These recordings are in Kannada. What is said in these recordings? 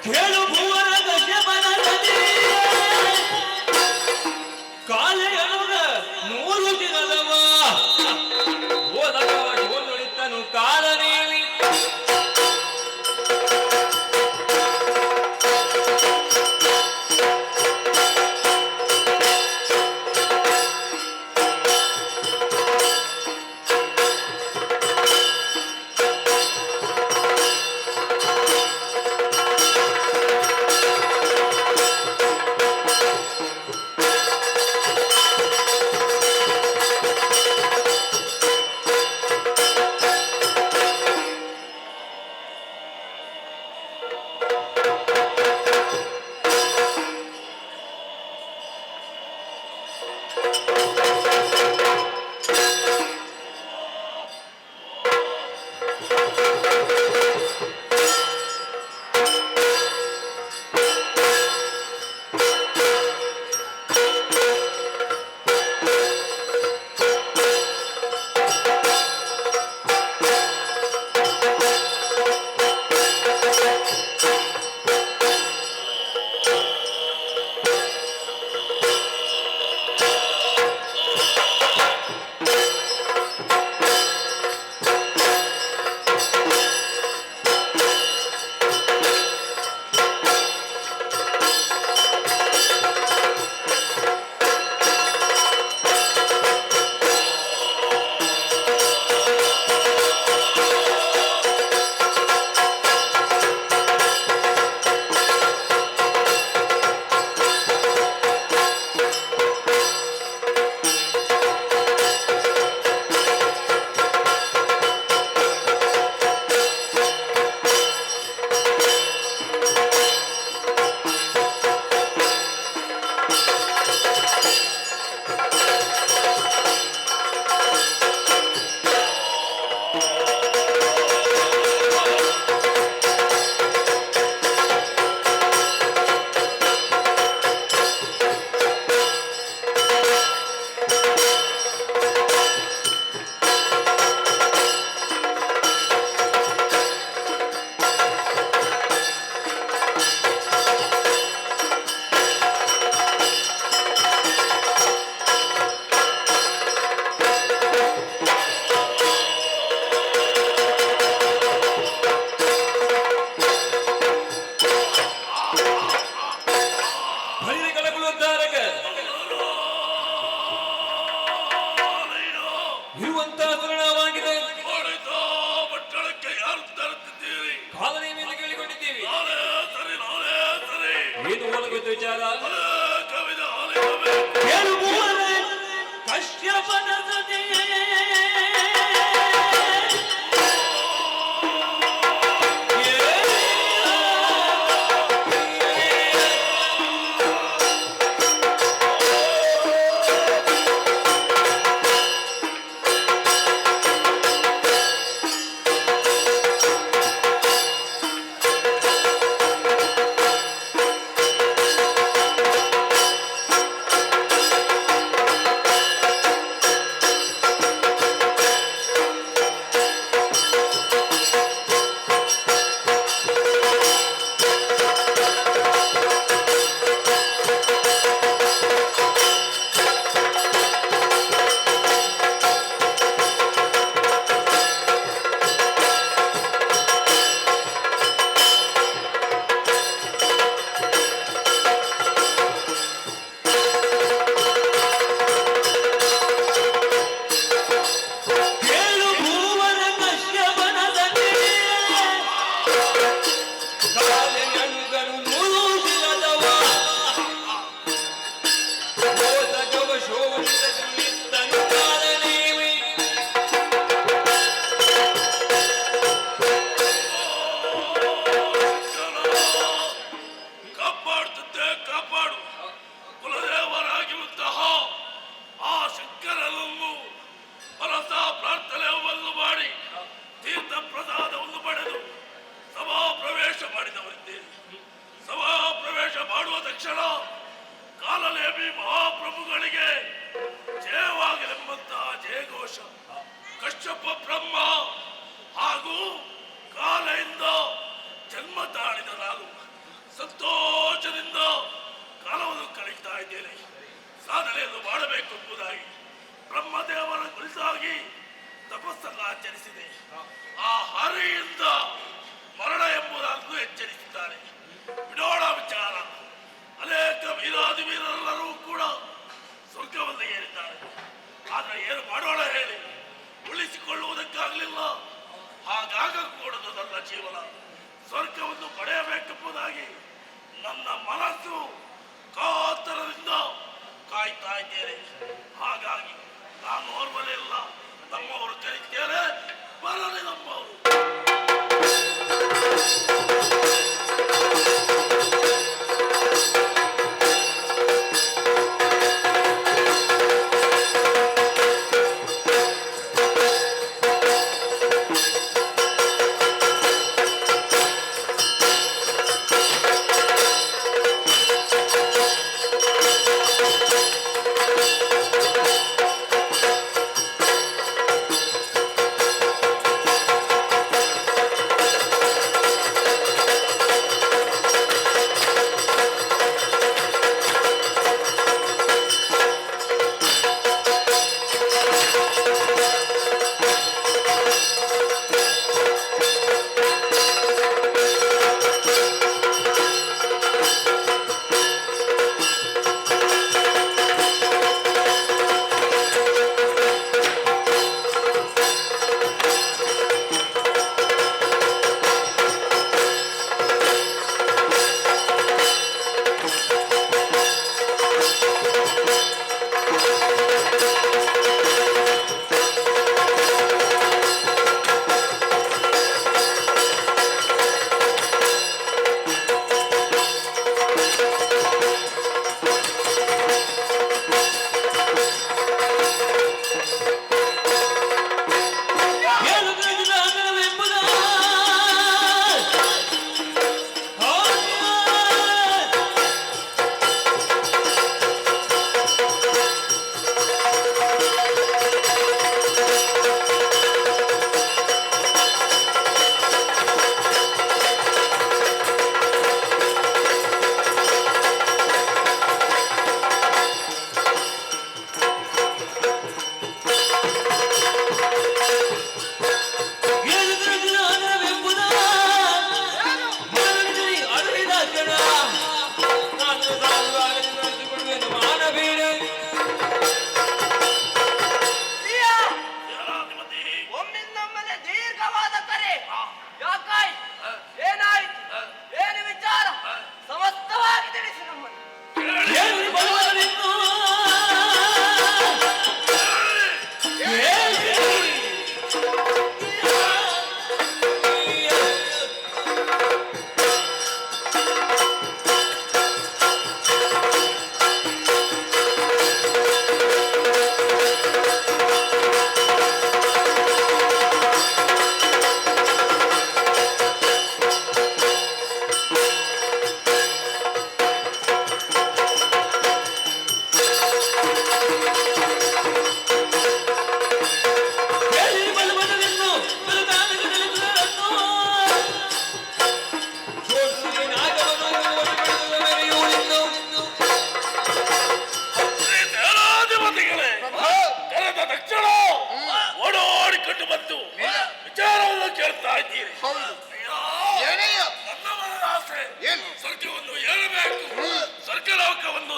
ಕೇಳು ಭುವನದ ಶಬನದಲ್ಲಿ ಕಾಲೆಯನುಗ 100 ದಿನದವ ಓದಕ ಶೋನುಳಿತನು ಕಾಲನೇವಿ ಜನಿಸಿದೆ. ಆ ಹರಿಯಿಂದ ಮರಣ ಎಂಬುದನ್ನು ಎಚ್ಚರಿಸಿದ್ದಾರೆ. ಬಿಡೋಣ ವಿಚಾರ. ಅನೇಕ ವೀರಾದಿ ವೀರರೆಲ್ಲರೂ ಕೂಡ ಸ್ವರ್ಗವನ್ನು ಏರಿದ್ದಾರೆ. ಆದ್ರೆ ಏನು ಮಾಡೋಣ ಹೇಳಿ? ಉಳಿಸಿಕೊಳ್ಳುವುದಕ್ಕಾಗಲಿಲ್ಲ. ಹಾಗಾಗಕೂಡದು ನನ್ನ ಜೀವನ. ಸ್ವರ್ಗವನ್ನು ಪಡೆಯಬೇಕೆಂಬುದಾಗಿ ನನ್ನ ಮನಸ್ಸು ಕಾತರದಿಂದ ಕಾಯ್ತಾ ಇದ್ದೇನೆ. ಹಾಗಾಗಿ ನಾನು ಓರ್ವಲಿಲ್ಲ. ನಮ್ಮವರು ಕರೀತೇನೆ, ಬರಲಿ ನಮ್ಮವರು.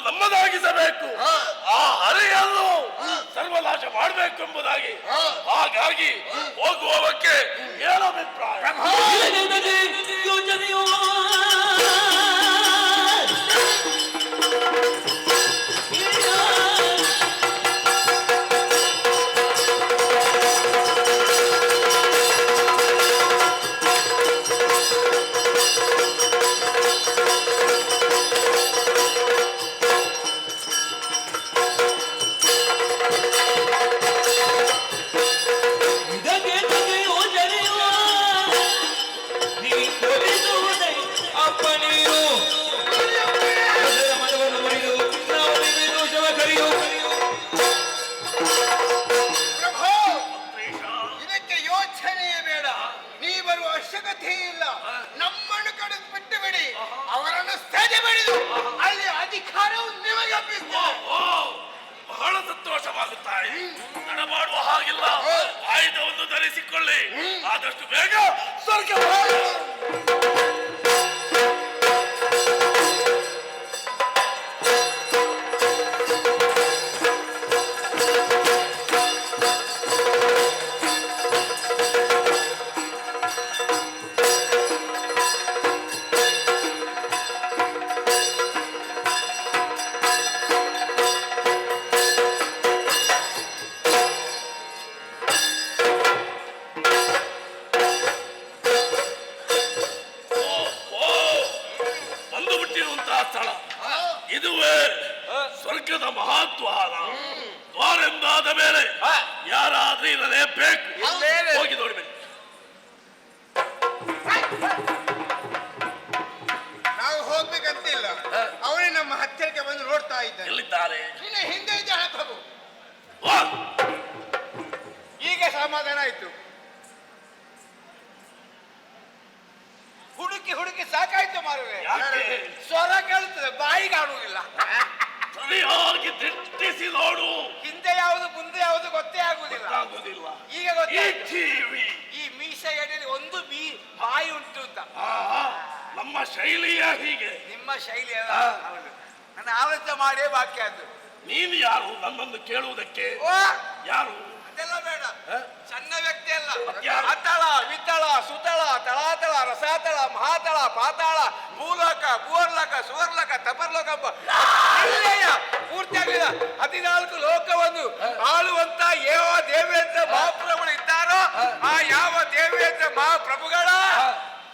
ನಮ್ಮದಾಗಿಸಬೇಕು. ಆ ಹರಿಯನ್ನು ಸರ್ವನಾಶ ಮಾಡಬೇಕೆಂಬುದಾಗಿ. ಹಾಗಾಗಿ ಹೋಗುವವಕ್ಕೆ ಏನು ಅಭಿಪ್ರಾಯ? ಯೋಚನೆಯೋ ಬಹಳ ಸಂತೋಷವಾಗುತ್ತಾರೆ. ತಡ ಮಾಡುವ ಹಾಗಿಲ್ಲ, ಆಯುಧವನ್ನು ಧರಿಸಿಕೊಳ್ಳಿ. ಆದಷ್ಟು ಬೇಗ ಸ್ವರ್ಗ ಬಂದು ಬಿಟ್ಟಿರುವಂತಹ ಸ್ಥಳ ಇದುವೇ ಸ್ವರ್ಗದ ಮಹಾದ್ವಾರ. ದ್ವಾರೆಂದಾದ ಮೇಲೆ ಯಾರಾದ್ರೂ ಇರಲೇಬೇಕು. ಹೋಗಿ ನೋಡಿ ಬನ್ನಿ. ನಾವು ಹೋಗ್ಬೇಕಂತಿಲ್ಲ, ಅವನೇ ನಮ್ಮ ಹತ್ತಿರಕ್ಕೆ ಬಂದು ನೋಡ್ತಾ ಇದ್ದಾನೆ. ಎಲ್ಲಿದ್ದಾರೆ? ಇನ್ನು ಹಿಂದೆ ಇದ್ದಾನೆ ಪ್ರಭು. ವಾ! ಈಗ ಸಮಾಧಾನ ಆಯ್ತು. ಹುಡುಕಿ ಹುಡುಕಿ ಸಾಕಾಯ್ತು ಮಾರುವೆ. ಯಾಕೆ? ಸ್ವರ ಕೇಳುತ್ತದೆ, ಬಾಯಿಗೆ ಆಡುವುದಿಲ್ಲ. ಸರಿಯಾಗಿ ದೃಷ್ಟಿಸಿ ನೋಡು. ಹಿಂದೆ ಯಾವುದು ಮುಂದೆ ಯಾವುದು ಗೊತ್ತೇ ಆಗುವುದಿಲ್ಲ. ಆಗುದಿಲ್ಲ. ಈಗ ಈ ಗೊತ್ತಾಯ್ತು. ಟಿವಿ ಈ ಮೀಸೆ ಎಡೆಯಲ್ಲಿ ಒಂದು ಬಾಯಿ ಉಂಟು ಅಂತ. ನಮ್ಮ ಶೈಲಿಯ ಹೀಗೆ. ನಿಮ್ಮ ಶೈಲಿ ಅಲ್ಲ. ಹೌದು. ನನ್ನ ಆಲೋಚನೆ ಮಾಡೇ ಬಾಕಿ ಆಯ್ತು. ನೀನು ಯಾರು ನನ್ನನ್ನು ಕೇಳುವುದಕ್ಕೆ? ಓ, ಯಾರು? ಅದೆಲ್ಲ ಬೇಡ. ಸಣ್ಣ ವ್ಯಕ್ತಿ ಅಲ್ಲ. ಯಾರು? ಅತಳ ವಿತಳ ಸುತಳ ತಳಾತಳ ರಸಾತಳ ಮಹಾತಳ ಪಾತಾಳ ಭೂಲೋಕ ಭೂವರ್ಲೋಕ ಸುವರ್ಲೋಕ ತಪರ್ಲೋಕ ಪೂರ್ತಿಯಾಗಿಲ್ಲ 14 ಲೋಕವನ್ನು ಆಳುವಂತ ಯಾವ ದೇವೇಂದ್ರ ಮಹಾಪ್ರಭುಗಳು ಇದ್ದಾರೋ ಆ ಯಾವ ದೇವೇಂದ್ರ ಮಹಾಪ್ರಭುಗಳ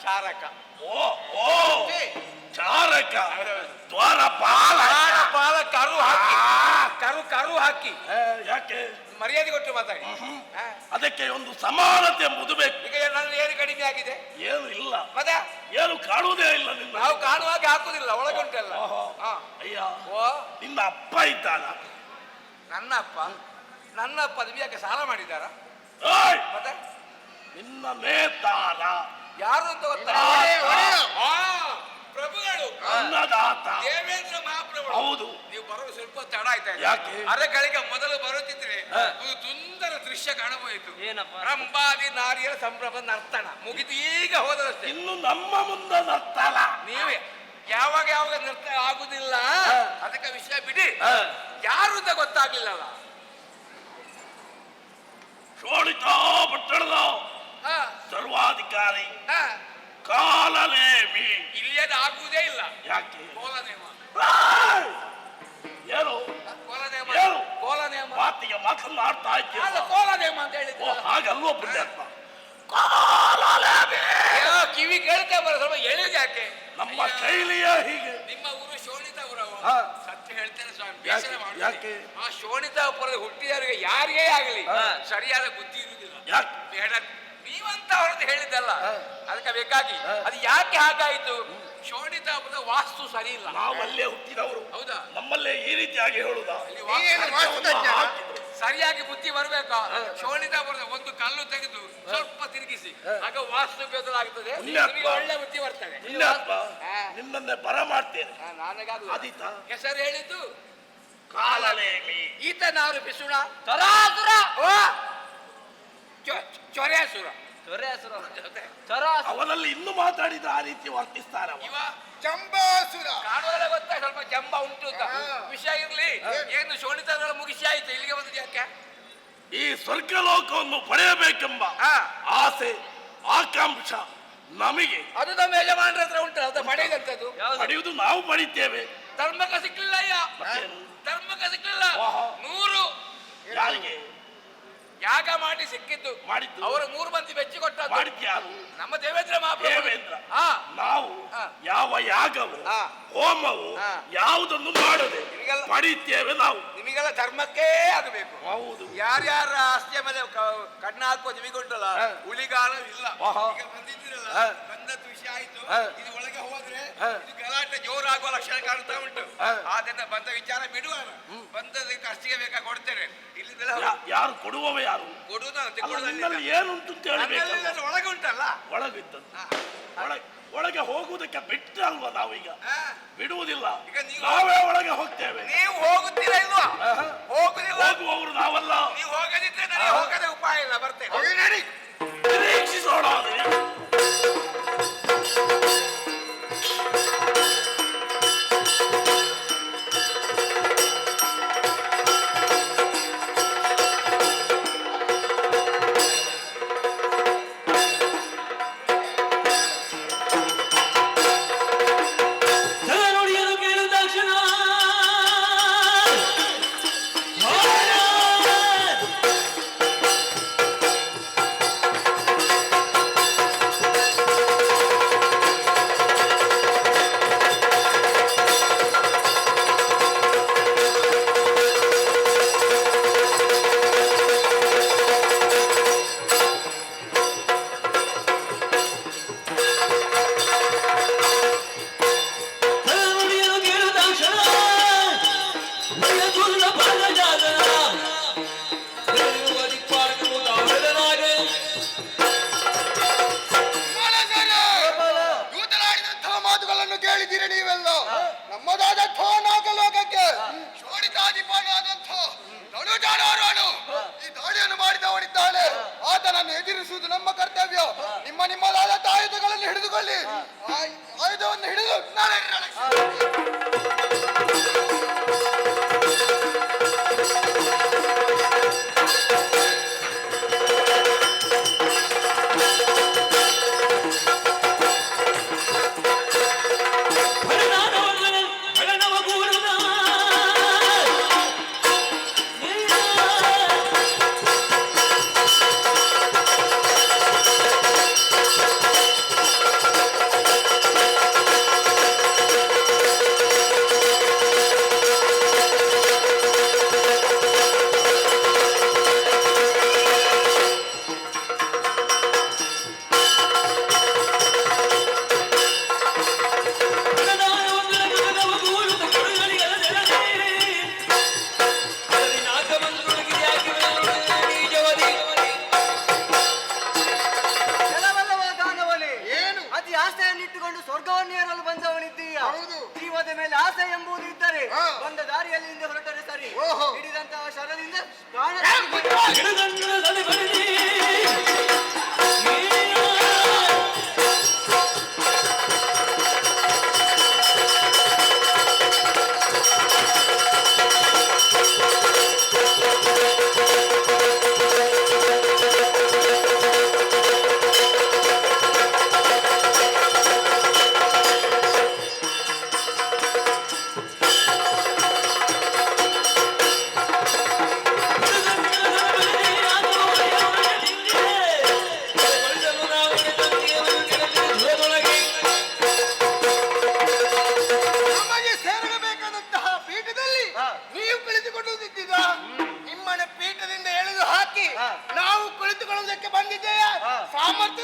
ಚಾರಕ. ಓ ಓ ಚಾರಕ, ದ್ವಾರಪಾಲ. ಪಾಲ ಕರು ಹಾಕಿ ಕರು ಹಾಕಿ ಯಾಕೆ? ಮರ್ಯಾದೆ ಕೊಟ್ಟು ಮಾತಾಡಿ. ಅದಕ್ಕೆ ಒಂದು ಸಮಾನತೆ ಎಂಬುದು ಬೇಕು. ಈಗ ನನ್ನ ಏನು ಕಡಿಮೆ ಆಗಿದೆ? ಏನು ಇಲ್ಲ, ಮತ್ತೆ ಏನು ಕಾಣುವುದೇ ಇಲ್ಲ ನಿನ್ನ. ನಾವು ಕಾಣುವಾಗ ಹಾಕುದಿಲ್ಲ, ಒಳಗುಂಟಲ್ಲ. ಅಯ್ಯ, ಓ, ನಿನ್ನ ಅಪ್ಪ ಇದ್ದಾನ? ನನ್ನ ಅಪ್ಪ ನಿಮ್ಗೆ ಯಾಕೆ ಸಾಲ ಮಾಡಿದ್ದಾರ? ಏಯ್! ಮತ್ತೆ ನಿನ್ನ ನೇತಾರ ಯಾರು ಅಂತ ಗೊತ್ತಾ? ಪ್ರಭುಗಳು, ಅನ್ನದಾತ ದೇವೇಂದ್ರ ಮಹಾಪ್ರಭುಗಳು. ಹೌದು. ನೀವು ಬರೋದು ಸ್ವಲ್ಪ ತಡ ಆಯ್ತಾ? ಯಾಕೆ? ಅರೆಗಳಿಗೆ ಮೊದಲು ಬರುತ್ತಿದ್ರೆ ಒಂದು ಸುಂದರ ದೃಶ್ಯ ಕಾಣಬಹುದು. ರಂಭಾದಿ ನಾರಿಯರ ಸಂಭ್ರಮ ನರ್ತನ ಮುಗಿದು ಈಗ ಹೋದರಷ್ಟೇ. ಇನ್ನು ನಮ್ಮ ಮುಂದೆ ನರ್ತನ. ನೀವೇ ಯಾವಾಗ ನರ್ತನ ಆಗುದಿಲ್ಲ. ಅದಕ್ಕೆ ವಿಷಯ ಬಿಡಿ. ಯಾರು ಅಂತ ಗೊತ್ತಾಗ್ಲಿಲ್ಲಲ್ಲ. ಶೋಣಿತಾ ಪಟ್ಟಣದ ಸರ್ವಾಧಿಕಾರಿ ಕಾಲನೇಮಿ. ಇಲ್ಲಿಯದು ಆಗುವುದೇ ಇಲ್ಲ. ಯಾಕೆ? ಕೋಲನೇಮ. ಏನು ಕೋಲನೇಮ ಏನು? ಕೋಲನೇಮ ಮಾತಿಗೆ ಮಾತನಾಡ್ತಾ ಇದ್ದೀಯ. ಕೋಲನೇಮ ಅಂತ ಓ, ಹೇಳಿದ್ರು. ಹಾಗಲ್ವೋ ಪುಣ್ಯಾತ್ಮ. ಕಿವಿ ಕೇಳ್ತಾ ಬರೋ ಸ್ವಲ್ಪ ಎಳೆದು ಯಾಕೆ? ನಮ್ಮ ಶೈಲಿಯ ಹೀಗೆ. ನಿಮ್ಮ ಊರು ಶೋಣಿತಾಪುರವು. ಹಾ. ಸತ್ಯ ಹೇಳ್ತೇನೆ ಸ್ವಾಮಿ, ಬೇಸರ ಮಾಡಿ. ಯಾಕೆ? ಆ ಶೋಣಿತಾಪುರದ ಹುಟ್ಟಿದವರಿಗೆ ಯಾರಿಗೇ ಆಗಲಿ ಸರಿಯಾದ ಬುದ್ಧಿ ಇರುವುದಿಲ್ಲ. ಯಾಕೆ? ಬೇಡ, ನೀವಂತ ಅವರದ್ದು ಹೇಳಿದ್ದಲ್ಲ. ಅದಕ್ಕೆ ಬೇಕಾಗಿ ಅದು ಯಾಕೆ ಹಾಗಾಯಿತು? ಶೋಣಿತಾಪುರದ ವಾಸ್ತು ಸರಿ ಇಲ್ಲ. ನಾವಲ್ಲೇ ಹುಟ್ಟಿದವರು. ಹೌದಾ? ನಮ್ಮಲ್ಲೇ ಈ ರೀತಿಯಾಗಿ ಹೇಳುದಾ? ಸರಿಯಾಗಿ ಬುದ್ಧಿ ಬರ್ಬೇಕಾ? ಶೋಣಿತಾಪುರದ ಒಂದು ಕಲ್ಲು ತೆಗೆದು ಸ್ವಲ್ಪ ತಿರುಗಿಸಿ, ಆಗ ವಾಸ್ತು ಬದಲಾಗುತ್ತದೆ. ನಿಮಗೆ ಒಳ್ಳೆ ಬುದ್ಧಿ ಬರ್ತದೆ. ನಿಮ್ಮನ್ನೇ ಬರ ಮಾಡ್ತೇನೆ. ನನಗಾಗ ಆದೀತ? ಹೆಸರು ಹೇಳಿದ್ದು ಕಾಲನೇಮಿ. ಈತನಾರು ಪಿಸುಣ ಚೊರೆಸುರ. ಅವನಲ್ಲಿ ಇನ್ನು ಮಾತಾಡಿದ ಆ ರೀತಿ ವರ್ತಿಸ್ತಾರ. ಇವ ಚಂಬಾಸುರ. ಕಾಣುವಲ್ಲ ಗೊತ್ತಾ ಸ್ವಲ್ಪ ಜಂಬ ಉಂಟು ಅಂತ. ವಿಷಯ ಇರ್ಲಿ. ಏನು ಶೋಣಿತಗಳ ಮುಗಿಸಿ ಆಯ್ತು, ಇಲ್ಲಿಗೆ ಬಂದಿದ್ದು ಯಾಕೆ? ಈ ಸ್ವರ್ಗಲೋಕವನ್ನು ಪಡೆಯಬೇಕೆಂಬ ಆಸೆ ಆಕಾಂಕ್ಷ ನಮಗೆ. ಅದು ನಮ್ಮ ಯಜಮಾನರ ಹತ್ರ ಉಂಟು, ಅದು ಪಡೆಯುವಂಥದ್ದು. ಪಡೆಯುವುದು ನಾವು ಪಡಿತೇವೆ. ಧರ್ಮಕ ಸಿಕ್ಲಿಲ್ಲ. ಧರ್ಮಕ ಸಿಕ್ಲಿಲ್ಲ. 100 ಯಾರಿಗೆ ಯಾಗ ಮಾಡಿ ಸಿಕ್ಕಿದ್ದು ಮಾಡಿದ್ದು? ಅವರು 3 ಮಂದಿ ಬೆಚ್ಚಿ ಕೊಟ್ಟದ್ದು. ಮಾಡಿದ್ಯಾರು? ನಮ್ಮ ದೇವೇಂದ್ರ ಮಹಾಪ್ರಭು. ದೇವೇಂದ್ರ. ನಾವು ಯಾವ ಯಾಗವು ಹೋಮವು ಯಾವುದನ್ನು ಮಾಡದೆ ಪಡಿತೇವೆ ನಾವು. ನಿಮಗೆಲ್ಲ ಧರ್ಮಕ್ಕೇ ಆಗಬೇಕು. ಹೌದು. ಯಾರ್ಯಾರ ಆಸ್ತಿಯ ಮೇಲೆ ಕಣ್ಣ ಹಾಕುವ ನಿಮಗುಂಟಲ್ಲ, ಉಳಿಗಾಲ ಇಲ್ಲ. ಈಗ ಬಂದಿದ್ದೀರಲ್ಲ, ಬಂದದ್ದು ವಿಷಯ ಆಯ್ತು. ಇದು ಒಳಗೆ ಹೋದ್ರೆ ಇದು ಗಲಾಟೆ ಜೋರಾಗುವ ಲಕ್ಷಣ ಕಾಣ್ತಾ ಉಂಟು. ಆದ್ರಿಂದ ಬಂದ ವಿಚಾರ ಬಿಡುವ. ಬಂದದಕ್ಕೆ ಅಷ್ಟಿಗೆ ಬೇಕಾ ಕೊಡ್ತೇನೆ. ಇಲ್ಲಿಂದೆಲ್ಲ ಯಾರು ಕೊಡುವವ ಯಾರು? ಕೊಡುವುದು ನಿನ್ನಲ್ಲಿ ಏನುಂಟು ಅಂತ ಹೇಳಬೇಕು. ಒಳಗೆ ಉಂಟಲ್ಲ, ಒಳಗಿದ್ದದ್ದು ಒಳಗೆ ಹೋಗುವುದಕ್ಕೆ ಬಿಟ್ಟಲ್ವಾ ನಾವೀಗ? ಹಾ? ಬಿಡುವುದಿಲ್ಲ, ಈಗ ನೀವು ನಾವೇ ಒಳಗೆ ಹೋಗ್ತೇವೆ. ನೀವು ಹೋಗುತ್ತೀರಾ ಇಲ್ವಾ? ಹೋಗುದಿಲ್ಲ. ಹೋಗುವವರು ನಾವಲ್ಲ. ನೀವು ಹೋಗದಿದ್ರೆ ನನಗೆ ಹೋಗದೆ ಉಪಾಯ ಇಲ್ಲ, ಬರ್ತೇನೆ. ನಡಿ. ನಿರೀಕ್ಷಿಸೋಣ. ಜಲ ನುಡಿಯಲು ಕೇಳಿದ ತಕ್ಷಣ ದೂತನಾಡಿದಂತಹ ಮಾತುಗಳನ್ನು ಕೇಳಿದ್ದೀರಿ ನೀವೆಲ್ಲ. ನಮ್ಮದಾದ ನಾಗಲೋಕಕ್ಕೆ ಶೋಣಿತಾಧಿಪನಾದಂಥ ಧನುಜಾನವರನು ಈ ದಾಳಿಯನ್ನು ಮಾಡಿದವನಿದ್ದಾನೆ. ಆತನನ್ನು ಎದುರಿಸುವುದು ನಮ್ಮ ಕರ್ತವ್ಯ. ನಿಮ್ಮದಾದ ಆಯುಧಗಳನ್ನು ಹಿಡಿದುಕೊಳ್ಳಿ. ಆಯುಧವನ್ನು ಹಿಡಿದು ನಾಳೆ ಆಸೆಯನ್ನಿಟ್ಟುಕೊಂಡು ಸ್ವರ್ಗವನ್ನು ಏರಲು ಬಂದವನಿದ್ದೀಯ. ಜೀವದ ಮೇಲೆ ಆಸೆ ಎಂಬುದು ಇದ್ದರೆ ಬಂದ ದಾರಿಯಲ್ಲಿ ಹಿಂದೆ ಹೊರಟರೆ ಸರಿ. ಹಿಡಿದಂತಹ ಶರದಿಂದ ಪ್ರಾಣ ನಾವು ಕುಳಿತುಕೊಳ್ಳುವುದಕ್ಕೆ ಬಂದಿದ್ದೇವೆ. ಸಾಮರ್ಥ್ಯ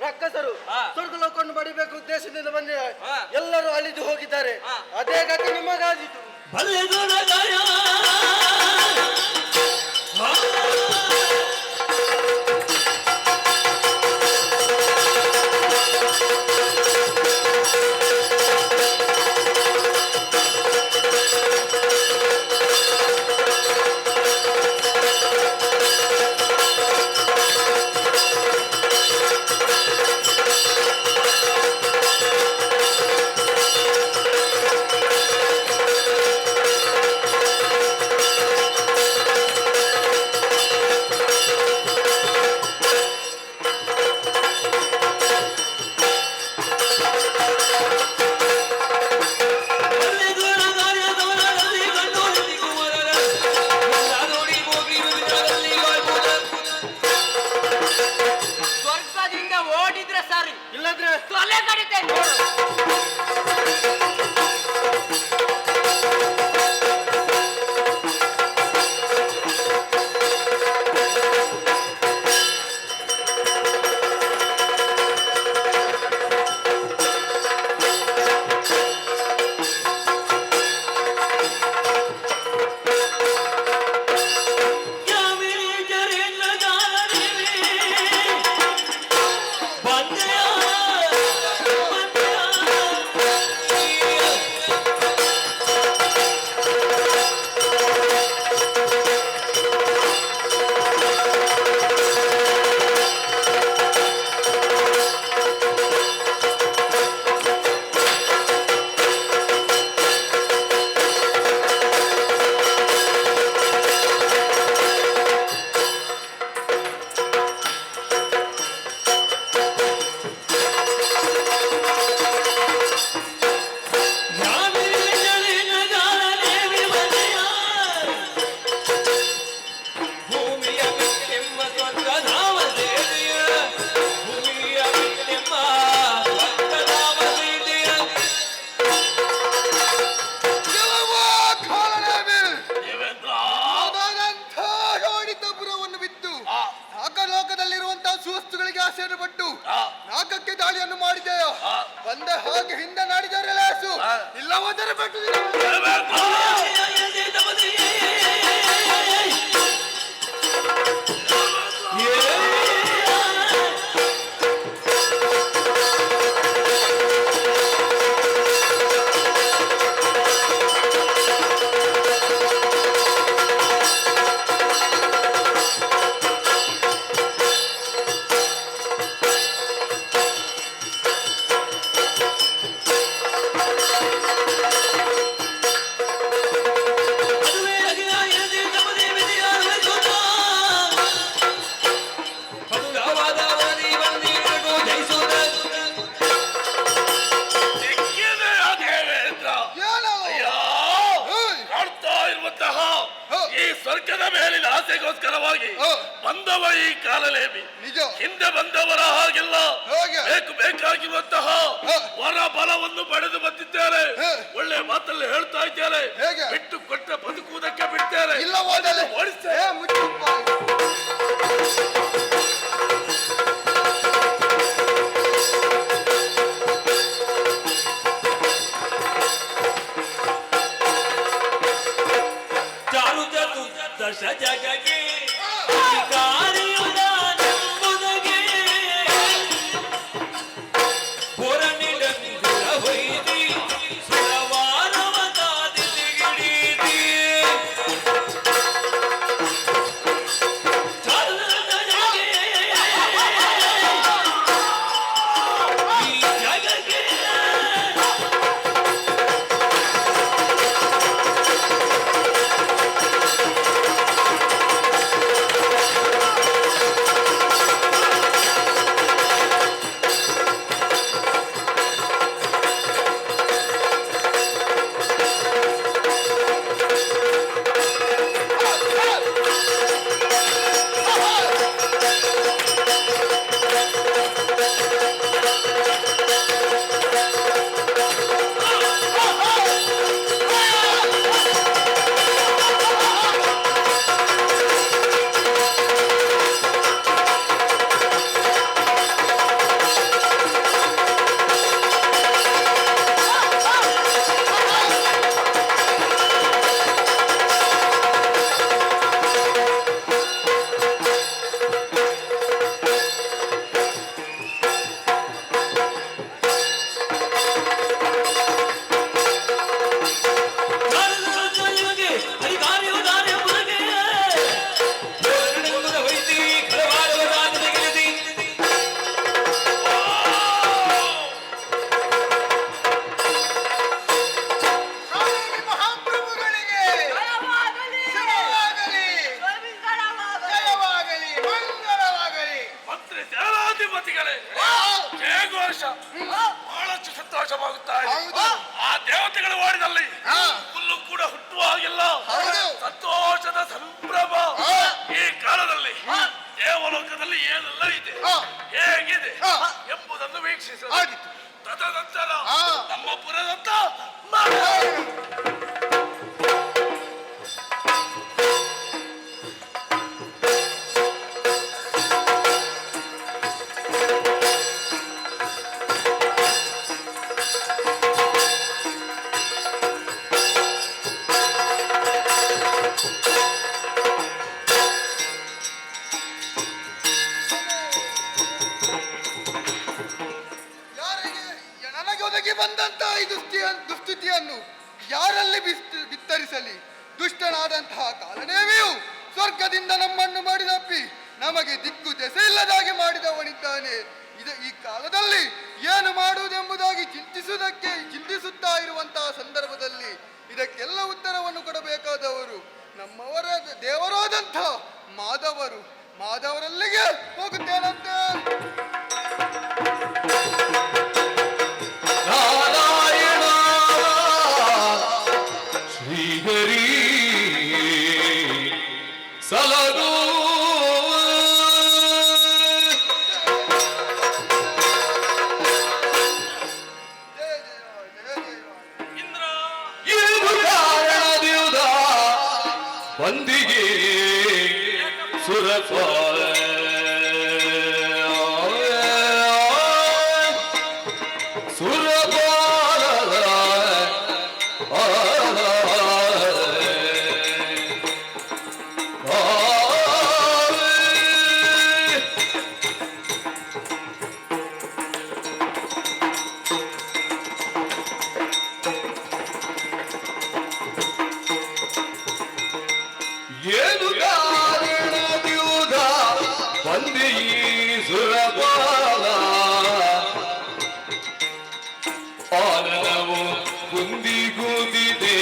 ರಕ್ಕಸರು ಸ್ವರ್ಗಲೋಕವನ್ನು ಬಡಿಬೇಕು ಉದ್ದೇಶದಿಂದ ಬಂದ ಎಲ್ಲರೂ ಅಲಿದು ಹೋಗಿದ್ದಾರೆ. ಅದೇ ಗತಿ ನಿಮಗಾದೀತು. ಕಡಿತೇನೆ. ಸುವಸ್ತುಗಳಿಗೆ ಆಸೆಯನ್ನು ಪಟ್ಟು ನಾಗಕ್ಕೆ ದಾಳಿಯನ್ನು ಮಾಡಿದೆಯೋ ಬಂದ ಹಾಗೆ ಹಿಂದೆ ನಾಡಿದರೆ ಲೇಸು ಇಲ್ಲವಾದರೆ ಬಿಟ್ಟು ಸ್ವರ್ಗದ ಮೇಲಿನ ಆಸೆಗೋಸ್ಕರವಾಗಿ ಬಂದವ ಈ ಕಾಲಲೇಬಿ ಹಿಂದೆ ಬಂದವರ ಹಾಗೆಲ್ಲ ಬೇಕಾಗಿರುವಂತಹ ವರ ಬಲವನ್ನು ಪಡೆದು ಬಂದಿದ್ದೇನೆ. ಒಳ್ಳೆ ಮಾತಲ್ಲಿ ಹೇಳ್ತಾ ಇದ್ದೇನೆ, ಬಿಟ್ಟು ಕೊಟ್ಟ ಬದುಕುವುದಕ್ಕೆ ಬಿಡ್ತೇನೆ, ಓಡಿಸ್ತೇನೆ. ದಶ ಜಗಗೆ ಅಧಿಕಾರಿಯುವುದೆಂಬುದಗೆ ಪುರನಿಲಂಗುರ ಹೊಯ್ದಿ ಸುರವಾರವ ಕಾದಿಗಿಡೀದಿ ಚಲದ ಜಗೆ ಈ ಜಗಗೆ ಬಹಳಷ್ಟು ಸಂತೋಷವಾಗುತ್ತಾ ಇದೆ. ಆ ದೇವತೆಗಳು ಓಡಿದಲ್ಲಿ ಹುಲ್ಲು ಕೂಡ ಹುಟ್ಟುವ ಹಾಗಿಲ್ಲ. ಸಂತೋಷದ ಸಂಭ್ರಮ. ಈ ಕಾಲದಲ್ಲಿ ದೇವಲೋಕದಲ್ಲಿ ಏನೆಲ್ಲ ಇದೆ, ಹೇಗಿದೆ ಎಂಬುದನ್ನು ವೀಕ್ಷಿಸ ತದನಂತರ ಆ. ನಮ್ಮ ಪುರದತ್ತ ಯಾರಿಗೆ ನನಗೆ ಒದಗಿ ಬಂದಂತ ಈ ದುಸ್ಥಿತಿಯನ್ನು ಯಾರಲ್ಲಿ ಬಿತ್ತರಿಸಲಿ? ದುಷ್ಟನಾದಂತಹ ಕಾಲನೇಮಿಯು ಸ್ವರ್ಗದಿಂದ ನಮ್ಮನ್ನು ಮಾಡಿದಪ್ಪಿ ನಮಗೆ ದಿಕ್ಕು ದೆಸೆ ಇಲ್ಲದಾಗಿ ಮಾಡಿದವನಿದ್ದಾನೆ. ಈ ಕಾಲದಲ್ಲಿ ಏನು ಮಾಡುವುದೆಂಬುದಾಗಿ ಚಿಂತಿಸುತ್ತಾ ಇರುವಂತಹ ಸಂದರ್ಭದಲ್ಲಿ ಇದಕ್ಕೆಲ್ಲ ಉತ್ತರವನ್ನು ಕೊಡಬೇಕಾದವರು ನಮ್ಮವರ ದೇವರಾದಂಥ ಮಾಧವರಲ್ಲಿಗೆ ಹೋಗುತ್ತೇನಂತೆ. ನಾರಾಯಣ ಶ್ರೀಹರಿ ಸಲಗು ಜಯ ಜಯ ಜಯ ಜಯ. ಇಂದ್ರ ಇದು ಕಾರಣದಿರುದ ಬಂದಿಗೆ ಸುರಪಾಲ ಏನು ಕಾರಣದ್ಯೂದ ಬಂದಿ ಸುರಪಾಲ ಆನನವು ಕುಂದಿಗುದಿದೆ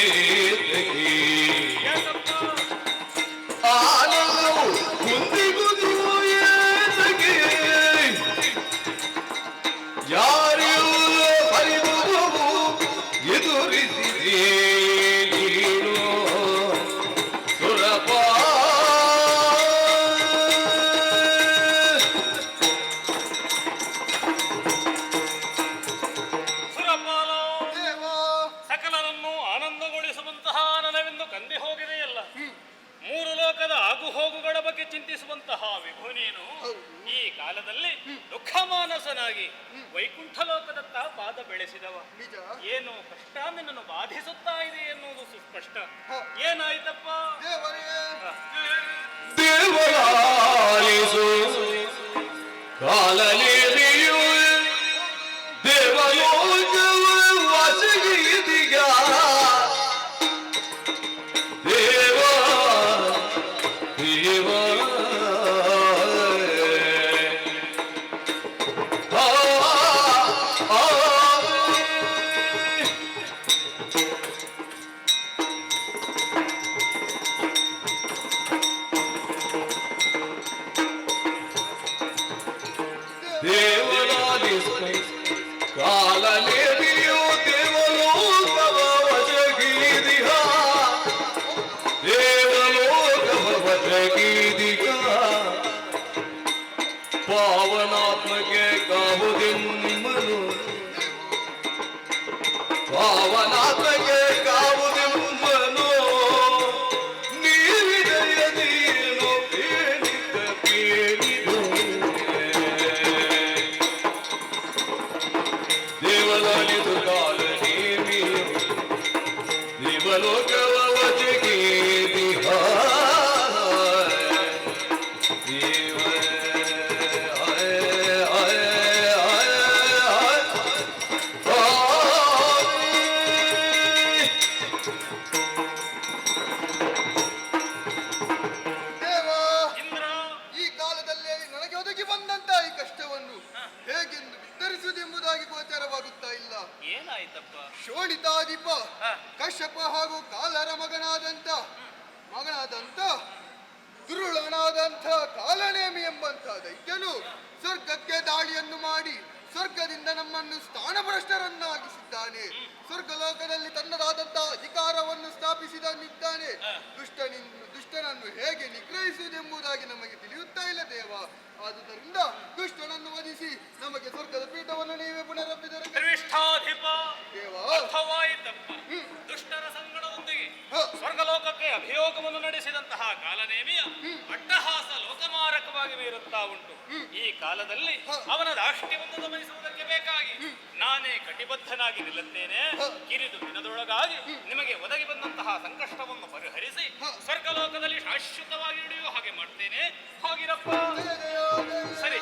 ಆನನವು ಕುಂದಿಗುದಿಯು ಏತಗೆ ಯಾರಿಗೂ ಪರಿಮುಖವು ಎದುರಿಸಿದೆ ನೀನು ಸುರಪಾ ಸುರಪಾಲ ದೇವ ಸಕಲರನ್ನು ಆನಂದಗೊಳಿಸುವಂತಹ ನನವೆಂದು ಕಂದಿ ಹೋಗಿದೆಯಲ್ಲ. ಮೂರು ಲೋಕದ ಆಗುಹೋಗುಗಳ ಬಗ್ಗೆ ಚಿಂತಿಸುವಂತಹ ವಿಭು ನೀನು ಈ ಕಾಲದಲ್ಲಿ ದುಃಖ ಮಾನಸನಾಗಿ ವೈಕುಂಠ ಲೋಕದತ್ತ ಪಾದ ಬೆಳೆಸಿದವ. ನಿಜ. ಏನು ಕಷ್ಟ ನಿನ್ನನ್ನು ಬಾಧಿಸುತ್ತಾ ಇದೆ ಎನ್ನುವುದು ಸುಸ್ಪಷ್ಟ. ಹ. ಏನಾಯ್ತಪ್ಪ? ದೇವರೇ ದೇವರಾಲಿಸು ಕಾಲನೇಮಿಯು ದೇವಲೋಕವು ವಸಗಿದೀಗ ದೇವ ದೇವ ಆ, ಆ, ದೇವರಾಲಿಸು ಕಾಲನೇಮಿಯು ದೇವಲೋಕವ ವಸಗಿದೀಗ ದೇವಲೋಕವ ವಸಗಿದೀಗ ಪಾವನಾತ್ಮಕ್ಕೆ ಕಾವುದೆಂಬನು ಪಾವನಾತ್ಮಕ್ಕೆ ಕಾವುದೆಂಬನು ನೀವಿದೆಯದೇನು ಕೇಳಿದ ಕೇಳಿದು ದೇವಲಾಲಿದು ಕಾಲನೇಮಿಯು ದೇವಲೋಕವ ವಜಗೇದಿಹ ದೇವ ದೇವ ಇಂದ್ರ ಈ ಕಾಲದಲ್ಲಿ ನನಗೆ ಒದಗಿ ಬಂದಂತ ಈ ಕಷ್ಟವನ್ನು ಹೇಗೆಂದು ಬಿತ್ತರಿಸುವುದೆಂಬುದಾಗಿ ಗೋಚರವಾಗುತ್ತಾ ಇಲ್ಲ. ಏನಾಯ್ತಪ್ಪ? ಶೋಣಿತಾಧಿಪ ಹ. ಕಶ್ಯಪ ಹಾಗೂ ಕಾಲರ ಮಗನಾದಂತ ದುರುಳನಾದಂಥ ಕಾಲನೇಮಿ ಎಂಬಂಥ ದೈತ್ಯನು ಸ್ವರ್ಗಕ್ಕೆ ದಾಳಿಯನ್ನು ಮಾಡಿ ಸ್ವರ್ಗದಿಂದ ನಮ್ಮನ್ನು ಸ್ಥಾನಭ್ರಷ್ಟರನ್ನಾಗಿಸಿದ್ದಾನೆ. ಸ್ವರ್ಗಲೋಕದಲ್ಲಿ ತನ್ನದಾದಂತಹ ಅಧಿಕಾರವನ್ನು ಸ್ಥಾಪಿಸಿದನಿದ್ದಾನೆ. ದುಷ್ಟನನ್ನು ಹೇಗೆ ನಿಗ್ರಹಿಸುವುದೆಂಬುದಾಗಿ ನಮಗೆ ತಿಳಿಯುತ್ತಾ ಇಲ್ಲ ದೇವ. ಆದುದರಿಂದ ದುಷ್ಟನನ್ನು ವಧಿಸಿ ನಮಗೆ ಸ್ವರ್ಗದ ಪೀಠವನ್ನು ನೀವೇ ಪುನರಪ್ಪಿದರೆ ತ್ರಿವಿಷ್ಠಾಧಿಪ ದೇವ ಅರ್ಥವಾಯಿತಪ್ಪ. ದುಷ್ಟರ ಸಂಗಡದೊಂದಿಗೆ ಸ್ವರ್ಗಲೋಕಕ್ಕೆ ಅಭಿಯೋಗವನ್ನು ನಡೆಸಿದಂತಹ ಕಾಲನೇಮಿಯ ಅಟ್ಟಹಾಸ ಲೋಕಮಾರಕವಾಗಿ ಬೀರುತ್ತಾ ಉಂಟು. ಈ ಕಾಲದಲ್ಲಿ ಅವನ ದಾಷ್ಟ್ಯವನ್ನು ಗಮನಿಸುವುದಕ್ಕೆ ಬೇಕಾಗಿ ನಾನೇ ಕಟಿಬದ್ಧನಾಗಿ ನಿಲ್ಲುತ್ತೇನೆ. ಕಿರಿದು ದಿನದೊಳಗಾಗಿ ನಿಮಗೆ ಒದಗಿ ಬಂದಂತಹ ಸಂಕಷ್ಟವನ್ನು ಪರಿಹರಿಸಿ ಸ್ವರ್ಗಲೋಕದಲ್ಲಿ ಶಾಶ್ವತವಾಗಿ ನಡೆಯುವ ಹಾಗೆ ಮಾಡ್ತೇನೆ. ಹೋಗಿರಪ್ಪ. ಸರಿ,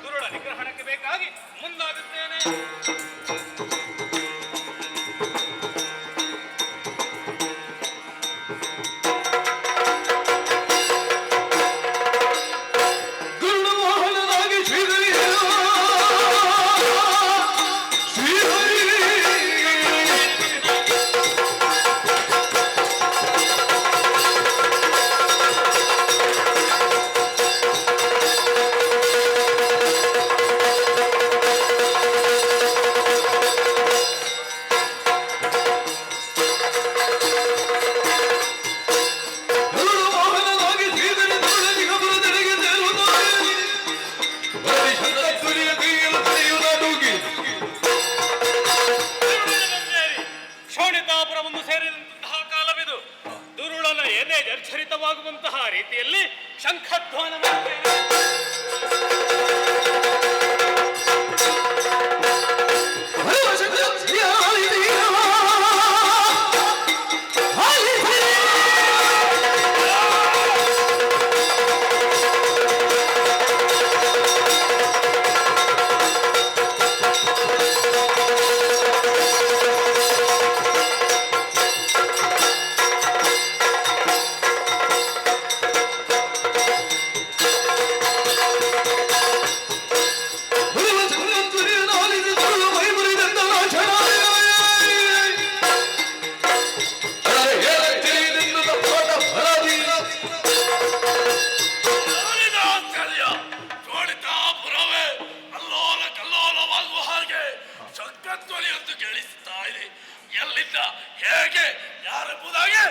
ದುರುಳ ನಿಗ್ರಹಣಕ್ಕೆ ಬೇಕಾಗಿ ಮುಂದಾಗುತ್ತೇನೆ. ಶೋಣಿತಾಪುರವನ್ನು ಸೇರಿದಂತಹ ಕಾಲವಿದು. ದುರುಳನ ಎದೆ ಜರ್ಜರಿತವಾಗುವಂತಹ ರೀತಿಯಲ್ಲಿ ಶಂಖಧ್ವಾನ ಮಾಡುತ್ತೇನೆ. ಶೋಣಿತಾಪುರವೇ ಅಲ್ಲೋಲ ಕಲ್ಲೋಲವಾಗುವ ಹಾಗೆ ಶಂಖಧ್ವನಿಯಂತೂ ಕೇಳಿಸುತ್ತಾ ಇದೆ. ಎಲ್ಲಿಂದ, ಹೇಗೆ, ಯಾರೆಂಬುದಾಗಿ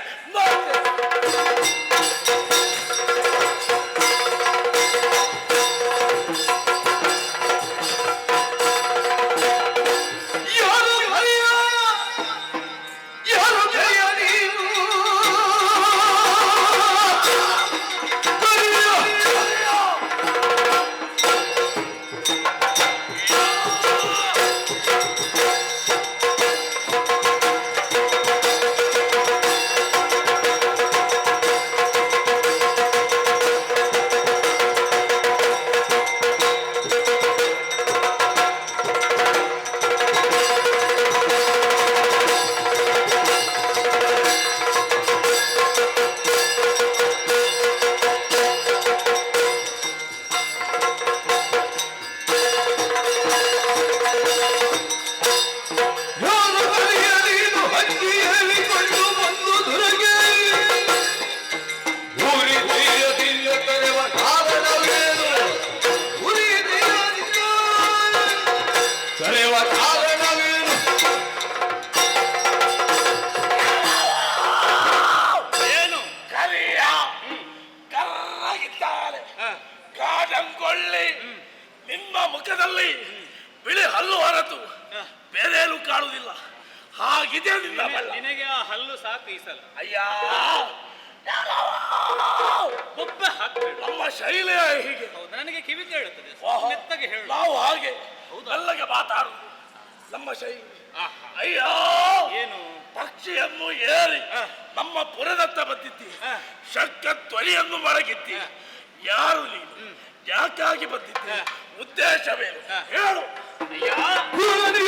ಗಾಢಂಗೊಳ್ಳಿ ನಿಮ್ಮ ಮುಖದಲ್ಲಿ ಬಿಳಿ ಹಲ್ಲು ಹೊರತು ಬೇರೇನು ಕಾಣುವುದಿಲ್ಲ. ಹಾಗಿದೆ ನಿನ್ನ ಬಲ್ಲ. ನಿನಗೆ ಆ ಹಲ್ಲು ಸಾಕು ಈ ಸಲ. ಅಯ್ಯ, ಒಬ್ಬ ಹಾಕ್ಬೇಡ. ನಮ್ಮ ಶೈಲಿಯ ಹೀಗೆ. ಹೌದು, ನನಗೆ ಕಿವಿ ಕೇಳುತ್ತದೆ. ಓಹೋ. ಮೆತ್ತಗೆ ಹೇಳು. ನಾವು ಹಾಗೆ ಹೌದಾ? ಮೆಲ್ಲಗೆ ಮಾತಾಡು. ನಮ್ಮ ಶೈಲಿ. ಅಯ್ಯೋ, ಏನು? ಪಕ್ಷಿಯನ್ನು ಏರಿ ನಮ್ಮ ಪುರದತ್ತ ಬಂದಿದ್ದಿ. ಶಂಖ ಧ್ವನಿಯನ್ನು ಮೊಳಗಿದ್ದಿ. ಯಾರು ನೀನು? ಯಾಕಾಗಿ ಬಂದಿದ್ದೆ? ಉದ್ದೇಶವೇನು ಹೇಳು. ಕೂಡಲೇ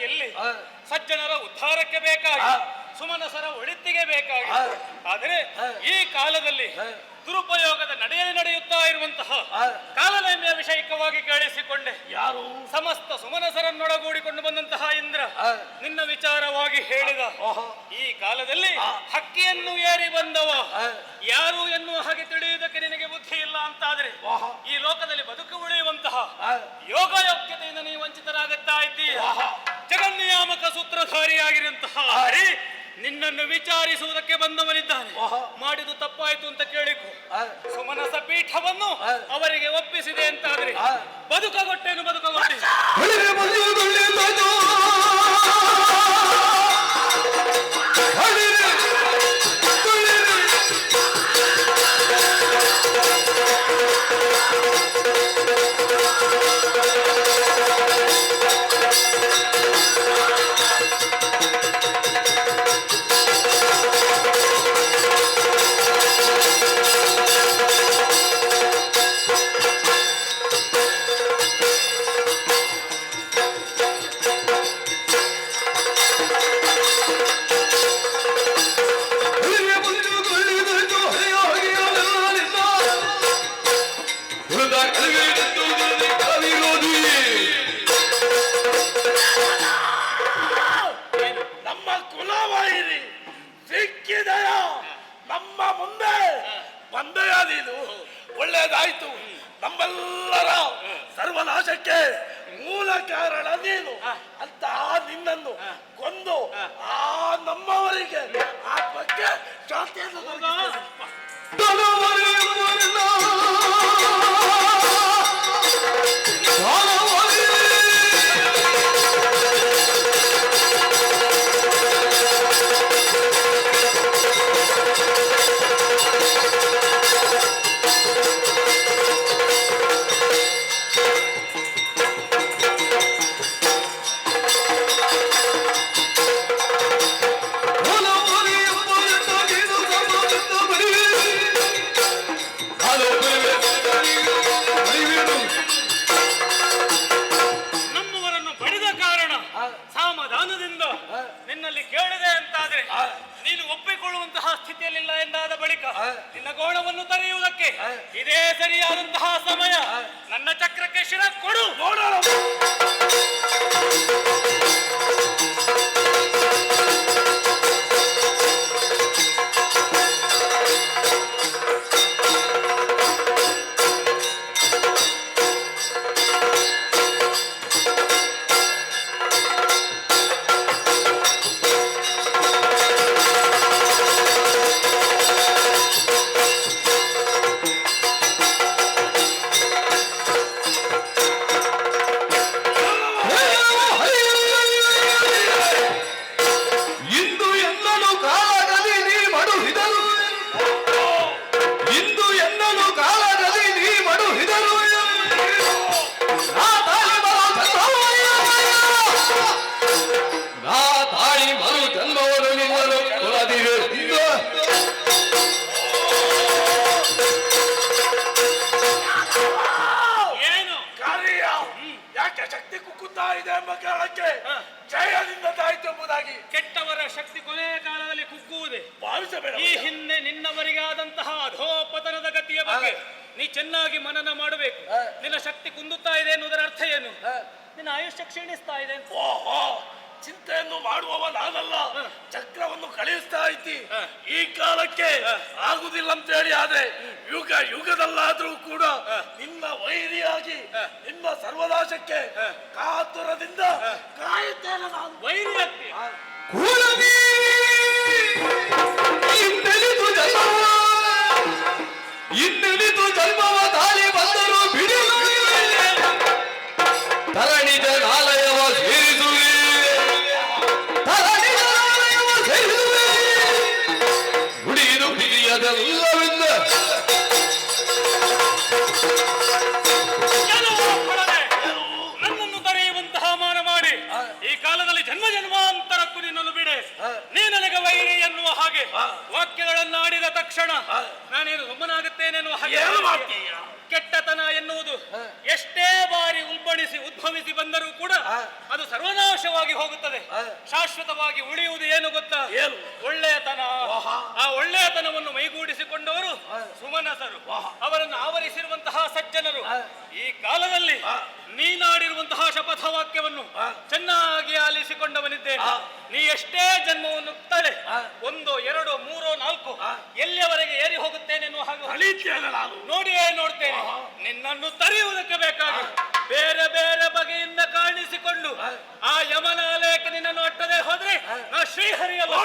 ಸ್ಥಿತಿಯಲ್ಲಿ ಸಜ್ಜನರ ಉದ್ಧಾರಕ್ಕೆ ಬೇಕಾಗಿ ಸುಮನಸರ ಒಳಿತಿಗೆ ಬೇಕಾಗಿ ಆದರೆ ಈ ಕಾಲದಲ್ಲಿ ದುರುಪಯೋಗದ ನಡೆಯುತ್ತಾ ಇರುವಂತಹ ಕಾಲನೇಮಿಯ ವಿಷಯಕವಾಗಿ ಕೇಳಿಸಿಕೊಂಡೆ. ಯಾರು? ಸಮಸ್ತ ಸುಮನಸರನ್ನೊಳಗೂಡಿಕೊಂಡು ಬಂದಂತಹ ಇಂದ್ರ ನಿನ್ನ ವಿಚಾರವಾಗಿ ಹೇಳಿದ. ಈ ಕಾಲದಲ್ಲಿ ಹಕ್ಕಿಯನ್ನು ಏರಿ ಬಂದವ ಯಾರು ಎನ್ನುವ ಹಾಗೆ ತಿಳಿಯುವುದಕ್ಕೆ ನಿನಗೆ ಬುದ್ಧಿ ಇಲ್ಲ ಅಂತಾದ್ರೆ ಈ ಲೋಕದಲ್ಲಿ ಬದುಕು ಉಳಿಯುವಂತಹ ಯೋಗ ಯೋಗ್ಯತೆಯಿಂದ ನೀವು ವಂಚಿತರಾಗುತ್ತಾ ಇದ್ದೀಯ. ಜಗನ್ನಿಯಾಮಕ ಸೂತ್ರಧಾರಿಯಾಗಿರುವಂತಹ ಹರಿ ನಿನ್ನನ್ನು ವಿಚಾರಿಸುವುದಕ್ಕೆ ಬಂದವನಿದ್ದಾನೆ. ಮಾಡಿದು ತಪ್ಪಾಯ್ತು ಅಂತ ಕೇಳಿಕೊ. ಸುಮನಸ ಪೀಠವನ್ನು ಅವರಿಗೆ ಒಪ್ಪಿಸಿದೆ ಅಂತಾದ್ರೆ ಬದುಕಗೊಟ್ಟೇನು ಬದುಕಗೊಟ್ಟೆ. ನಮ್ಮ ಕುಲವೈರಿ ಸಿಕ್ಕಿದೆಯ ನಮ್ಮ ಮುಂದೆ ಬಂದೆಯ ನೀನು. ಒಳ್ಳೇದಾಯ್ತು. ನಮ್ಮೆಲ್ಲರ ಸರ್ವನಾಶಕ್ಕೆ ಮೂಲ ಕಾರಣ ನೀನು ಅಂತ ನಿನ್ನನ್ನು ಕೊಂದು ಆ ನಮ್ಮವರಿಗೆ ಆತ್ಮಕ್ಕೆ ಶಾಂತಿಯನ್ನು ನಮ್ಮವರನ್ನು ಬಡಿದ ಕಾರಣ ಸಮಾಧಾನದಿಂದ ನಿನ್ನಲ್ಲಿ ಕೇಳಿದೆ ಅಂತಾದ್ರೆ ನೀನು ಒಪ್ಪಿಕೊಳ್ಳುವಂತಹ ಸ್ಥಿತಿಯಲ್ಲಿಲ್ಲ ಎಂದಾದ ಬಳಿಕ ನಿನ್ನ ಗೋಣವನ್ನು ತರೆಯುವುದಕ್ಕೆ ಇದೇ ಸರಿಯಾದಂತಹ ಸಮಯ. ನನ್ನ ಚಕ್ರಕ್ಕೆ ಶಿರ ಕೊಡು. ಕೆಟ್ಟವರ ಶಕ್ತಿ ಕೊನೆಯ ಕಾಲದಲ್ಲಿ ಕುಗ್ಗುವುದೇ. ಈ ಹಿಂದೆ ನಿನ್ನವರಿಗೆ ಆದಂತಹ ಅಧೋಪತನದ ಗತಿಯ ಬಗ್ಗೆ ನೀ ಚೆನ್ನಾಗಿ ಮನನ ಮಾಡಬೇಕು. ನಿನ್ನ ಶಕ್ತಿ ಕುಂದುತ್ತಾ ಇದೆ ಎನ್ನುವುದರ ಅರ್ಥ ಏನು? ನಿನ್ನ ಆಯುಷ್ಯ ಕ್ಷೀಣಿಸ್ತಾ ಇದೆ. ಚಿಂತೆಯನ್ನು ಮಾಡುವವ ನಾನಲ್ಲ, ಚಕ್ರವನ್ನು ಕಳಿಸ್ತಾ ಇದ್ದಿ. ಈ ಕಾಲಕ್ಕೆ ಆಗುದಿಲ್ಲ ಅಂತ ಹೇಳಿ ಆದ್ರೆ ಯುಗದಲ್ಲಾದ್ರೂ ಕೂಡ ನಿನ್ನ ವೈರಿಯಾಗಿ ನಿನ್ನ ಸರ್ವನಾಶಕ್ಕೆ ಕಾತುರದಿಂದ ಕಾಯುತ್ತೇನೆ ನಾನು. ವೈರಿಯಾಗ್ತಿ ಇನ್ನಿತು ಜನ್ಮವ ತಾಳಿ ಬಂದರು ಬಿಡಿ ತರಣಿದ ನಾಲಯವ ಸೇರಿಸುವೆ ಹುಡಿದು ಹಿರಿಯದೆಲ್ಲವೆಲ್ಲ ನನ್ನನ್ನು ತರೆಯುವಂತಹ ಮಾನ ಮಾಡಿ ಈ ಕಾಲದಲ್ಲಿ ಜನ್ಮ ಜನ್ಮಾಂತರಕ್ಕೂ ನಿನ್ನನ್ನು ಬಿಡೆ. ನೀ ನನಗೆ ವೈರಿ ಎನ್ನುವ ಹಾಗೆ ವಾಕ್ಯಗಳನ್ನು ಆಡಿದ ತಕ್ಷಣ ನಾನೇನು ಸುಮ್ಮನಾಗುತ್ತೇನೆ ಎನ್ನುವ ಹಾಗೆ ಕೆಟ್ಟತನ ಎನ್ನುವುದು ಎಷ್ಟೇ ಬಾರಿ ಉದ್ಭವಿಸಿ ಬಂದರೂ ಕೂಡ ಅದು ಸರ್ವನಾಶವಾಗಿ ಹೋಗುತ್ತದೆ. ಶಾಶ್ವತವಾಗಿ ಉಳಿಯುವುದು ಏನು ಗೊತ್ತಾ? ಒಳ್ಳೆಯತನ. ಆ ಒಳ್ಳೆಯತನವನ್ನು ಮೈಗೂಡಿಸಿಕೊಂಡವರು ಸುಮನಸರು, ಅವರನ್ನು ಆವರಿಸಿರುವಂತಹ ಸಜ್ಜನರು. ಈ ಕಾಲದಲ್ಲಿ ನೀನಾಡಿರುವಂತಹ ಶಪಥ ವಾಕ್ಯವನ್ನು ಚೆನ್ನಾಗಿ ಆಲಿಸಿಕೊಂಡವನಿದ್ದೇನೆ. ನೀ ಎಷ್ಟೇ ಜನ್ಮವನ್ನು ತಳೆ, 1, 2, 3, 4 ಎಲ್ಲಿಯವರೆಗೆ ಏರಿ ಹೋಗುತ್ತೇನೆನ್ನುವ ಹಾಗೆ ನೋಡಿಯೇ ನೋಡ್ತೇನೆ. ನಿನ್ನನ್ನು ತರೆಯುವುದಕ್ಕೆ ಬೇಕಾಗಿ ಬೇರೆ ಬೇರೆ ಬಗೆಯಿಂದ ಕಾಣಿಸಿಕೊಂಡು ಆ ಯಮನಾಲಯಕ್ಕೆ ನಿನ್ನನ್ನು ಅಟ್ಟದೆ ಹೋದ್ರೆ ನಾ ಶ್ರೀಹರಿಯಲ್ಲ.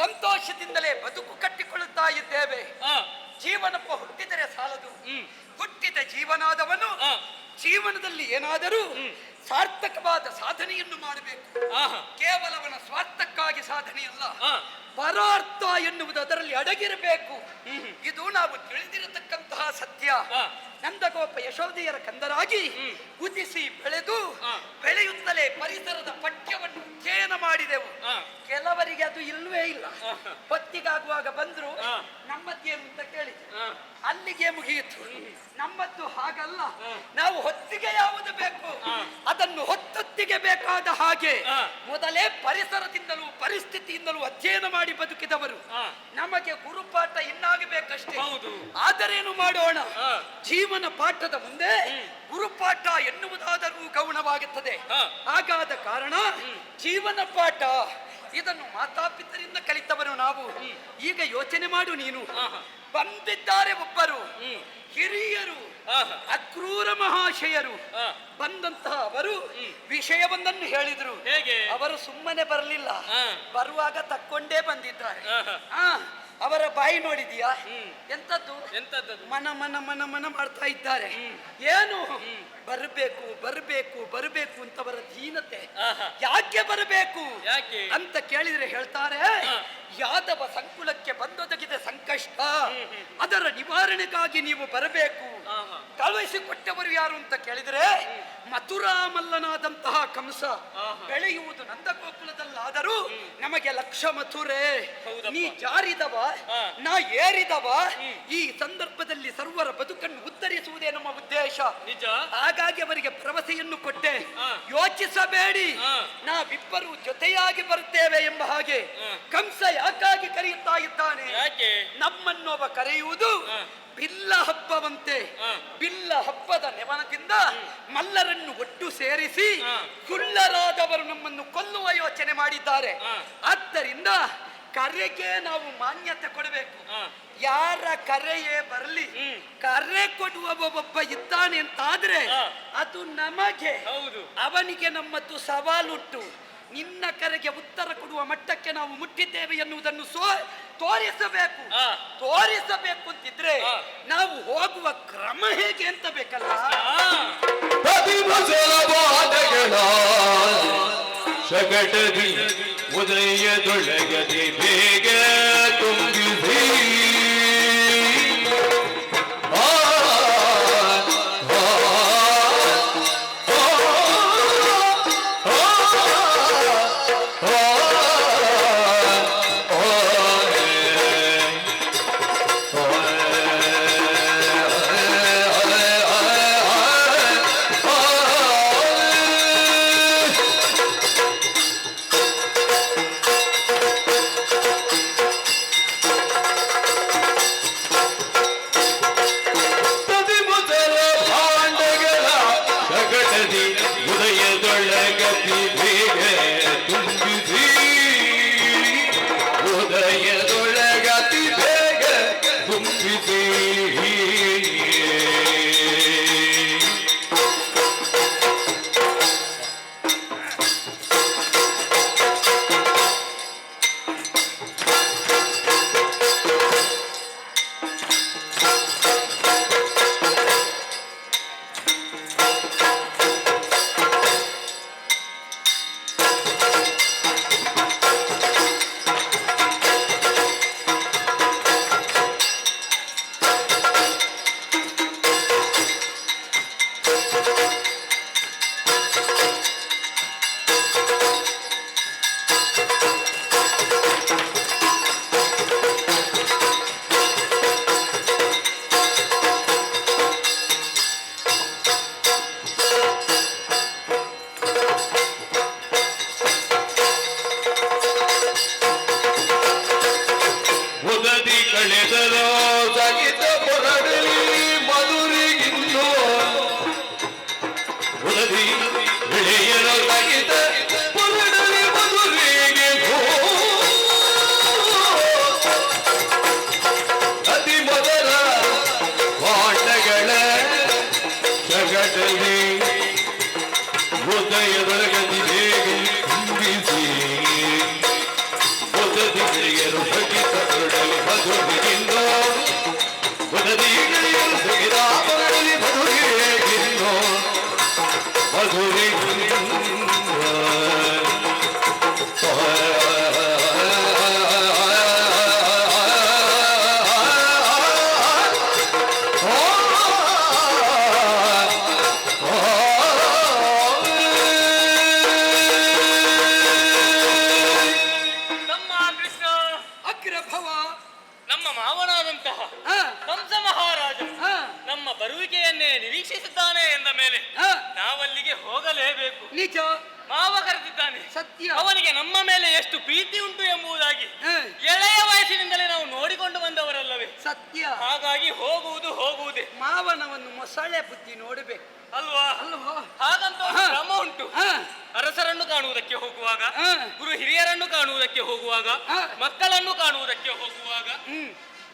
ಸಂತೋಷದಿಂದಲೇ ಬದುಕು ಕಟ್ಟಿಕೊಳ್ಳುತ್ತಾ ಇದ್ದೇವೆ. ಜೀವನಪ್ಪ ಹುಟ್ಟಿದರೆ ಸಾಲದು, ಹುಟ್ಟಿದ ಜೀವನಾದವನು ಜೀವನದಲ್ಲಿ ಏನಾದರೂ ಸಾರ್ಥಕವಾದ ಸಾಧನೆಯನ್ನು ಮಾಡಬೇಕು. ಕೇವಲವನ ಸ್ವಾರ್ಥಕ್ಕಾಗಿ ಸಾಧನೆಯಲ್ಲ, ಪರಾರ್ಥ ಎನ್ನುವುದು ಅದರಲ್ಲಿ ಅಡಗಿರಬೇಕು. ಇದು ನಾವು ತಿಳಿದಿರತಕ್ಕಂತಹ ಸತ್ಯ. ನಂದಗೋಪ ಯಶೋದೆಯರ ಕಂದರಾಗಿ ಉದಿಸಿ ಬೆಳೆದು ಬೆಳೆಯುತ್ತಲೇ ಪರಿಸರದ ಪಠ್ಯವನ್ನು ಅಧ್ಯಯನ ಮಾಡಿದೆವು. ಕೆಲವರಿಗೆ ಅದು ಇಲ್ವೇ ಇಲ್ಲ. ಹೊತ್ತಿಗಾಗುವಾಗ ಬಂದ್ರು, ನಮ್ಮದ್ದೇನು ಅಂತ ಕೇಳಿದ್ರು, ಅಲ್ಲಿಗೆ ಮುಗಿಯಿತು. ನಮ್ಮದ್ದು ಹಾಗಲ್ಲ, ನಾವು ಹೊತ್ತಿಗೆ ಯಾವುದು ಬೇಕು ಅದನ್ನು ಹೊತ್ತೊತ್ತಿಗೆ ಬೇಕಾದ ಹಾಗೆ ಆ. ಮೊದಲೇ ಪರಿಸರದಿಂದಲೂ ಪರಿಸ್ಥಿತಿಯಿಂದಲೂ ಅಧ್ಯಯನ ಮಾಡಿ ಬದುಕಿದವರು. ಆ. ನಮಗೆ ಗುರುಪಾಠ ಇನ್ನಾಗಬೇಕಷ್ಟೇ. ಹೌದು. ಆದರೇನು ಮಾಡೋಣ, ಆ. ಜೀವನ ಪಾಠದ ಮುಂದೆ ಗುರುಪಾಠ ಎನ್ನುವುದಾದರೂ ಗೌಣವಾಗುತ್ತದೆ. ಆ. ಹಾಗಾದ ಕಾರಣ ಜೀವನ ಪಾಠ ಇದನ್ನು ಮಾತಾಪಿತರಿಂದ ಕಲಿತವರು ನಾವು. ಈಗ ಯೋಚನೆ ಮಾಡು ನೀನು. ಬಂದಿದ್ದಾರೆ ಒಬ್ಬರು ಹಿರಿಯರು, ಅಕ್ರೂರ ಮಹಾಶಯರು. ಬಂದಂತಹ ಅವರು ವಿಷಯವೊಂದನ್ನು ಹೇಳಿದ್ರು. ಹೇಗೆ? ಅವರು ಸುಮ್ಮನೆ ಬರಲಿಲ್ಲ, ಬರುವಾಗ ತಕ್ಕೊಂಡೇ ಬಂದಿದ್ದಾರೆ. ಆಹಾ. ಅವರ ಬಾಯಿ ನೋಡಿದೀಯಾ? ಎಂತದ್ದು? ಎಂತದ್ದು? ಮನ ಮನ ಮನ ಮನ ಮಾಡ್ತಾ ಇದ್ದಾರೆ. ಏನು ಬರಬೇಕು ಬರಬೇಕು ಬರಬೇಕು ಅಂತವರ ದೀನತೆ. ಯಾಕೆ ಬರಬೇಕು ಯಾಕೆ ಅಂತ ಕೇಳಿದ್ರೆ ಹೇಳ್ತಾರೆ, ಯಾದವ ಸಂಕುಲಕ್ಕೆ ಬಂದೊದಗಿದೆ ಸಂಕಷ್ಟ, ಅದರ ನಿವಾರಣೆಗಾಗಿ ನೀವು ಬರಬೇಕು. ಕಳುಹಿಸಿಕೊಟ್ಟವರು ಯಾರು ಅಂತ ಕೇಳಿದ್ರೆ ಮಥುರಾ ಮಲ್ಲನಾದಂತಹ ಕಂಸ. ಬೆಳೆಯುವುದು ನಂದಗೋಕುಲದಲ್ಲಾದರೂ ನಮಗೆ ಲಕ್ಷ ಮಥುರೆ. ನೀ ಜಾರಿದವ, ನಾ ಏರಿದವ. ಈ ಸಂದರ್ಭದಲ್ಲಿ ಸರ್ವರ ಬದುಕನ್ನು ಉತ್ತರಿಸುವುದೇ ನಮ್ಮ ಉದ್ದೇಶ. ನಿಜ. ಹಾಗಾಗಿ ಅವರಿಗೆ ಭರವಸೆಯನ್ನು ಕೊಟ್ಟೆ, ಯೋಚಿಸಬೇಡಿ, ನಾವಿಬ್ಬರು ಜೊತೆಯಾಗಿ ಬರುತ್ತೇವೆ ಎಂಬ ಹಾಗೆ. ಕಂಸ ಯಾಕಾಗಿ ಕರೆಯುತ್ತಾ ಇದ್ದಾನೆ? ನಮ್ಮನ್ನು ಅವ ಕರೆಯುವುದು ಬಿಲ್ಲ ಹಬ್ಬವಂತೆ. ಬಿಲ್ಲ ಹಬ್ಬದ ನೆವನದಿಂದ ಮಲ್ಲರನ್ನು ಒಟ್ಟು ಸೇರಿಸಿ ಕುಳ್ಳರಾದವರು ನಮ್ಮನ್ನು ಕೊಲ್ಲುವ ಯೋಚನೆ ಮಾಡಿದ್ದಾರೆ. ಆದ್ದರಿಂದ ಕರೆಗೆ ನಾವು ಮಾನ್ಯತೆ ಕೊಡಬೇಕು. ಯಾರ ಕರೆಯೇ ಬರಲಿ, ಕರೆ ಕೊಡುವ ಒಬ್ಬ ಇದ್ದಾನೆ ಅಂತಾದ್ರೆ ಅದು ನಮಗೆ. ಅವನಿಗೆ ನಮ್ಮದು ಸವಾಲುಂಟು. ನಿನ್ನ ಕರೆಗೆ ಉತ್ತರ ಕೊಡುವ ಮಟ್ಟಕ್ಕೆ ನಾವು ಮುಟ್ಟಿದ್ದೇವೆ ಎನ್ನುವುದನ್ನು ತೋರಿಸಬೇಕು. ತೋರಿಸಬೇಕು ಅಂತಿದ್ರೆ ನಾವು ಹೋಗುವ ಕ್ರಮ ಹೇಗೆ ಅಂತ ಬೇಕಲ್ಲ. ಶಕಟದಿ ಉದಯದೊಳಗದೆ ಬೇಗ ತುಂಬಿಸಿ ಬರುವಿಕೆಯನ್ನೇ ನಿರೀಕ್ಷಿಸುತ್ತಾನೆ ಎಂದ ಮೇಲೆ ನಾವಲ್ಲಿಗೆ ಹೋಗಲೇ ಬರಲೇಬೇಕು. ನಿಜ, ಮಾವ ಕರೆದಿದ್ದಾನೆ. ಸತ್ಯ. ಅವನಿಗೆ ನಮ್ಮ ಮೇಲೆ ಎಷ್ಟು ಪ್ರೀತಿ ಉಂಟು ಎಂಬುದಾಗಿ ಹ, ಎಳೆಯ ವಯಸ್ಸಿನಿಂದಲೇ ನಾವು ನೋಡಿಕೊಂಡು ಬಂದವರಲ್ಲವೇ. ಸತ್ಯ. ಹಾಗಾಗಿ ಹೋಗುವುದೇ ಮಾವನವನ್ನು ಮೊಸಳೆ ಬುದ್ಧಿ ನೋಡಬೇಕು ಅಲ್ವಾ? ಅಲ್ವಾ? ಹಾಗಂತ ಒಂದು ಹ. ಕ್ರಮ ಉಂಟು. ಹ, ಅರಸರನ್ನು ಕಾಣುವುದಕ್ಕೆ ಹೋಗುವಾಗ, ಹ. ಗುರು ಹಿರಿಯರನ್ನು ಕಾಣುವುದಕ್ಕೆ ಹೋಗುವಾಗ, ಹ. ಮಕ್ಕಳನ್ನು ಕಾಣುವುದಕ್ಕೆ ಹೋಗುವಾಗ, ಹ್ಮ್,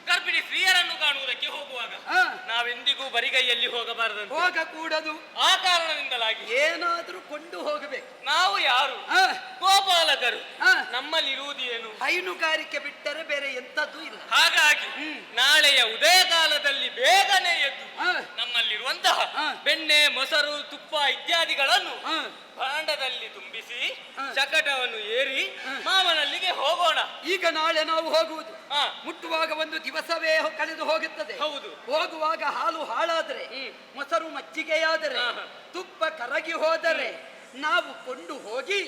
ಗರ್ಭಿಣಿ ಸ್ತ್ರೀಯರನ್ನು ಕಾಣುವುದಕ್ಕೆ ಹೋಗುವಾಗ ಹ. ನಾವೆಂದಿಗೂ ಬರಿಗೈಯಲ್ಲಿ ಹೋಗಬಾರದಂತೆ. ಹೋಗಕೂಡದು. ಆ ಕಾರಣದಿಂದಲಾಗಿ ಏನಾದ್ರೂ ಕೊಂಡು ಹೋಗಬೇಕು. ನಾವು ಯಾರು? ಹ, ಗೋಪಾಲಕರು. ಹ. ನಮ್ಮಲ್ಲಿರುವುದು ಏನು? ಹೈನುಗಾರಿಕೆ ಬಿಟ್ಟರೆ ಬೇರೆ ಎಂತದ್ದು ಇಲ್ಲ. ಹಾಗಾಗಿ ಹ್ಮ್. ನಾಳೆಯ ಉದಯ ಕಾಲದಲ್ಲಿ ಬೇಗನೆ ಎದ್ದು ಹ, ನಮ್ಮಲ್ಲಿರುವಂತಹ ಹ. ಬೆಣ್ಣೆ, ಮೊಸರು, ತುಪ್ಪ ಇತ್ಯಾದಿಗಳನ್ನು ಹ, ಭಾಂಡದಲ್ಲಿ ತುಂಬಿಸಿ ಹ. ಶಕಟವನ್ನು ಏರಿ ಹ. ಮಾವನಲ್ಲಿಗೆ ಹೋಗೋಣ. ಈಗ ನಾಳೆ ನಾವು ಹೋಗುವುದು. ಹ. ಮುಟ್ಟುವಾಗ ಒಂದು ದಿವಸವೇ ಕಳೆದು ಹೋಗುತ್ತದೆ. ಹೌದು. ಹೋಗುವಾಗ ಹಾಲು ಹಾಳಾದರೆ, ಹ್ಮ್. ಮೊಸರು ಮಜ್ಜಿಗೆಯಾದರೆ, ಹ, ಹ. ತುಪ್ಪ ಕರಗಿ ಹೋದರೆ ನಾವು ಕೊಂಡು ಹೋಗಿ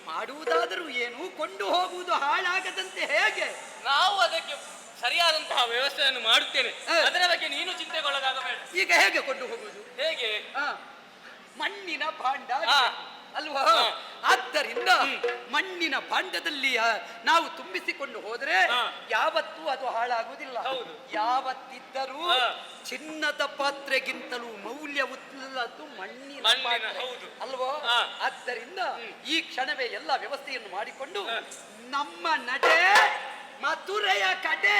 ಮಾಡುವುದಾದರೂ ಏನು? ಕೊಂಡು ಹೋಗುವುದು ಹಾಳಾಗದಂತೆ ಹೇಗೆ? ನಾವು ಅದಕ್ಕೆ ಸರಿಯಾದಂತಹ ವ್ಯವಸ್ಥೆಯನ್ನು ಮಾಡುತ್ತೇನೆ. ಹ. ಅದರ ಬಗ್ಗೆ ನೀನು ಚಿಂತೆಗೊಳಗಾಗಬೇಡ. ಈಗ ಹೇಗೆ ಕೊಂಡು ಹೋಗುವುದು? ಹೇಗೆ? ಹ, ಮಣ್ಣಿನ ಭಾಂಡ ಹ. ಅಲ್ವಾ? ಹ. ಆದ್ದರಿಂದ ಮಣ್ಣಿನ ಭಾಂಡದಲ್ಲಿ ನಾವು ತುಂಬಿಸಿಕೊಂಡು ಹೋದ್ರೆ ಹ. ಯಾವತ್ತೂ ಅದು ಹಾಳಾಗುವುದಿಲ್ಲ. ಹೌದು. ಯಾವತ್ತಿದ್ದರೂ ಹ. ಚಿನ್ನದ ಪಾತ್ರೆಗಿಂತಲೂ ಮೌಲ್ಯವುಳ್ಳದ್ದು ಮಣ್ಣಿನ ಮಣ್ಣಿನ, ಪಾತ್ರೆ. ಹೌದು. ಅಲ್ವೋ? ಹ. ಆದ್ದರಿಂದ ಈ ಕ್ಷಣವೇ ಎಲ್ಲ ವ್ಯವಸ್ಥೆಯನ್ನು ಮಾಡಿಕೊಂಡು ಹ. ನಮ್ಮ ನಡೆ ಮಥುರೆಯ ಕಡೆ.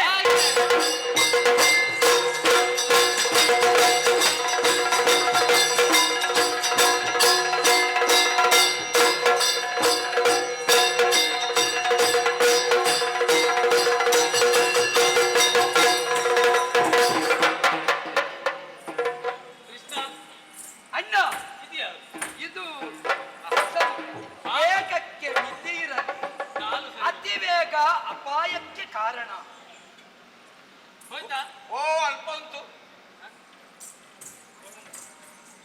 ಕೃಷ್ಣ ಅಣ್ಣ, ಇದೆಯಾ? ಇದು ಅಸಲು ವೇಗಕ್ಕೆ ಮಿತಿ ಇರಲಿ. ಕಾಲು ಸರಿ. ಅತಿ ವೇಗ ಅಪಾಯಕ್ಕೆ ಕಾರಣ. ಹೋಯ್ತಾ? ಓ ಅಲ್ಪ ಉಂಟು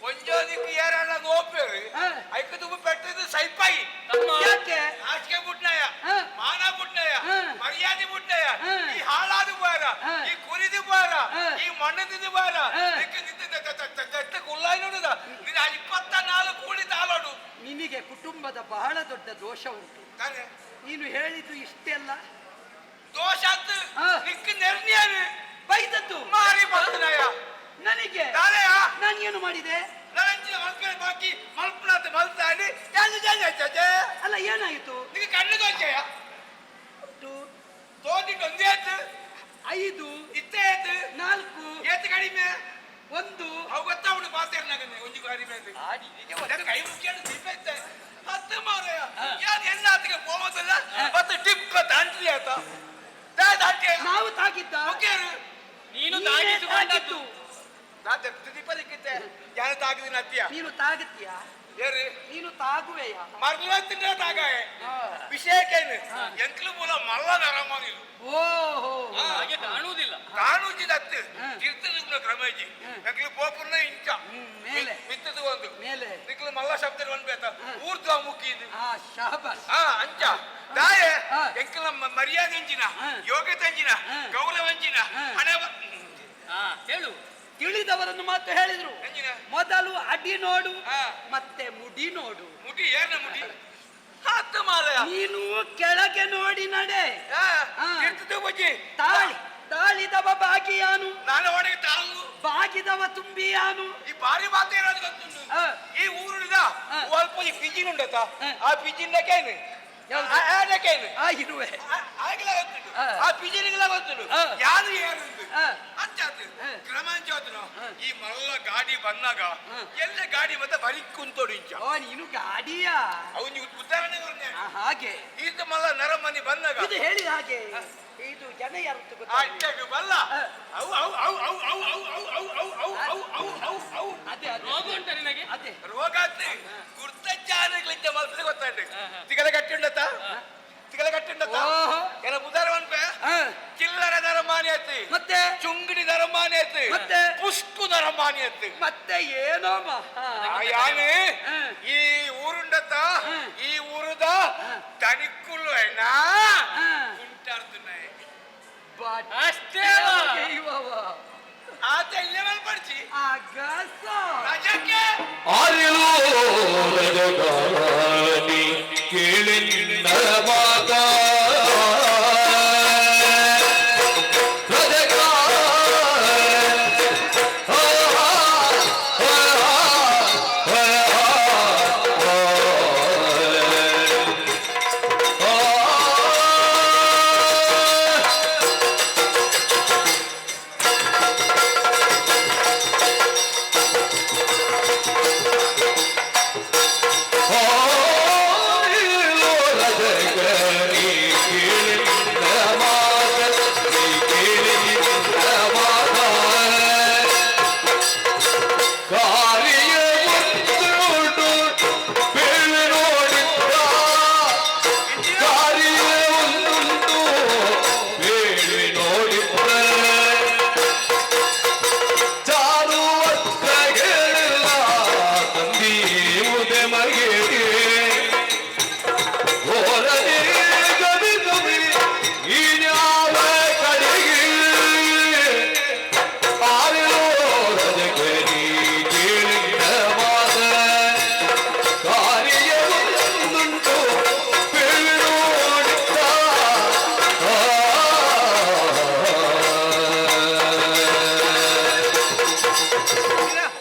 ಒಂಜೋದಿಕ್ಕೆ ಏರಣ್ಣ ನೋಪೇರು ಹ. ಐಕ ತುಂಬ ಪೆಟ್ಟದು ಸೈಪಾಯಿ ತಮ್ಮ ಯಾಕೆ? ನಾಚಿಕೆ ಬುಟ್ನಯ ಹ. ಮಾನ ಬುಟ್ನಯ ಹ. ಮರ್ಯಾದೆ ಬುಟ್ನಯ ಹ. ಈ ಹಾಳಾದ ಬಾರ ಹ. ಈ ಕುರಿದು ಬಾರ ಹ. ಈ ಮಣ್ಣದಿದ್ದು ಬಾರ ಹ. ಕುಲ್ಲಾಯಿ ನೋಡುದ ನೀನು 24 ಕೂಡಿ ತಾಳೋಡು ನಿನಗೆ ಕುಟುಂಬದ ಬಹಳ ದೊಡ್ಡ ದೋಷ ಉಂಟು. ತಾನೆ ನೀನು ಹೇಳಿದ್ದು ಇಷ್ಟೆಲ್ಲ ದೋಷ ಅಂತ ಹ. ನಿಕ್ಕ ನೆರ್ನಿಯಾನು ಬೈದದ್ದು ಮಾರಿ ಬಂದನಯ ನನಗೆ. ತಾನೆಯ ನಾನು ಏನು ಮಾಡಿದೆ? ನರಂಜಿನ ಮಲ್ಪನೆ ಬಾಕಿ ಮಲ್ಪನಾಥ ಮಲ್ತಾಡಿ ಅಲ್ಲ, ಏನಾಯಿತು? ನಿಮಗೆ ಕಣ್ಣು ದೋಷಯ ಒಟ್ಟು ತೋದಿಟ್ಟು ಒಂದೇ ಆಯ್ತು 5 ಇತ್ತೇ ಆಯ್ತು 4 ಏತು ಕಡಿಮೆ 1 ಅವು ಗೊತ್ತಾವಡು ಮಾತಾಡ್ನಾಗನೆ ಒಂಜಿ ಕಡಿಮೆ ಅಂತ ಕೈ ಮುಖ್ಯನ್ನು ದೀಪೈತೆ ಹತ್ತು ಮಾರಯ ಯಾರು ಎನ್ನಾತಿಗೆ ಹೋಗೋದಿಲ್ಲ ಮತ್ತೆ ಟಿಪ್ಪ ದಾಂಟ್ರಿ ಆಯ್ತ ದಾಂಟ್ರಿ ನಾವು ತಾಗಿದ್ದ ಮುಖ್ಯರು ನೀನು ನೀನೇ ತಾಗಿಸಿಕೊಂಡದ್ದು. ತಾಗಿದ್ದು. ದೀಪ ದಿಕ್ಕಿತ್ತೆ ಯಾರು ತಾಗಿದಿನ ಅತ್ತೀಯ ನೀನು ತಾಗುತ್ತೀಯಾ? ಏರಿ ನೀನು ತಾಗುವೆಯ? ಮರ್ಲತ್ತಿನ ತಾಗಾಯ ವಿಷಯಕ್ಕೇನು ಎಂಕ್ಲು ಮೂಲ ಮಲ್ಲ ನರಮಾನಿಲು ಓಹೋ, ಹಾಗೆ ಕಾಣುವುದಿಲ್ಲ. ಕಾಣುಜಿದತ್ತು ತೀರ್ಥದ ಕ್ರಮೇಜಿ ಎಂಕ್ಲು ಪೋಪುರ್ನ ಇಂಚ ಮೇಲೆ ಮಿತ್ತದು ಒಂದು ಮೇಲೆ ನಿಕ್ಲು ಮಲ್ಲ ಶಬ್ದ ಅನ್ಬೇಕ ಊರ್ಧ್ವ ಮುಖಿದು ಶಾಬಾಸ್. ಅಂಚ ದಾಯ ಹಾ. ಎಂಕ್ಲ ಮರ್ಯಾದೆ ಅಂಚಿನ ಹಾ. ಯೋಗ್ಯತೆ ಅಂಚಿನ ಹಾ. ಗೌರವ ಅಂಚಿನ ಹಾ. ಹಣೆ ಹೇಳು. ತಿಳಿದವರನ್ನು ಮಾತು ಹೇಳಿದ್ರು. ಅಂಚಿನ ಮೊದಲು ಅಡಿ ನೋಡು, ಹಾ. ಮತ್ತೆ ಮುಡಿ ನೋಡು. ಮುಡಿ ಏನ ಮುಡಿ ಹತ್ತು ಮಾಲಯ ನೀನು ಕೆಳಗೆ ನೋಡಿ ನಡೆ. ಹಾ. ತೀರ್ಥದ ಬಜ್ಜಿ ತಾಳಿದವ ಬಾಗಿಯಾನು, ನಾನು ಒಳಗೆ ತಾಳು ಬಾಗಿದವ ತುಂಬಿಯಾನು. ಈ ಬಾರಿ ಮಾತು ಏನಾದ್ರು ಗೊತ್ತುಂಟು ಹಾ. ಈ ಊರಿದ ಹಾ. ಸ್ವಲ್ಪ ಈ ಪಿಜಿನ್ ಉಂಡತ ಹಾ. ಆ ಪಿಜಿನ್ಕೇನು ಯಾವುದು? ಇರುವೆ. ಆಗಿಲ್ಲ ಗೊತ್ತುಂಟು ಹಾ. ಆ ಪಿಜಿನ್ಗೆಲ್ಲ ಗೊತ್ತುಂಟು ಹಾ. ಯಾರು ಏನಂತು ಹಾ. ಅಂಚಾತು ಹಾ. ಕ್ರಮಾಂಚೋತನು ಹಾ. ಈ ಮಲ್ಲ ಗಾಡಿ ಬಂದಾಗ ಹಾ. ಎಲ್ಲ ಗಾಡಿ ಮತ್ತೆ ಬರಿ ಕುಂತೋಡು ಇಂಚ ಓ, ನೀನು ಗಾಡಿಯಾ? ಅವನು ಉದಾಹರಣೆ ಬರ್ನೆ ಹಾಗೆ ಈತ ಮಲ್ಲ ನರಮನಿ ಬಂದಾಗ ಇದು ಹೇಳಿದ ಹಾಗೆ ಇದು ಜನ ಯಾರು ಅಟ್ಟೆಗೆ ಬಲ್ಲ ಹಾ. ಅವು ಅವು ಅವು ಅವು ಅವು ಅವು ಅವು ಅವು ಅವು ಅವು ಅವು ಅವು ಅವು ಅದೇ ರೋಗ ಉಂಟ ನಿನಗೆ? ಅದೇ ರೋಗ ಗುರ್ತಜ್ಜಾನಗಳಿಂದ ಮಲ್ಪದೆ ಗೊತ್ತಾಂಡೆ ತಿಗಲ ಕಟ್ಟಿಂಡತ ತಿಗಲ ಕಟ್ಟಿಂಡತ ಓಹೋ. ಎಲ್ಲ ಉದಾಹರಣೆ ಹಾ. ಚಿಲ್ಲರ ನರಮಾನಿ ಐತಿ ಮತ್ತೆ ಚುಂಗಡಿ ನರಮಾನಿ ಐತಿ ಮತ್ತೆ? ಪುಷ್ಕು ನರಮಾನಿ ಐತಿ ಮತ್ತೆ ಏನೋ ಯಾನೆ ಹಾ. ಈ ಊರುಂಡತ ಹಾ. ಈ ಊರುದ ತನಿಕ್ಕುಲು ಐನ ಉಂಟಾಡ್తున్నాయి ಅಷ್ಟೇ. ಆತ ಇಲ್ಲೇ ಮಲ್ಪಡಿಸಿ ಅಗಸ ರಾಜಕ್ಕೆ ಆರಿಲು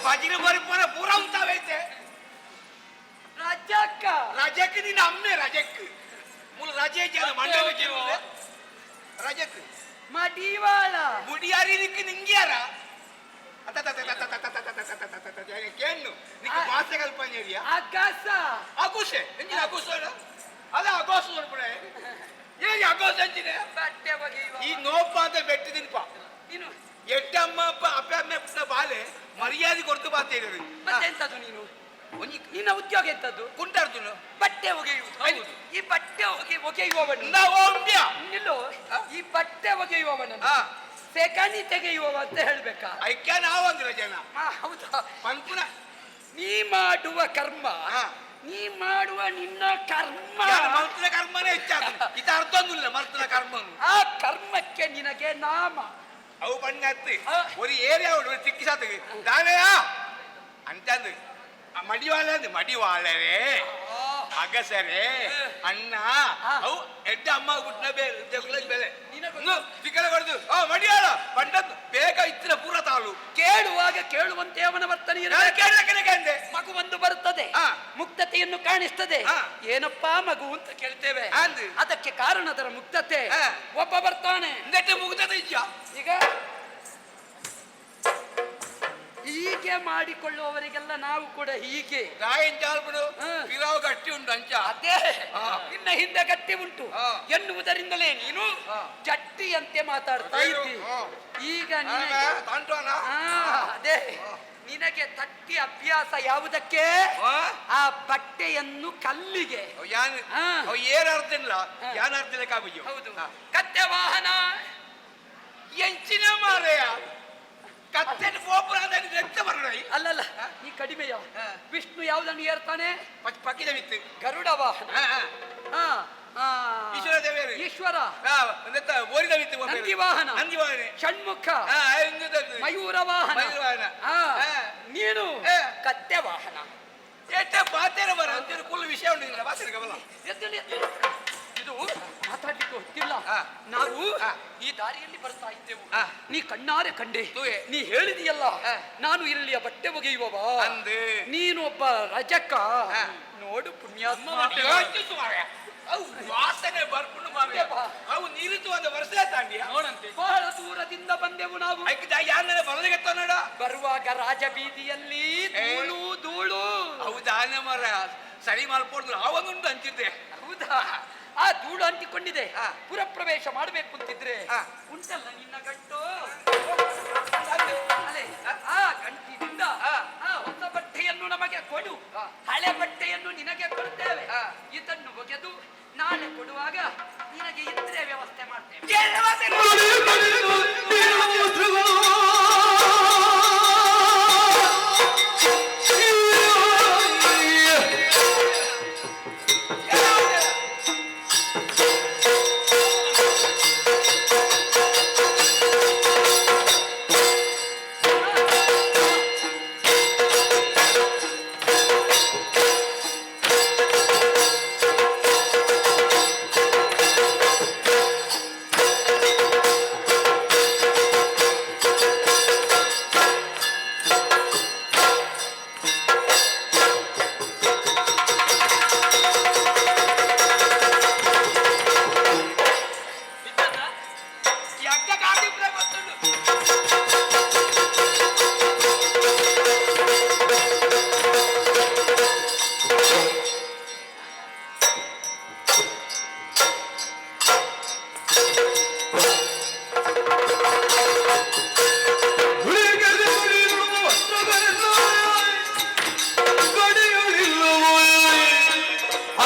बाजीने बरोबर पुरा उंचावायचे ರಾಜಕ್ಕ राजाक ನಿನ್ನ ಅಮ್ಮೆ ರಾಜಕ್ ಮುಲ್ ರಾಜೇ ಜನ ಮಂಡಲ ಜನ ರಾಜಕ್ ಮಡಿವಾಳ ಮುಡಿಯಾರಿ ನಿಕ್ಕೆ ನಿಂಗ್ಯಾರ ಕೇಳು ನಿಕ್ಕೆ ಭಾಷೆ ಕಲ್ಪನೆರಿಯಾ ಅಗಸ ಆಗುಷೆ ಎಂಜಿನ ಆಗುಸೋಡ ಅದ ಆಗೋಸ ನೋಡ್ಬಿಡೆ ಏನ್ ಆಗೋಸ ಎಂಜಿನ ಬಟ್ಟೆ ಒಗೆಯುವ ಈ ನೋಪ ಅಂತ ಬೆಟ್ಟಿದಿನಪ್ಪ ನೀನು ಎಟ್ಟಮ್ಮ ಅಪ್ಪ ಅಪ್ಪ ಅಮ್ಮ ಪುಟ್ಟ ಬಾಲೆ ಮರ್ಯಾದೆ ಕೊಡ್ತು ಬಾತೇರಿ ಮತ್ತೆಂತದ್ದು ನೀನು ನಿನ್ನ ಉದ್ಯೋಗ ಎಂತದ್ದು ಕುಂಟಾಡ್ತು ಬಟ್ಟೆ ಒಗೆಯುವುದು ಹೌದು. ಈ ಬಟ್ಟೆ ಒಗೆಯುವವನು ನಾವು ಓಮ್ಯ ನಿಲ್ಲು ಈ ಬಟ್ಟೆ ಒಗೆಯುವವನನ್ನು ಹಾ ಸೆಕಣಿ ತೆಗೆಯುವವ ಅಂತ ಹೇಳ್ಬೇಕಾ ಐಕ್ಯ ನಾವಂದ್ರ ಜನ ಹೌದಾ ಪಂಪುನ ನೀ ಮಾಡುವ ಕರ್ಮ ಹಾ. ನೀ ಮಾಡುವ ನಿನ್ನ ಕರ್ಮ ಮರ್ತನ ಕರ್ಮನೇ ಹೆಚ್ಚಾಗ ಇದು ಅರ್ಥ ಒಂದಿಲ್ಲ ಮರ್ತನ ಕರ್ಮನು ಆ ಕರ್ಮಕ್ಕೆ ನಿನಗೆ ನಾಮ ಅವು ಬಣ್ಣ ಹತ್ತಿ ಹಾ. ಒಂದು ಏರಿಯಾ ಉಂಟು ಚಿಕ್ಕ ಸಾತಿಗೆ ದಾನೆಯ ಅಂತಂದು ಮಡಿವಾಳ ಅಂದ್ ಮಡಿವಾಳರೇ ಅಗಸರೇ ಅಣ್ಣ ಅವು ಎಡ್ಡ ಅಮ್ಮ ಹುಟ್ಟಿನ ಬೇರೆ ಬೆಲೆ ಚಿಕ್ಕಲ ಹೊಡೆದು ಮಡಿವಾಳ ಬಂಡದ್ದು ಬೇಗ ಇತ್ತಿನ ಪೂರ ತಾಳು ಕೇಳುವಾಗ ಕೇಳುವಂತೆ ಅವನ ವರ್ತನೆ ಕೇಳಕ್ಕೆ ಮಗು ಒಂದು ಬರುತ್ತದೆ ಹಾ. ಮುಕ್ತತೆಯನ್ನು ಕಾಣಿಸ್ತದೆ ಹಾ. ಏನಪ್ಪಾ ಮಗು ಅಂತ ಕೇಳ್ತೇವೆ ಅಂದು. ಅದಕ್ಕೆ ಕಾರಣ ಅದರ ಮುಕ್ತತೆ ಹಾ. ಒಬ್ಬ ಬರ್ತಾನೆ ನೆಟ್ಟು ಮುಗ್ದದ ಇಜ್ಜ ಈಗ ಹೀಗೆ ಮಾಡಿಕೊಳ್ಳುವವರಿಗೆಲ್ಲ ನಾವು ಕೂಡ ಹೀಗೆ ರಾಯನ್ ಜಾಲ್ಬಿಡು ಹಾ. ಪಿರಾವ್ ಗಟ್ಟಿ ಉಂಟು ಅಂಚ ಅದೇ ಹಾ. ನಿನ್ನ ಹಿಂದೆ ಗಟ್ಟಿ ಉಂಟು ಹಾ. ಎನ್ನುವುದರಿಂದಲೇ ನೀನು ಹಾ. ಜಟ್ಟಿಯಂತೆ ಮಾತಾಡ್ತಾ ಅದೇನು? ಇದ್ದಿ ಹಾ. ಈಗ ನಿನಗೆ ತಾಂಟೋನ ಅದೇ ನಿನಗೆ ತಟ್ಟಿ ಅಭ್ಯಾಸ ಯಾವುದಕ್ಕೆ ಹಾ. ಆ ಬಟ್ಟೆಯನ್ನು ಕಲ್ಲಿಗೆ ಯಾನ್ ಹಾ. ಅವ್ ಏನ್ ಅರ್ಥ ಇಲ್ಲ ಹಾ. ಯಾನ್ ಅರ್ಥ ಇಲ್ಲ ಕಾಬಯ್ಯೋ ಹೌದು ಕತ್ತೆ ವಾಹನ ಎಂಚಿನ ಮಾರೆಯ ಕತ್ತೆನ ಪೋಪುರ ನೆತ್ತ ಬರೋಣ ಅಲ್ಲಲ್ಲ ನೀ ಕಡಿಮೆಯ ಹಾ. ವಿಷ್ಣು ಯಾವುದನ್ನು ಏರ್ತಾನೆ ಪಕ್ಕಿದ ವಿತ್ತು ಗರುಡ ವಾಹನ ಹಾ, ಹಾ. ಈಶ್ವರ ದೇವರು ಈಶ್ವರ ಓರಿದ ವಿತ್ತು ನಂದಿ ವಾಹನ ನಂದಿ ವಾಹನ ಷಣ್ಮುಖ ಹಾ ಮಯೂರ ವಾಹನ ಮಯೂರ ವಾಹನ. ಹಾ. ಹಾ. ನೀನು ಹಾ. ಕತ್ತೆ ವಾಹನ ಎಟ್ಟ ಬಾತೇರ ಬರ ಅಂತೇಳಿ ಕುಲ್ ವಿಷಯ ಉಂಟು ಬಾತೇರ ಕಬಲ ಎದ್ದೇಳಿ. ಇದು ಮಾತಾಡ್ಲಿಕ್ಕೆ ಗೊತ್ತಿಲ್ಲ ಹಾ. ನಾವು ಹಾ. ಈ ದಾರಿಯಲ್ಲಿ ಬರ್ತಾ ಇದ್ದೆವು ಹಾ. ನೀ ಕಣ್ಣಾರೆ ಕಂಡೆ ತೂಯೆ. ನೀ ಹೇಳಿದೆಯಲ್ಲ ಹಾ. ನಾನು ಇರಲಿಯ ಬಟ್ಟೆ ಒಗೆಯುವವ ಅಂದೆ. ನೀನು ಒಬ್ಬ ರಜಕ ಹಾ. ನೋಡು ಪುಣ್ಯಾತ್ಮ ಯೋಚಿಸು ಮಾರ್ರೆ. ಅವು ವಾಸನೆ ಬರ್ಕೊಂಡು ಮಾರ್ರೆ. ಅವು ನೀರಿತು ಒಂದು ವರ್ಷ ತಾಂಡಿಯ ನೋಡಂತೆ ಬಹಳ ದೂರದಿಂದ ಬಂದೆವು ನಾವು ಐಕ್ದ ಯಾರನ್ನ ಬರಲಿಗೆ ನೋಡ ಬರುವಾಗ ರಾಜಬೀದಿಯಲ್ಲಿ ಧೂಳು ಧೂಳು ಅವು ದಾನ ಮರ ಸರಿ ಮಾಡ್ಕೊಡ್ದು ಅವನುಂಟು ಅಂತಿದ್ದೆ ಹೌದಾ ಆ ಧೂಳು ಅಂಟಿಕೊಂಡಿದೆ ಹಾ. ಪುರಪ್ರವೇಶ ಮಾಡಬೇಕು ಅಂತಿದ್ರೆ ಹಾ. ಉಂಟಲ್ಲ ನಿನ್ನ ಗಂಟು ಅಲೆ, ಆ ಗಂಟಿನಿಂದ ಆ ಹೊಸ ಬಟ್ಟೆಯನ್ನು ನಮಗೆ ಕೊಡು ಹಳೆ ಬಟ್ಟೆಯನ್ನು ನಿನಗೆ ಕೊಡ್ತೇವೆ ಇದನ್ನು ಒಗೆದು ನಾಳೆ ಕೊಡುವಾಗ ನಿನಗೆ ಇದ್ರೆ ವ್ಯವಸ್ಥೆ ಮಾಡ್ತೇವೆ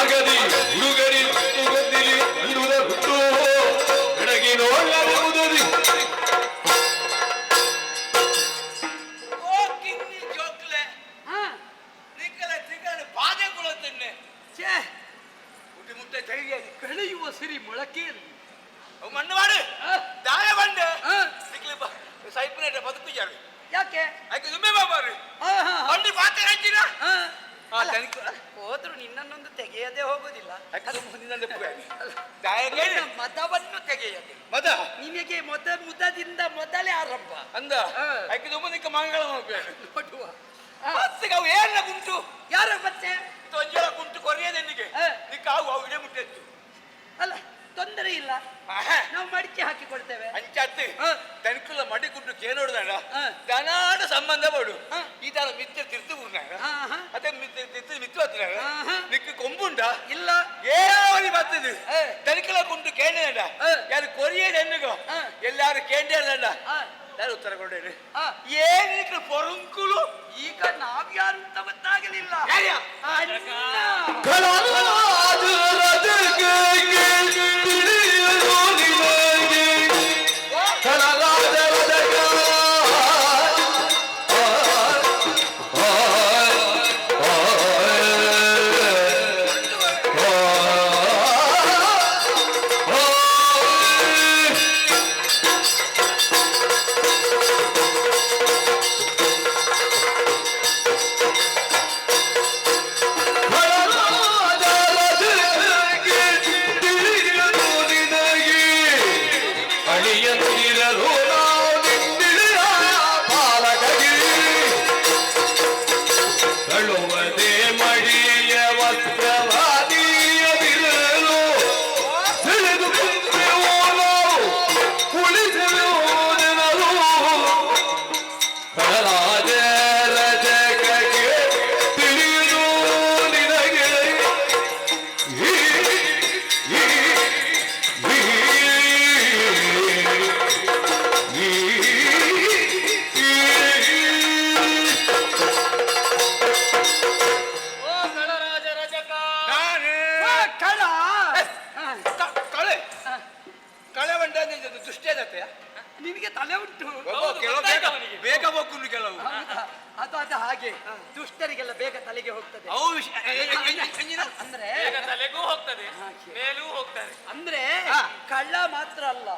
ಆಗದಿ ಹುಡುಗರಿ ಗೊತ್ತಿಲಿ ಕಂಡುದ ಹುಟ್ಟು ಬೆಳಗಿನೋಳದಿ ಓ ಕಿನ್ನಿ ಜೋಕ್ಲೆ ನಿಕ್ಕಲ ತಿಂಗಳ ಬಾಧೆ ಕೊಡುತ್ತನ್ನೆ ಛೇ ಹುಟ್ಟಿ ಮುಟ್ಟೆ ತೆರಿಗೆ ಬೆಳೆಯುವ ಸಿರಿ ಮೊಳಕೆಯಲ್ಲಿ ಅವು ಮಣ್ಣು ಮಾಡು ದಾಯ ಬಂಡೆ ನಿಕ್ಕಲಿ ಸೈಪನೇಟ ಬದುಕುಜಾರು ಯಾಕೆ ಆಯ್ಕೆ ದುಮ್ಮೆ ಬಾಬಾರು ಬಂಡಿ ಪಾತೆ ಹಂಚಿನ ಹೋದ್ರು ನಿನ್ನನ್ನೊಂದು ತೆಗೆಯದೆ ಹೋಗುದಿಲ್ಲ ದಾಯ ಮತವನ್ನು ತೆಗೆಯದೆ ಮದ ನಿನಗೆ ಮುದದಿಂದ ಮೊದಲೇ ಆರಂಭ ಅಂದ ಆಯ್ಕೆ ದುಮ್ಮ ನಿಕ್ಕ ಮಂಗಳ ನೋಡುವ ಮತ್ತೆ ಅವು ಏನ ಗುಂಟು ಯಾರ ಮತ್ತೆ ತೊಂಜಲ ಗುಂಟು ಕೊರಿಯದೆನ್ನಿಗೆ ನಿಕ್ಕ ಅವು ಇಡೇ ಮುಟ್ಟೆತ್ತು ಅಲ್ಲ ತೊಂದರೆ ಇಲ್ಲ ನಾವು ಮಡಿಕೆ ಹಾಕಿ ಕೊಡ್ತೇವೆ ಅಂಚತ್ತು ತನಕುಲ್ಲ ಮಡಿ ಗುಂಟು ಕೇನೋಡ್ದಾಡ ದನಾಡ ಸಂಬಂಧ ಪಡು ಈ ತರ ಮಿತ್ರ ತಿರ್ತು ಬೂರ್ನಾಗ ಅದೇ ತಿರ್ತು ಮಿತ್ತು ಹತ್ತಿರಾಗ ನಿಕ್ಕ ಕೊಂಬುಂಡ ಇಲ್ಲ ಏವನಿ ಬರ್ತದೆ ತನಕುಲ್ಲ ಗುಂಟು ಕೇಂದ್ರ ಯಾರು ಕೊರಿಯದ ಹೆಣ್ಣಿಗೋ ಎಲ್ಲಾರು ಕೇಂದ್ರ ಯಾರು ಉತ್ತರ ಕೊಡೇರಿ ಏನಿಕ್ಕೆ ಪೊರಂಕುಲು ಈಗ ನಾವ್ಯಾರು ಅಂತ ಗೊತ್ತಾಗಲಿಲ್ಲ ನಿಮಗೆ ತಲೆ ಉಂಟು ಬೇಗ ಹೋಗ್ಕೊಂಡು ಕೆಲವು ಅದು ಅದು ಹಾಗೆ ದುಷ್ಟರಿಗೆಲ್ಲ ಬೇಗ ತಲೆಗೆ ಹೋಗ್ತದೆ ಅಂದ್ರೆ ತಲೆಗೂ ಹೋಗ್ತದೆ ಮೇಲೂ ಹೋಗ್ತದೆ ಅಂದ್ರೆ ಕಳ್ಳ ಮಾತ್ರ ಅಲ್ಲ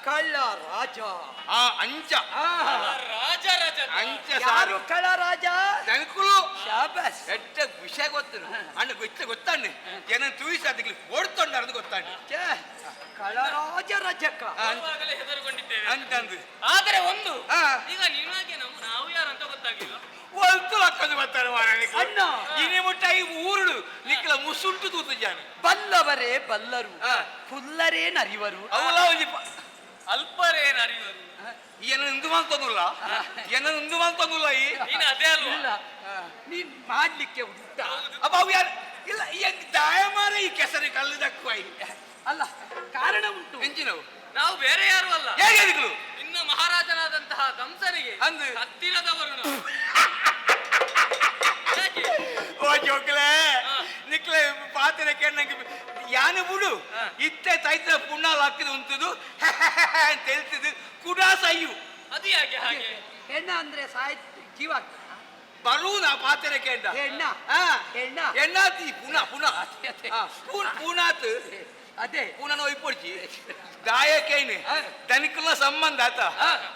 ಕಳ್ಳ ರಾಜ ಅಂಚ ರಾಜ ರಾಜ ಅಂಚ ಯಾರು ಕಳ್ಳ ರಾಜ ತನಕುಲು ಶಾಬಾಸ್ ಎಟ್ಟ ವಿಷಯ ಗೊತ್ತು ಅಣ್ಣ ಗೊತ್ತಾಂಡೆ ಏನ ತೂಯಿಸ ಅದಕ್ಕೆ ಓಡ್ತೊಂಡಾರದು ಗೊತ್ತಾಂಡೆ ಕಳ್ಳ ರಾಜ ರಜಕ ಆವಾಗಲೇ ಹೆದರುಕೊಂಡಿದ್ದೇವೆ ಅಂತಂದು ಆದರೆ ಒಂದು ಈಗ ನಿಮಗೆ ನಾವು ಯಾರು ಅಂತ ಗೊತ್ತಾಗಿಲ್ಲ ಒಂದು ಲಕ್ಕದು ಬರ್ತಾರೆ ಅಣ್ಣ ಇನಿ ಮುಟ್ಟ ಈ ಊರುಡು ನಿಕ್ಕಲ ಮುಸುಂಟು ತೂತು ಜಾನ ಬಲ್ಲವರೇ ಬಲ್ಲರು ಫುಲ್ಲರೇ ನರಿವರು ಅವಲ್ಲ ಅಲ್ಪರೇನು ಅರಿವರು ಏನ ಇಂದು ಮಾಡ್ತಂದಿಲ್ಲ ಈ ನೀನು ಅದೇ ಅಲ್ವಾ ಇಲ್ಲ ನೀನ್ ಮಾಡ್ಲಿಕ್ಕೆ ಉಂಟ ಅಪ್ಪ ಅವು ಯಾರು ಇಲ್ಲ ದಯಮಾನ ಈ ಕೆಸರಿ ಕಲ್ಲು ದಕ್ಕುವ ಅಲ್ಲ ಕಾರಣ ಉಂಟು ಎಂಚಿನವು ನಾವು ಬೇರೆ ಯಾರು ಅಲ್ಲ ಹೇಗೆ ಅದಕ್ಕೂ ಇನ್ನ ಮಹಾರಾಜನಾದಂತಹ ಕಂಸನಿಗೆ ಅಂದು ಹತ್ತಿರದವರು ನಾವು. ಯಾಕೆ? ಓ ಜೋಕ್ಲೆ ನಿಕ್ಲೆ ಪಾತ್ರೆ ಕೇಳಂಗೆ ಯಾನು ಬಿಡು ಇತ್ತೆ ತೈತ್ರ ಪುಣ್ಣಾಲ್ ಹಾಕಿದ ಉಂಟದು ಅಂತ ಹೇಳ್ತಿದ್ದು ಕುಡಾ ಸಯ್ಯು ಅದು ಯಾಕೆ ಹಾಗೆ ಹೆಣ್ಣ ಅಂದ್ರೆ ಜೀವ ಬರುವುದಾ ಪಾತ್ರೆ ಕೇಂಡ ಹೆಣ್ಣ ಹೆಣ್ಣ ಎಣ್ಣಾತಿ ಪುನಃ ಪೂನಾತ್ ಅದೇ ಪೂನನ ಒಯ್ಪೊಡ್ಚಿ ದಾಯಕೇನೆ ತನಿಕುಲ ಸಂಬಂಧ ಆತ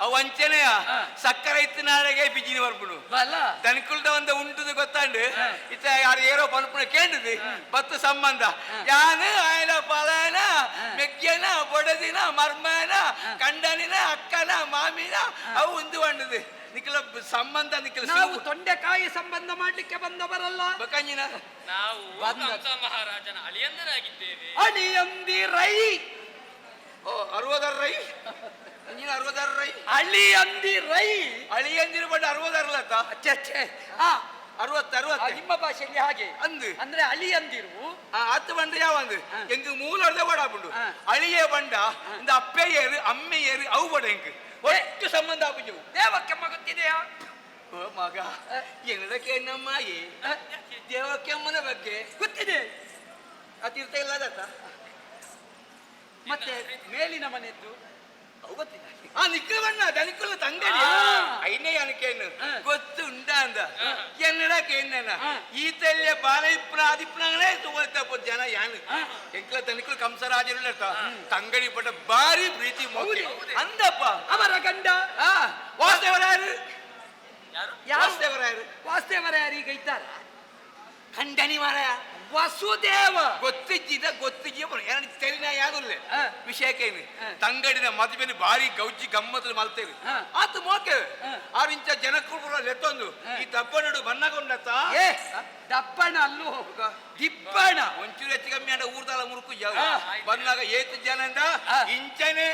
ಅವು ಅಂಚನೆಯ ಸಕ್ಕರೆ ಇತ್ತಿನಾಳೆಗೆ ಬಿಜಿನಿ ಬರ್ಬಿಡು ಬಲ್ಲ ತನಿಕುಲ್ದ ಒಂದು ಉಂಟದು ಗೊತ್ತಾಂಡು ಇತ್ತ ಯಾರು ಏರೋ ಪನ್ಪುಣ ಕೇಂದ್ರದಿ ಬತ್ತು ಸಂಬಂಧ ಯಾನು ಆಯ್ನ ಪಲನ ಮೆಗ್ಯನ ಬೊಡದಿನ ಮರ್ಮನ ಕಂಡನಿನ ಅಕ್ಕನ ಮಾಮಿನ ಅವು ಉಂದು ಬಂಡದು ನಿಖಲ ಸಂಬಂಧ ನಿಖಲ ನಾವು ತೊಂಡೆಕಾಯಿ ಸಂಬಂಧ ಮಾಡ್ಲಿಕ್ಕೆ ಬಂದವರಲ್ಲ ಬಕಂಜಿನ ನಾವು ಕಂಸ ಮಹಾರಾಜನ ಅಳಿಯಂದರಾಗಿದ್ದೇವೆ ಅಳಿಯಂದಿರೈ ಓ 60 ರೈ ಅಂಜಿನ 60 ರೈ ಅಳಿಯಂದಿರೈ ಅಳಿಯಂದಿರ ಬಂಡ 60 ಅರ್ಲತ್ತ ಅಚ್ಚೆ 60 ನಿಮ್ಮ ಭಾಷೆಯಲ್ಲಿ ಹಾಗೆ ಅಂದು ಅಂದ್ರೆ ಅಳಿಯಂದಿರು ಆತು ಬಂಡ ಯಾವಂದು ಎಂಗ್ ಮೂಲರ್ದ ಬಡಾಪುಂಡು ಅಳಿಯ ಬಂಡ ಇಂದ ಅಪ್ಪೆಯರು ಅಮ್ಮೆಯರು ಅವು ಬಡ ಎಂಗ್ ಒಟ್ಟು ಸಂಬಂಧ ಆಪುಜವು ದೇವಕ್ಕೆಮ್ಮ ಗೊತ್ತಿದೆಯಾ ಓ ಮಗ ಏನದಕ್ಕೆ ನಮ್ಮಾಯಿ ದೇವಕ್ಕೆಮ್ಮನ ಬಗ್ಗೆ ಗೊತ್ತಿದೆ ಆ ತೀರ್ಥ ಇಲ್ಲದತ್ತ ಮತ್ತೆ ಮೇಲಿನ ಮನೆದ್ದು ಗೊತ್ತಿಲ್ಲ ಆ ನಿಕ್ಕವಣ್ಣ ದನಿಕುಲ್ಲ ತಂಗಡಿ ಐನೇ ಅನಕೇನು ಗೊತ್ತು ಉಂಟ ಅಂದ ಎನ್ನಡಕ್ಕೆ ಎನ್ನ ಈತಲ್ಯ ಬಾಲ ಇಪ್ಪನ ಆದಿಪ್ಪನಾಗಲೇ ತಗೊಳ್ತಪ್ಪ ಜನ ಯಾನು ಎಂಕ್ಲ ತನಿಕಲು ಕಂಸರಾಜರು ತಂಗಡಿ ಪಟ್ಟ ಭಾರಿ ಪ್ರೀತಿ ಮೋಗಿ ಅಂದಪ್ಪ ಅವರ ಗಂಡ ವಾಸುದೇವರಾಯರು ವಾಸುದೇವರಾಯರು ಈಗ ಇದ್ದಾರ ಖಂಡನಿ ಮಾರಾಯ ವಸುದೇವ ಗೊತ್ತಿಜ್ಜಿದ ಎರಡು ತೆಲಿನ ಯಾಗುಲ್ಲ ವಿಷಯಕ್ಕೇನು ತಂಗಡಿನ ಮದುವೆನ ಭಾರಿ ಗೌಜಿ ಗಮ್ಮತ್ತು ಮಲ್ತೇವೆ ಆತು ಮೋಕೆ 6 ಇಂಚ ಜನಕ್ಕೂ ಲೆತ್ತೊಂದು ಈ ದಬ್ಬನಡು ಬಣ್ಣಗೊಂಡತ್ತ ದಪ್ಪಣ ಅಲ್ಲೂ ದಿಬ್ಬಣ ಒಂಚೂರು ಹೆಚ್ಚು ಕಮ್ಮಿ ಅಂಡ ಊರ್ದಲ್ಲ ಮುರುಕು ಬಂದಾಗ ಏತು ಜನಂದ ಇಂಚನೆ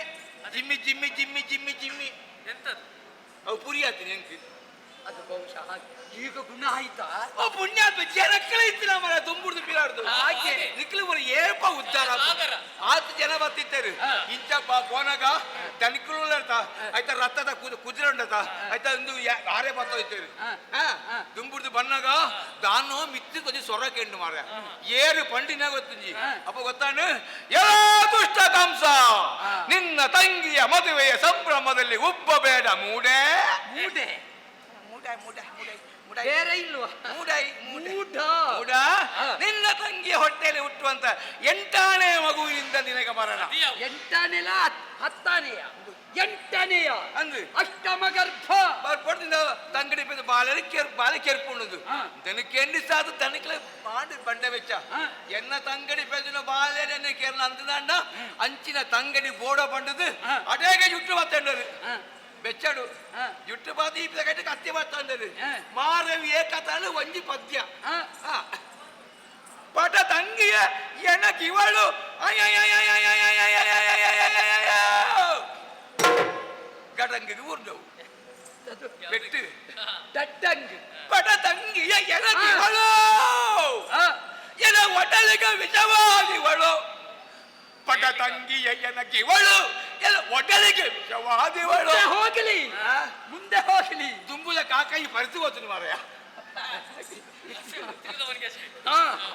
Jimmy Jimmy Jimmy Jimmy Jimmy ಎಂತದ್ದು ಅವು ಪುರಿ ಆತೀನಿ ಹೆಂಗ್ ಅದು ಬಹುಶಃ ಈಗ ಗುಣ ಆಯ್ತಾ ಪುಣ್ಯಾತ್ಮ ಜನಕ್ಕಳ ಇತ್ತಿನ ಮರ ತುಂಬುಡ್ದು ಬೀಳಾಡ್ದು ಹಾಗೆ ನಿಕ್ಲು ಬರ ಏಪ ಉದ್ದಾರ ಆತು ಜನ ಬರ್ತಿದ್ದಾರೆ ಇಂಚ ಪೋನಾಗ ತನಿಕಲು ಆಯ್ತಾ ರಥದ ಕುದುರೆ ಉಂಡತ ಆಯ್ತಾ ಒಂದು ಆರೆ ಬರ್ತೋಯ್ತೇವೆ ದುಂಬುಡ್ದು ಬನ್ನಾಗ ದಾನು ಮಿತ್ತಿ ಕೊದ್ದಿ ಸೊರಕೆಂಡು ಮಾರ ಏರು ಪಂಡಿನ ಗೊತ್ತುಂಜಿ ಅಪ್ಪ ಗೊತ್ತಾನು ಎಲ್ಲ ದುಷ್ಟ ಕಂಸ ನಿನ್ನ ತಂಗಿಯ ಮದುವೆಯ ಸಂಭ್ರಮದಲ್ಲಿ ಉಬ್ಬಬೇಡ ಮೂಡೆ ಮೂಡೆ ಮೂಡೆ ಮೂಡೆ ಮೂಡೆ ಬೇರೆ ಇಲ್ವಾ ಮೂಡ ನಿನ್ನ ತಂಗಿಯ ಹೊಟ್ಟೆಯಲ್ಲಿ ಹುಟ್ಟುವಂತ 8ನೇ ಮಗುವಿನಿಂದ ನಿನಗೆ ಮರಣ 8ನೇಲ 10ನೇಯ 8ನೇಯ ಅಂದು ಅಷ್ಟಮ ಗರ್ಭ ಬರ್ಪಡ್ದಿಂದ ತಂಗಡಿ ಪೆದ್ದು ಬಾಲೆ ಕೆರ್ಪುಣ್ಣದು ದನಕ್ಕೆಂಡಿ ಸಾದು ದನಕ್ಲೆ ಮಾಡಿ ಬಂಡ ವೆಚ್ಚ ಎನ್ನ ತಂಗಡಿ ಪೆದ್ದಿನ ಬಾಲೆನೆ ಕೇರಳ ಅಂದಂಡ ಅಂಚಿನ ತಂಗಡಿ ಬೋಡ ಬಂಡದು ಅಡೇಗೆ ಜುಟ್ಟು ಬತ್ತಂಡರು ಬೆಚ್ಚಡು ಜುಟ್ಟು ಬಾದಿ ಕಟ್ಟಿ ಕತ್ತಿ ಬರ್ತಂಡರು ಮಾರವಿ ಏಕತಾಳು ಒಂಜಿ ಪದ್ಯ ಪಟ ತಂಗಿಯ ಎನಕಿವಳು ಗಡಂಗಿಗೆ ಊರ್ದವು ಬೆಟ್ಟು ದಡ್ಡಂಗ್ ಪಟ ತಂಗಿಯ ಎನಕಿವಳು ಎನ ಒಡಲಿಗೆ ವಿಷವಾದಿವಳು ಪಟ ತಂಗಿಯ ಎನಕಿವಳು ಎನ ಒಡಲಿಗೆ ವಿಷವಾದಿವಳು ಮುಂದೆ ಹೋಗಲಿ ತುಂಬುದ ಕಾಕಾಯಿ ಪರಿತು ಹೋತು ಮಾರಯ್ಯ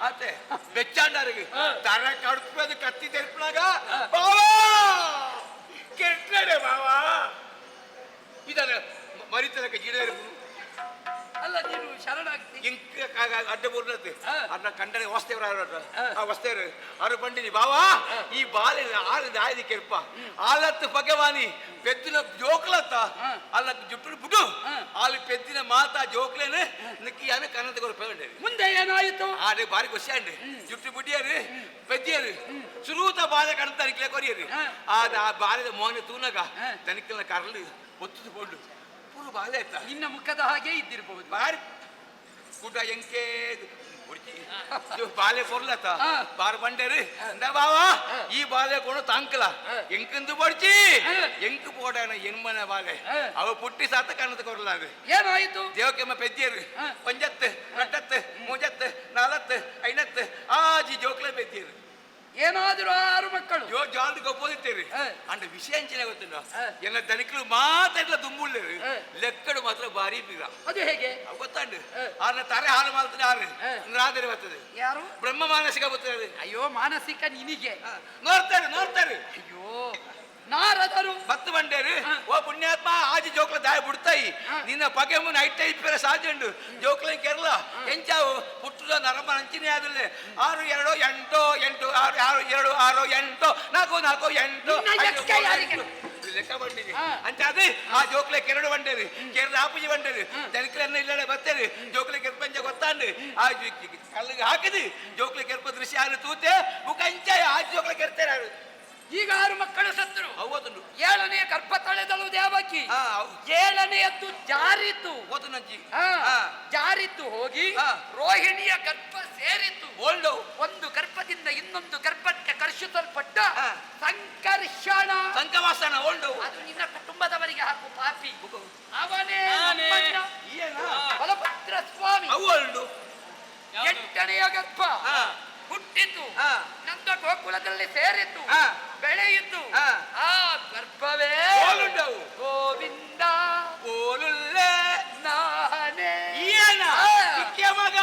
ಅತ್ತೆ ಬೆಚ್ಚಾಂಡರಿಗೆ ತರ ಕಡ್ಪದು ಕತ್ತಿ ತೆರ್ಪನಾಗ ಬಾವಾ ಕೆಟ್ಟಡೆ ಬಾವಾ ಇದನ್ನ ಮರಿತಲಕ್ಕೆ ಗಿಡ ಅಲ್ಲ ನೀನು ಶರಣಾಗ್ತಿ ಇಂಕ ಅಡ್ಡ ಬೂರ್ನತ್ತೆ ಅನ್ನ ಕಂಡನೆ ವಸ್ತೇವ್ರ ಆ ವಸ್ತೇವ್ರು ಅರು ಪಂಡಿನಿ ಬಾವಾ ಈ ಬಾಲೆ ಆರಿದ ಆಯ್ದು ಕೆರ್ಪ ಆಲತ್ತು ಭಗವಾನಿ ಪೆದ್ದಿನ ಜೋಕ್ಲತ್ತ ಅಲ್ಲ ಜುಟ್ಟು ಬಿಡು ಅಲ್ಲಿ ಪೆದ್ದಿನ ಮಾತಾ ಜೋಕ್ಲೇನೆ ನಿಕ್ಕಿ ಅನ್ನ ಕನ್ನಡ ಕೊಡ್ಪೇಂಡೆ ಮುಂದೆ ಏನಾಯಿತು ಆಡೆ ಬಾರಿ ಗೊಸ್ಯಾಂಡೆ ಜುಟ್ಟು ಬಿಟ್ಟಿಯರು ಪೆದ್ದಿಯರು ಸುರೂತ ಬಾಲೆ ಕಣ್ಣ ತನಿಖೆ ಕೊರಿಯರು ಆದ ಆ ಬಾಲೆದ ಮೋನೆ ತೂನಗ ತನಿಖೆನ ಕರಲು ಒತ್ತು ಕೊಂಡು ಪೂರ ಬಾಲೆ ಆಯ್ತಾ ನಿನ್ನ ಮುಖದ ಹಾಗೆ ಇದ್ದಿರಬಹುದು ಬಾರಿ ಕೂಟ ಎಂಕೆ ಬಾಲೆ ಕೊರ್ಲತ್ತ ಬಾರ್ ಬಂಡೇರು ಅಂದ ಬಾವಾ ಈ ಬಾಲೆ ಕೊಡು ತಾಂಕಲ ಎಂಕಂದು ಬಡ್ಚಿ ಎಂಕು ಪೋಡನ ಎನ್ಮನ ಬಾಲೆ ಅವ ಪುಟ್ಟಿ ಸಾತ ಕಣ್ಣದ ಕೊರ್ಲಾಗ ಏನಾಯಿತು ದೇವಕ್ಕೆಮ್ಮ ಪೆದ್ದಿಯರು ಒಂಜತ್ತು ರಟ್ಟತ್ತು ಮೂಜತ್ತು ನಾಲತ್ತು ಐನತ್ತು ಆಜಿ ಜೋಕ್ಲೆ ಪೆದ್ದಿಯರು ಏನಾದರೂ 6 ಮಕ್ಕಳು ಜಾಲ್ದು ಗೊಪ್ಪೋದಿತ್ತೇರಿ ಅಂಡ ವಿಷಯ ಅಂಚನೆ ಗೊತ್ತಿಲ್ಲ ಎಲ್ಲ ಧನಿಕರು ಮಾತಾಡ್ಲ ತುಂಬುಳ್ಳೇರು ಲೆಕ್ಕಡು ಮಾತ್ರ ಭಾರಿ ಬೀಗ ಅದು ಹೇಗೆ ಗೊತ್ತಾಂಡು ಆರ್ನ ತಾರೆ ಹಾಲು ಮಾಡ್ತದೆ ಆರು ರಾತ್ರಿ ಬರ್ತದೆ ಯಾರು ಬ್ರಹ್ಮ ಮಾನಸಿಕ ಬರ್ತದೆ ಅಯ್ಯೋ ಮಾನಸಿಕ ನಿನಗೆ ನೋಡ್ತಾರೆ ಅಯ್ಯೋ ನಾರದರು ಬತ್ತು ಬಂಡೇರು ಓ ಪುಣ್ಯಾತ್ಮ ಆಜಿ ಜೋಕ್ಲ ದಾಯ ಬಿಡ್ತಾಯಿ ನಿನ್ನ ಪಗೆ ಮುನ್ನ ಐಟೈ ಪೇರ ಸಾಜಂಡು ಜೋಕ್ಲ ಕೆರಳ ಎಂಚಾವು ಪುಟ್ಟದ ನರಮ ಅಂಚಿನೇ ಆದಲ್ಲೇ 6 2 8 8 6 6 2 6 8 4 4 8 ಲೆಕ್ಕ ಬಂಡಿನಿ ಅಂಚಾದು ಆ ಜೋಕ್ಲೆ ಕೆರಡು ಬಂಡೇರು ಕೆರಡು ಆಪುಜಿ ಬಂಡೇರು ದನಿಕರನ್ನ ಇಲ್ಲಡೆ ಬತ್ತೇರು ಜೋಕ್ಲೆ ಕೆರ್ಪಂಚ ಗೊತ್ತಾಂಡು ಆ ಕಲ್ಲಿಗೆ ಹಾಕಿದಿ ಜೋಕ್ಲೆ ಕೆರ್ಪ ದೃಶ್ಯ ಆರು ತೂತೆ ಮುಖಂಚ ಆ ಜೋಕ್ಲೆ ಕೆರ್ತಾರೆ ಈಗ 6 ಮಕ್ಕಳು ಸತ್ತರು ಅವತ್ತು 7ನೇ ಗರ್ಭ ತಳೆದಳು ದೇವಕಿ 7ನೇಯದ್ದು ಜಾರಿತು ಜಾರಿತು ಹೋಗಿ ರೋಹಿಣಿಯ ಗರ್ಭ ಸೇರಿತು ಒಂದು ಗರ್ಭದಿಂದ ಇನ್ನೊಂದು ಗರ್ಭಕ್ಕೆ ಕರ್ಷಿಸಲ್ಪಟ್ಟ ಸಂಕರ್ಷಣ ಸಂಕವಾಸನ ಅದು ನಿನ್ನ ಕುಟುಂಬದವರಿಗೆ ಹಾಕು ಪಾಪಿ ಅವನೇ ಬಲಭದ್ರ ಸ್ವಾಮಿ 8ನೇಯ ಗರ್ಭ ಹುಟ್ಟಿತು ನಂದ ಗೋಕುಲದಲ್ಲಿ ಸೇರಿತು ಬೆಳೆಯಿತು ಆ ಗರ್ಭವೇ ಗೋವಿಂದ ನಾನೇ ಮಗ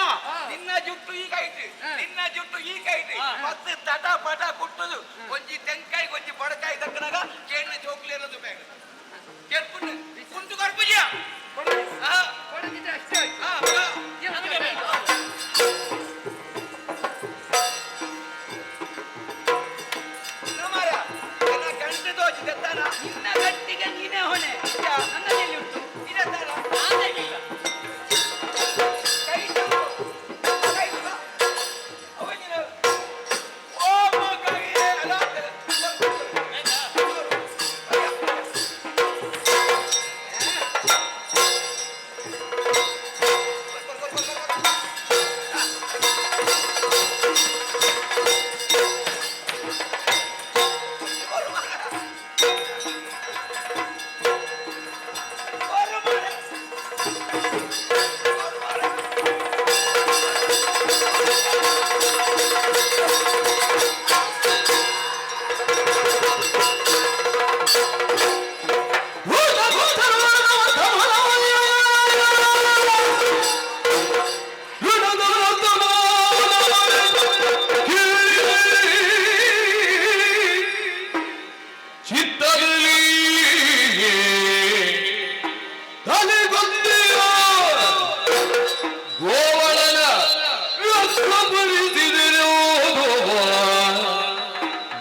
ನಿನ್ನ ಜುಟ್ಟು ಈಗ ಐತಿ ನಿನ್ನ ಜುಟ್ಟು ಈ ಕೈಟಿ ಮತ್ತೆ ತಟ ಪಟ ಕುಟ್ಟುದು ಒಂಜಿ ತೆಂಕಾಯಿ ಒಂಜಿ ಬಡಕಾಯಿ ದಕ್ಕನಾಗ ಕೇಳಿನ ಚೋಕ್ಲಿ ಅನ್ನೋದು ಬೇಡ ಕೇಳ್ಕೊಂಡು ಕುಂತು ಕೊಡ್ಪುಜಿಯ ಕೊಡದಿದ್ರೆ ಅಷ್ಟೇ ಆಯ್ತು. ಗಂಟೆ ದೋಚಿ ತೆತ್ತಾನ ನಿನ್ನ ಗಟ್ಟಿಗೆ ನೀನೇ ಹೊಣೆ. ನನ್ನಲ್ಲಿ ಉಂಟು ಇದೇ ತರ ನಾನೇನಿಲ್ಲ.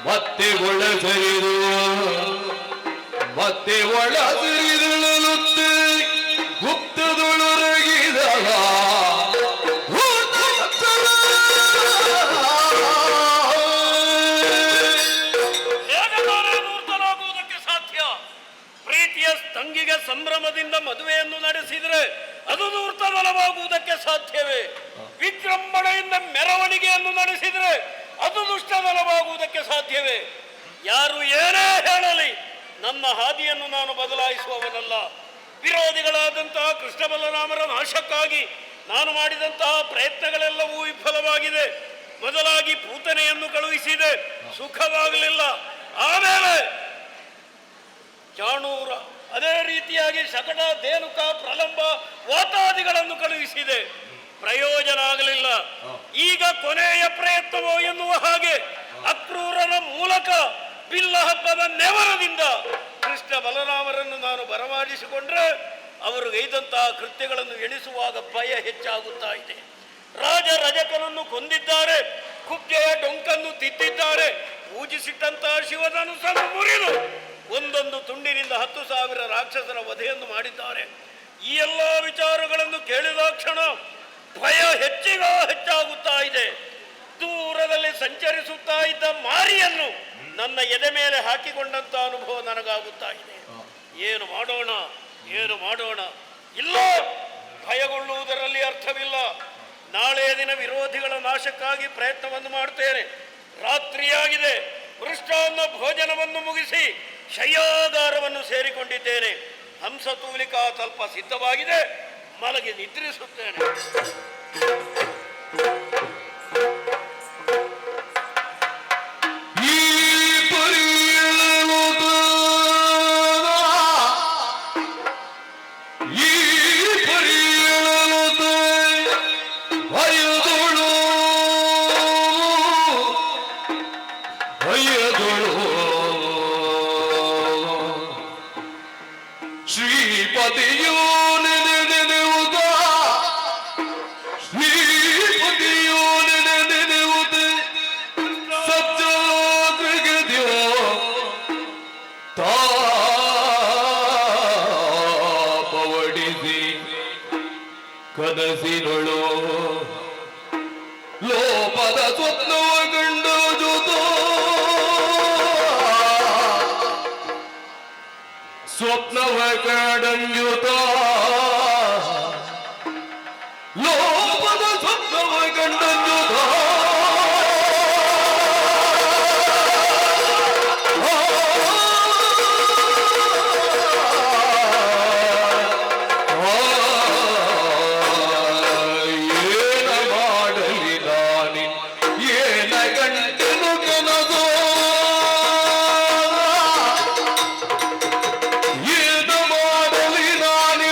ಮತ್ತೆ ಒಳಸರಿದು ಮತ್ತೆ ಒಳಸರಿದುಳುತ್ತೆ ಗುಪ್ತದೊಳಗಿದಾಗ ನೂರ್ತನಾಗುವುದಕ್ಕೆ ಸಾಧ್ಯ? ಪ್ರೀತಿಯ ತಂಗಿಗೆ ಸಂಭ್ರಮದಿಂದ ಮದುವೆಯನ್ನು ನಡೆಸಿದರೆ ಅದು ನೂರ್ತನವಾಗುವುದಕ್ಕೆ ಸಾಧ್ಯವೇ? ವಿಜೃಂಭಣೆಯಿಂದ ಮೆರವಣಿಗೆಯನ್ನು ನಡೆಸಿದರೆ ಅದು ದುಷ್ಟತನವಾಗುವುದಕ್ಕೆ ಸಾಧ್ಯವೇ? ಯಾರು ಏನೇ ಹೇಳಲಿ ನನ್ನ ಹಾದಿಯನ್ನು ನಾನು ಬದಲಾಯಿಸುವವನಲ್ಲ. ವಿರೋಧಿಗಳಾದಂತಹ ಕೃಷ್ಣ ಬಲರಾಮರ ನಾಶಕ್ಕಾಗಿ ನಾನು ಮಾಡಿದಂತಹ ಪ್ರಯತ್ನಗಳೆಲ್ಲವೂ ವಿಫಲವಾಗಿದೆ. ಮೊದಲಾಗಿ ಪೂತನೆಯನ್ನು ಕಳುಹಿಸಿದೆ, ಸುಖವಾಗಲಿಲ್ಲ. ಆಮೇಲೆ ಚಾಣೂರ, ಅದೇ ರೀತಿಯಾಗಿ ಶಕಟ, ಧೇನುಕ, ಪ್ರಲಂಬ, ವಾತಾದಿಗಳನ್ನು ಕಳುಹಿಸಿದೆ, ಪ್ರಯೋಜನ ಆಗಲಿಲ್ಲ. ಈಗ ಕೊನೆಯ ಪ್ರಯತ್ನವೋ ಎನ್ನುವ ಹಾಗೆ ಅಕ್ರೂರನ ಮೂಲಕ ಬಿಲ್ಲ ಹಬ್ಬದ ನೆವರದಿಂದ ಕೃಷ್ಣ ಬಲರಾಮರನ್ನು ನಾನು ಬರಮಾಡಿಸಿಕೊಂಡ್ರೆ ಅವರು ಗೈದಂತಹ ಕೃತ್ಯಗಳನ್ನು ಎಣಿಸುವಾಗ ಭಯ ಹೆಚ್ಚಾಗುತ್ತಾ ಇದೆ. ರಾಜ ರಜಕನನ್ನು ಕೊಂದಿದ್ದಾರೆ, ಕುಬ್ಜೆಯ ಡೊಂಕನ್ನು ತಿದ್ದಿದ್ದಾರೆ, ಪೂಜಿಸಿಟ್ಟಂತಹ ಶಿವಧನುಸ್ಸನ್ನು ಮುರಿದು ಒಂದೊಂದು ತುಂಡಿನಿಂದ 10,000 ರಾಕ್ಷಸರ ವಧೆಯನ್ನು ಮಾಡಿದ್ದಾರೆ. ಈ ಎಲ್ಲ ವಿಚಾರಗಳನ್ನು ಕೇಳಿದ ಕ್ಷಣ ಭಯ ಹೆಚ್ಚಾಗುತ್ತಾ ಇದೆ. ದೂರದಲ್ಲಿ ಸಂಚರಿಸುತ್ತಾ ಇದ್ದ ಮಾರಿಯನ್ನು ನನ್ನ ಎದೆ ಮೇಲೆ ಹಾಕಿಕೊಂಡಂತ ಅನುಭವ ನನಗಾಗುತ್ತಾ ಇದೆ. ಏನು ಮಾಡೋಣ? ಇಲ್ಲ, ಭಯಗೊಳ್ಳುವುದರಲ್ಲಿ ಅರ್ಥವಿಲ್ಲ. ನಾಳೆಯ ದಿನ ವಿರೋಧಿಗಳ ನಾಶಕ್ಕಾಗಿ ಪ್ರಯತ್ನವನ್ನು ಮಾಡ್ತೇನೆ. ರಾತ್ರಿಯಾಗಿದೆ, ಮೃಷ್ಟಾನ್ನ ಭೋಜನವನ್ನು ಮುಗಿಸಿ ಶಯ್ಯಾಗಾರವನ್ನು ಸೇರಿಕೊಂಡಿದ್ದೇನೆ. ಹಂಸತೂಲಿಕಾ ತಲ್ಪ ಸಿದ್ಧವಾಗಿದೆ, ಮಲಗಿ ನಿದ್ರಿಸುತ್ತೇನೆ. ಶ್ರೀಪತಿಯೋ ನೆನೆಯುವುದ ಸಜ್ಜಾಗ್ರಗದ್ಯೋ ತಾಪವಡಿಸಿ ಕನಸಿನೊಳು ಲೋಪದ ಸ್ವಪ್ನವ ಕಂಡು ಜೊತೋ ಸ್ವಪ್ನವ ಕಡಂಜುತ ಲೋಪದ ಸ್ವಪ್ನವ ಕಂಡಂಜುತ ಏನ ಮಾಡಲಿ ನಾನಿ ಏನ ಗಂಟನು ಕನಸೋ ಏನು ಮಾಡಲಿ ನಾನು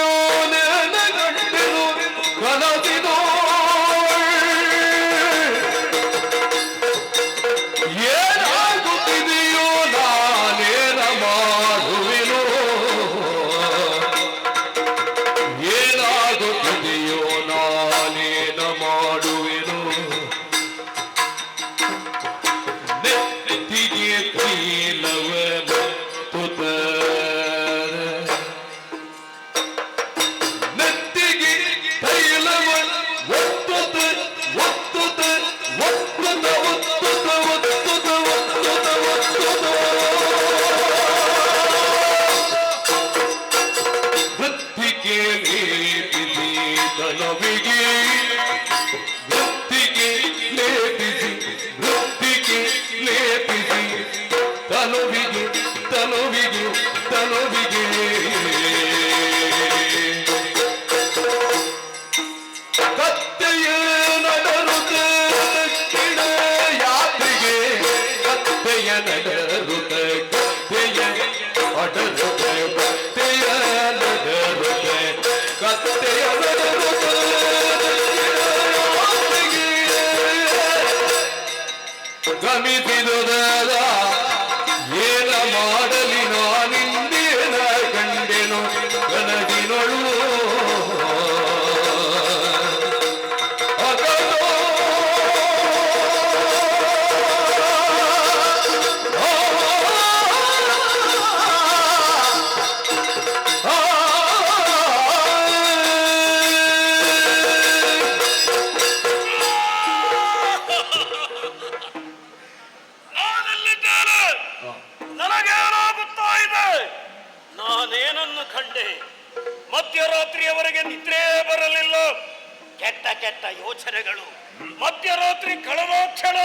ಗಮಿಸಿದುದ ಏನ ಮಾಡಲಿ ನಾನಿಂದೇನ ಕಂಡೆನು ಕನಸಿನೊಳು ನಾನೇನನ್ನು ಕಂಡೆ? ಮಧ್ಯರಾತ್ರಿಯವರೆಗೆ ನಿದ್ರೆ ಬರಲಿಲ್ಲ. ಕೆಟ್ಟ ಕೆಟ್ಟ ಯೋಚನೆಗಳು. ಮಧ್ಯರಾತ್ರಿ ಕಳೆದ ಕ್ಷಣ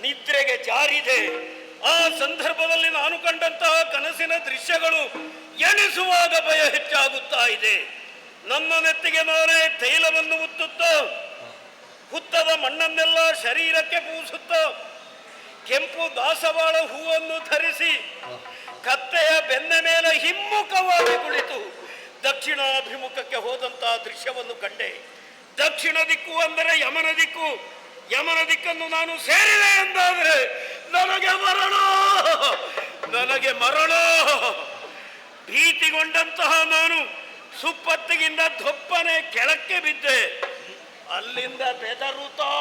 ನಿದ್ರೆಗೆ ಜಾರಿದೆ. ಆ ಸಂದರ್ಭದಲ್ಲಿ ನಾನು ಕಂಡಂತಹ ಕನಸಿನ ದೃಶ್ಯಗಳು ಎಣಿಸುವಾಗ ಭಯ ಹೆಚ್ಚಾಗುತ್ತಾ ಇದೆ. ನನ್ನ ನೆತ್ತಿಗೆ ನಾನೇ ತೈಲವನ್ನು ಉತ್ತುತ್ತಾ ಹುತ್ತದ ಮಣ್ಣನ್ನೆಲ್ಲ ಶರೀರಕ್ಕೆ ಪೂಸುತ್ತಾ ಕೆಂಪು ದಾಸವಾಳ ಹೂವನ್ನು ಧರಿಸಿ ಕತ್ತೆಯ ಬೆನ್ನ ಮೇಲೆ ಹಿಮ್ಮುಖವಾಗಿ ಕುಳಿತು ದಕ್ಷಿಣಾಭಿಮುಖಕ್ಕೆ ಹೋದಂತಹ ದೃಶ್ಯವನ್ನು ಕಂಡೆ. ದಕ್ಷಿಣ ದಿಕ್ಕು ಅಂದರೆ ಯಮನ ದಿಕ್ಕು. ಯಮನ ದಿಕ್ಕನ್ನು ನಾನು ಸೇರಿದೆ ಎಂದಾದರೆ ನನಗೆ ಮರಣ. ಭೀತಿಗೊಂಡಂತಹ ನಾನು ಸುಪ್ಪತ್ತಿಗಿಂದ ದೊಪ್ಪನೆ ಕೆಳಕ್ಕೆ ಬಿದ್ದೆ. ಅಲ್ಲಿಂದ ಬೆದರುತ್ತಾ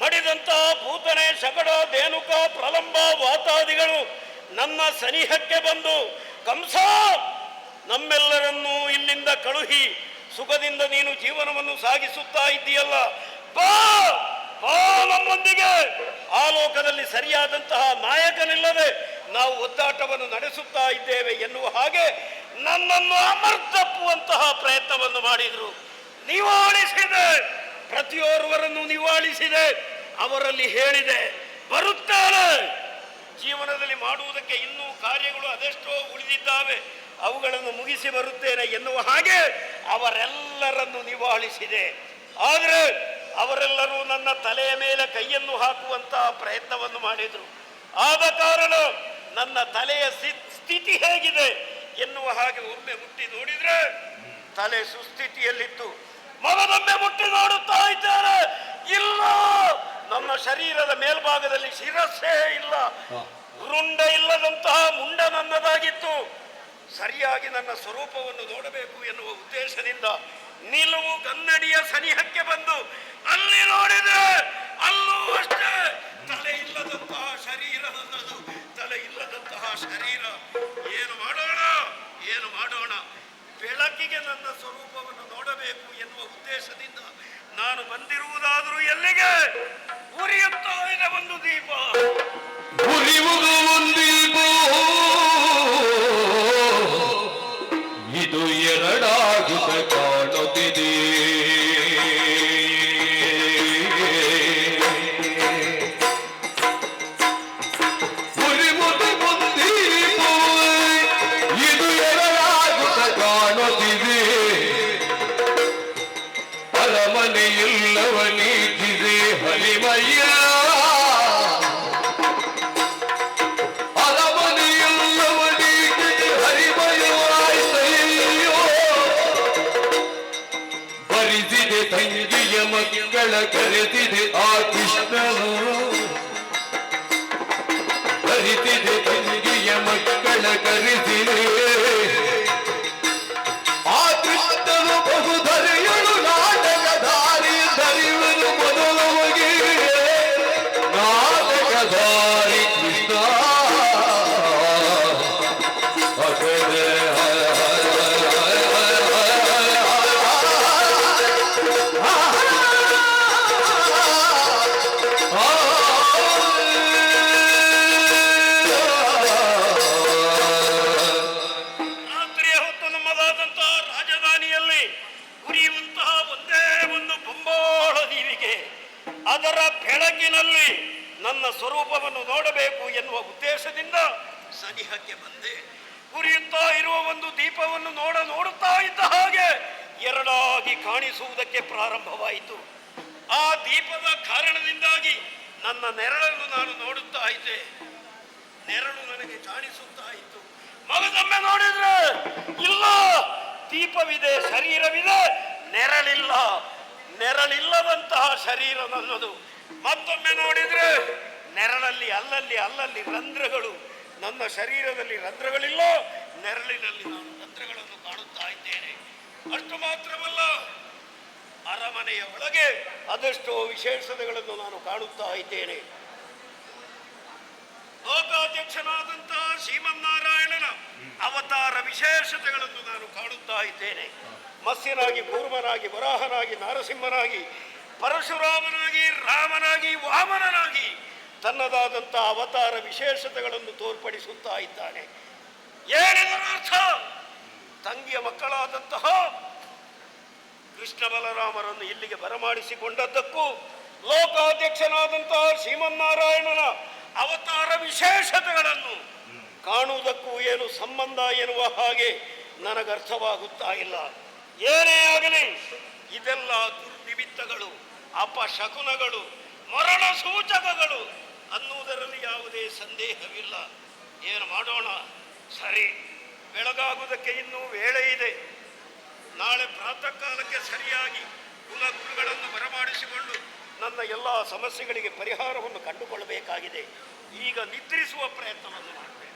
ಮಡಿದಂತಹ ಭೂತನೆ ಶಕಡ ಧೇನುಕ ಪ್ರಲಂಬ ವಾತಾದಿಗಳು ನನ್ನ ಸನಿಹಕ್ಕೆ ಬಂದು ಕಂಸ, ನಮ್ಮೆಲ್ಲರನ್ನೂ ಇಲ್ಲಿಂದ ಕಳುಹಿ ಸುಖದಿಂದ ನೀನು ಜೀವನವನ್ನು ಸಾಗಿಸುತ್ತಾ ಇದ್ದೀಯಲ್ಲ, ಬಾ ನಮ್ಮೊಂದಿಗೆ. ಆ ಲೋಕದಲ್ಲಿ ಸರಿಯಾದಂತಹ ನಾಯಕನಿಲ್ಲದೆ ನಾವು ಒದ್ದಾಟವನ್ನು ನಡೆಸುತ್ತಾ ಇದ್ದೇವೆ ಎನ್ನುವ ಹಾಗೆ ನನ್ನನ್ನು ಅಮರ್ತಪ್ಪುವಂತಹ ಪ್ರಯತ್ನವನ್ನು ಮಾಡಿದ್ರು. ನಿವಾಳಿಸಿದೆ, ಪ್ರತಿಯೋರ್ವರನ್ನು ನಿವಾಳಿಸಿದೆ. ಅವರಲ್ಲಿ ಹೇಳಿದೆ, ಬರುತ್ತಾನೆ, ಜೀವನದಲ್ಲಿ ಮಾಡುವುದಕ್ಕೆ ಇನ್ನೂ ಕಾರ್ಯಗಳು ಅದೆಷ್ಟೋ ಉಳಿದಿದ್ದಾವೆ, ಅವುಗಳನ್ನು ಮುಗಿಸಿ ಬರುತ್ತೇನೆ ಎನ್ನುವ ಹಾಗೆ ಅವರೆಲ್ಲರನ್ನು ನಿವಾಳಿಸಿದೆ. ಆದರೆ ಅವರೆಲ್ಲರೂ ನನ್ನ ತಲೆಯ ಮೇಲೆ ಕೈಯನ್ನು ಹಾಕುವಂತಹ ಪ್ರಯತ್ನವನ್ನು ಮಾಡಿದರು. ಆದ ಕಾರಣ ನನ್ನ ತಲೆಯ ಸ್ಥಿತಿ ಹೇಗಿದೆ ಎನ್ನುವ ಹಾಗೆ ಒಮ್ಮೆ ಮುಟ್ಟಿ ನೋಡಿದ್ರೆ ತಲೆ ಸುಸ್ಥಿತಿಯಲ್ಲಿತ್ತು. ಮಗದೊಮ್ಮೆ ಮುಟ್ಟಿ ನೋಡುತ್ತಾ ಇದ್ದಾರೆ, ಇಲ್ಲ, ನನ್ನ ಶರೀರದ ಮೇಲ್ಭಾಗದಲ್ಲಿ ಶಿರಸ್ಸೇ ಇಲ್ಲ, ರುಂಡ ಇಲ್ಲದಂತಹ ಮುಂಡ ನನ್ನದಾಗಿತ್ತು. ಸರಿಯಾಗಿ ನನ್ನ ಸ್ವರೂಪವನ್ನು ನೋಡಬೇಕು ಎನ್ನುವ ಉದ್ದೇಶದಿಂದ ನಿಲುವು ಕನ್ನಡಿಯ ಸನಿಹಕ್ಕೆ ಬಂದು ಅಲ್ಲಿ ನೋಡಿದ್ರೆ ಅಲ್ಲೂ ಅಷ್ಟೇ ತಲೆ ಇಲ್ಲದಂತಹ ಶರೀರ ನನ್ನದು, ತಲೆ ಇಲ್ಲದಂತಹ ಶರೀರ. ಏನು ಮಾಡೋಣ, ಬೆಳಕಿಗೆ ನನ್ನ ಸ್ವರೂಪವನ್ನು ನೋಡಬೇಕು ಎನ್ನುವ ಉದ್ದೇಶದಿಂದ ನಾನು ಬಂದಿರುವುದಾದರೂ ಎಲ್ಲಿಗೆ? ಉರಿಯುತ್ತಾ ಇದೆ ಒಂದು ದೀಪ, ಉರಿಯುವುದು ಒಂದು ದೀಪ, ಇದು ಎರಡಾಗುತ್ತ ಕಾಣುತ್ತಿದೆ. ಉರಿಯುವುದು ಒಂದು ದೀಪ, ಇದು ಎರಡಾಗುತ್ತ ಕಾಣುತ್ತಿದೆ. ಅರಮನೆಯಿಲ್ಲವ ನೀತಿದೆ ಹರಿಮಯ್ಯ, ತಂಗಿಯ ಮಕ್ಕಳ ಕರೆದಿದೆ ಆ ಕೃಷ್ಣನು, ಕರೆದಿದೆ ತಂಗಿಯ ಮಕ್ಕಳ ಕರೆದಿದೆ ಆ ಕೃಷ್ಣನು ಬಹುಧರೆಯಳು. ನಿನ್ನಲ್ಲಿ ನನ್ನ ಸ್ವರೂಪವನ್ನು ನೋಡಬೇಕು ಎನ್ನುವ ಉದ್ದೇಶದಿಂದ ಸನಿಹಕ್ಕೆ ಬಂದೆ. ಉರಿಯುತ್ತಾ ಇರುವ ಒಂದು ದೀಪವನ್ನು ನೋಡುತ್ತಾ ಇದ್ದ ಹಾಗೆ ಎರಡಾಗಿ ಕಾಣಿಸುವುದಕ್ಕೆ ಪ್ರಾರಂಭವಾಯಿತು. ಆ ದೀಪದ ಕಾರಣದಿಂದಾಗಿ ನನ್ನ ನೆರಳನ್ನು ನಾನು ನೋಡುತ್ತಾ ಇದ್ದೆ. ನೆರಳು ನನಗೆ ಕಾಣಿಸುತ್ತಾ ಇತ್ತು. ಮಗದೊಮ್ಮೆ ನೋಡಿದ್ರೆ ಇಲ್ಲ, ದೀಪವಿದೆ, ಶರೀರವಿದೆ, ನೆರಳಿಲ್ಲ. ನೆರಳಿಲ್ಲದಂತಹ ಶರೀರ ನನ್ನದು. ಮತ್ತೊಮ್ಮೆ ನೋಡಿದ್ರೆ ನೆರಳಲ್ಲಿ ಅಲ್ಲಲ್ಲಿ ರಂಧ್ರಗಳು. ನನ್ನ ಶರೀರದಲ್ಲಿ ರಂಧ್ರಗಳಿಲ್ಲ, ನೆರಳಿನಲ್ಲಿ ನಾನು ರಂಧ್ರಗಳನ್ನು ಕಾಣುತ್ತಾ ಇದ್ದೇನೆ. ಅಷ್ಟು ಮಾತ್ರವಲ್ಲ, ಅರಮನೆಯ ಒಳಗೆ ಅದೆಷ್ಟೋ ವಿಶೇಷತೆಗಳನ್ನು ನಾನು ಕಾಣುತ್ತಾ ಇದ್ದೇನೆ. ಲೋಕಾಧ್ಯಕ್ಷನಾದಂತಹ ಶ್ರೀಮನ್ನಾರಾಯಣನ ಅವತಾರ ವಿಶೇಷತೆಗಳನ್ನು ನಾನು ಕಾಣುತ್ತಾ ಇದ್ದೇನೆ. ಮತ್ಸ್ಯನಾಗಿ, ಕೂರ್ಮನಾಗಿ, ವರಾಹನಾಗಿ, ನಾರಸಿಂಹನಾಗಿ, ಪರಶುರಾಮನಾಗಿ, ರಾಮನಾಗಿ, ವಾಮನನಾಗಿ ತನ್ನದಾದಂಥ ಅವತಾರ ವಿಶೇಷತೆಗಳನ್ನು ತೋರ್ಪಡಿಸುತ್ತಾ ಇದ್ದಾನೆ. ಏನಿದರ ಅರ್ಥ? ತಂಗಿಯ ಮಕ್ಕಳಾದಂತಹ ಕೃಷ್ಣ ಬಲರಾಮರನ್ನು ಇಲ್ಲಿಗೆ ಬರಮಾಡಿಸಿಕೊಂಡದ್ದಕ್ಕೂ ಲೋಕಾಧ್ಯಕ್ಷನಾದಂತಹ ಶ್ರೀಮನ್ನಾರಾಯಣನ ಅವತಾರ ವಿಶೇಷತೆಗಳನ್ನು ಕಾಣುವುದಕ್ಕೂ ಏನು ಸಂಬಂಧ ಎನ್ನುವ ಹಾಗೆ ನನಗರ್ಥವಾಗುತ್ತಾ ಇಲ್ಲ. ಏನೇ ಆಗಲಿ, ಇದೆಲ್ಲ ದುರ್ನಿಮಿತ್ತಗಳು, ಅಪಶಕುನಗಳು, ಮರಣ ಸೂಚಕಗಳು ಅನ್ನುವುದರಲ್ಲಿ ಯಾವುದೇ ಸಂದೇಹವಿಲ್ಲ. ಏನು ಮಾಡೋಣ? ಸರಿ, ಬೆಳಗಾಗುವುದಕ್ಕೆ ಇನ್ನೂ ವೇಳೆ ಇದೆ. ನಾಳೆ ಪ್ರಾತಃ ಕಾಲಕ್ಕೆ ಸರಿಯಾಗಿ ಕುಲಗುರುಗಳನ್ನು ಬರಮಾಡಿಸಿಕೊಂಡು ನನ್ನ ಎಲ್ಲ ಸಮಸ್ಯೆಗಳಿಗೆ ಪರಿಹಾರವನ್ನು ಕಂಡುಕೊಳ್ಳಬೇಕಾಗಿದೆ. ಈಗ ನಿದ್ರಿಸುವ ಪ್ರಯತ್ನವನ್ನು ಮಾಡ್ತೇನೆ.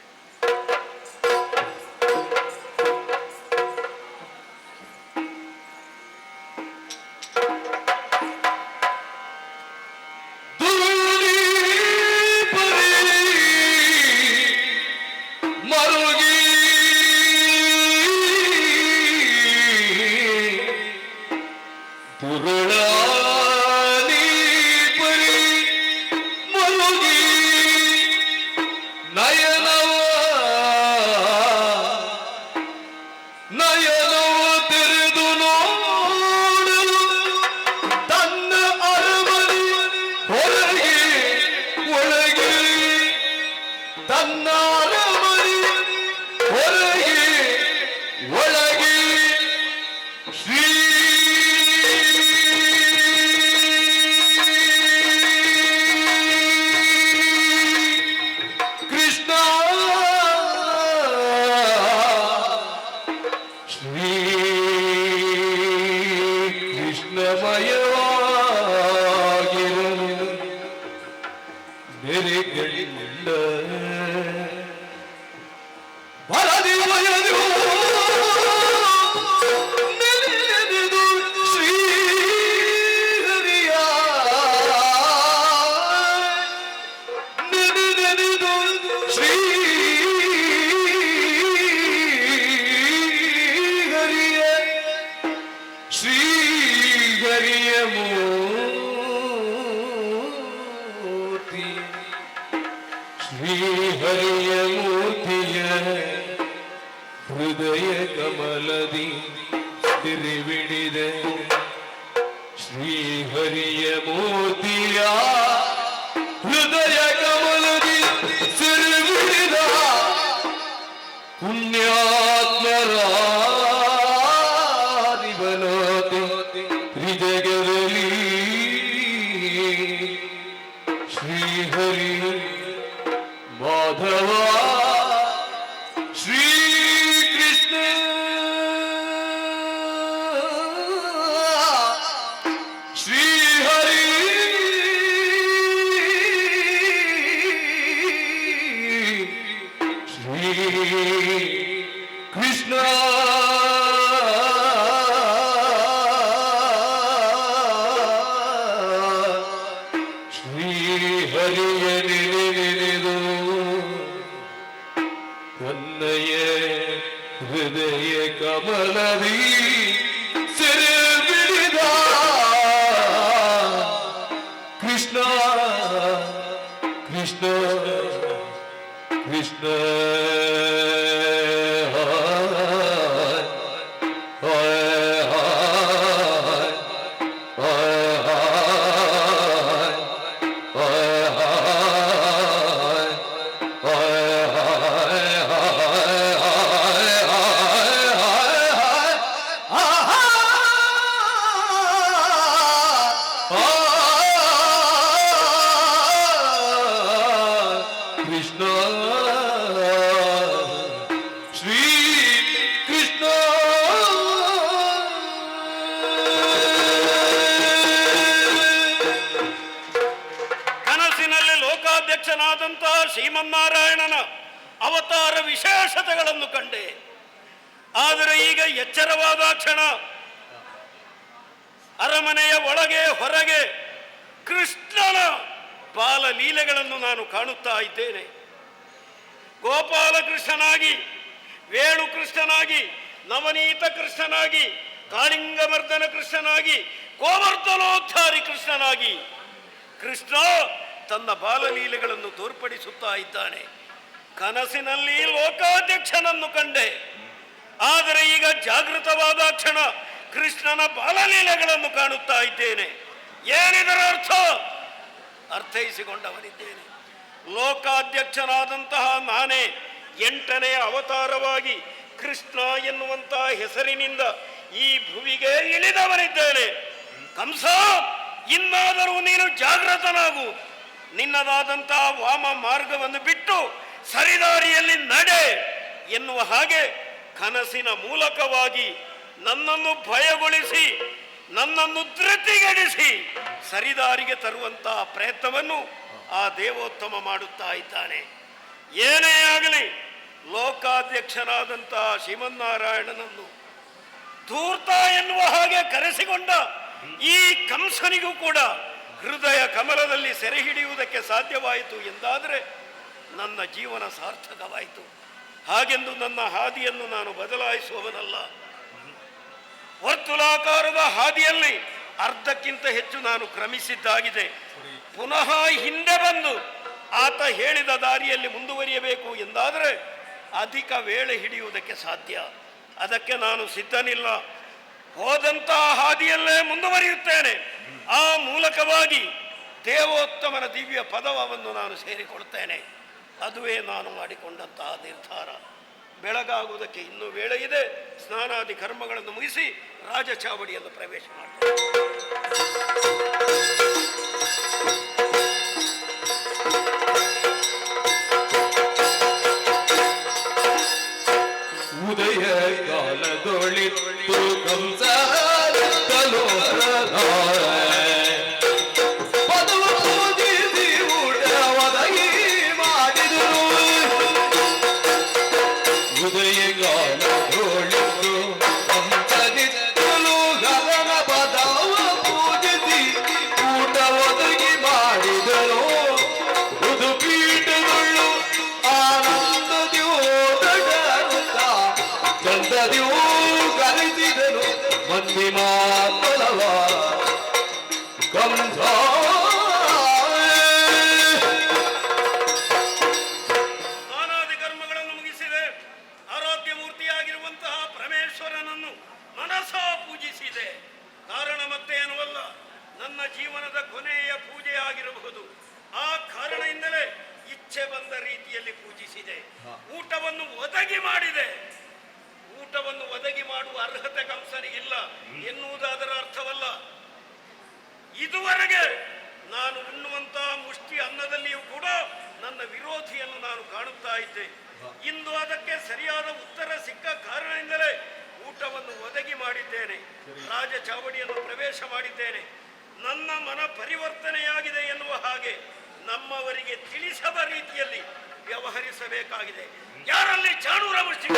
ಹೃದಯ ಕಮಲದಿ ತಿರುವಿಡಿದೆ ಶ್ರೀಹರಿಯ ಮೂರ್ತಿಯ ಹೃದಯ ಕಮಲದಿ ತಿರುವಿಡಿದ ಪುಣ್ಯಾತ್ಮರಾದಿವನೋತಿ ತ್ರಿಜಗದಲ್ಲಿ ಶ್ರೀಹರಿ ಮಾಧವ ಲೋಕಾಧ್ಯಕ್ಷನಾದಂಥ ಶ್ರೀಮನ್ನಾರಾಯಣನ ಅವತಾರ ವಿಶೇಷತೆಗಳನ್ನು ಕಂಡೆ. ಆದರೆ ಈಗ ಎಚ್ಚರವಾದ ಕ್ಷಣ ಅರಮನೆಯ ಒಳಗೆ ಹೊರಗೆ ಕೃಷ್ಣನ ಬಾಲಲೀಲೆಗಳನ್ನು ನಾನು ಕಾಣುತ್ತಾ ಇದ್ದೇನೆ. ಗೋಪಾಲಕೃಷ್ಣನಾಗಿ, ವೇಣುಕೃಷ್ಣನಾಗಿ, ನವನೀತ ಕೃಷ್ಣನಾಗಿ, ಕಾಳಿಂಗಮರ್ದನ ಕೃಷ್ಣನಾಗಿ, ಗೋವರ್ಧನೋದ್ಧಾರಿ ಕೃಷ್ಣನಾಗಿ ಕೃಷ್ಣ ತನ್ನ ಬಾಲಲೀಲೆಗಳನ್ನು ತೋರ್ಪಡಿಸುತ್ತಾ ಇದ್ದಾನೆ. ಕನಸಿನಲ್ಲಿ ಲೋಕಾಧ್ಯಕ್ಷನನ್ನು ಕಂಡೆ, ಆದರೆ ಈಗ ಜಾಗೃತವಾದ ಕ್ಷಣ ಕೃಷ್ಣನ ಬಾಲಲೀಲೆಗಳನ್ನು ಕಾಣುತ್ತಾ ಇದ್ದೇನೆ. ಏನಿದರ ಅರ್ಥ? ಅರ್ಥೈಸಿಕೊಂಡವನಿದ್ದೇನೆ. ಲೋಕಾಧ್ಯಕ್ಷನಾದಂತಹ ನಾನೇ 8ನೇ ಅವತಾರವಾಗಿ ಕೃಷ್ಣ ಎನ್ನುವಂತಹ ಹೆಸರಿನಿಂದ ಈ ಭುವಿಗೆ ಇಳಿದವನಿದ್ದೇನೆ. ಕಂಸ, ಇನ್ನಾದರೂ ನೀನು ಜಾಗೃತನಾಗು. ನಿನ್ನದಾದಂತಹ ವಾಮ ಮಾರ್ಗವನ್ನು ಬಿಟ್ಟು ಸರಿದಾರಿಯಲ್ಲಿ ನಡೆ ಎನ್ನುವ ಹಾಗೆ ಕನಸಿನ ಮೂಲಕವಾಗಿ ನನ್ನನ್ನು ಭಯಗೊಳಿಸಿ, ನನ್ನನ್ನು ಧೃತಿಗೆಡಿಸಿ ಸರಿದಾರಿಗೆ ತರುವಂತಹ ಪ್ರಯತ್ನವನ್ನು ಆ ದೇವೋತ್ತಮ ಮಾಡುತ್ತಾ ಇದ್ದಾನೆ. ಏನೇ ಆಗಲಿ, ಲೋಕಾಧ್ಯಕ್ಷನಾದಂತಹ ಶ್ರೀಮನ್ನಾರಾಯಣನನ್ನು ಧೂರ್ತ ಎನ್ನುವ ಹಾಗೆ ಕರೆಸಿಕೊಂಡ ಈ ಕಂಸನಿಗೂ ಕೂಡ ಹೃದಯ ಕಮಲದಲ್ಲಿ ಸೆರೆ ಹಿಡಿಯುವುದಕ್ಕೆ ಸಾಧ್ಯವಾಯಿತು ಎಂದಾದರೆ ನನ್ನ ಜೀವನ ಸಾರ್ಥಕವಾಯಿತು. ಹಾಗೆಂದು ನನ್ನ ಹಾದಿಯನ್ನು ನಾನು ಬದಲಾಯಿಸುವವನಲ್ಲ. ವರ್ತುಲಾಕಾರದ ಹಾದಿಯಲ್ಲಿ ಅರ್ಧಕ್ಕಿಂತ ಹೆಚ್ಚು ನಾನು ಕ್ರಮಿಸಿದ್ದಾಗಿದೆ. ಪುನಃ ಹಿಂದೆ ಬಂದು ಆತ ಹೇಳಿದ ದಾರಿಯಲ್ಲಿ ಮುಂದುವರಿಯಬೇಕು ಎಂದಾದರೆ ಅಧಿಕ ವೇಳೆ ಹಿಡಿಯುವುದಕ್ಕೆ ಸಾಧ್ಯ. ಅದಕ್ಕೆ ನಾನು ಸಿದ್ಧನಿಲ್ಲ. ಹೋದಂತಹ ಹಾದಿಯಲ್ಲೇ ಮುಂದುವರಿಯುತ್ತೇನೆ. ಆ ಮೂಲಕವಾಗಿ ದೇವೋತ್ತಮನ ದಿವ್ಯ ಪದವನ್ನು ನಾನು ಸೇರಿಕೊಳ್ತೇನೆ. ಅದುವೇ ನಾನು ಮಾಡಿಕೊಂಡಂತಹ ನಿರ್ಧಾರ. ಬೆಳಗಾಗುವುದಕ್ಕೆ ಇನ್ನೂ ವೇಳೆ ಇದೆ. ಸ್ನಾನಾದಿ ಕರ್ಮಗಳನ್ನು ಮುಗಿಸಿ ರಾಜಚಾವಡಿಯನ್ನು ಪ್ರವೇಶ ಮಾಡ್ತೇನೆ. ಉದಯ ಕಾಲದೊಳಿತ್ತು ಕಂಸ ಪದವ ಪೂಜಿಸಿ ಊಟ ಒದಗಿ ಮಾಡಿದರು. ಉದಯ ಕಾಲದೊಳಿತ್ತು ಕಂಸನಿತ್ತಲು ಗಗನ ಪದವ ಪೂಜಿಸಿ ಊಟ ಒದಗಿ ಮಾಡಿದರು. ಉದುಪೀಠಗಳು ಆನಂದದಿಯೋ ಚಂದದಿಯೂ ಕಲಿಸಿದನು ಮಂದಿ ಮಾತಲವ ಕಂಸ. ಸ್ನಾನಾದಿ ಕರ್ಮಗಳನ್ನು ಮುಗಿಸಿದೆ. ಆರಾಧ್ಯ ಮೂರ್ತಿಯಾಗಿರುವಂತಹ ಪರಮೇಶ್ವರನನ್ನು ಮನಸ ಪೂಜಿಸಿದೆ. ಕಾರಣ ಮತ್ತೇನುವಲ್ಲ, ನನ್ನ ಜೀವನದ ಕೊನೆಯ ಪೂಜೆಯಾಗಿರಬಹುದು. ಆ ಕಾರಣದಿಂದಲೇ ಇಚ್ಛೆ ಬಂದ ರೀತಿಯಲ್ಲಿ ಪೂಜಿಸಿದೆ. ಊಟವನ್ನು ಒದಗಿ ಮಾಡಿದೆ. ಊಟವನ್ನು ಒದಗಿ ಮಾಡುವ ಅರ್ಹತೆ ಕಂಸನಿಗಿಲ್ಲ ಎನ್ನುವುದಾದರ ಅರ್ಥವಲ್ಲ. ಇದುವರೆಗೆ ನಾನು ಉಣ್ಣುವಂತಹ ಮುಷ್ಟಿ ಅನ್ನದಲ್ಲಿಯೂ ಕೂಡ ನನ್ನ ವಿರೋಧಿಯನ್ನು ನಾನು ಕಾಣುತ್ತಾ ಇದ್ದೆ. ಇಂದು ಅದಕ್ಕೆ ಸರಿಯಾದ ಉತ್ತರ ಸಿಕ್ಕ ಕಾರಣದಿಂದಲೇ ಊಟವನ್ನು ಒದಗಿ ಮಾಡಿದ್ದೇನೆ. ರಾಜ ಚಾವಡಿಯನ್ನು ಪ್ರವೇಶ ಮಾಡಿದ್ದೇನೆ. ನನ್ನ ಮನ ಪರಿವರ್ತನೆಯಾಗಿದೆ ಎನ್ನುವ ಹಾಗೆ ನಮ್ಮವರಿಗೆ ತಿಳಿಸದ ರೀತಿಯಲ್ಲಿ ವ್ಯವಹರಿಸಬೇಕಾಗಿದೆ. ಯಾರಲ್ಲಿ ಚಾಣೂರ ಮುಷ್ಟಿ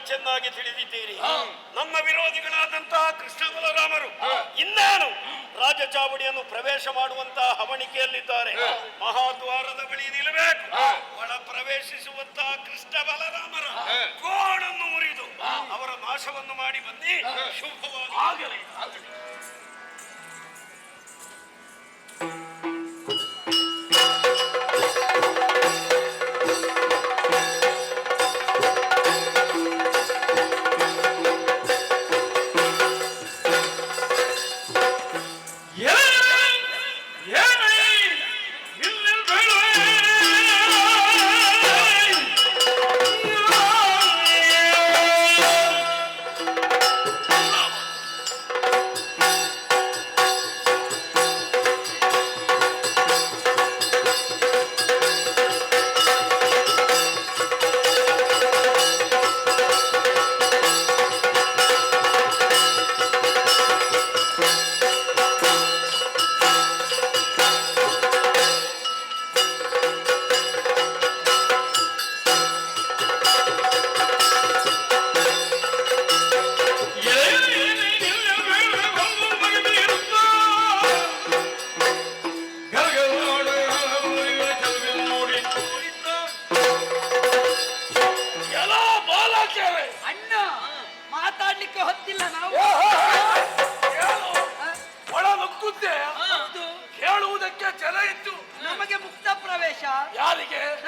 ಚೆನ್ನಾಗಿ ತಿಳಿದಿದ್ದೀರಿ. ನಮ್ಮ ವಿರೋಧಿಗಳಾದಂತಹ ಕೃಷ್ಣ ಬಲರಾಮರು ಇನ್ನೇನು ರಾಜಚಾವಡಿಯನ್ನು ಪ್ರವೇಶ ಮಾಡುವಂತಹ ಹವಣಿಕೆಯಲ್ಲಿದ್ದಾರೆ. ಮಹಾದ್ವಾರದ ಬಳಿ ನಿಲ್ಲಬೇಕು. ಒಳ ಪ್ರವೇಶಿಸುವಂತಹ ಕೃಷ್ಣ ಬಲರಾಮರ ಗೋಣನ್ನು ಮುರಿದು ಅವರ ನಾಶವನ್ನು ಮಾಡಿ ಬನ್ನಿ. ಶುಭವಾಗಲಿ.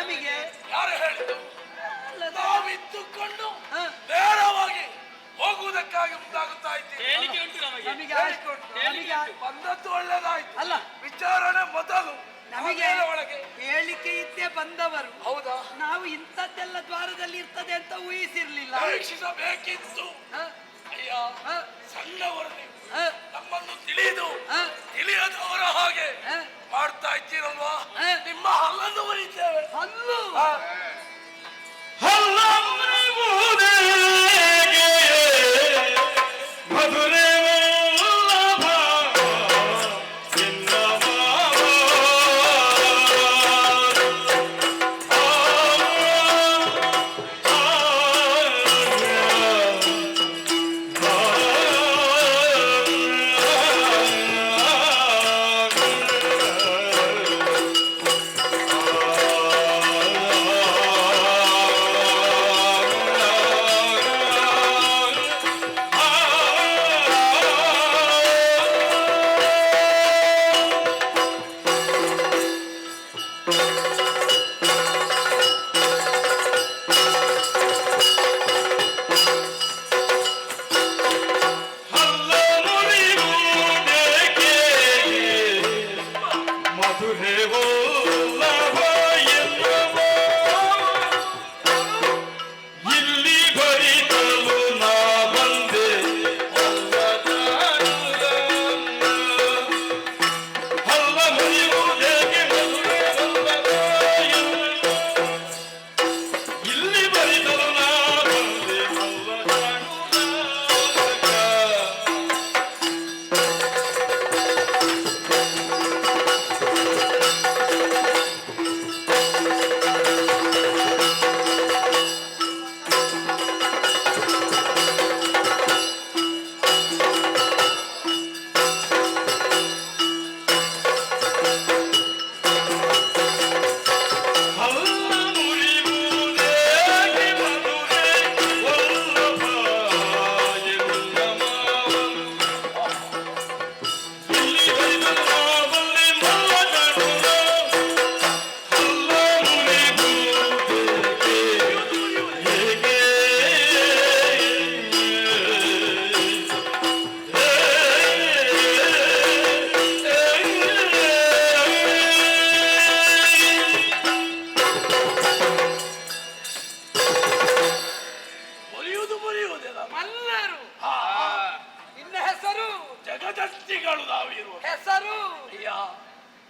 ನಮಗೆ ಯಾರು ಹೇಳಿದ್ದು? ಅಲ್ಲ, ನಾವಿದ್ದುಕೊಂಡು ಹ. ನೇರವಾಗಿ ಹೋಗುವುದಕ್ಕಾಗಿ ಮುಂದಾಗುತ್ತಾ ಇದ್ದೀವಿ. ಹೇಳಿಕೆ ಉಂಟು ನಮಗೆ. ನಮಗೆ ಆಯ್ತು. ನಮಗೆ ಆಯ್ತು. ಬಂದದ್ದು ಒಳ್ಳೆದಾಯ್ತು. ಅಲ್ಲ. ವಿಚಾರಣೆ ಮೊದಲು ನಮಗೆ ಆಮೇಲೆ ಒಳಗೆ. ಹೇಳಿಕೆ ಇದ್ದೇ ಬಂದವರು. ಹೌದಾ? ನಾವು ಇಂಥದ್ದೆಲ್ಲ ದ್ವಾರದಲ್ಲಿ ಇರ್ತದೆ ಅಂತ ಊಹಿಸಿರ್ಲಿಲ್ಲ. ಪರೀಕ್ಷಿಸಬೇಕಿತ್ತು. ಹ? ಅಯ್ಯ, ಹ? ಸಣ್ಣವರು ನೀವು. ಹ? ನಮ್ಮನ್ನು ತಿಳಿದು ಹ? ತಿಳಿಯದವರ ಹಾಗೆ ಹ? ಮಾಡ್ತಾ ಇದ್ದೀರಲ್ವಾ? ಹ? ನಿಮ್ಮ ಹಲ್ಲನ್ನು ಮುರಿತೇವೆ. ಅಲ್ಲೂ ಹಲ್ಲ ಮುರಿಯುವುದೇಗೆ ಮಧುರೆ ಮಲ್ಲರು. ನಿನ್ನ ಹೆಸರು? ಜಗದತ್ತಿಗಳು ನಾವಿರುವ ಹೆಸರು?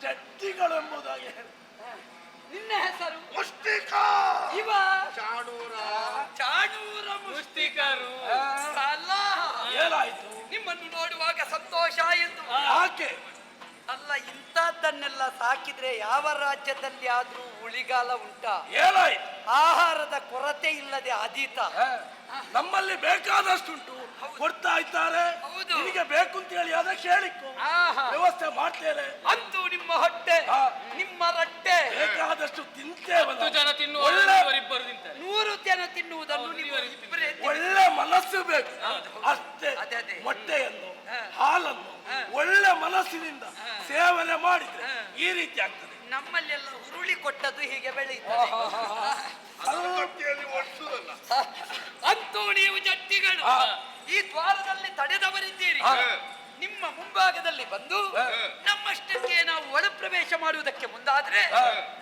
ಜಟ್ಟಿಗಳು ಎಂಬುದಾಗಿ ಹೇಳಿ. ನಿನ್ನ ಹೆಸರು? ಮುಷ್ಟಿಕ. ಇವ ಚಾಣೂರ ಮುಷ್ಟಿಕರು. ಅಲ್ಲ, ಏನಾಯ್ತು? ನಿಮ್ಮನ್ನು ನೋಡುವಾಗ ಸಂತೋಷ ಆಯಿತು. ಯಾಕೆ? ಅಲ್ಲ, ಇಂಥದ್ದನ್ನೆಲ್ಲ ಸಾಕಿದ್ರೆ ಯಾವ ರಾಜ್ಯದಲ್ಲಿ ಆದ್ರೂ ಉಳಿಗಾಲ ಉಂಟಾ? ಏನಾಯ್ತು? ಆಹಾರದ ಕೊರತೆ ಇಲ್ಲದೆ ಅದೀತ. ನಮ್ಮಲ್ಲಿ ಬೇಕಾದಷ್ಟುಂಟು, ಕೊಡ್ತಾ ಇದ್ದಾರೆ. ಹೌದು. ನಿನಗೆ ಬೇಕು ಅಂತ ಹೇಳಿ ಅದಕ್ಕೆ ಹೇಳಿಕೊ, ಆಹಾ. ವ್ಯವಸ್ಥೆ ಮಾಡ್ತೇನೆ. ಅಂತೂ ನಿಮ್ಮ ಹೊಟ್ಟೆ, ಹಾ. ನಿಮ್ಮ ರಟ್ಟೆ ಬೇಕಾದಷ್ಟು ತಿಂತೇವೆ. 10 ಜನ ತಿನ್ನುವ ಒಳ್ಳೆ 2 ತಿಂತಾರೆ. 100 ಜನ ತಿನ್ನುವುದನ್ನು ನೀವು ಇಬ್ಬರೇ ಒಳ್ಳೆ ಮನಸ್ಸು ಬೇಕು ಅಷ್ಟೇ. ಅದೇ, ಅದೇ. ಮೊಟ್ಟೆಯನ್ನು, ಹಾಲನ್ನು ಒಳ್ಳೆ ಮನಸ್ಸಿನಿಂದ ಸೇವನೆ ಮಾಡಿದ್ರೆ ಈ ರೀತಿ ಆಗ್ತದೆ. ನಮ್ಮಲ್ಲೆಲ್ಲ ಹುರುಳಿ ಕೊಟ್ಟದ್ದು ಹೀಗೆ ಬೆಳೆಯುತ್ತದೆ. ಅಂತೂ ನೀವು ಜಟ್ಟಿಗಳು ಈ ದ್ವಾರದಲ್ಲಿ ತಡೆದವರಿದ್ದೀರಿ. ನಿಮ್ಮ ಮುಂಭಾಗದಲ್ಲಿ ಬಂದು ನಮ್ಮಷ್ಟಕ್ಕೆ ನಾವು ಒಳ ಪ್ರವೇಶ ಮಾಡುವುದಕ್ಕೆ ಮುಂದಾದ್ರೆ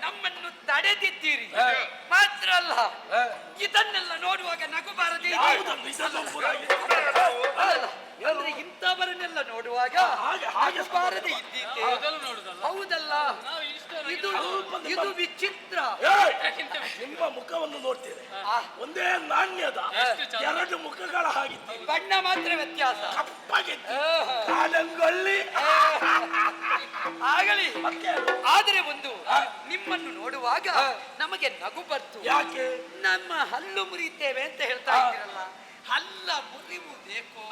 ನಮ್ಮನ್ನು ತಡೆದಿದ್ದೀರಿ. ಮಾತ್ರ ಅಲ್ಲ, ಇದನ್ನೆಲ್ಲ ನೋಡುವಾಗ ನಗು ಬಾರದೆ ಯಾವುದನ್ನು ಇದನ್ನು ಪುರಾಗಿ ಅಂದ್ರೆ ಇಂಥವರನ್ನೆಲ್ಲ ನೋಡುವಾಗ ಹಾಗೆ ಬಾರದೆ ಇದ್ದೀತೆ. ಮೊದಲು ನೋಡುದಲ್ಲ. ಹೌದಲ್ಲ, ನಾವು ಇಷ್ಟು ಇದು ಇದು ವಿಚಿತ್ರ. ನಿಮ್ಮ ಮುಖವನ್ನು ನೋಡ್ತೇನೆ, ಒಂದೇ ನಾಣ್ಯದ ಎಷ್ಟು ಚಂದ. 2 ಮುಖಗಳ ಹಾಗಿದ್ದೀರಿ. ಬಣ್ಣ ಮಾತ್ರ ವ್ಯತ್ಯಾಸ. ಕಪ್ಪಗಿದ್ದೀರಿ. ಕಾಲಂಗೊಳ್ಳಿ. ಆಗಲಿ, ಮತ್ತೆ ಆದರೆ ಒಂದು ನಿಮ್ಮನ್ನು ನೋಡುವಾಗ ನಮಗೆ ನಗು ಬರ್ತು. ಯಾಕೆ? ನಮ್ಮ ಹಲ್ಲು ಮುರಿತೇವೆ ಅಂತ ಹೇಳ್ತಾ ಇದ್ದೀರಲ್ಲ, ಹಲ್ಲ ಮುರಿಯುವುದೇಕೋ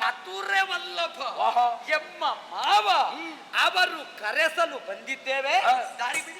ಮಥುರೆ ವಲ್ಲಭ ಎಮ್ಮ ಮಾವ ಅವರು ಕರೆಸಲು ಬಂದಿದ್ದೇವೆ. ದಾರಿ ಬಿಡಿ.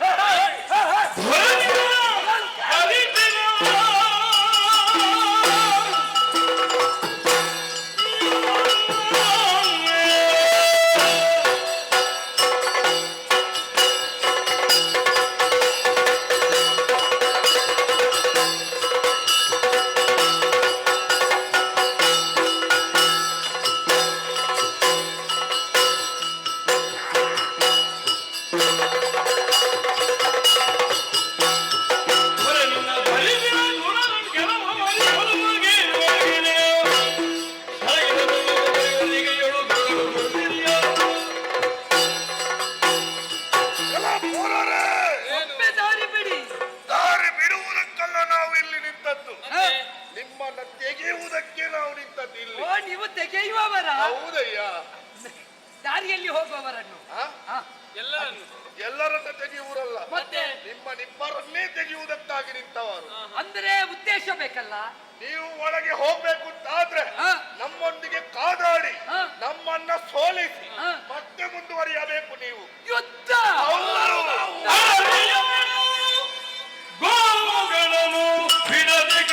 ತೆಗೆಯುವವರನ್ನು ಹ. ಎಲ್ಲರನ್ನು ಎಲ್ಲರನ್ನ ತೆಗೆಯುವುದಲ್ಲ, ಮತ್ತೆ ನಿಮ್ಮನ್ನಿಬ್ಬರನ್ನೇ ತೆಗೆಯುವುದಕ್ಕಾಗಿ ನಿಂತವರು. ಅಂದ್ರೆ ಉದ್ದೇಶ ಬೇಕಲ್ಲ. ನೀವು ಒಳಗೆ ಹೋಗ್ಬೇಕು ಅಂತಾದ್ರೆ ಹ. ನಮ್ಮೊಂದಿಗೆ ಕಾದಾಡಿ ಹ. ನಮ್ಮನ್ನ ಸೋಲಿಸಿ ಹ. ಮತ್ತೆ ಮುಂದುವರಿಯಬೇಕು ನೀವು. ಯುದ್ಧ ಗೋವುಗಳನ್ನು ಬಿಡದೆ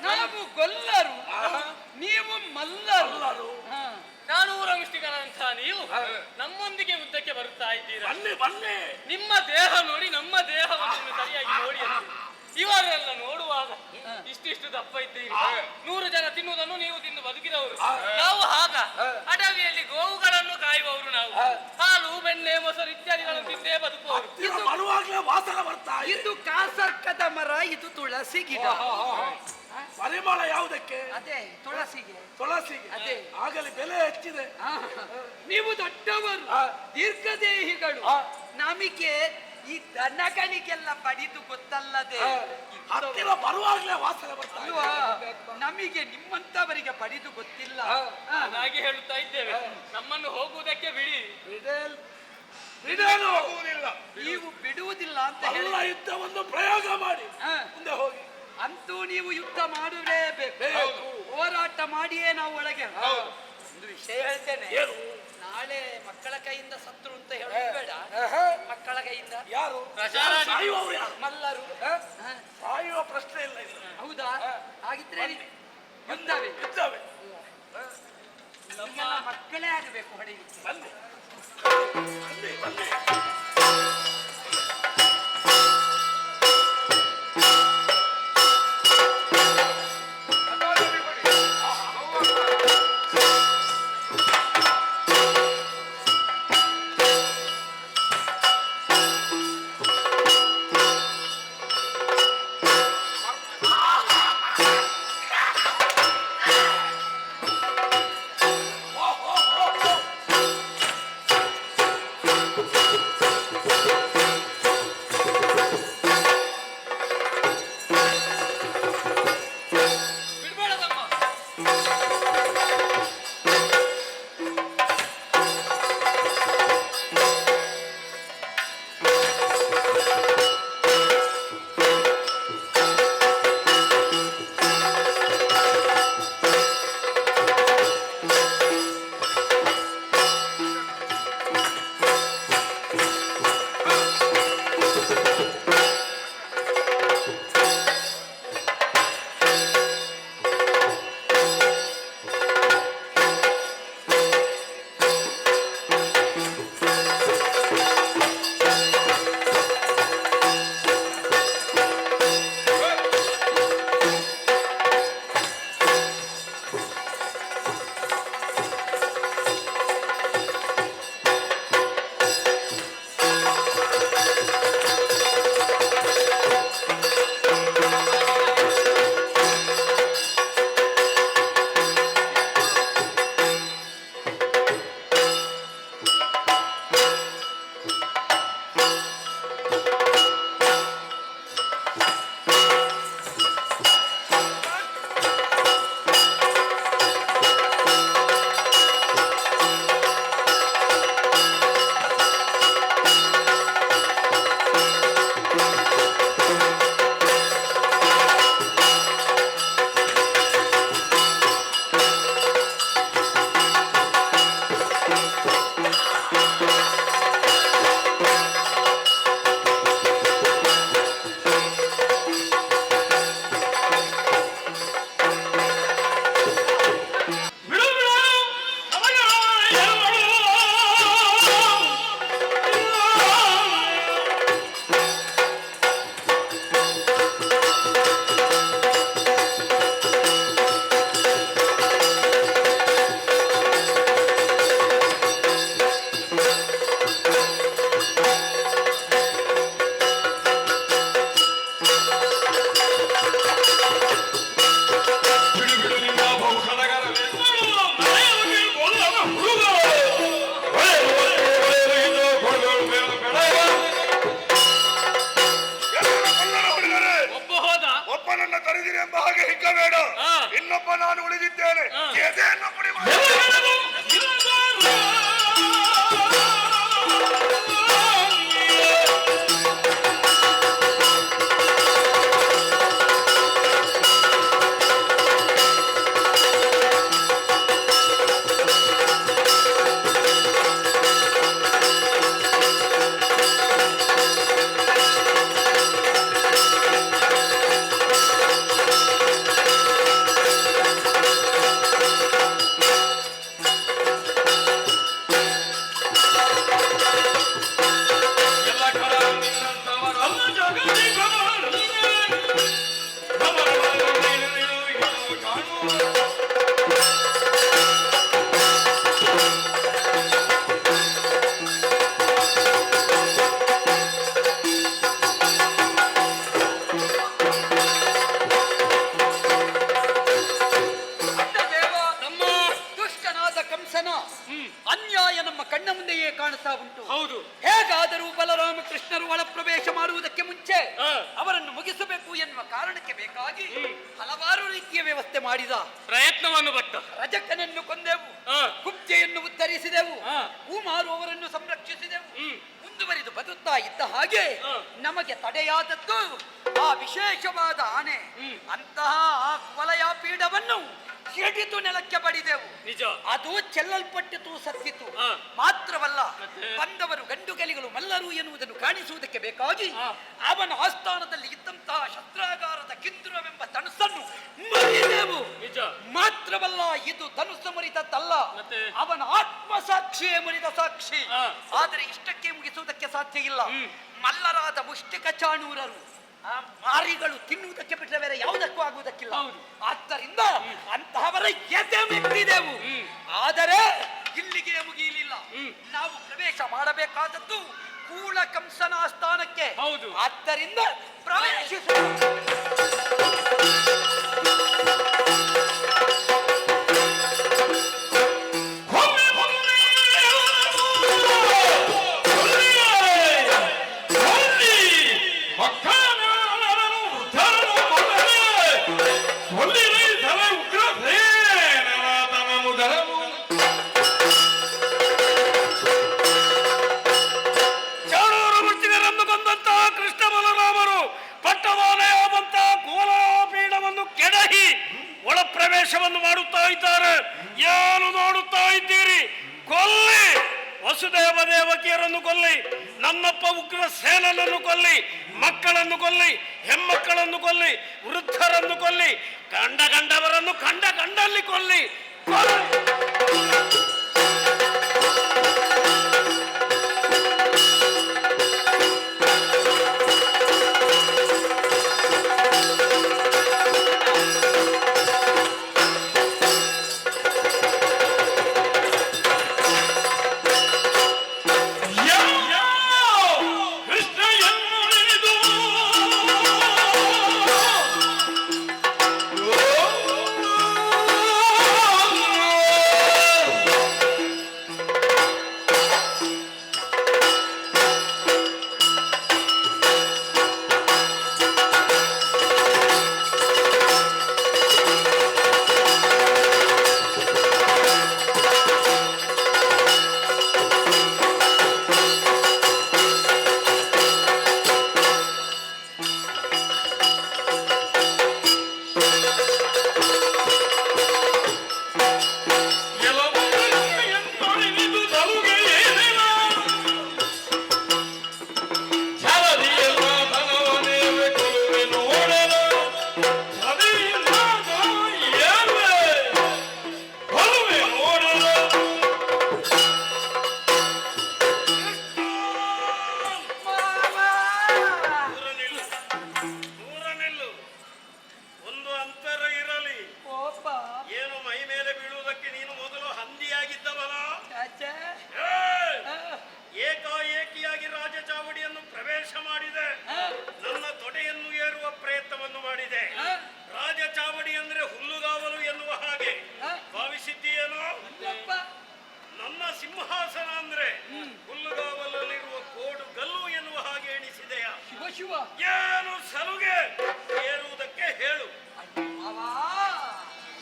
ನಾವು ಗೊಲ್ಲರು, ನೀವು ಮಲ್ಲರು. ನಾನೂರ ಮುಷ್ಟಿಗಳಂತ ನೀವು ನಮ್ಮೊಂದಿಗೆ ಯುದ್ಧಕ್ಕೆ ಬರುತ್ತಾ ಇದ್ದೀರಾ? ಬನ್ನಿ ಬನ್ನಿ. ನಿಮ್ಮ ದೇಹ ನೋಡಿ ನಮ್ಮ ದೇಹವನ್ನು ಸರಿಯಾಗಿ ನೋಡಿ ಅಂತೀರಿ. ಇವರೆಲ್ಲ ನೋಡುವಾಗ ಇಷ್ಟಿಷ್ಟು ದಪ್ಪ ಇದ್ದೀರಿ. 100 ಜನ ತಿನ್ನುವುದನ್ನು ನೀವು ತಿಂದು ಬದುಕಿದವರು. ನಾವು ಆಗ ಅಡವಿಯಲ್ಲಿ ಗೋವುಗಳನ್ನು ಕಾಯುವವರು. ನಾವು ಹಾಲು ಬೆಣ್ಣೆ ಮೊಸರು ಇತ್ಯಾದಿಗಳನ್ನು ತಿಂದೇ ಬದುಕುವವರು. ಇದು ಬರುವಾಗಲೇ ವಾಸನೆ ಬರ್ತಾ ಇದೆ. ಇದು ಕಾಸರ್ಕದ ಮರ, ಇದು ತುಳಸಿ ಗಿಡ. ಪರಿಮಳ ಯಾವುದಕ್ಕೆ? ಅದೇ ತುಳಸಿಗೆ. ತುಳಸಿಗೆ. ಅದೇ. ಆಗಲಿ ಬೆಲೆ ಹೆಚ್ಚಿದೆ. ನೀವು ದೊಡ್ಡವರು, ದೀರ್ಘದೇಹಿಗಳು. ನಮಗೆ ಈ ದನಗಳಿಗೆಲ್ಲ ಬಡಿದು ಗೊತ್ತಲ್ಲದೆ ಹತ್ತಿರ ಬರುವಾಗಲೇ ವಾಸನೆ ಬರ್ತಾ ಇದೆ. ಅಲ್ವಾ? ನಮಗೆ ನಿಮ್ಮಂತವರಿಗೆ ಬಡಿದು ಗೊತ್ತಿಲ್ಲ. ಹಾಗೆ ಹೇಳುತ್ತಾ ಇದ್ದೇವೆ. ನಮ್ಮನ್ನು ಹೋಗುವುದಕ್ಕೆ ಬಿಡಿ. ಬಿಡೇನು ನೀವು ಬಿಡುವುದಿಲ್ಲ ಅಂತ ಎಲ್ಲ ಹೇಳಿ ಯುದ್ಧವನ್ನು ಪ್ರಯೋಗ ಮಾಡಿ ಹ. ಮುಂದೆ ಹೋಗಿ. ಅಂತೂ ನೀವು ಯುದ್ಧ ಮಾಡಲೇಬೇಕು. ಹೋರಾಟ ಮಾಡಿಯೇ ನಾವು ಒಳಗೆ. ಒಂದು ವಿಷಯ ಹೇಳ್ತೇನೆ. ಏನು? ನಾಳೆ ಮಕ್ಕಳ ಕೈಯಿಂದ ಸತ್ರು ಅಂತ ಹೇಳೋದು ಬೇಡ. ಮಕ್ಕಳ ಕೈಯಿಂದ ಯಾರು ಸಾಯುವವರು? ಯಾರು? ಮಲ್ಲರು. ಸಾಯುವ ಪ್ರಶ್ನೆ ಇಲ್ಲ ಇದು. ಹೌದಾ? ಹಾಗಿದ್ರೆ ಯುದ್ಧವೇ. ಯುದ್ಧವೇ. ನಮ್ಮ ಮಕ್ಕಳೇ ಆಗಬೇಕು ಹೊಡೆಯಲಿಕ್ಕೆ. ಬನ್ನಿ ಬನ್ನಿ ಬನ್ನಿ. ಹಲವಾರು ರೀತಿಯ ವ್ಯವಸ್ಥೆ ಮಾಡಿದ. ಪ್ರಯತ್ನವನ್ನು ಪಟ್ಟ. ರಜಕನನ್ನು ಕೊಂದೆವು, ಕುಬ್ಜೆಯನ್ನು ಉತ್ತರಿಸಿದೆವು, ಹೂಮಾರುವವರನ್ನು ಸಂರಕ್ಷಿಸಿದೆವು. ಮುಂದುವರಿದು ಬದುಕ್ತಾ ಇದ್ದ ಹಾಗೆ ನಮಗೆ ತಡೆಯಾದದ್ದು ಆ ವಿಶೇಷವಾದ ಆನೆ. ಅಂತಹ ಆ ಕುವಲಯ ಪೀಠವನ್ನು ಸಿಡಿದು ನೆಲಕ್ಕೆ ಬಡಿದೆವು. ನಿಜ. ಅದು ಚೆಲ್ಲಲ್ಪಟ್ಟಿತು, ಸತ್ತಿತು. ಮಾತ್ರವಲ್ಲ, ಬಂದವರು ಗಂಡುಗಲಿಗಳು ಮಲ್ಲರು ಎನ್ನುವುದನ್ನು ಕಾಣಿಸುವುದಕ್ಕೆ ಬೇಕಾಗಿ ಅವನ ಆಸ್ಥಾನದಲ್ಲಿ ಇದ್ದಂತಹ ಶಸ್ತ್ರಾಗಾರದ ಕಿಂದುರವೆಂಬ ಧನುಸ್ಸನ್ನು ಮುರಿದೆವು. ನಿಜ. ಮಾತ್ರವಲ್ಲ, ಇದು ಧನುಸ್ಸು ಮುರಿದದ್ದಲ್ಲ, ಅವನ ಆತ್ಮಸಾಕ್ಷಿಯೇ ಮುರಿದ ಸಾಕ್ಷಿ. ಆದರೆ ಇಷ್ಟಕ್ಕೆ ಮುಗಿಸುವುದಕ್ಕೆ ಸಾಧ್ಯ ಇಲ್ಲ. ಮಲ್ಲರಾದ ಮುಷ್ಟಿಕ ಚಾಣೂರರು ಆ ಮಾರಿಗಳು ತಿನ್ನುವುದಕ್ಕೆ ಬಿಟ್ಟರೆ ಬೇರೆ ಯಾವುದಕ್ಕೂ ಆಗುವುದಕ್ಕಿಲ್ಲ. ಆದ್ದರಿಂದ ಅಂತಹವರ ಎದೆ ಮೆಟ್ಟಿದೆವು. ಆದರೆ ಇಲ್ಲಿಗೆ ಮುಗಿಯಲಿಲ್ಲ. ನಾವು ಪ್ರವೇಶ ಮಾಡಬೇಕಾದದ್ದು ಕೂಳ ಕಂಸನ ಆಸ್ಥಾನಕ್ಕೆ. ಆದ್ದರಿಂದ ಪ್ರವೇಶಿಸುವ ಮಾಡುತ್ತಾ ಇದ್ದಾರೆ. ಏನು ನೋಡುತ್ತಾ ಇದ್ದೀರಿ? ಕೊಲ್ಲಿ, ವಸುದೇವ ದೇವಕಿಯರನ್ನು ಕೊಲ್ಲಿ, ನನ್ನಪ್ಪ ಉಗ್ರ ಸೇನನನ್ನು ಕೊಲ್ಲಿ, ಮಕ್ಕಳನ್ನು ಕೊಲ್ಲಿ, ಹೆಮ್ಮಕ್ಕಳನ್ನು ಕೊಲ್ಲಿ, ವೃದ್ಧರನ್ನು ಕೊಲ್ಲಿ, ಗಂಡವರನ್ನು ಗಂಡಲ್ಲಿ ಕೊಲ್ಲಿ. ಶಿವ ಶಿವ ಏನು ಸಲುಗೆ ಏರುವುದಕ್ಕೆ ಹೇಳು. ಮಾವಾ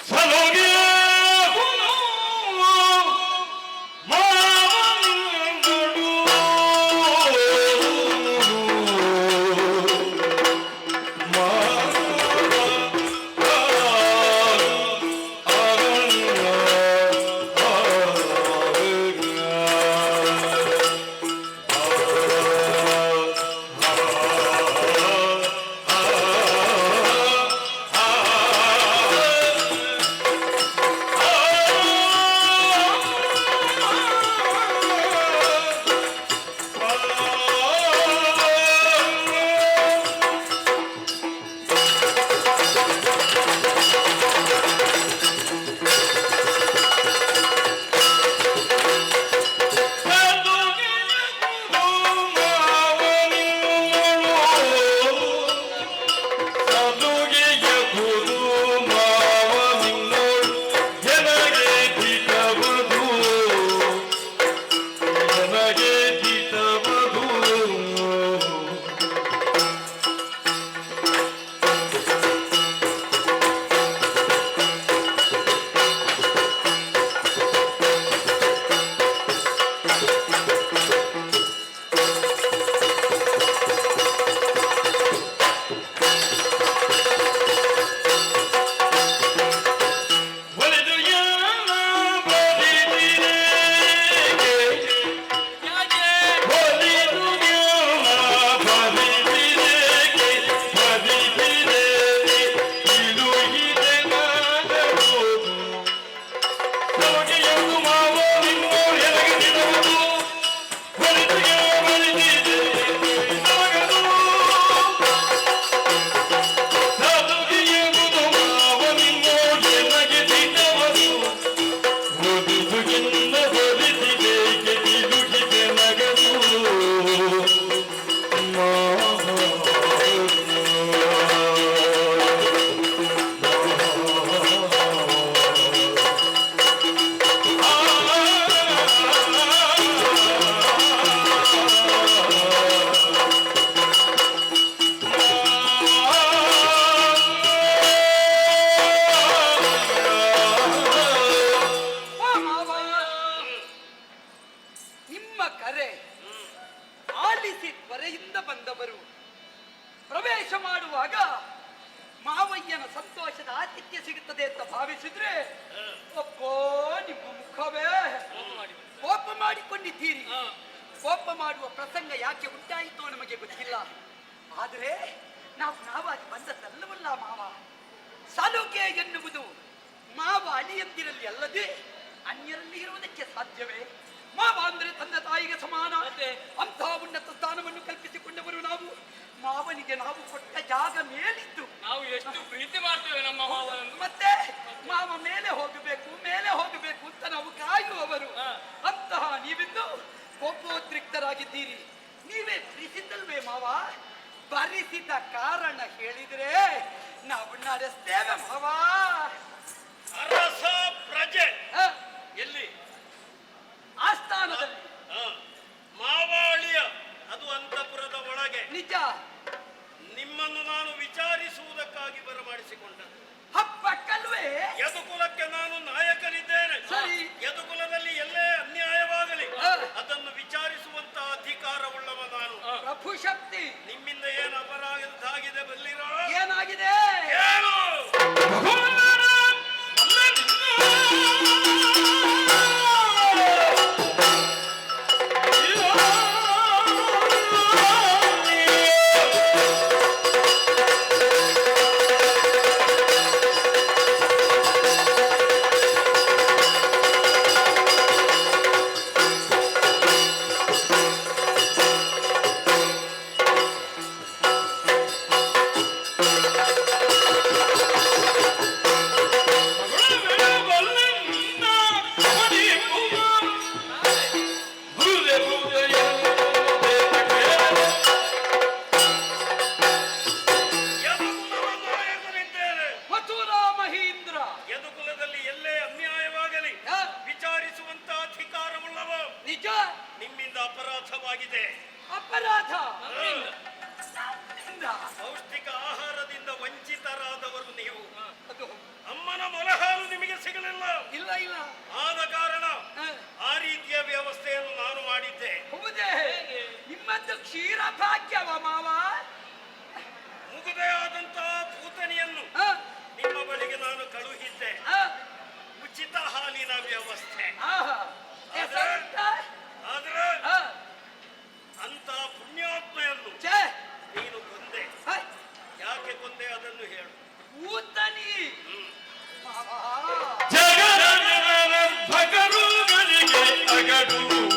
ಸಲುಗೆ ಮಾಡಿಕೊಂಡಿದ್ದೀರಿ. ಕೋಪ ಮಾಡುವ ಪ್ರಸಂಗ ಯಾಕೆ ಉಂಟಾಯಿತೋ ನಮಗೆ ಗೊತ್ತಿಲ್ಲ. ಆದರೆ ನಾವಾಗಿ ಬಂದದ್ದಲ್ಲವಲ್ಲ ಮಾವ. ಸಲುಗೆ ಎನ್ನುವುದು ಮಾವ ಅಳಿಯಂದಿರಲ್ಲಿ ಅಲ್ಲದೆ ಅನ್ಯರಲ್ಲಿ ಇರುವುದಕ್ಕೆ ಸಾಧ್ಯವೇ? ಮಾವ ಅಂದ್ರೆ ತಂದೆ ತಾಯಿಗೆ ಸಮಾನ. ಅಂತಹ ಉನ್ನತ ಸ್ಥಾನವನ್ನು ಕಲ್ಪಿಸಿಕೊಂಡವರು ನಾವು. ಮಾವನಿಗೆ ನಾವು ಕೊಟ್ಟ ಜಾಗ ಮೇಲಿದ್ದು ನಾವು ಎಷ್ಟು ಪ್ರೀತಿ ಮಾಡ್ತೇವೆ ನಮ್ಮ ಮಾವನನ್ನು. ಮತ್ತೆ ಮಾವ ಮೇಲೆ ಹೋಗಬೇಕು ಅಂತ ನಾವು ಕಾಯುವವರು. ಅಂತಹ ನೀವಿಂದು ಕೋಪೋದ್ರಿಕ್ತರಾಗಿದ್ದೀರಿ. ನೀವೇ ಭರಿಸಿದ್ದಲ್ವೇ ಮಾವ? ಭರಿಸಿದ ಕಾರಣ ಹೇಳಿದ್ರೆ ನಾವು ನಡೆಸ್ತೇವೆ ಮಾವ. ಅರಸ ಪ್ರಜೆ ಎಲ್ಲಿ? ಆಸ್ಥಾನದಲ್ಲಿ. ಮಾವಾಳಿಯ ಅದು ಅಂತಃಪುರದ ಒಳಗೆ. ನಿಜ. ನಿಮ್ಮನ್ನು ನಾನು ವಿಚಾರಿಸುವುದಕ್ಕಾಗಿ ಬರಮಾಡಿಸಿಕೊಂಡದ್ದು. ಹಬ್ಬಕ್ಕಲ್ವೇ? ಯದುಕುಲಕ್ಕೆ ನಾನು ನಾಯಕನಿದ್ದೇನೆ. ಸರಿ. ಯದುಕುಲದಲ್ಲಿ ಎಲ್ಲೇ ಅನ್ಯಾಯವಾಗಲಿ ಅದನ್ನು ವಿಚಾರಿಸುವಂತ ಅಧಿಕಾರವುಳ್ಳವ ನಾನು. ಪ್ರಭು ಶಕ್ತಿ. ನಿಮ್ಮಿಂದ ಏನು ಅಪರಾಧವಾಗಿದೆ ಬಲ್ಲಿರೋ? ಏನಾಗಿದೆ? ಹೇಳು. ಇದೊಂದು ಕ್ಷೀರ ಭಾಗ್ಯವ ಮಾವ. ಮುಗುದೇ ಆದಂತಹ ಪೂತನಿಯನ್ನು ಆ, ನಿಮ್ಮ ಬಳಿಗೆ ನಾನು ಕಳುಹಿದ್ದೆ. ಆ, ಉಚಿತ ಹಾಲಿನ ವ್ಯವಸ್ಥೆ. ಆಹಾ. ಹೆಸರುಂಟ? ಆದ್ರೆ ಆ, ಅಂತ ಪುಣ್ಯಾತ್ಮೆಯನ್ನು ಛೇ, ನೀನು ಕೊಂದೆ. ಆ, ಯಾಕೆ ಕೊಂದೆ ಅದನ್ನು ಹೇಳು. ಊತನಿ ಮಾವ. ಭಗರುಗಳಿಗೆ ಅಗಡು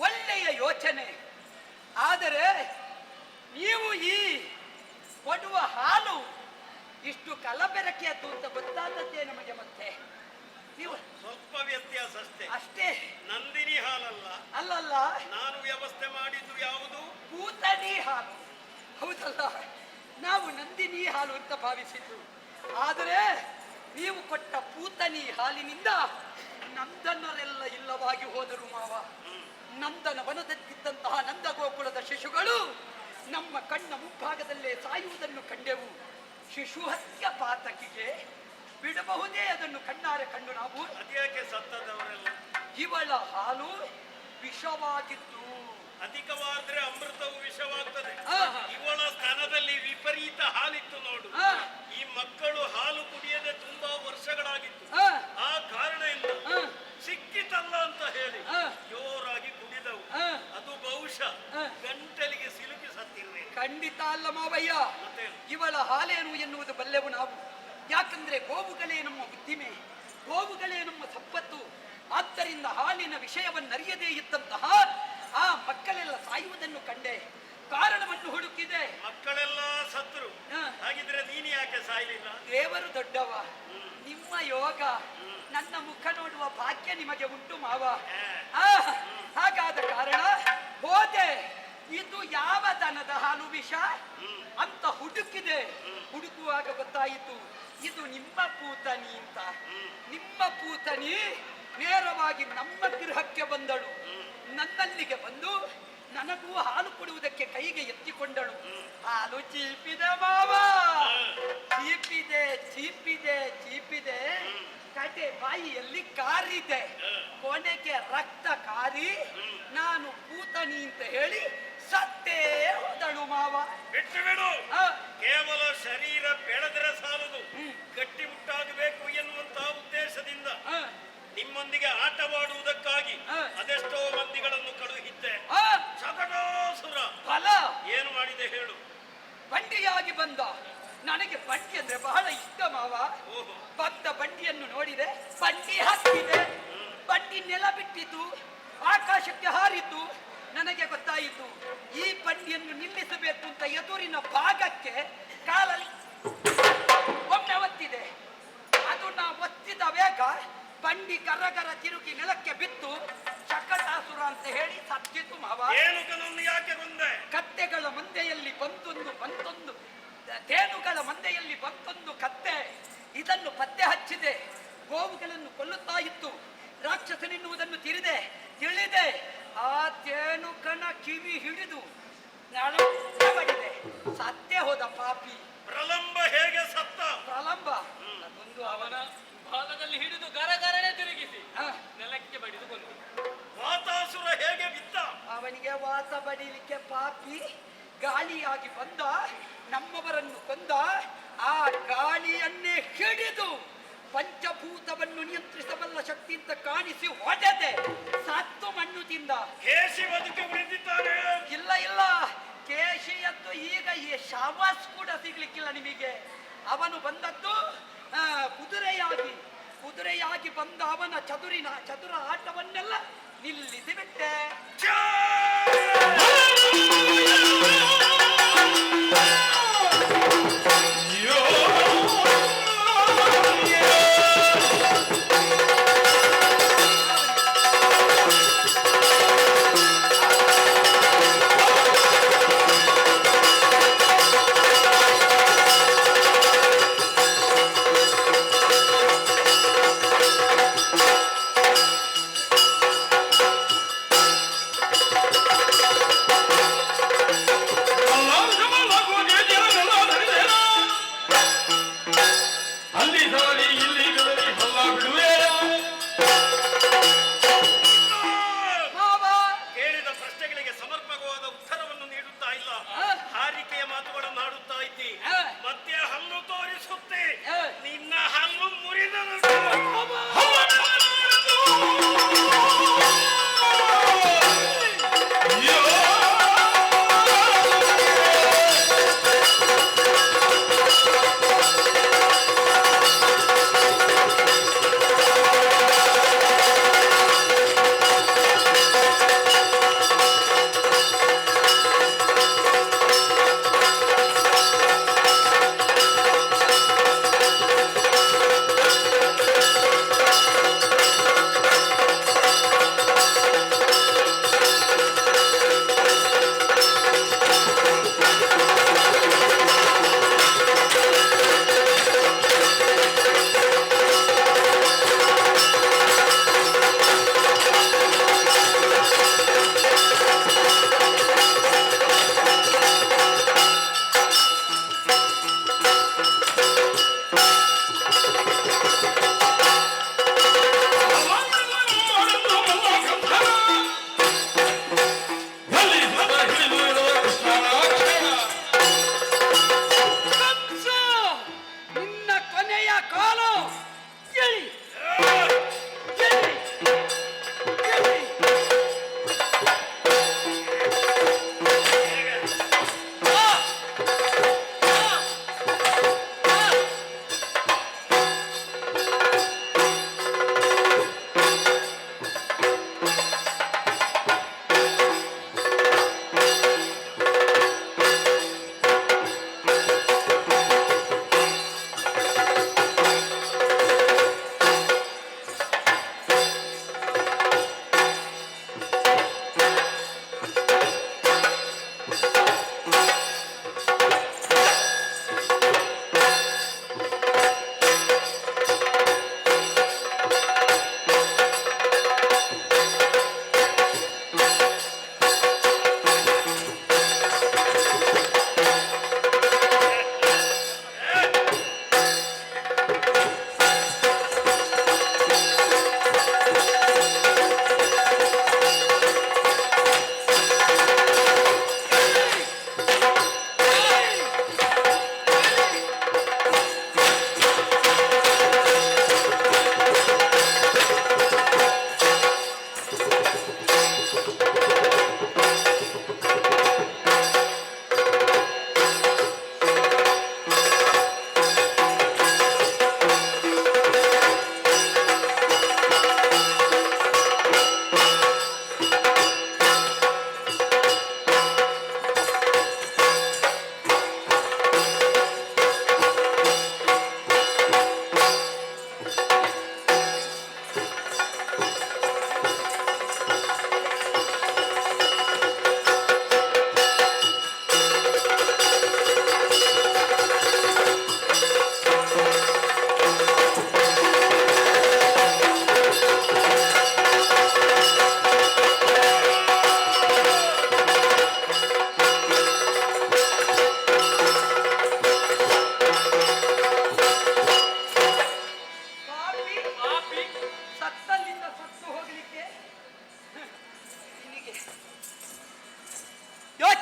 ಒಳ್ಳೆಯ ಯೋಚನೆ. ಆದರೆ ನೀವು ಈ ಕೊಡುವ ಹಾಲು ಇಷ್ಟು ಕಲಬೆರಕೆಯದ್ದು ಅಂತ ಗೊತ್ತಾದದ್ದೇ ನಮಗೆ. ಮತ್ತೆ ನೀವು ಸ್ವಲ್ಪ ವ್ಯತ್ಯಾಸ ಅಷ್ಟೇ. ಅಷ್ಟೇ. ನಂದಿನಿ ಹಾಲಲ್ಲ. ಅಲ್ಲಲ್ಲ, ನಾನು ವ್ಯವಸ್ಥೆ ಮಾಡಿದ್ದು ಯಾವುದು? ಪೂತನಿ ಹಾಲು. ಹೌದಲ್ಲ, ನಾವು ನಂದಿನಿ ಹಾಲು ಅಂತ ಭಾವಿಸಿದ್ದು. ಆದರೆ ನೀವು ಕೊಟ್ಟ ಪೂತನಿ ಹಾಲಿನಿಂದ ನಂದನರೆಲ್ಲ ಇಲ್ಲವಾಗಿ ಹೋದರು ಮಾವ. ನಂದನ ವನದಲ್ಲಿದ್ದಂತಹ ನಂದಗೋಕುಲದ ಶಿಶುಗಳು ನಮ್ಮ ಕಣ್ಣ ಮುಂಭಾಗದಲ್ಲೇ ಸಾಯುವುದನ್ನು ಕಂಡೆವು. ಶಿಶು ಹತ್ಯ ಪಾತಕಿಗೆ ಬಿಡಬಹುದೇ ಅದನ್ನು ಕಣ್ಣಾರೆ ಕಂಡು ನಾವು. ಅದ್ಯಾಕೆ ಸತ್ತದವರೆಲ್ಲ? ಇವಳ ಹಾಲು ವಿಷವಾಗಿತ್ತು. ಅಧಿಕವಾದ್ರೆ ಅಮೃತವು ವಿಷವಾಗ್ತದೆ. ಆಹಾ. ಇವಳ ಸ್ತನದಲ್ಲಿ ವಿಪರೀತ ಹಾಲಿತ್ತು ನೋಡು. ಆ. ಈ ಮಕ್ಕಳು ಹಾಲು ಕುಡಿಯದೆ ತುಂಬಾ ವರ್ಷಗಳಾಗಿತ್ತು. ಆ. ಆ ಕಾರಣದಿಂದ ಆ. ಸಿಕ್ಕಿತಲ್ಲ ಅಂತ ಹೇಳಿ ಆ. ಜೋರಾಗಿ ಕುಡಿದವು. ಆ. ಅದು ಬಹುಶಃ ಆ. ಗಂಟಲಿಗೆ ಸಿಲುಕಿ ಸತ್ತಿರ್ಬೇಕು. ಖಂಡಿತ ಅಲ್ಲ ಮಾವಯ್ಯ. ಮತ್ತೆ ಇವಳ ಹಾಲೇನು ಎನ್ನುವುದು ಬಲ್ಲೆವು ನಾವು. ಯಾಕಂದ್ರೆ ಗೋವುಗಳೇ ನಮ್ಮ ಬುದ್ಧಿಮೆ, ಗೋವುಗಳೇ ನಮ್ಮ ಸಂಪತ್ತು. ಆದ್ದರಿಂದ ಹಾಲಿನ ವಿಷಯವನ್ನರಿಯದೇ ಇದ್ದಂತಹ ಆ ಮಕ್ಕಳೆಲ್ಲ ಸಾಯುವುದನ್ನು ಕಂಡೆ. ಕಾರಣವನ್ನು ಹುಡುಕಿದೆ. ಮಕ್ಕಳೆಲ್ಲ ಸತ್ರು. ಆ. ಹಾಗಿದ್ರೆ ನೀನು ಯಾಕೆ ಸಾಯಲಿಲ್ಲ? ದೇವರು ದೊಡ್ಡವ. ನಿಮ್ಮ ಯೋಗ, ನನ್ನ ಮುಖ ನೋಡುವ ಭಾಗ್ಯ ನಿಮಗೆ ಉಂಟು ಮಾವ. ಆ, ಹಾಗಾದ ಕಾರಣ ಹೋದೆ. ಇದು ಯಾವ ದನದ ಹಾಲು ವಿಷ ಅಂತ ಹುಡುಕಿದೆ. ಹುಡುಕುವಾಗ ಗೊತ್ತಾಯಿತು ಇದು ನಿಮ್ಮ ಪೂತನಿ ಅಂತ. ನಿಮ್ಮ ಪೂತನಿ ನೇರವಾಗಿ ನಮ್ಮ ಗೃಹಕ್ಕೆ ಬಂದಳು. ನನ್ನಲ್ಲಿಗೆ ಬಂದು ನನಗೂ ಹಾಲು ಕೊಡುವುದಕ್ಕೆ ಕೈಗೆ ಎತ್ತಿಕೊಂಡಳು. ಹಾಲು ಚೀಪಿದೆ ಮಾವ, ಚೀಪಿದೆ ಚೀಪಿದೆ ಚೀಪಿದೆ. ಕಡೆ ಬಾಯಿಯಲ್ಲಿ ಕಾರಿದೆ. ಕೊನೆಗೆ ರಕ್ತ ಕಾರಿ ನಾನು ಪೂತನಿ ಅಂತ ಹೇಳಿ ಸತ್ತೇ ಹೋದಳು ಮಾವ. ಬಿಟ್ಟು ಬಿಡು. ಆ, ಕೇವಲ ಶರೀರ ಬೆಳೆದರೆ ಸಾಲದು, ಗಟ್ಟಿಮುಟ್ಟಾಗಬೇಕು ಎನ್ನುವಂತಹ ಉದ್ದೇಶದಿಂದ ಆ, ನಿಮ್ಮೊಂದಿಗೆ ಆಟವಾಡುವುದಕ್ಕಾಗಿ ಆ. ಅದೆಷ್ಟೋ ಮಂದಿಗಳನ್ನು ಕಳುಹಿದ್ದೆ. ಆ, ಶಕಟಾಸುರ ಫಲ ಏನು ಮಾಡಿದೆ ಹೇಳು? ಬಂಡಿಯಾಗಿ ಬಂದ. ನನಗೆ ಬಂಡಿ ಅಂದ್ರೆ ಬಹಳ ಇಷ್ಟ ಮಾವ. ಓಹೋ. ಬಂದ ಬಂಡಿಯನ್ನು ನೋಡಿದೆ, ಬಂಡಿ ಹತ್ತಿದೆ. ಬಂಡಿ ನೆಲ ಬಿಟ್ಟಿತು, ಆಕಾಶಕ್ಕೆ ಹಾರಿತು. ನನಗೆ ಗೊತ್ತಾಯಿತು ಈ ಬಂಡಿಯನ್ನು ನಿಲ್ಲಿಸಬೇಕು ಅಂತ ಎದುರಿನ ಭಾಗಕ್ಕೆ ಕಾಲಲ್ಲಿ ಒಮ್ಮೆ ಒತ್ತಿದೆ. ಅದು ನಾ ಒತ್ತಿದ ವೇಗ ಬಂಡಿ ಗರಗರ ತಿರುಗಿ ನೆಲಕ್ಕೆ ಬಿತ್ತು. ಶಕಟಾಸುರ ಅಂತ ಹೇಳಿ ಸತ್ತಿತು ಮಾವ. ಏನುಕನನ್ನು ಯಾಕೆ ಬಂದೆ? ಕತ್ತೆಗಳ ಮಂದೆಯಲ್ಲಿ ಬಂತೊಂದು ತೇನುಗಳ ಮಂದೆಯಲ್ಲಿ ಬಂತೊಂದು ಕತ್ತೆ. ಇದನ್ನು ಪತ್ತೆ ಹಚ್ಚಿದೆ. ಗೋವುಗಳನ್ನು ಕೊಲ್ಲುತ್ತಾ ಇತ್ತು. ರಾಕ್ಷಸನೆನ್ನುವುದನ್ನು ತಿಳಿದೆ ಆ ತೇನುಕನ ಕಿವಿ ಹಿಡಿದು ನಾನು ಬಡಿದೆ. ಸತ್ತೇ ಹೋದ ಪಾಪಿ. ಪ್ರಲಂಬ ಹೇಗೆ ಸತ್ತ? ಪ್ರಲಂಬ ಅದೊಂದು ಅವನ ಬಾಲದಲ್ಲಿ ಹಿಡಿದು ಗರಗರನೆ ತಿರುಗಿಸಿ ಆ, ನೆಲಕ್ಕೆ ಬಡಿದು ಕೊಂದು. ವಾತಾಸುರ ಹೇಗೆ ಬಿದ್ದ? ಅವನಿಗೆ ವಾಸ ಬಡಿಲಿಕ್ಕೆ ಪಾಪಿ ಗಾಳಿಯಾಗಿ ಬಂದ, ನಮ್ಮವರನ್ನು ಕೊಂದ. ಆ ಗಾಳಿಯನ್ನೇ ಹಿಡಿದು ಪಂಚಭೂತವನ್ನು ನಿಯಂತ್ರಿಸಬಲ್ಲ ಶಕ್ತಿ ಅಂತ ಕಾಣಿಸಿ ಹೊಡೆದೆ. ಸತ್ತು ಮಣ್ಣು ತಿಂದ. ಕೇಶಿ ಬದುಕಿ ಉಳಿದಿದ್ದಾನೆ. ಇಲ್ಲ ಕೇಶಿಯದ್ದು ಈಗ ಈ ಶವಾಸ್ ಕೂಡ ಸಿಗ್ಲಿಕ್ಕಿಲ್ಲ ನಿಮಗೆ. ಅವನು ಬಂದದ್ದು ಕುದುರೆಯಾಗಿ ಬಂದ ಅವನ ಚದುರ ಆಟವನ್ನೆಲ್ಲ ನಿಲ್ಲಿಸಿ ಬಿಟ್ಟೆ.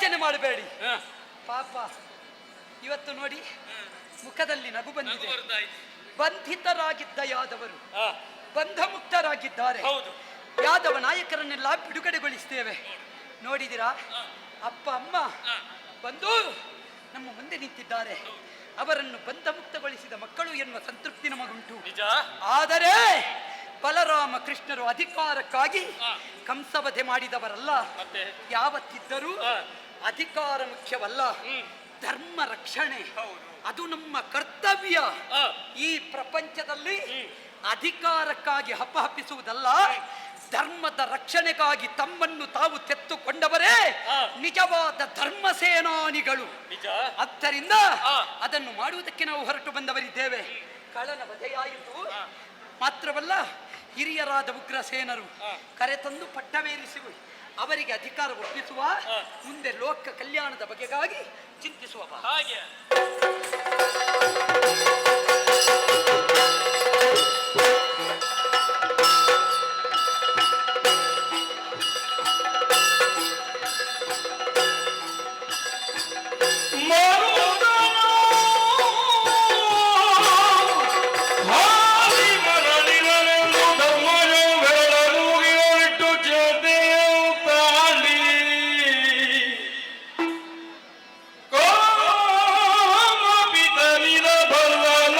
ಯೋಚನೆ ಮಾಡಬೇಡಿ. ಪಾಪ ಇವತ್ತು ನೋಡಿ ಮುಖದಲ್ಲಿ ನಗು ಬಂದಿದೆ. ಬಂಧಿತರಾಗಿದ್ದ ಯಾದವರು ಬಂಧಮುಕ್ತರಾಗಿದ್ದಾರೆ. ಯಾದವ ನಾಯಕರನ್ನೆಲ್ಲ ಬಿಡುಗಡೆಗೊಳಿಸ್ತೇವೆ. ನೋಡಿದಿರಾ, ಅಪ್ಪ ಅಮ್ಮ ಬಂದು ನಮ್ಮ ಮುಂದೆ ನಿಂತಿದ್ದಾರೆ. ಅವರನ್ನು ಬಂಧಮುಕ್ತಗೊಳಿಸಿದ ಮಕ್ಕಳು ಎನ್ನುವ ಸಂತೃಪ್ತಿ ನಮಗುಂಟು. ಆದರೆ ಬಲರಾಮ ಕೃಷ್ಣರು ಅಧಿಕಾರಕ್ಕಾಗಿ ಕಂಸವಧೆ ಮಾಡಿದವರಲ್ಲ. ಯಾವತ್ತಿದ್ದರೂ ಅಧಿಕಾರ ಮುಖ್ಯವಲ್ಲ, ಧರ್ಮ ರಕ್ಷಣೆ ಅದು ನಮ್ಮ ಕರ್ತವ್ಯ. ಈ ಪ್ರಪಂಚದಲ್ಲಿ ಅಧಿಕಾರಕ್ಕಾಗಿ ಹಪ್ಪಹಪ್ಪಿಸುವುದಲ್ಲ, ಧರ್ಮದ ರಕ್ಷಣೆಗಾಗಿ ತಮ್ಮನ್ನು ತಾವು ತೆತ್ತುಕೊಂಡವರೇ ನಿಜವಾದ ಧರ್ಮ ಸೇನಾನಿಗಳು. ಆದ್ದರಿಂದ ಅದನ್ನು ಮಾಡುವುದಕ್ಕೆ ನಾವು ಹೊರಟು ಬಂದವರಿದ್ದೇವೆ. ಕಳ್ಳನ ವಧೆಯಾಯಿತು ಮಾತ್ರವಲ್ಲ, ಹಿರಿಯರಾದ ಉಗ್ರಸೇನರು ಕರೆತಂದು ಪಟ್ಟವೇರಿಸಿ ಅವರಿಗೆ ಅಧಿಕಾರ ಒಪ್ಪಿಸುವ, ಮುಂದೆ ಲೋಕ ಕಲ್ಯಾಣದ ಬಗೆಗಾಗಿ ಚಿಂತಿಸುವ. ಹಾಗೆ ಕೋಮ ಪಿತನಿದ ಬಲ್ಲ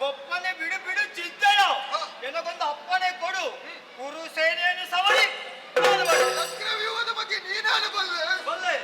ಒಪ್ಪನೆ ಬಿಡು ಬಿಡು ಚಿಂತೆಯ ನಿನಗೊಂದು ಅಪ್ಪನೆ ಕೊಡು ಕುರು ಸೇನೆಯನ್ನು ಸವರಿ ನಾನು ಬಲ್ಲೆ. ಚಕ್ರವ್ಯೂಹದ ಬಗ್ಗೆ ನೀನಾನು ಬಲ್ಲೆ. ಬಲ್ಲೆ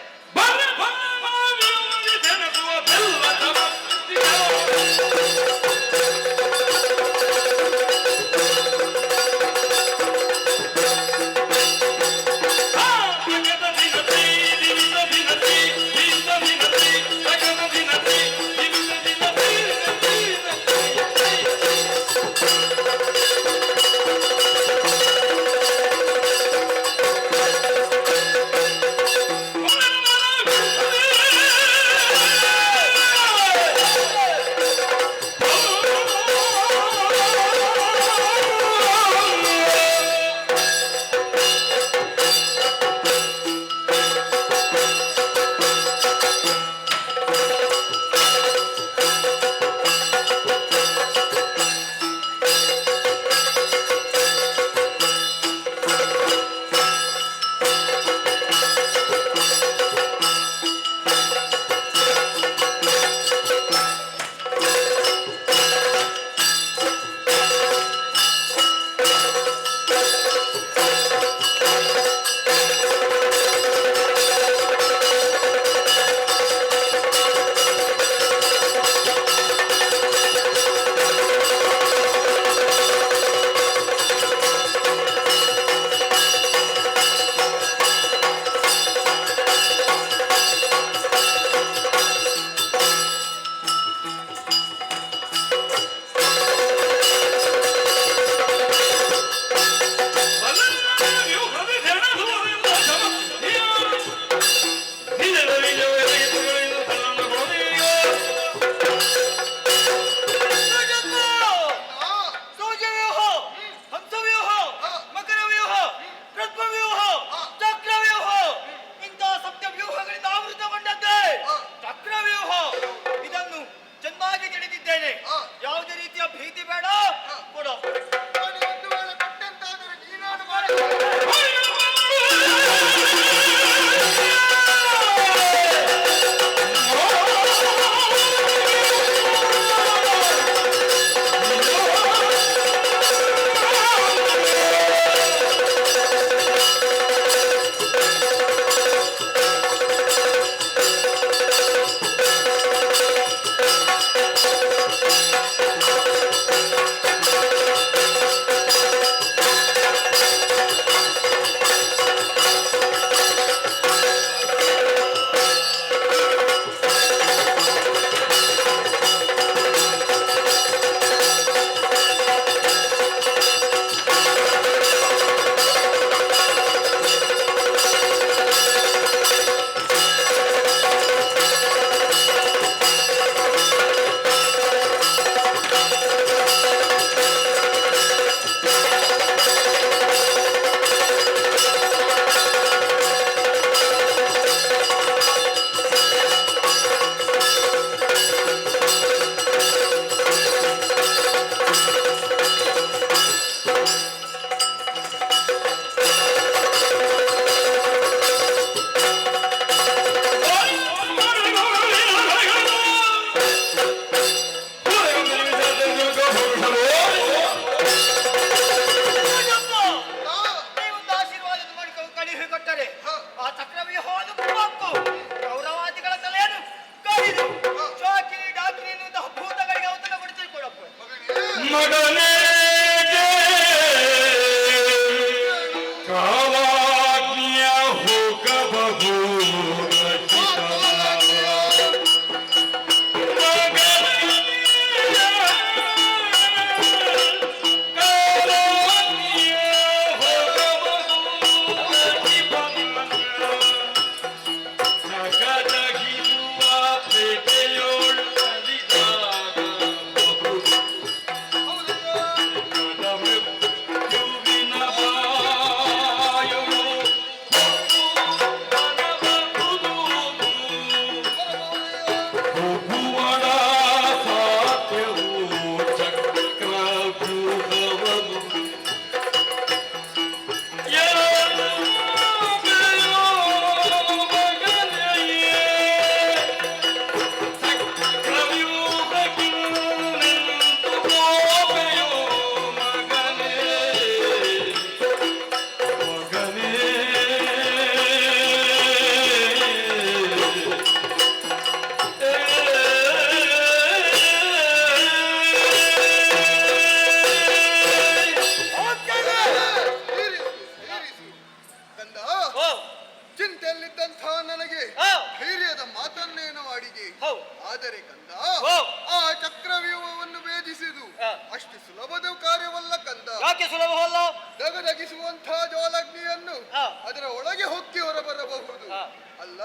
ಅಷ್ಟು ಸುಲಭದ ಕಾರ್ಯವಲ್ಲ ಕಂದ. ಯಾಕೆ ಸುಲಭವಲ್ಲ? ದಗದಗಿಸುವಂತಹ ಜ್ವಾಲಾಗ್ನಿಯನ್ನು ಹಾ. ಅದರ ಒಳಗೆ ಹೊಕ್ಕಿ ಹೊರಬರಬಹುದು. ಹಾ. ಅಲ್ಲ,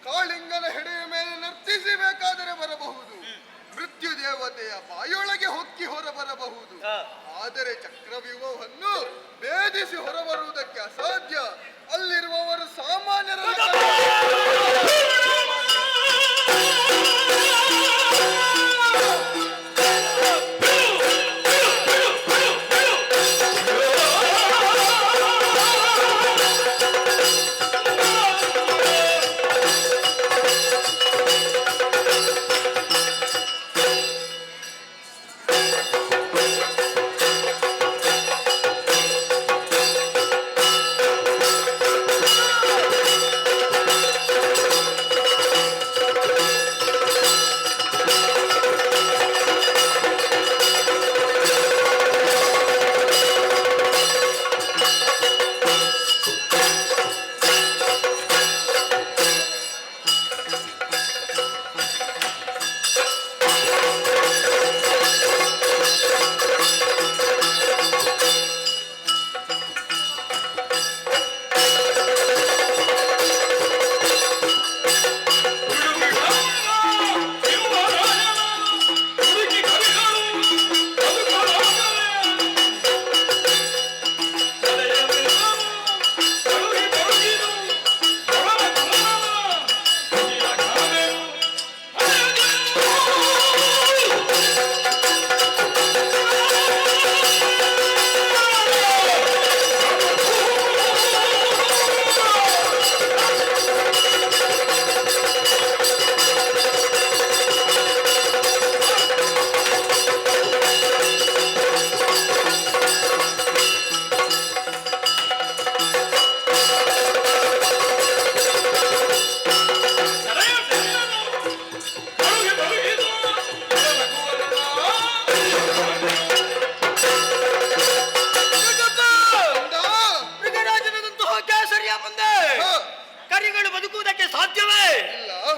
ಕಾಳಿಂಗನ ಹೆಡೆಯ ಮೇಲೆ ನರ್ತಿಸಬೇಕಾದರೆ ಬರಬಹುದು. ಮೃತ್ಯು ದೇವತೆಯ ಬಾಯೊಳಗೆ ಹೊಕ್ಕಿ ಹೊರಬರಬಹುದು. ಆದರೆ ಚಕ್ರವ್ಯೂಹವನ್ನು ಭೇದಿಸಿ ಹೊರಬರುವುದಕ್ಕೆ ಅಸಾಧ್ಯ. ಅಲ್ಲಿರುವವರು ಸಾಮಾನ್ಯರಲ್ಲ.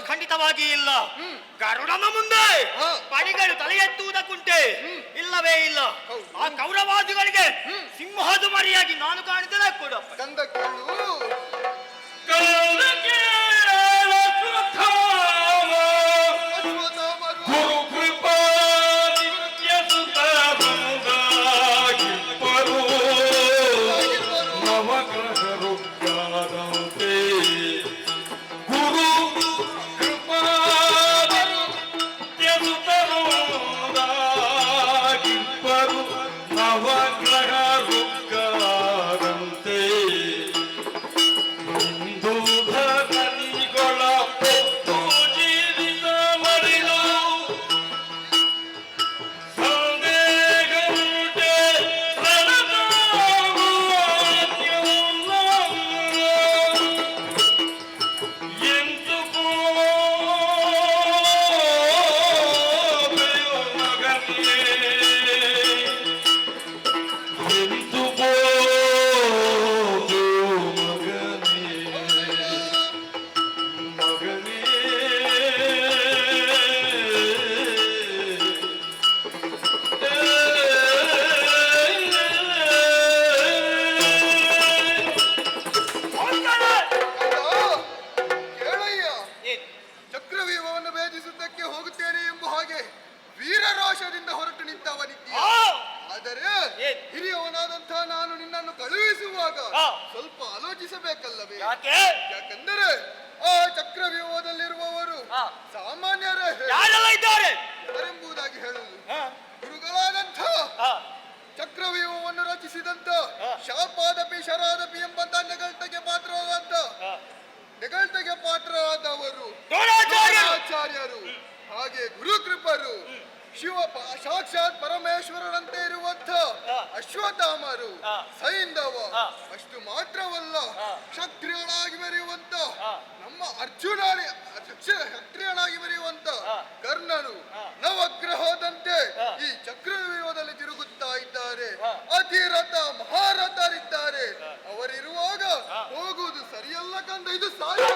ಖಂಡಿತವಾಗಿ ಇಲ್ಲ. ಗರುಡನ ಮುಂದೆ ಪಡಿಗಳು ತಲೆ ಎತ್ತುವುದಕ್ಕುಂಟೆ? ಇಲ್ಲವೇ ಇಲ್ಲ. ಆ ಕೌರವಾದಿಗಳಿಗೆ ಸಿಂಹದ ಮರಿಯಾಗಿ ನಾನು ಕಾಣಿದ್ದೇನೆ ಕೂಡ. ಕಂದ ಕೇಳು. ಸ್ವಲ್ಪ ಆಲೋಚಿಸಬೇಕಲ್ಲವೇ? ಯಾಕೆಂದರೆ ಆ ಚಕ್ರವ್ಯೂಹದಲ್ಲಿರುವವರು ಸಾಮಾನ್ಯರೇ ಇದ್ದಾರೆ ಎಂಬುದಾಗಿ ಹೇಳುವುದು. ಗುರುಗಳಾದಂಥ ಚಕ್ರವ್ಯೂಹವನ್ನು ರಚಿಸಿದಂತ ಶಾಪಾದಪಿ ಶರಾದಪಿ ಎಂಬಂತ ನೆಗಳ್ತಗೆ ಪಾತ್ರರಾದವರು ಆಚಾರ್ಯರು, ಹಾಗೆ ಗುರುಕೃಪರು, ಸಾಕ್ಷಾತ್ ಪರಮೇಶ್ವರರಂತೆ ಇರುವಂತ ಅಶ್ವತ್ಥಾಮರು, ಸೈಂಧವ, ಅಷ್ಟು ಮಾತ್ರವಲ್ಲ ಕ್ಷತ್ರಿಯಳಾಗಿ ಮೆರೆಯುವಂತ ನಮ್ಮ ಕ್ಷತ್ರಿಯಳಾಗಿ ಮೆರೆಯುವಂತ ಕರ್ಣನು ನವಗ್ರಹದಂತೆ ಈ ಚಕ್ರವ್ಯೂಹದಲ್ಲಿ ತಿರುಗುತ್ತಾ ಇದ್ದಾರೆ. ಅತಿರಥ ಮಹಾರಥರಿದ್ದಾರೆ. ಅವರಿರುವಾಗ ಹೋಗುವುದು ಸರಿಯಲ್ಲ ಕಂದ, ಇದು ಸಾಧ್ಯ.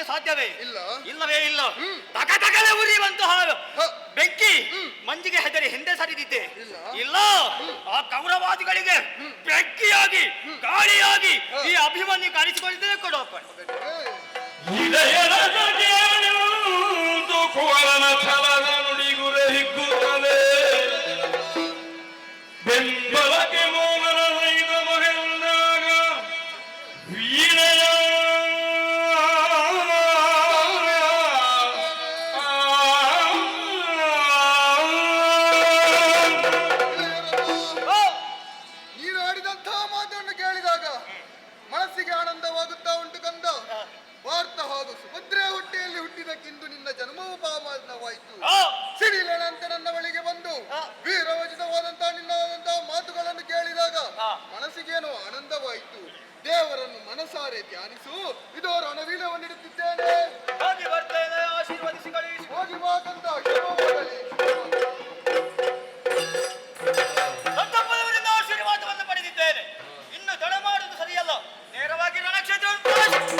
ಮಾಡಲಿಕ್ಕೆ ಸಾಧ್ಯವೇ ಇಲ್ಲ. ಇಲ್ಲವೇ ಇಲ್ಲ. ತಗತಗಲೆ ಉರಿಯುವಂತಹ ಹ. ಬೆಂಕಿ ಮಂಜಿಗೆ ಹೆದರಿ ಹಿಂದೆ ಸರಿದಿದ್ದೆ ಇಲ್ಲ. ಇಲ್ಲ. ಆ ಕೌರವಾದಿಗಳಿಗೆ ಬೆಂಕಿಯಾಗಿ ಗಾಳಿಯಾಗಿ ಈ ಅಭಿಮನ್ಯು ಕಾಣಿಸಿಕೊಂಡಿದ್ದರೆ ಕೊಡಪ್ಪ. ಕೋಲನ ಛಲದ ನುಡಿಗುರೆ ಹಿಗ್ಗುತ್ತದೆ ಬೆಂಬಲಕ್ಕೆ ಮೋಹನ ಸೈದ ಮಹೆಂದಾಗ ವೀಣೆಯ ನೀನು ಆಡಿದಂತಹ ಮಾತನ್ನು ಕೇಳಿದಾಗ ಮನಸ್ಸಿಗೆ ಆನಂದವಾಗುತ್ತಾ ಉಂಟು ಕಂದ. ಭಾರತ ಹಾಗೂ ಸುಭದ್ರೆ ಹೊಟ್ಟೆಯಲ್ಲಿ ಹುಟ್ಟಿದಕ್ಕಿಂದು ನಿನ್ನ ಜನ್ಮವು ಪಾವನವಾಯಿತು. ಸಿಡಿಲನಂತೆ ನನ್ನ ಬಳಿಗೆ ಬಂದು ವೀರವಚಿತವಾದಂತಹ ನಿನ್ನವಾದಂತಹ ಮಾತುಗಳನ್ನು ಕೇಳಿದಾಗ ಮನಸ್ಸಿಗೇನೋ ಆನಂದವಾಯಿತು. ದೇವರನ್ನು ಮನಸಾರೆ ಧ್ಯಾನಿಸು. ಇದೋ ರಣವೀಣವನ್ನಿಡುತ್ತಿದ್ದೇನೆ. ಹೋಗಿ ಬರ್ತೇನೆ, ಆಶೀರ್ವದಿಸಿ ಕಳುಹಿಸಿ. ಹೋಗಿ ಬಾ ಕಂದ, ಶುಭವಾಗಲಿ. ದೊಡ್ಡಪ್ಪನವರಿಂದ ಆಶೀರ್ವಾದವನ್ನು ಪಡೆದಿದ್ದೇನೆ. ಇನ್ನು ತಡ ಮಾಡುವುದು ಸರಿಯಲ್ಲ. ನೇರವಾಗಿ ರಣಕ್ಷೇತ್ರವನ್ನು ಪ್ರವೇಶಿಸು.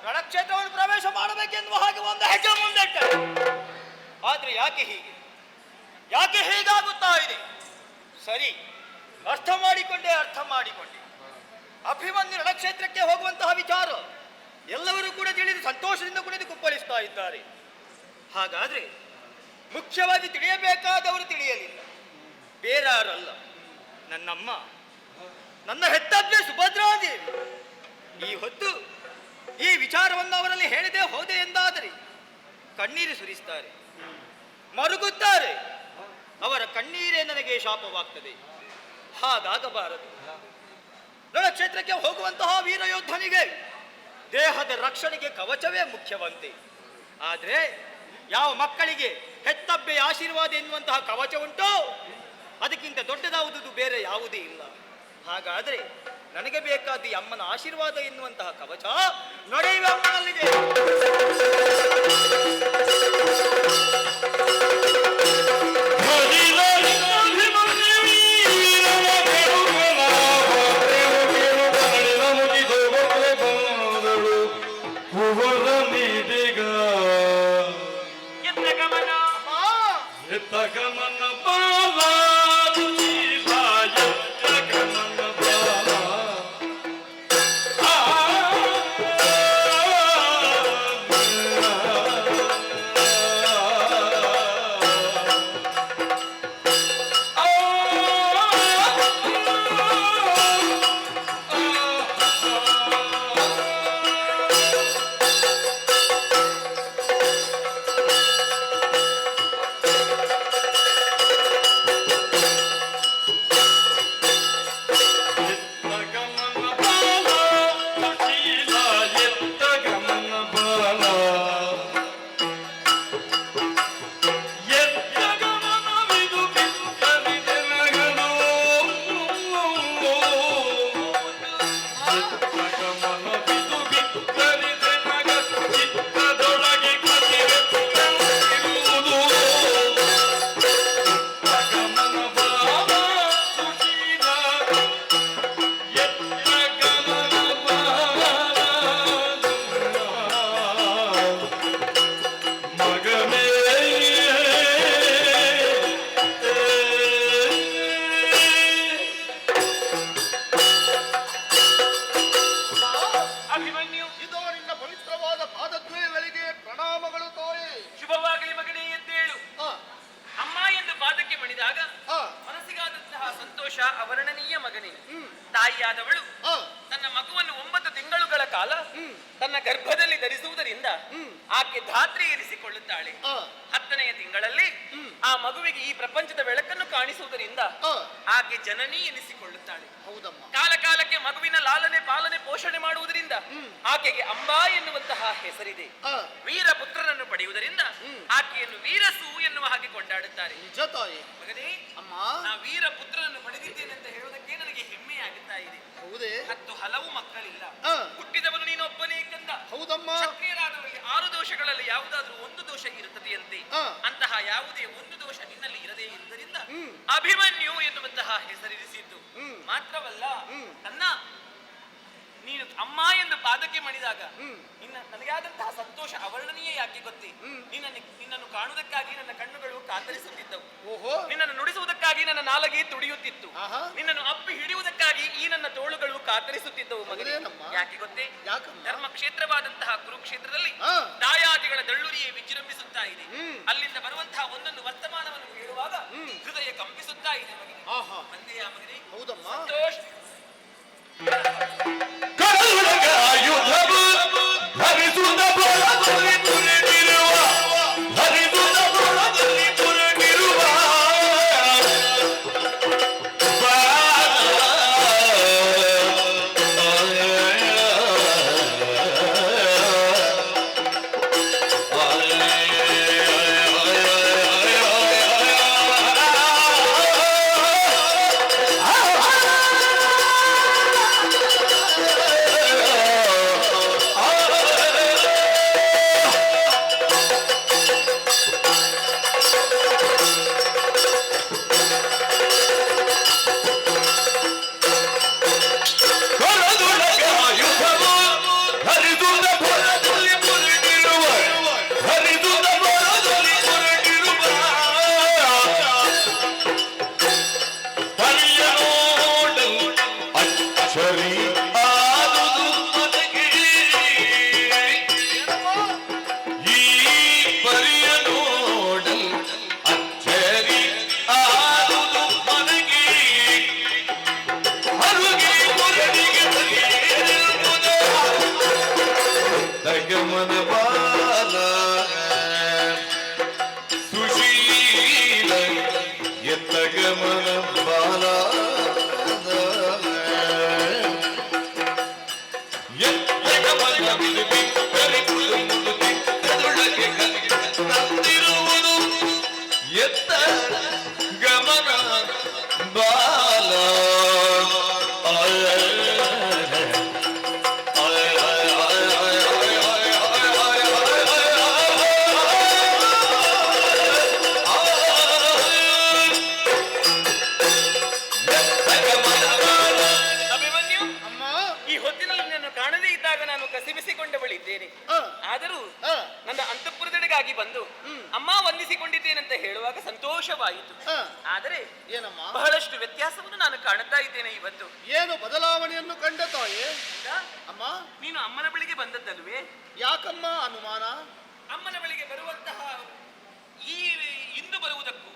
ರಣಕ್ಷೇತ್ರವನ್ನು ಪ್ರವೇಶ ಮಾಡಬೇಕೆನ್ನುವ ಹಾಗೆ ಒಂದು ಹೆಜ್ಜೆ ಮುಂದಿಟ್ಟೆ. ಆದ್ರೆ ಯಾಕೆ ಹೀಗೆ? ಯಾಕೆ ಹೀಗಾಗುತ್ತಾ ಇದೆ? ಸರಿ, ಅರ್ಥ ಮಾಡಿಕೊಂಡೆ. ಅಭಿಮನ್ಯು ರಣಕ್ಷೇತ್ರಕ್ಕೆ ಹೋಗುವಂತಹ ವಿಚಾರ ಎಲ್ಲರೂ ಕೂಡ ತಿಳಿದು ಸಂತೋಷದಿಂದ ಕುಣಿದು ಕುಪ್ಪಳಿಸ್ತಾ ಇದ್ದಾರೆ. ಹಾಗಾದ್ರೆ ಮುಖ್ಯವಾಗಿ ತಿಳಿಯಬೇಕಾದವರು ತಿಳಿಯಲಿಲ್ಲ, ಬೇರಾರಲ್ಲ, ನನ್ನಮ್ಮ, ನನ್ನ ಹೆತ್ತಬ್ಬೆ ಸುಭದ್ರಾದೇವಿ. ಈ ಹೊತ್ತು ಈ ವಿಚಾರವನ್ನು ಅವರಲ್ಲಿ ಹೇಳದೆ ಹೋದೆ ಎಂದಾದರೆ ಕಣ್ಣೀರು ಸುರಿಸ್ತಾರೆ, ಮರುಗುತ್ತಾರೆ. ಅವರ ಕಣ್ಣೀರೇ ನನಗೆ ಶಾಪವಾಗ್ತದೆ. ಹಾಗಾಗಬಾರದು. ರಣಕ್ಷೇತ್ರಕ್ಕೆ ಹೋಗುವಂತಹ ವೀರಯೋಧನಿಗೆ ದೇಹದ ರಕ್ಷಣೆಗೆ ಕವಚವೇ ಮುಖ್ಯವಂತೆ. ಆದರೆ ಯಾವ ಮಕ್ಕಳಿಗೆ ಹೆತ್ತಬ್ಬೆಯ ಆಶೀರ್ವಾದ ಎನ್ನುವಂತಹ ಕವಚ ಉಂಟೋ ಅದಕ್ಕಿಂತ ದೊಡ್ಡದಾವುದುದು ಬೇರೆ ಯಾವುದೇ ಇಲ್ಲ. ಹಾಗಾದರೆ ನನಗೆ ಬೇಕಾದ ಈ ಅಮ್ಮನ ಆಶೀರ್ವಾದ ಎನ್ನುವಂತಹ ಕವಚ ನಡೆಯುವ ಅಮ್ಮನಲ್ಲಿದೆ. ಅವರ್ಣನೀಯ ಮಗನೇ. ತಾಯಿಯಾದವಳು ತನ್ನ ಮಗುವನ್ನು 9 ತಿಂಗಳುಗಳ ಕಾಲ ತನ್ನ ಗರ್ಭದಲ್ಲಿ ಧರಿಸುವುದರಿಂದ ಆಕೆ ಧಾತ್ರಿ ಎನಿಸಿಕೊಳ್ಳುತ್ತಾಳೆ. 10ನೆಯ ತಿಂಗಳಲ್ಲಿ ಆ ಮಗುವಿಗೆ ಈ ಪ್ರಪಂಚದ ಬೆಳಕನ್ನು ಕಾಣಿಸುವುದರಿಂದ ಆಕೆ ಜನನಿ ಎನಿಸಿಕೊಳ್ಳುತ್ತಾಳೆ. ಕಾಲ ಕಾಲಕ್ಕೆ ಮಗುವಿನ ಲಾಲನೆ ಪಾಲನೆ ಪೋಷಣೆ ಮಾಡುವುದರಿಂದ ಆಕೆಗೆ ಅಂಬಾ ಎನ್ನುವಂತಹ ಹೆಸರಿದೆ. ವೀರ ಪುತ್ರನನ್ನು ಪಡೆಯುವುದರಿಂದ ಆಕೆಯನ್ನು ವೀರಸು ಎನ್ನುವ ಹಾಗೆ ಕೊಂಡಾಡುತ್ತಾರೆ. ಮಗನೇ, ನಾ ವೀರ ಪುತ್ರನನ್ನು ಪಡೆದಿದ್ದೇನೆ ಅಂತ ಹೇಳುವುದಕ್ಕೆ ನನಗೆ ಹೆಮ್ಮೆ ಆಗುತ್ತಾ ಇದೆ. 10 ಹಲವು ಮಕ್ಕಳಿಲ್ಲ, ಹುಟ್ಟಿದವನು ನೀನೊಬ್ಬನೇ ಕಂದ. ಕ್ಷತ್ರಿಯರಾದವರಿಗೆ 6 ದೋಷಗಳಲ್ಲಿ ಯಾವುದಾದ್ರೂ ಒಂದು ದೋಷ ಇರುತ್ತದೆಯಂತೆ. ಅಂತಹ ಯಾವುದೇ ಒಂದು ದೋಷ ನಿನ್ನಲ್ಲಿ ಇರದೇ ಇರುವುದರಿಂದ ಅಭಿಮನ್ಯು ಎನ್ನುವಂತಹ ಹೆಸರಿರಿಸಿದ್ದು. ಮಾತ್ರವಲ್ಲ, ನನ್ನ ನೀನು ಅಮ್ಮ ಎಂದು ಪಾದಕ್ಕೆ ಮಣಿದಾಗ ನನಗಾದಂತಹ ಸಂತೋಷ ಅವರ್ಣನೀಯ ಯಾಕೆ ಗೊತ್ತೇ? ನಿನ್ನನ್ನು ಕಾಣುವುದಕ್ಕಾಗಿ ನನ್ನ ಕಣ್ಣುಗಳು ಕಾತರಿಸುತ್ತಿದ್ದವು. ನಿನ್ನನ್ನು ನುಡಿಸುವುದಕ್ಕಾಗಿ ನನ್ನ ನಾಲಗೆ ತುಡಿಯುತ್ತಿತ್ತು. ನಿನ್ನನ್ನು ಅಪ್ಪಿ ಹಿಡಿಯುವುದಕ್ಕಾಗಿ ಈ ನನ್ನ ತೋಳುಗಳು ಕಾತರಿಸುತ್ತಿದ್ದವು. ಮಗನೇ, ಯಾಕೆ ಗೊತ್ತೇ? ಧರ್ಮ ಕ್ಷೇತ್ರವಾದಂತಹ ಕುರುಕ್ಷೇತ್ರದಲ್ಲಿ ದಾಯಾದಿಗಳ ದಳ್ಳುರಿಯೇ ವಿಜೃಂಭಿಸುತ್ತಾ ಇದೆ. ಅಲ್ಲಿಂದ ಬರುವಂತಹ ಒಂದೊಂದು ವರ್ತಮಾನವನ್ನು ಕೇಳುವಾಗ ಹೃದಯ ಕಂಪಿಸುತ್ತಾ ಇದೆ. ಮಗನೇ, ಬಂದೆಯಾ ಮಗನೇ? ಸಂತೋಷ. ಆದರೂ ನನ್ನ ಅಂತಃಪುರದೆಡೆಗಾಗಿ ಬಂದು ಅಮ್ಮ ವಂದಿಸಿಕೊಂಡಿದ್ದೇನಂತ ಹೇಳುವಾಗ ಸಂತೋಷವಾಯಿತು. ಆದರೆ ಬಹಳಷ್ಟು ವ್ಯತ್ಯಾಸವನ್ನು ನಾನು ಕಾಣುತ್ತಾ ಇದ್ದೇನೆ ಇವತ್ತು. ಏನು ಬದಲಾವಣೆಯನ್ನು ಕಂಡ ತಾಯಿ? ಅಮ್ಮ, ನೀನು ಅಮ್ಮನ ಬಳಿಗೆ ಬಂದದ್ದಲ್ವೇ? ಯಾಕಮ್ಮ ಅನುಮಾನ? ಅಮ್ಮನ ಬಳಿಗೆ ಬರುವಂತಹ ಇಂದು ಬರುವುದಕ್ಕೂ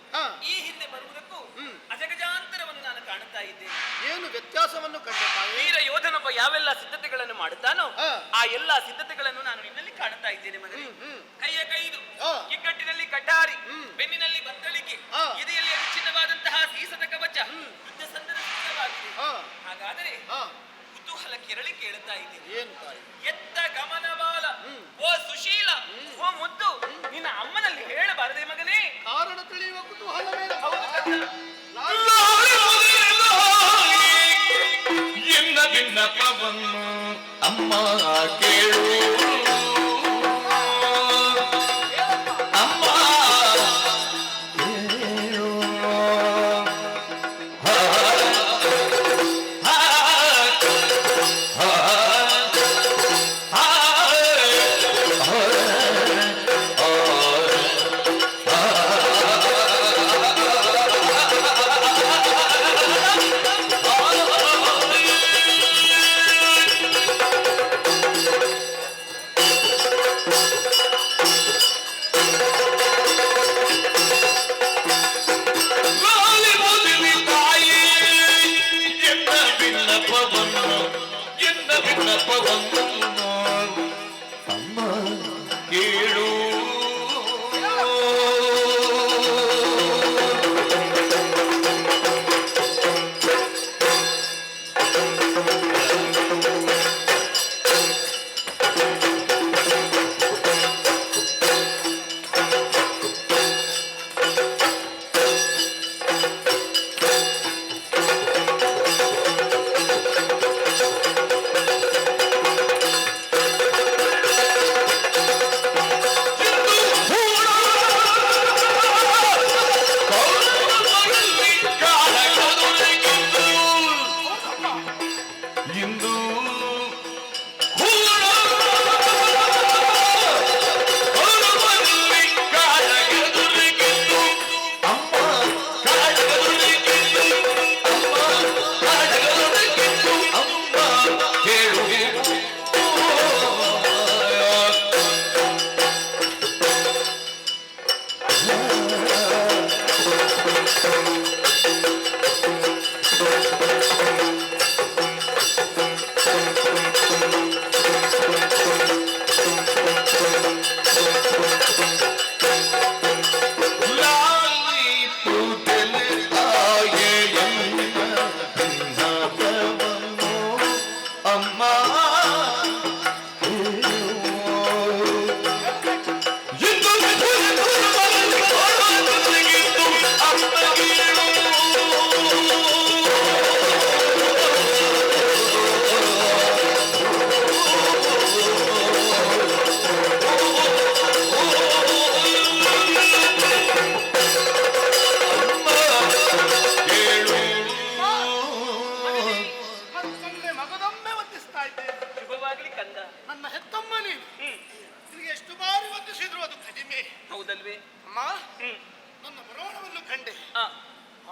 ಈ ಹಿಂದೆ ಬರುವುದಕ್ಕೂ ಅಜಗಜಾಂತರವನ್ನು ನಾನು ಕಾಣುತ್ತಾ ಇದ್ದೇನೆ. ಏನು ವ್ಯತ್ಯಾಸವನ್ನು ಕಂಡ ತಾಯಿ? ವೀರ ಯೋಧನೊಬ್ಬ ಯಾವೆಲ್ಲ ಸಿದ್ಧತೆಗಳನ್ನು ಮಾಡುತ್ತಾನೋ ಆ ಎಲ್ಲಾ ಸಿದ್ಧತೆಗಳನ್ನು ನಾನು ನಿನ್ನಲ್ಲಿ ಕಾಣುತ್ತಾ ಇದ್ದೇನೆ ಮಗನೇ. ಕೈಯ ಕೈದು, ಕಿಕ್ಕಟ್ಟಿನಲ್ಲಿ ಕಟಾರಿ, ಬೆನ್ನಿನಲ್ಲಿ ಬತ್ತಳಿಕೆ, ಎದೆಯಲ್ಲಿ ಅವಿಚ್ಛಿನ್ನವಾದಂತಹ ಸೀಸದ ಕವಚ, ಯುದ್ಧ ಸಂದರ್ಭವಾಗಿದೆ. ಹಾಗಾದರೆ ಕುತೂಹಲ ಕೆರಳಿ ಕೇಳುತ್ತಾ ಇದ್ದೇನೆ. ಎತ್ತ ಗಮನ ಬಾಲ, ಓ ಸುಶೀಲ, ಓ ಮುದ್ದು, ನಿನ್ನ ಅಮ್ಮನಲ್ಲಿ ಹೇಳಬಾರದೆ ಮಗನೇ? ಕಾರಣ ತಿಳಿಯುವ ಕುತೂಹಲ ಎನ್ನ ಬಿನ್ನಪವನ್ನು ಅಮ್ಮ ಕೇಳು.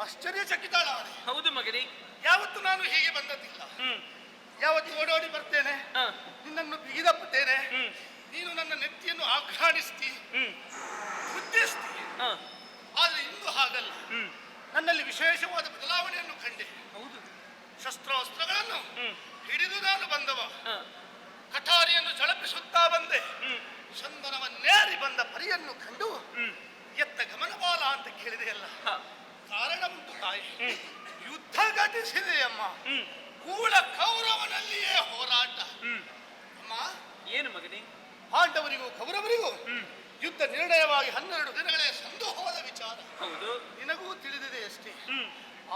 ಆಶ್ಚರ್ಯಚಕಿತಳಾದೆ. ಹೌದು ಮಗನೇ. ಯಾವತ್ತು ನಾನು ಹೀಗೆ ಬಂದದ್ದಿಲ್ಲ. ಯಾವತ್ತು ಓಡೋಡಿ ಬರ್ತೇನೆ, ನಿನ್ನನ್ನು ಬಿಗಿದಪ್ಪುತ್ತೇನೆ, ನೀನು ನನ್ನ ನೆತ್ತಿಯನ್ನು ಆಘ್ರಾಣಿಸ್ತಿ, ಉದ್ದೇಶಿಸ್ತಿ. ಆದ್ರೆ ಇಂದು ಹಾಗಲ್ಲ. ನನ್ನಲ್ಲಿ ವಿಶೇಷವಾದ ಬದಲಾವಣೆಯನ್ನು ಕಂಡೆ. ಹೌದು. ಶಸ್ತ್ರಾಸ್ತ್ರಗಳನ್ನು ಹಿಡಿದು ನಾನು ಬಂದವ. ಕಠಾರಿಯನ್ನು ಝಳಪಿಸುತ್ತಾ ಬಂದೆ. ಚಂದನವನ್ನೇರಿ ಬಂದ ಪರಿಯನ್ನು ಕಂಡು ಎತ್ತ ಗಮನಬಾಲ ಅಂತ ಕೇಳಿದೆಯಲ್ಲ. ಕಾರಣ ಉಂಟು ತಾಯಿ. ಯುದ್ಧ ಘಟಿಸಿದೆಯಮ್ಮ. ಕೂಳ ಕೌರವನಲ್ಲಿಯೇ ಹೋರಾಟ. ಅಮ್ಮ, ಏನು ಮಗನೇ? ಪಾಂಡವರಿಗೂ ಕೌರವರಿಗೂ ಯುದ್ಧ ನಿರ್ಣಯವಾಗಿ 12 ದಿನಗಳೇ ಸಂದು ಹೋದ ವಿಚಾರ. ಹೌದು. ನಿನಗೂ ತಿಳಿದಿದೆ ಅಷ್ಟೇ.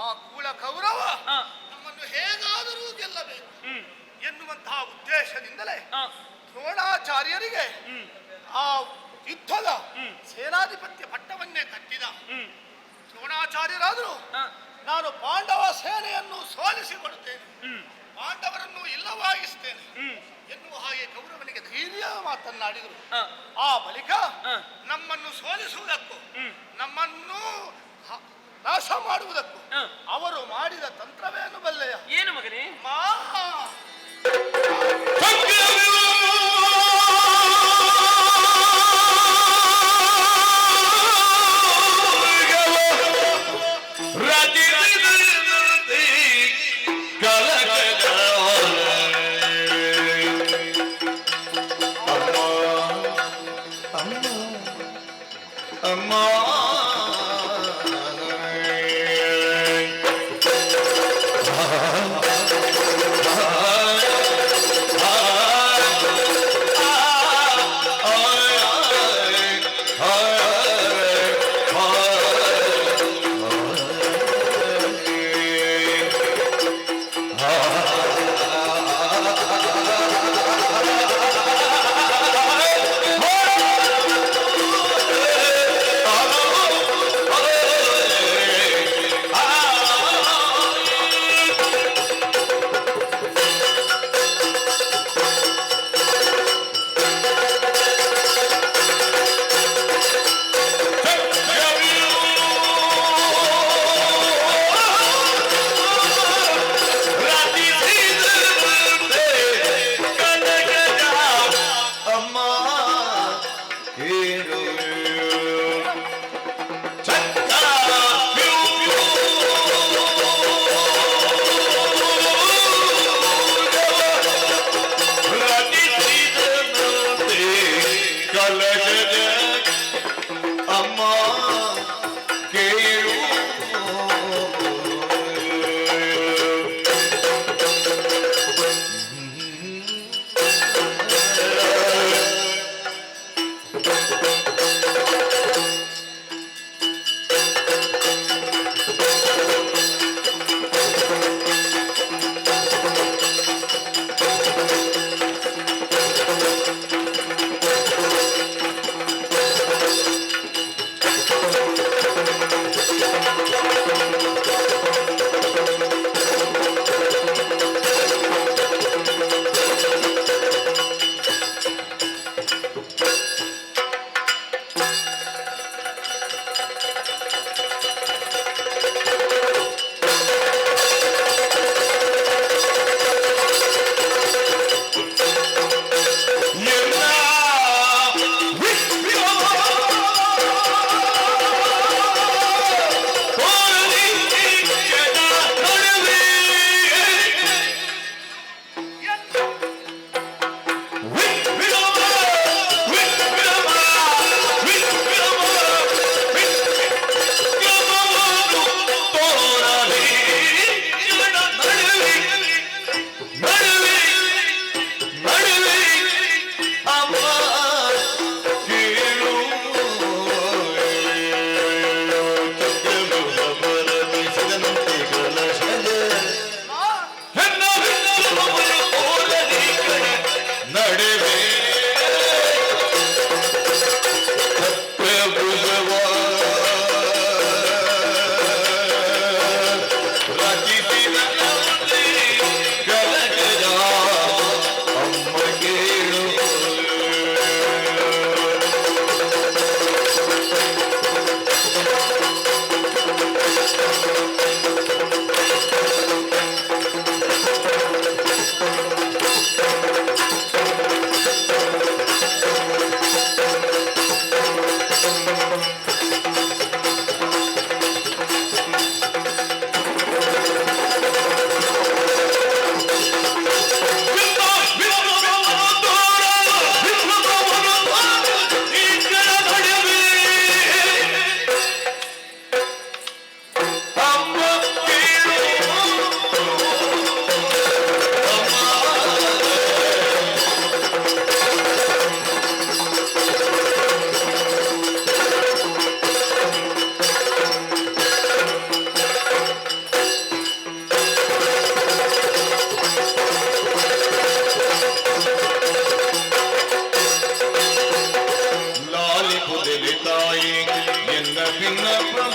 ಆ ಕೂಳ ಕೌರವ ನಮ್ಮನ್ನು ಹೇಗಾದರೂ ಗೆಲ್ಲಬೇಕು ಎನ್ನುವಂತಹ ಉದ್ದೇಶದಿಂದಲೇ ದ್ರೋಣಾಚಾರ್ಯರಿಗೆ ಆ ಯುದ್ಧದ ಸೇನಾಧಿಪತ್ಯ ಪಟ್ಟವನ್ನೇ ಕಟ್ಟಿದ. ದ್ರೋಣಾಚಾರ್ಯರಾದರೂ ನಾನು ಪಾಂಡವ ಸೇನೆಯನ್ನು ಸೋಲಿಸಿಕೊಡುತ್ತೇನೆ, ಪಾಂಡವರನ್ನು ಇಲ್ಲವಾಗಿಸ್ತೇನೆ ಎನ್ನುವ ಹಾಗೆ ಕೌರವನಿಗೆ ಧೈರ್ಯ ಮಾತನ್ನಾಡಿದರು. ಆ ಬಳಿಕ ನಮ್ಮನ್ನು ಸೋಲಿಸುವುದಕ್ಕೂ ನಮ್ಮನ್ನು ನಾಶ ಮಾಡುವುದಕ್ಕೂ ಅವರು ಮಾಡಿದ ತಂತ್ರವೇನು ಬಲ್ಲೆಯ? ಏನು ಮಗನೇ? ಅಮ್ಮ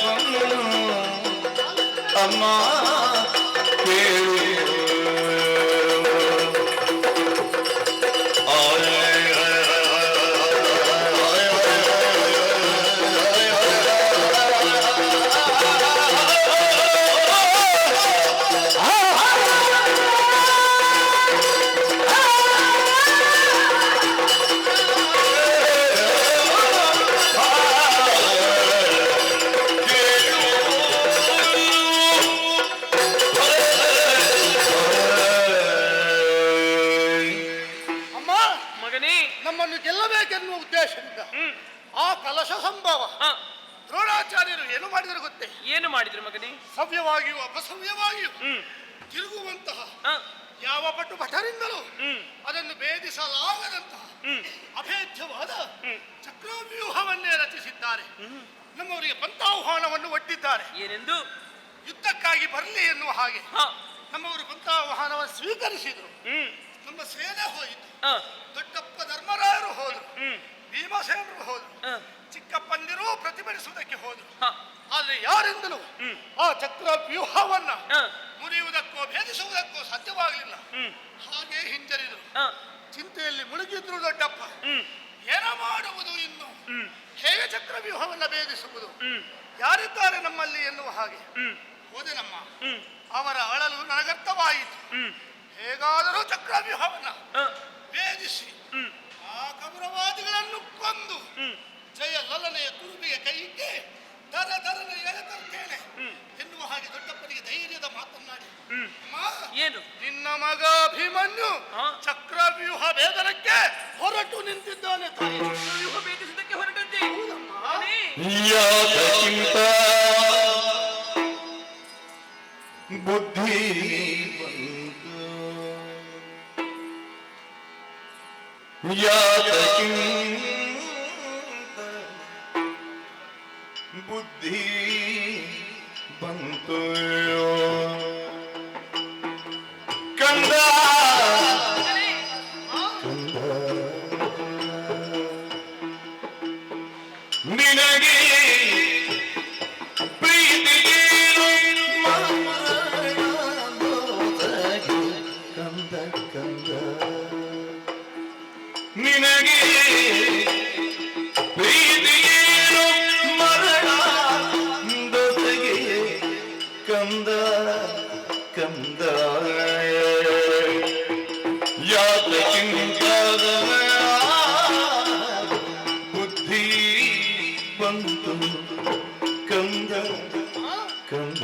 ಪವನ್ನು ಅಮ್ಮ ಕೇಳು ಅಮ್ಮ, ಮಗನೇ ನಮ್ಮನ್ನು ಗೆಲ್ಲಬೇಕೆನ್ನುವ ಉದ್ದೇಶದಿಂದ ಆ ಕಲಶ ಸಂಭವ ಹ, ದ್ರೋಣಾಚಾರ್ಯರು ಏನು ಮಾಡಿದರು ಗೊತ್ತೇ? ಏನು ಮಾಡಿದ್ರು ಮಗನೇ? ಸವ್ಯವಾಗಿಯೂ ಅಪಸವ್ಯವಾಗಿಯೂ ಹ್ಮ್ ತಿರುಗುವಂತಹ ಹ, ಯಾವ ಪಟ್ಟು ಭಟರಿಂದಲೂ ಹ್ಮ್ ಅದನ್ನು ಭೇದಿಸಲಾಗದಂತಹ ಹ್ಮ್ ಅಭೇದ್ಯವಾದ ಚಕ್ರವ್ಯೂಹವನ್ನೇ ರಚಿಸಿದ್ದಾರೆ. ನಮ್ಮವರಿಗೆ ಪಂಥಾಹ್ವಾನವನ್ನು ಒಡ್ಡಿದ್ದಾರೆ. ಏನೆಂದು? ಯುದ್ಧಕ್ಕಾಗಿ ಬರಲಿ ಎನ್ನುವ ಹಾಗೆ ಹ, ನಮ್ಮವರು ಪಂಥಾಹ್ವಾನವನ್ನು ಸ್ವೀಕರಿಸಿದರು. ಹ್ಮ್ ನಮ್ಮ ಸೇನೆ ಹೋಯಿತು, ಹ, ದೊಡ್ಡಪ್ಪ ಧರ್ಮರಾಯರು ಹೋದರು, ಹ್ಮ್ ಭೀಮಸೇನರು ಹೋದರು, ಹ, ಚಿಕ್ಕಪ್ಪಂದಿರೂ ಪ್ರತಿಭಟಿಸುವುದಕ್ಕೆ ಹೋದರು. ಹ, ಆದ್ರೆ ಯಾರಿಂದಲೂ ಹ್ಮ್ ಆ ಚಕ್ರ ವ್ಯೂಹವನ್ನ ಹ, ಮುರಿಯುವುದಕ್ಕೋ ಭೇದಿಸುವುದಕ್ಕೋ ಸಾಧ್ಯವಾಗಲಿಲ್ಲ. ಹ್ಮ್ ಹಾಗೆ ಹಿಂಜರಿದರು. ಹ, ಚಿಂತೆಯಲ್ಲಿ ಮುಳುಗಿದ್ರು ದೊಡ್ಡಪ್ಪ. ಹ್ಮ್ ಏನ ಮಾಡುವುದು ಇನ್ನು? ಹ್ಮ್ ಹೇಗೆ ಚಕ್ರವ್ಯೂಹವನ್ನ ಭೇದಿಸುವುದು? ಹ್ಮ್ ಯಾರಿದ್ದಾರೆ ನಮ್ಮಲ್ಲಿ ಎನ್ನುವ ಹಾಗೆ ಹ್ಮ್ ಹೋದೆನಮ್ಮ. ಹ್ಮ್ ಅವರ ಅಳಲು ನನಗರ್ಥವಾಯಿತು. ಹ್ಮ್ ಹೇಗಾದರೂ ಚಕ್ರವ್ಯೂಹವನ್ನ ಹ, ಭೇದಿಸಿ ಹ್ಮ್ ಆ ಕೌರವಾದಿಗಳನ್ನು ಕೊಂದು ಹ್ಮ್ ಜಯ ಲಲನೆಯ ತುರುಬಿಗೆ ಕೈಯಿಟ್ಟೆ ದರನೆ ಎಳೆ ತರ್ತೇನೆ ಎನ್ನುವ ಹಾಗೆ ದೊಡ್ಡಪ್ಪನಿಗೆ ಧೈರ್ಯದ ಮಾತನ್ನಾಡಿ, ಹ್ಮ್ ಅಮ್ಮ, ಏನು? ನಿನ್ನ ಮಗ ಅಭಿಮನ್ಯು ಹಾ? ಚಕ್ರವ್ಯೂಹ ಭೇದನಕ್ಕೆ ಹೊರಟು ನಿಂತಿದ್ದಾನೆ ತಾಯಿ. ವ್ಯೂಹ ಭೇದಿಸುವುದಕ್ಕೆ ಹೊರಟಂತೆ. ಮಗನೇ, ಯಾತಕ್ಕಿಂತ ಬುದ್ಧಿ ಬಂತು, ಯಾತಕ್ಕಿಂತ ಬುದ್ಧಿ ಬಂತು ಕಂದ ಮಗನೇ, ನಿನಗೆ ಪ್ರೀತಿಗೇನು ಕಂದ ಕಂದ ನಿನಗೆ ಪ್ರೀತಿಗೇನು ಮರಣ ದೊತೆಗೆ ಕಂದ ಕಂದ ಯಾತಕ್ಕಿಂತ ಬುದ್ಧಿ ಬಂತು ಕಂದ ಕಂದ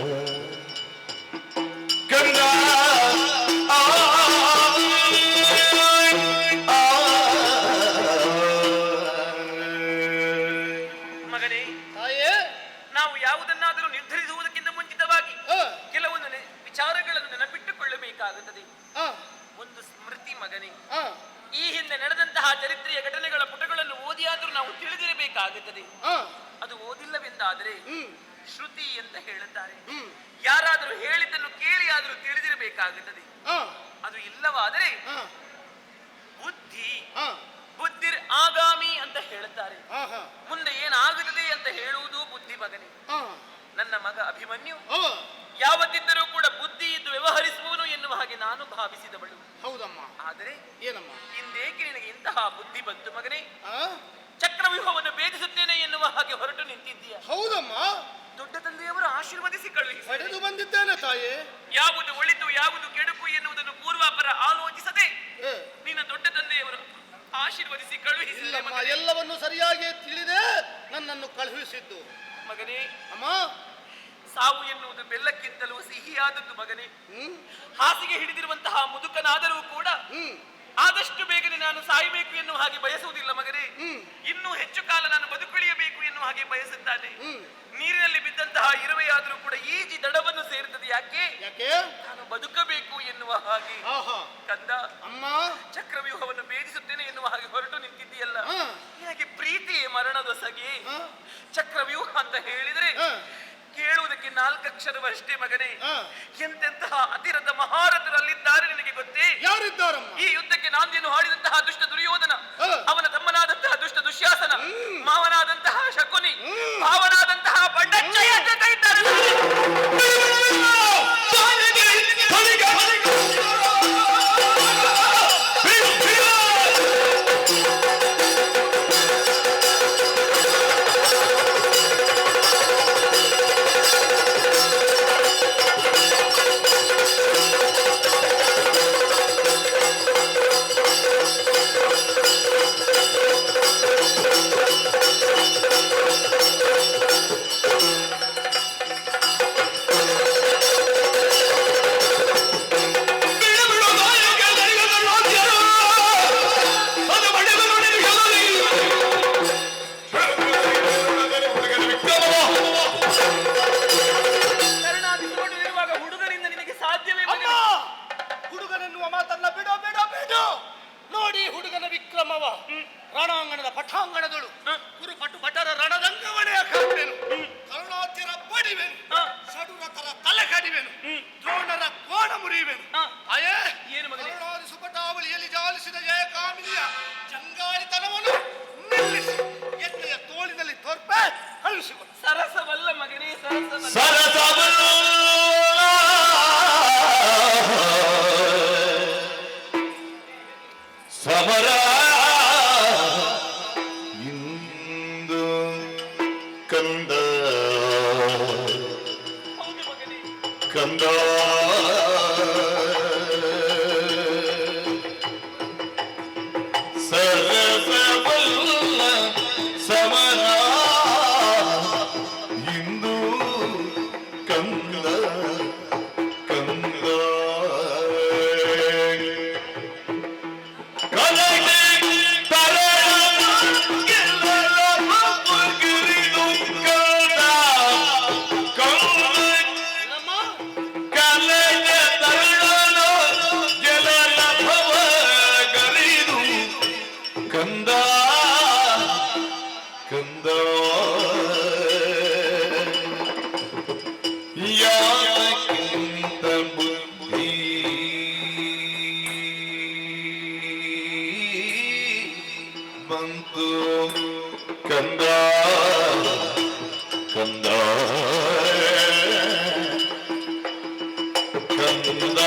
ಕಂದ ಆ, ಆ, ಮಗನೇ, ತಾಯೇ, ನಾವು ಯಾವುದನ್ನಾದರೂ ನಿರ್ಧರಿಸುವುದಕ್ಕಿಂತ ಮುಂಚಿತವಾಗಿ ಆ, ಕೆಲವೊಂದು ವಿಚಾರಗಳನ್ನು ನೆನಪಿಟ್ಟುಕೊಳ್ಳಬೇಕಾಗುತ್ತದೆ. ಆ, ಒಂದು ಸ್ಮೃತಿ ಮಗನೇ, ಆ, ಈ ಹಿಂದೆ ನಡೆದಂತಹ ಚರಿತ್ರೆಯ ಘಟನೆಗಳ ಪುಟಗಳನ್ನು ಓದಿಯಾದರೂ ನಾವು ತಿಳಿದಿರಬೇಕಾಗುತ್ತದೆ. ಆ, ಅದು ಓದಿಲ್ಲವೆಂದಾದರೆ ಹ್ಮ್, ಶ್ರುತಿ ಅಂತ ಹೇಳುತ್ತಾರೆ. ಹ್ಮ್, ಯಾರಾದರೂ ಹೇಳಿದ್ದನ್ನು ಕೇಳಿ ಆದರೂ ತಿಳಿದಿರಬೇಕಾಗುತ್ತದೆ. ಆ, ಅದು ಇಲ್ಲವಾದರೆ ಆ, ಬುದ್ಧಿ ಆ, ಬುದ್ಧಿರ್ ಆಗಾಮಿ ಅಂತ ಹೇಳುತ್ತಾರೆ. ಆ, ಆ, ಮುಂದೆ ಏನಾಗುತ್ತದೆ ಅಂತ ಹೇಳುವುದು ಬುದ್ಧಿ ಮಗನೇ. ಆ, ನನ್ನ ಮಗ ಅಭಿಮನ್ಯು ಆ, ಯಾವತ್ತಿದ್ದರೂ ಕೂಡ ಬುದ್ಧಿ ಇದ್ದು ವ್ಯವಹರಿಸುವನು ಎನ್ನುವ ಹಾಗೆ ನಾನು ಭಾವಿಸಿದವಳು. ಹೌದಮ್ಮ. ಆದರೆ ಏನಮ್ಮ? ಇಂದೇಕೆ ನಿನಗೆ ಇಂತಹ ಬುದ್ಧಿ ಬಂತು ಮಗನೇ? ಆ, ಚಕ್ರವ್ಯೂಹವನ್ನು ಭೇದಿಸುತ್ತೇನೆ ಎನ್ನುವ ಹಾಗೆ ಹೊರಟು ನಿಂತಿದ್ದೀಯ. ಹೌದಮ್ಮ. ದೊಡ್ಡ ತಂದೆಯವರು ಆಶೀರ್ವದಿಸಿ ಕಳುಹಿಸಿ ಪಡೆದು ಬಂದಿದ್ದೇನೆ ತಾಯೇ. ಯಾವುದು ಒಳಿತು ಯಾವುದು ಕೆಡುಕು ಎನ್ನುವುದನ್ನು ಪೂರ್ವಾಪರ ಆಲೋಚಿಸದೆ ಏ, ನಿನ್ನ ದೊಡ್ಡ ತಂದೆಯವರು ಆಶೀರ್ವದಿಸಿ ಕಳುಹಿಸಿಲ್ಲ ಇಲ್ಲಮ್ಮ, ಎಲ್ಲವನ್ನು ಸರಿಯಾಗಿ ತಿಳಿದೇ ನನ್ನನ್ನು ಕಳುಹಿಸಿದ್ದು. ಮಗನೇ. ಅಮ್ಮ, ಸಾವು ಎನ್ನುವುದು ಬೆಲ್ಲಕ್ಕಿಂತಲೂ ಸಿಹಿಯಾದದ್ದು ಮಗನೇ. ಹ್ಮ್, ಹಾಸಿಗೆ ಹಿಡಿದಿರುವಂತಹ ಮುದುಕನಾದರೂ ಕೂಡ ಹ್ಮ್, ಆದಷ್ಟು ಬೇಗನೆ ನಾನು ಸಾಯಬೇಕು ಎನ್ನುವ ಹಾಗೆ ಬಯಸುವುದಿಲ್ಲ ಮಗನೇ. ಹ್ಮ್, ಇನ್ನೂ ಹೆಚ್ಚು ಕಾಲ ನಾನು ಬದುಕುಳಿಯಬೇಕು ಎನ್ನುವ ಹಾಗೆ ಬಯಸುತ್ತಾನೆ. ಹ್ಮ್. ನೀರಿನಲ್ಲಿ ಬಿದ್ದಂತಹ ಇರುವೆಯಾದರೂ ಕೂಡ ಈಜಿ ದಡವನ್ನು ಸೇರುತ್ತದೆ. ಯಾಕೆ? ಯಾಕೆ? ನಾನು ಬದುಕಬೇಕು ಎನ್ನುವ ಹಾಗೆ. ಆಹಾ. ಕಂದ, ಅಮ್ಮ, ಚಕ್ರವ್ಯೂಹವನ್ನು ಭೇದಿಸುತ್ತೇನೆ ಎನ್ನುವ ಹಾಗೆ ಹೊರಟು ನಿಂತಿದ್ದೀಯಲ್ಲ, ಹಾ. ನಿನಗೆ ಪ್ರೀತಿಯೇ ಮರಣದ ಸಗೆ. ಹಾ. ಚಕ್ರವ್ಯೂಹ ಅಂತ ಹೇಳಿದ್ರೆ ಹಾ. ಕೇಳುವುದಕ್ಕೆ 4 ಅಕ್ಷರವಷ್ಟೇ ಮಗನೇ. ಹಾ. ಎಂತೆಂತಹ ಅತಿರಥ ಮಹಾರಥರು ಅಲ್ಲಿದ್ದಾರೆ ನಿನಗೆ ಗೊತ್ತೇ? ಯಾರಿದ್ದಾರಮ್ಮ? ಈ ಯುದ್ಧಕ್ಕೆ ನಾಂದಿಯನ್ನು ಹಾಡಿದಂತಹ ದುಷ್ಟ ದುರ್ಯೋಧನ, ಹಾ. ಅವನ ತಮ್ಮನ ತಮ್ಮನಾದಂತಹ ದುಷ್ಟ ದುಶ್ಯಾಸನ, ಮಾವನಾದಂತಹ ಶಕುನಿ, ಭಾವನಾದಂತಹ ಬಂಡಚ್ಚಯ್ಯ ಜೊತೆ ಇದ್ದಾರೆ. ಹುಡುಗನೆನ್ನುವ ಮಾತನ್ನ ಬಿಡೋ ಬಿಡೋ ಬಿಡು. ನೋಡಿ ಹುಡುಗನ ವಿಕ್ರಮವ ರಣಾಂಗಣದ ಪಠಾಂಗಣದಳು ಕುರುಪಟ್ಟು ಭಟರ ರಣದಂಗವಣೆಯ ಕಾಪೆನು, ಕರುಣಾತ್ಯರ ಬಡಿವೆನು, ಷಡುರತರ ತಲೆ ಕಡಿವೆನು, ದ್ರೋಣರ ಕೋಣ ಮುರಿಯುವೆನು. ಅಯೇ ಏನು ಕರುಣಾದಿ ಸುಪಟಾವಳಿಯಲ್ಲಿ ಜಾಲಿಸಿದ ಜಯಕಾಮಿನಿಯ ಜಂಗಾಳಿತನವನ್ನು ನಿಲ್ಲಿಸಿ ಎಣ್ಣೆಯ ತೋಳಿನಲ್ಲಿ ತೋರ್ಪೆ ಕಳುಹಿಸುವ. ಸರಸವಲ್ಲ ಮಗನೇ, ಸರಸವಲ್ಲ. ಸಮರ ಇಂದು ಕಂದ ಕಂದ ಸರಸವಲ್ಲ ಸಮರ ಇಂದು ಕಂದ ಕಂದ ಕಂದ ಕಂದ ಯಾಕಿಂತ ಬುದ್ಧಿ ಬಂತು ಕಂದ ಕಂದ ಕಂದ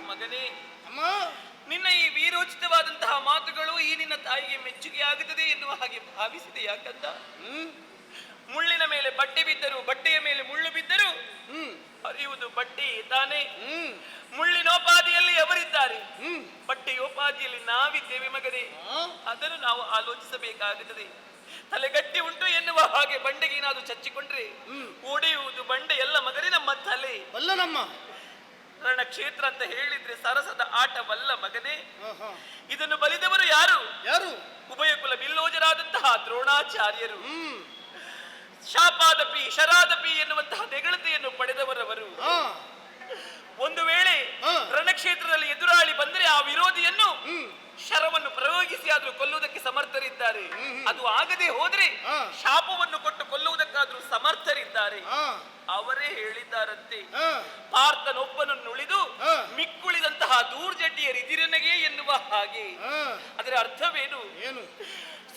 ಮಗನೇ, ನಿನ್ನ ಈ ವೀರೋಚಿತವಾದಂತಹ ಮಾತುಗಳು ಈ ನಿನ್ನ ತಾಯಿಗೆ ಮೆಚ್ಚುಗೆ ಆಗುತ್ತದೆ ಎನ್ನುವ ಹಾಗೆ ಭಾವಿಸಿದೆ. ಯಾಕಂದ ಮುಳ್ಳಿನ ಮೇಲೆ ಬಟ್ಟೆ ಬಿದ್ದರೂ, ಬಟ್ಟೆಯ ಮೇಲೆ ಮುಳ್ಳು ಬಿದ್ದರೂ ಹರಿಯುವುದು ಬಟ್ಟೆಯೇ ತಾನೇ. ಮುಳ್ಳಿನೋಪಾದಿಯಲ್ಲಿ ಅವರಿದ್ದಾರೆ, ಬಟ್ಟೆಯೋಪಾದಿಯಲ್ಲಿ ನಾವಿದ್ದೇವೆ ಮಗನೇ. ಅದನ್ನು ನಾವು ಆಲೋಚಿಸಬೇಕಾಗುತ್ತದೆ. ತಲೆಗಟ್ಟಿ ಉಂಟು ಎನ್ನುವ ಹಾಗೆ ಬಂಡೆಗೆ ಏನಾದ್ರು ಚಚ್ಚಿಕೊಂಡ್ರೆ ಒಡೆಯುವುದು ಬಂಡೆ ಎಲ್ಲ ಮಗನೇ, ನಮ್ಮ ತಲೆ ಅಲ್ಲ ನಮ್ಮ ರಣಕ್ಷೇತ್ರ ಅಂತ ಹೇಳಿದ್ರೆ ಸರಸದ ಆಟವಲ್ಲ ಮಗನೇ. ಇದನ್ನು ಬಲಿದವರು ಯಾರು? ಯಾರು? ಉಭಯ ಕುಲ ಬಿಲ್ಲೋಜರಾದಂತಹ ದ್ರೋಣಾಚಾರ್ಯರು. ಶಾಪಾದಪಿ ಶರಾದಪಿ ಎನ್ನುವಂತಹ ನೆಗಳತೆಯನ್ನು ಪಡೆದವರವರು. ಒಂದು ವೇಳೆ ರಣಕ್ಷೇತ್ರದಲ್ಲಿ ಎದುರಾಳಿ ಬಂದರೆ ಆ ವಿರೋಧಿಯನ್ನು ಶರವನ್ನು ಪ್ರಯೋಗಿಸಿ ಆದ್ರೂ ಕೊಲ್ಲುವುದಕ್ಕೆ ಸಮರ್ಥರಿದ್ದಾರೆ. ಅದು ಆಗದೆ ಹೋದ್ರೆ ಶಾಪವನ್ನು ಕೊಟ್ಟು ಕೊಲ್ಲುವುದಕ್ಕಾದ್ರೂ ಸಮರ್ಥರಿದ್ದಾರೆ. ಅವರೇ ಹೇಳಿದ್ದಾರಂತೆ, ಪಾರ್ಥನೊಬ್ಬನನ್ನು ಉಳಿದು ಮಿಕ್ಕುಳಿದಂತಹ ದೂರ್ಜಟಿಯರಿದಿರನಗೆ ಎನ್ನುವ ಹಾಗೆ. ಅದರ ಅರ್ಥವೇನು?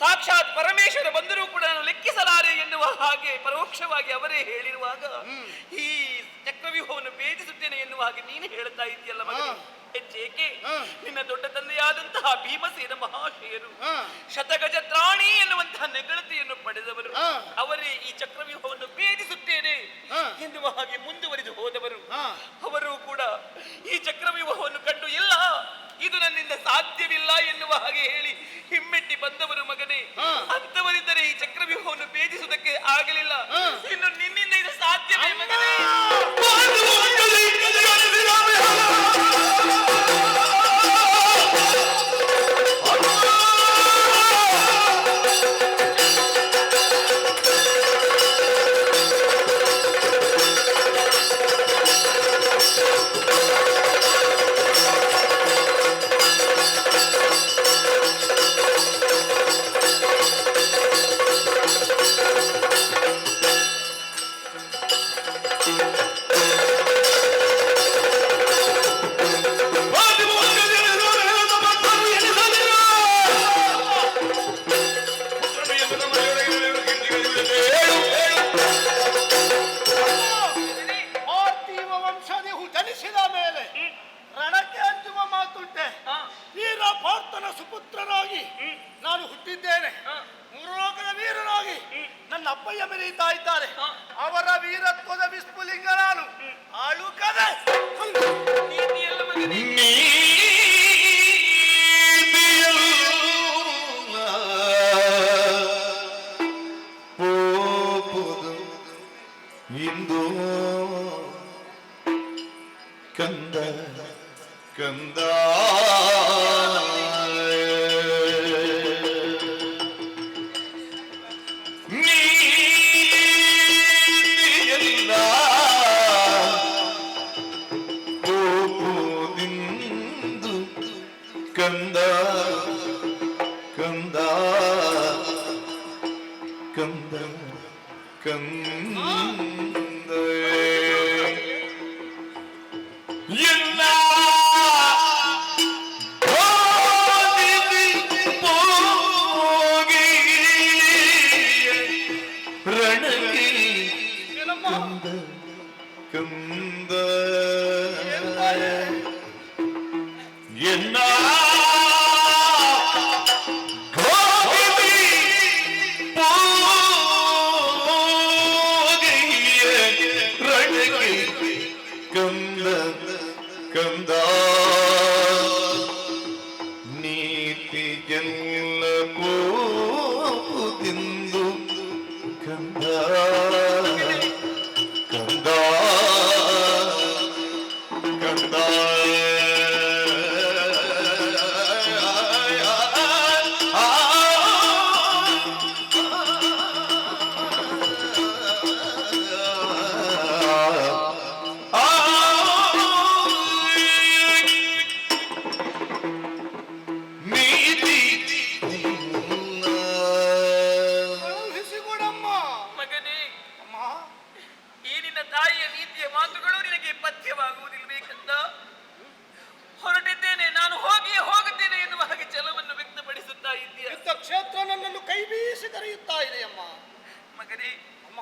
ಸಾಕ್ಷಾತ್ ಪರಮೇಶ್ವರ ಬಂದರೂ ಕೂಡ ನಾನು ಲೆಕ್ಕಿಸಲಾರೆ ಎನ್ನುವ ಹಾಗೆ ಪರೋಕ್ಷವಾಗಿ ಅವರೇ ಹೇಳಿರುವಾಗ ಈ ಚಕ್ರವ್ಯೂಹವನ್ನು ಭೇದಿಸುತ್ತೇನೆ ಎನ್ನುವ ಹಾಗೆ ನೀನು ಹೇಳ್ತಾ ಇದೆಯಲ್ಲ ಮಗನೇ. ಹೆಚ್ಚೇಕೆ ನಿನ್ನ ದೊಡ್ಡ ತಂದೆಯಾದಂತಹ ಭೀಮಸೇನ ಮಹಾಶಯರು ಶತಗಜತ್ರಾಣಿ ಎನ್ನುವಂತಹ ನೆಗಳತೆಯನ್ನು ಪಡೆದವರು. ಅವರೇ ಈ ಚಕ್ರವ್ಯೂಹವನ್ನು ಭೇದಿಸುತ್ತೇನೆ ಎನ್ನುವ ಹಾಗೆ ಮುಂದುವರಿದು ಹೋದವರು. ಅವರು ಕೂಡ ಈ ಚಕ್ರವ್ಯೂಹವನ್ನು ಕಂಡು ಇಲ್ಲ, ಇದು ನನ್ನಿಂದ ಸಾಧ್ಯವಿಲ್ಲ ಎನ್ನುವ ಹಾಗೆ ಹೇಳಿ ಹಿಮ್ಮೆಟ್ಟಿ ಬಂದವರು ಮಗನೇ. ಅಂತವರಿದ್ದರೆ ಈ ಚಕ್ರವ್ಯೂಹವನ್ನು ಭೇದಿಸುವುದಕ್ಕೆ ಆಗಲಿಲ್ಲ, ಇನ್ನು ನಿನ್ನಿಂದ ಇದು ಸಾಧ್ಯವೇ ಮಗನೇ? ನಾನು ಹುಟ್ಟಿದ್ದೇನೆ, ಮೂರು ಲೋಕದ ವೀರನಾಗಿ ನನ್ನ ಅಪ್ಪಯ್ಯ ಮೆರೀತಾ ಇದ್ದಾರೆ. ಅವರ ವೀರತ್ವದ ವಿಸ್ಫುಲಿಂಗ ನಾನು ಆಳುಕದೆ. ನೀತಿಯಲ್ಲ ಮಗನೇ. ಇಂದು ಕಂದ ಕಂದ ನೀತಿಯಲ್ಲ ಕೋಪದಿಂದ ಕಂದ ಕಂದ ಕಂದ ಕಂದ ಎಲ್ಲ ಹೋಗಿ ರಣಗಿ ಕಂದ ಕಂದ ಎನ್ನ ಕಂದ ಕಂದ ನೀತಿ ಎಲ್ಲ ಕೋಪದಿಂದು ಕಂದ ಕಂದ ಕಂದ ಕಳುಹಿಸಿಕೊಡಮ್ಮ. ಮಗನೇ, ಅಮ್ಮ, ಈ ನಿನ್ನ ತಾಯಿಯ ನೀತಿಯ ಮಾತುಗಳು ನಿನಗೆ ಪಥ್ಯವಾಗುವುದಿಲ್ಲಬೇಕಂತ ಹೊರಟಿದ್ದೇನೆ. ನಾನು ಹೋಗಿಯೇ ಹೋಗುತ್ತೇನೆ ಎನ್ನುವ ಹಾಗೆ ಛಲವನ್ನು ವ್ಯಕ್ತಪಡಿಸುತ್ತಾ ಇದ್ದೀಯ. ಯುದ್ಧ ಕ್ಷೇತ್ರ ನನ್ನನ್ನು ಕೈ ಬೀಸಿ ಕರೆಯುತ್ತಾ ಇದೆಯಮ್ಮ. ಮಗನೇ, ಅಮ್ಮ,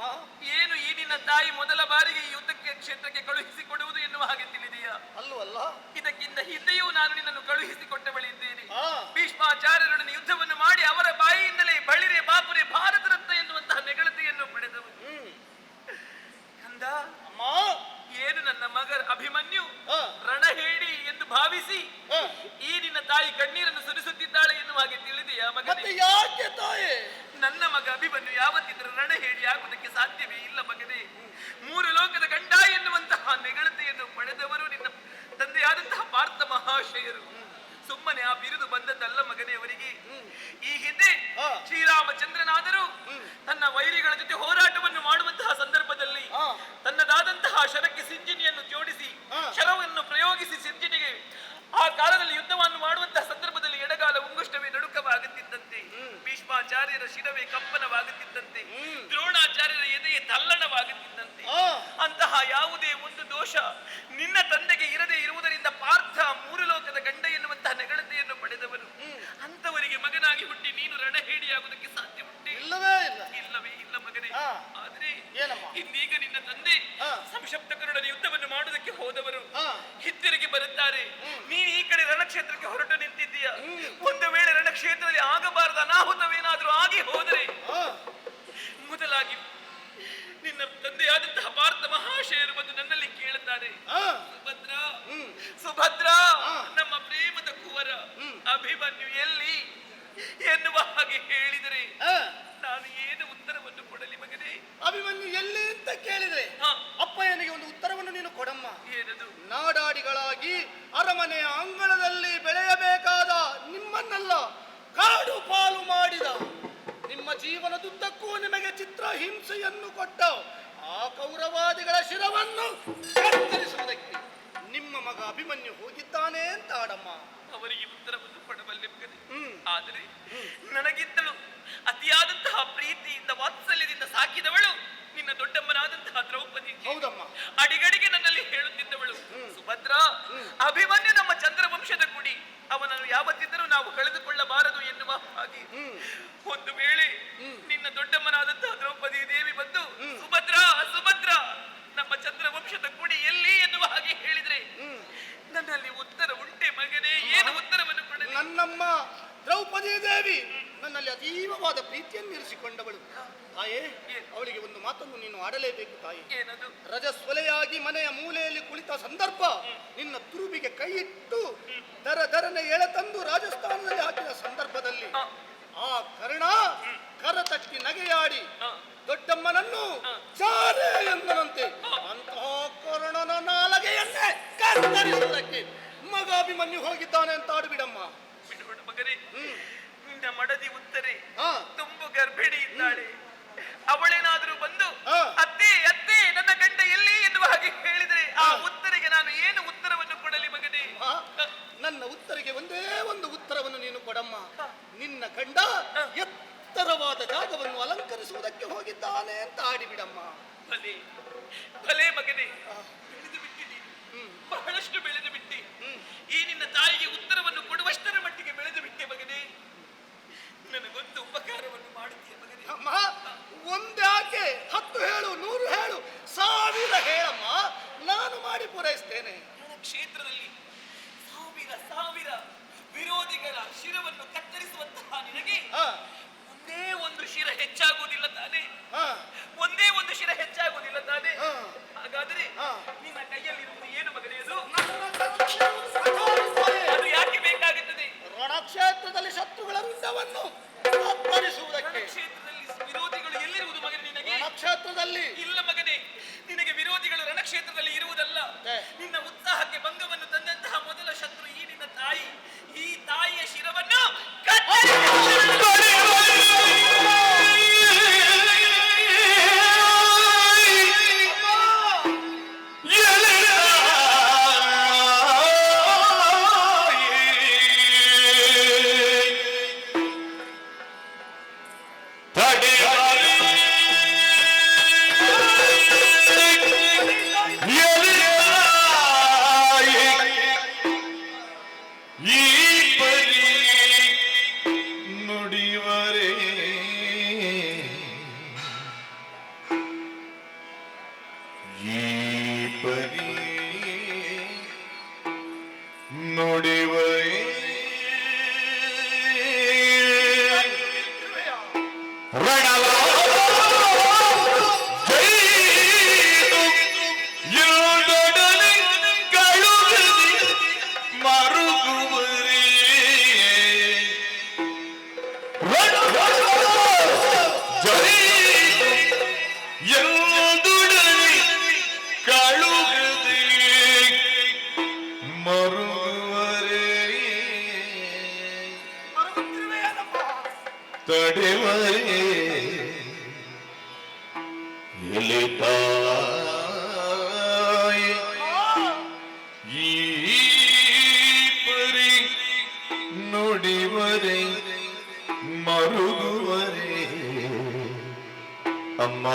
ಏನು ಈ ನಿನ್ನ ತಾಯಿ ಮೊದಲ ಬಾರಿಗೆ ಈ ಯುದ್ಧಕ್ಕೆ ಕ್ಷೇತ್ರಕ್ಕೆ ಕಳುಹಿಸಿಕೊಡುವುದು ಎನ್ನುವ ಹಾಗೆ ತಿಳಿದೆಯಾ? ಅಲ್ಲವಲ್ಲ? ಇದಕ್ಕಿಂತ ಹಿಂದೆಯೂ ನಾನು ನಿನ್ನನ್ನು ಕಳುಹಿಸಿಕೊಟ್ಟವಳಿದ್ದೇನೆ. ಆ. ಭೀಷ್ಮಾಚಾರ್ಯರೊಡನೆ ಯುದ್ಧವನ್ನು ಮಾಡಿ ಅವರ ಬಾಯಿಯಿಂದಲೇ ಬಳಿರೆ ಬಾಪುರೆ ಭಾರತ ರತ್ನ ಎನ್ನುವಂತಹ ನೆಗಳತೆಯನ್ನು ಪಡೆದವು. ಕಂದ, ಅಮ್ಮ, ಏನು ನನ್ನ ಮಗ ಅಭಿಮನ್ಯು ಆ. ರಣಹೇಡಿ ಎಂದು ಭಾವಿಸಿ ಆ. ಈ ನಿನ್ನ ತಾಯಿ ಕಣ್ಣೀರನ್ನು ಸುರಿಸುತ್ತಿದ್ದಾಳೆ ಎನ್ನುವ ಹಾಗೆ ತಿಳಿದೆಯಾ ಮತ್ತೆ ಮಗನೇ? ಯಾಕೆ ತಾಯಿ? ನನ್ನ ಮಗ ಅಭಿಮನ್ಯು ಯಾವತ್ತಿದ್ರೂ ರಣಹೇಡಿ ಆಗುವುದಕ್ಕೆ ಸಾಧ್ಯವೇ ಇಲ್ಲ ಮಗನೇ. ಮೂರು ಲೋಕದ ಗಂಡ ಎನ್ನುವಂತಹ ನೆಗಳತೆಯನ್ನು ಪಡೆದವರು ನಿನ್ನ ತಂದೆಯಾದಂತಹ ಪಾರ್ಥ ಮಹಾಶಯರು. ಸುಮ್ಮನೆ ಆ ಬಿರುದು ಬಂದದ್ದಲ್ಲ ಮಗನೇ ಅವರಿಗೆ. ಈ ಹಿಂದೆ ಶ್ರೀರಾಮಚಂದ್ರನಾದರೂ ತನ್ನ ವೈರಿಗಳ ಜೊತೆ ಹೋರಾಟವನ್ನು ಮಾಡುವಂತಹ ಸಂದರ್ಭದಲ್ಲಿ ತನ್ನದಾದಂತಹ ಶರಕ್ಕೆ ಸಿಂಜಿನಿಯನ್ನು ಜೋಡಿಸಿ ಶರವನ್ನು ಪ್ರಯೋಗಿಸಿ ಸಿಂಜಿನಿಗೆ ಆ ಕಾಲದಲ್ಲಿ ಯುದ್ಧವನ್ನು ಮಾಡುವಂತಹ ಸಂದರ್ಭದಲ್ಲಿ ಎಡಗಾಲ ಉಂಗುಷ್ಟವೇ ನಡುಕವಾಗುತ್ತಿದ್ದಂತೆ, ಭೀಷ್ಮಾಚಾರ್ಯರ ಶಿರವೇ ಕಂಪನವಾಗುತ್ತಿದ್ದಂತೆ, ದ್ರೋಣಾಚಾರ್ಯರ ಎದೆಯೇ ತಲ್ಲಣವಾಗುತ್ತಿದ್ದಂತೆ, ಅಂತಹ ಯಾವುದೇ ಒಂದು ದೋಷ ನಿನ್ನ ತಂದೆಗೆ ಇರದೇ ಇರುವುದರಿಂದ ಪಾರ್ಥ ಮೂರು ಲೋಕದ ಗಂಡ ಎನ್ನುವಂತಹ ನೆಗಳತೆಯನ್ನು ಪಡೆದವನು. ಅಂತವರಿಗೆ ಮಗನಾಗಿ ಹುಟ್ಟಿ ನೀನು ರಣಹೇಡಿಯಾಗುವುದಕ್ಕೆ ಸಾಧ್ಯ ಉಂಟೆ? ಇಲ್ಲವೇ ಇಲ್ಲ. ಇಲ್ಲವೇ ಇಲ್ಲ ಮಗನೇ. ಆ. ಆದ್ರೆ ಏನಮ್ಮ? ಇನ್ನೀಗ ನಿನ್ನ ತಂದೆ ಆ. ಸಂಶಪ್ತಕರೊಡನೆ ಯುದ್ಧವನ್ನು ಮಾಡುವುದಕ್ಕೆ ಹೋದವರು ಆ. ಹಿಂತಿರುಗಿ ಬರುತ್ತಾರೆ. ನೀನು ಈ ಕಡೆ ರಣಕ್ಷೇತ್ರಕ್ಕೆ ಹೊರಟು ನಿಂತಿದ್ದೀಯ. ಒಂದು ವೇಳೆ ರಣಕ್ಷೇತ್ರದಲ್ಲಿ ಆಗಬಾರದ ಅನಾಹುತವೇನಾದ್ರೂ ಆಗಿ ಹೋದರೆ ಆ. ಮೊದಲಾಗಿ ನಿನ್ನ ತಂದೆಯಾದಂತಹ ಪಾರ್ಥ ಮಹಾಶಯರು ಬಂದು ನನ್ನಲ್ಲಿ ಕೇಳುತ್ತಾರೆ, ಆ. ಸುಭದ್ರ ಸುಭದ್ರ ನಮ್ಮ ಪ್ರೇಮದ ಕುವರ ಅಭಿಮನ್ಯು ಎಲ್ಲಿ ಎನ್ನುವ ಹಾಗೆ ಹೇಳಿದರೆ ಆ. ನಾನು ಏನು ಉತ್ತರವನ್ನು ಕೊಡಲಿ ಮಗನೇ? ಅಭಿಮನ್ಯು ಎಲ್ಲಿ ಅಂತ ಕೇಳಿದ್ರೆ ಹಾ. ಅಪ್ಪಯ್ಯನಿಗೆ ಒಂದು ಉತ್ತರವನ್ನು ನೀನು ಕೊಡಮ್ಮ. ಏನದು? ನಾಡಾಡಿಗಳಾಗಿ ಅರಮನೆಯ ಅಂಗಳದಲ್ಲಿ ಬೆಳೆಯಬೇಕಾದ ನಿಮ್ಮನ್ನೆಲ್ಲ ಕಾಡು ಪಾಲು ಮಾಡಿದ, ನಿಮ್ಮ ಜೀವನದುದ್ದಕ್ಕೂ ನಿಮಗೆ ಚಿತ್ರಹಿಂಸೆಯನ್ನು ಕೊಟ್ಟ ಆ ಕೌರವಾದಿಗಳ ಶಿರವನ್ನು ಕತ್ತರಿಸುವುದಕ್ಕೆ ನಿಮ್ಮ ಮಗ ಅಭಿಮನ್ಯು ಹೋಗಿದ್ದಾನೆ ಅಂತ ಆಡಮ್ಮ. ಅವರಿಗೆ ಉತ್ತರವನ್ನು ಕೊಡಬಲ್ಲೆ ಮಗನೇ. ಆದರೆ ನನಗಿಂತಲೂ ಅತಿಯಾದಂತಹ ಪ್ರೀತಿಯಿಂದ ವಾತ್ಸಲ್ಯದಿಂದ ಸಾಕಿದವಳು ನಿನ್ನ ದೊಡ್ಡಮ್ಮನಾದಂತಹ ದ್ರೌಪದಿ. ಹೌದಮ್ಮ. ಅಡಿಗಡಿಗೆ ನನ್ನಲ್ಲಿ ಹೇಳುತ್ತಿದ್ದವಳು, ಸುಭದ್ರ ಅಭಿಮನ್ಯು ನಮ್ಮ ಚಂದ್ರವಂಶದ ಕುಡಿ, ಅವನನ್ನು ಯಾವತ್ತಿದ್ದರೂ ನಾವು ಕಳೆದುಕೊಳ್ಳಬಾರದು ಎನ್ನುವ ಹಾಗೆ. ಒಂದು ವೇಳೆ ನಿನ್ನ ದೊಡ್ಡಮ್ಮನಾದಂತಹ ದ್ರೌಪದಿ ದೇವಿ ಬಂದು ಸುಭದ್ರ ಸುಭದ್ರ ನಮ್ಮ ಚಂದ್ರವಂಶದ ಕುಡಿ ಎಲ್ಲಿ ಎನ್ನುವ ಹಾಗೆ ಹೇಳಿದ್ರೆ ನನ್ನಲ್ಲಿ ಉತ್ತರ ಉಂಟೆ ಮಗನೇ? ಏನು ಉತ್ತರವನ್ನು ಕೊಡಲಿ? ನನ್ನಮ್ಮ ದ್ರೌಪದಿ ದೇವಿ ನನ್ನಲ್ಲಿ ಅತೀವವಾದ ಪ್ರೀತಿಯನ್ನು ಇರಿಸಿಕೊಂಡವಳು. ತಾಯೇ, ಅವಳಿಗೆ ಒಂದು ಮಾತನ್ನು ನೀನು ಆಡಲೇಬೇಕು ತಾಯಿ. ಏನದು? ರಜಸ್ವಲೆಯಾಗಿ ಮನೆಯ ಮೂಲೆಯಲ್ಲಿ ಕುಳಿತ ಸಂದರ್ಭ ನಿನ್ನ ತುರುಬಿಗೆ ಕೈ ಇಟ್ಟು ದರನೆ ಎಳೆತಂದು ರಾಜಸ್ಥಾನದಲ್ಲಿ ಹಾಕಿದ ಸಂದರ್ಭದಲ್ಲಿ ಆ ಕರ್ಣ ಕರತಟ್ಟಿ ನಗೆಯಾಡಿ ದೊಡ್ಡಮ್ಮನನ್ನು ಚಾರೆ ಎಂದನಂತೆ. ಅಂತಹ ಕರ್ಣನ ನಾಲಗೆಯನ್ನೇ ಕತ್ತರಿಸುವುದಕ್ಕೆ ಮಗ ಅಭಿಮನ್ಯು ಹೋಗಿದ್ದಾನೆ ಅಂತ ಆಡುಬಿಡಮ್ಮ. ಬಿಡುಬಿಡು ಮಗನೇ, ನಿನ್ನ ಮಡದಿ ಉತ್ತರೆ ಹಾ. ತುಂಬು ಗರ್ಭಿಣಿ ಇದ್ದಾಳೆ. ಅವಳೇನಾದ್ರೂ ಬಂದು ಹಾ. ಅತ್ತೆ ಅತ್ತೆ ನನ್ನ ಗಂಡ ಎಲ್ಲಿ ಎನ್ನುವ ಹಾಗೆ ಹೇಳಿದ್ರೆ ಆ ಉತ್ತರಿಗೆ ನಾನು ಏನು ಉತ್ತರವನ್ನು ಕೊಡಲಿ ಮಗನೇ? ಆ, ನನ್ನ ಉತ್ತರಿಗೆ ಒಂದೇ ಒಂದು ಉತ್ತರವನ್ನು ನೀನು ಕೊಡಮ್ಮ. ನಿನ್ನ ಗಂಡ ಎತ್ತರವಾದ ಜಾಗವನ್ನು ಅಲಂಕರಿಸುವುದಕ್ಕೆ ಹೋಗಿದ್ದಾನೆ ಅಂತ ಆಡಿಬಿಡಮ್ಮ. ಭಲೆ ಭಲೆ ಮಗನೇ, ಬೆಳೆದು ಬಿಟ್ಟಿ ನೀನು, ಬಹಳಷ್ಟು ಬೆಳೆದು ಬಿಟ್ಟಿ. ಈ ನಿನ್ನ ತಾಯಿಗೆ ಉತ್ತರವನ್ನು ಕೊಡುವಷ್ಟರ ಮಟ್ಟಿಗೆ ಬೆಳೆದು ಬಿಟ್ಟೆ ಮಗನೇ. ನನಗೊಂದು ಉಪಕಾರವನ್ನು ಮಾಡುತ್ತೀಯ ಮಗನೇ? ಅಮ್ಮ, ಒಂದಾಕೆ 10 ಹೇಳು, 100 ಹೇಳು, 1000 ಹೇಳಮ್ಮ, ನಾನು ಮಾಡಿ ಪೂರೈಸ್ತೇನೆ. ಕ್ಷೇತ್ರದಲ್ಲಿ ಸಾವಿರ ವಿರೋಧಿಗಳ ಶಿರವನ್ನು ಕತ್ತರಿಸುವಂತಹ ನಿನಗೆ ಹಾ. ಒಂದೇ ಒಂದು ಶಿರ ಹೆಚ್ಚಾಗುವುದಿಲ್ಲ ತಾನೆ? ಹಾ. ಒಂದೇ ಒಂದು ಶಿರ ಹೆಚ್ಚಾಗುವುದಿಲ್ಲ ತಾನೆ? ಹಾ. ಹಾಗಾದರೆ ಹಾ. ನಿನ್ನ ಕೈಯಲ್ಲಿರುವುದು ಏನು ಮಗನೇ? ಅದು ಕತ್ತರಿಸುವುದೇ. ಅದು ಯಾಕೆ ಬೇಕಾಗುತ್ತದೆ? ರಣಕ್ಷೇತ್ರದಲ್ಲಿ ಶತ್ರುಗಳ ರುಂಡವನ್ನು ಕತ್ತರಿಸುವುದಕ್ಕೆ. ಕ್ಷೇತ್ರದಲ್ಲಿ ವಿರೋಧಿಗಳು ಎಲ್ಲಿರುವುದು ಮಗನೇ ನಿನಗೆ? ರಣಕ್ಷೇತ್ರದಲ್ಲಿ ಇಲ್ಲ ಮಗನೇ, ನಿನಗೆ ವಿರೋಧಿಗಳು ರಣಕ್ಷೇತ್ರದಲ್ಲಿ ಇರುವುದಲ್ಲ. ನಿನ್ನ ಉತ್ಸಾಹಕ್ಕೆ ಭಂಗವನ್ನು ತಂದಂತಹ ಮೊದಲ ಶತ್ರು ಈ ನಿನ್ನ ತಾಯಿ. ಈ ತಾಯಿಯ ಶಿರವನ್ನು ತಡೆವರೆ ಎಲೆ ತಾಯಿ ಈ ಪರಿ ನುಡಿವರೆ ಮರುಗುವರೆ ಅಮ್ಮ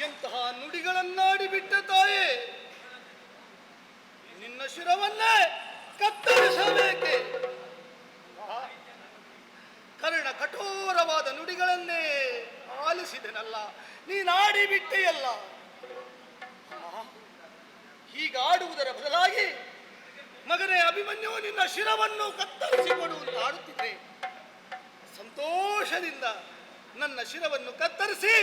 ಎಂತಹ ನುಡಿಗಳನ್ನಾಡಿ ಬಿಟ್ಟ ತಾಯೇ, ನಿನ್ನ ಶಿರವನ್ನೇ ಕತ್ತರಿಸಬೇಕೆ? ಕರ್ಣ ಕಠೋರವಾದ ನುಡಿಗಳನ್ನೇ ಆಲಿಸಿದನಲ್ಲ, ನೀನಾಡಿ ಬಿಟ್ಟೆಯಲ್ಲ. ಹೀಗಾಡುವುದರ ಬದಲಾಗಿ ಮಗನೇ ಅಭಿಮನ್ಯು, ನಿನ್ನ ಶಿರವನ್ನು ಕತ್ತರಿಸಿಕೊಡು ಅಂತ ಆಡುತ್ತಿದ್ದೆ. ಸಂತೋಷದಿಂದ ನನ್ನ ಶಿರವನ್ನು ಕತ್ತರಿಸಿ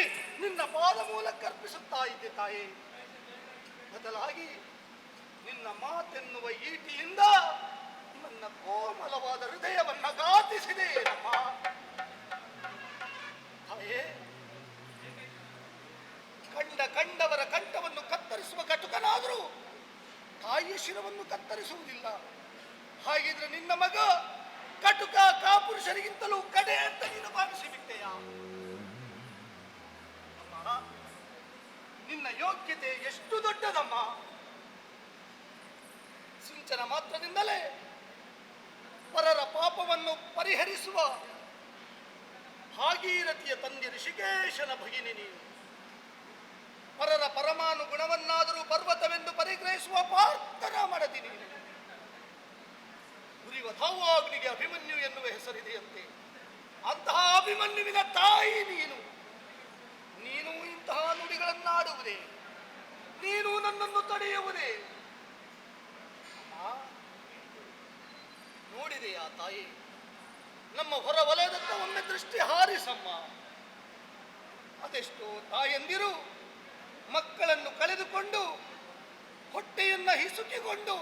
ನಿನ್ನ ಪಾದ ಮೂಲಕ ಅರ್ಪಿಸುತ್ತಾ ಇದ್ದೆ ತಾಯಿ. ಬದಲಾಗಿ ನಿನ್ನ ಮಾತೆನ್ನುವ ಈಟಿಯಿಂದ ನನ್ನ ಕೋಮಲವಾದ ಹೃದಯವನ್ನ ಘಾತಿಸಿದೆ ನಮ್ಮ ತಾಯೇ. ಕಂಡವರ ಕಂಠವನ್ನು ಕತ್ತರಿಸುವ ಕಟುಕನಾದರೂ ತಾಯಿಯ ಶಿರವನ್ನು ಕತ್ತರಿಸುವುದಿಲ್ಲ. ಹಾಗಿದ್ರೆ ನಿನ್ನ ಮಗ ಕಟುಕ ಕಾಪುರುಷರಿಗಿಂತಲೂ ಕಡೆ ಅಂತ ನೀನು ಭಾವಿಸಿಬಿಟ್ಟೆಯ? ನಿನ್ನ ಯೋಗ್ಯತೆ ಎಷ್ಟು ದೊಡ್ಡದಮ್ಮ. ಸಿಂಚನ ಮಾತ್ರದಿಂದಲೇ ಪರರ ಪಾಪವನ್ನು ಪರಿಹರಿಸುವ ಭಾಗೀರಥಿಯ ತಂದೆ ಋಷಿಕೇಶನ ಭಗಿನಿ ನೀನು. ಪರರ ಪರಮಾನು ಗುಣವನ್ನಾದರೂ ಪರ್ವತವೆಂದು ಪರಿಗ್ರಹಿಸುವ ಪಾರ್ಥನ ಮಾಡದಿ ನೀನು. ಉರಿವ ಧಾವಾಗ್ನಿಗೆ ಅಭಿಮನ್ಯು ಎನ್ನುವ ಹೆಸರಿದೆಯಂತೆ. ಅಂತಹ ಅಭಿಮನ್ಯುವಿನ ತಾಯಿ ನೀನು. ನೀನು ಇಂತಹ ನುಡಿಗಳನ್ನಾಡುವುದೇ? ನೀನು ನನ್ನನ್ನು ತಡೆಯುವುದೇ? ನೋಡಿದೆಯಾ ತಾಯಿ, ನಮ್ಮ ಹೊರ ವಲಯದತ್ತ ಒಮ್ಮೆ ದೃಷ್ಟಿ ಹಾರಿಸಮ್ಮ. ಅದೆಷ್ಟೋ ತಾಯಂದಿರು ಮಕ್ಕಳನ್ನು ಕಳೆದುಕೊಂಡು ಹೊಟ್ಟೆಯನ್ನ ಹಿಸುಕಿಕೊಂಡು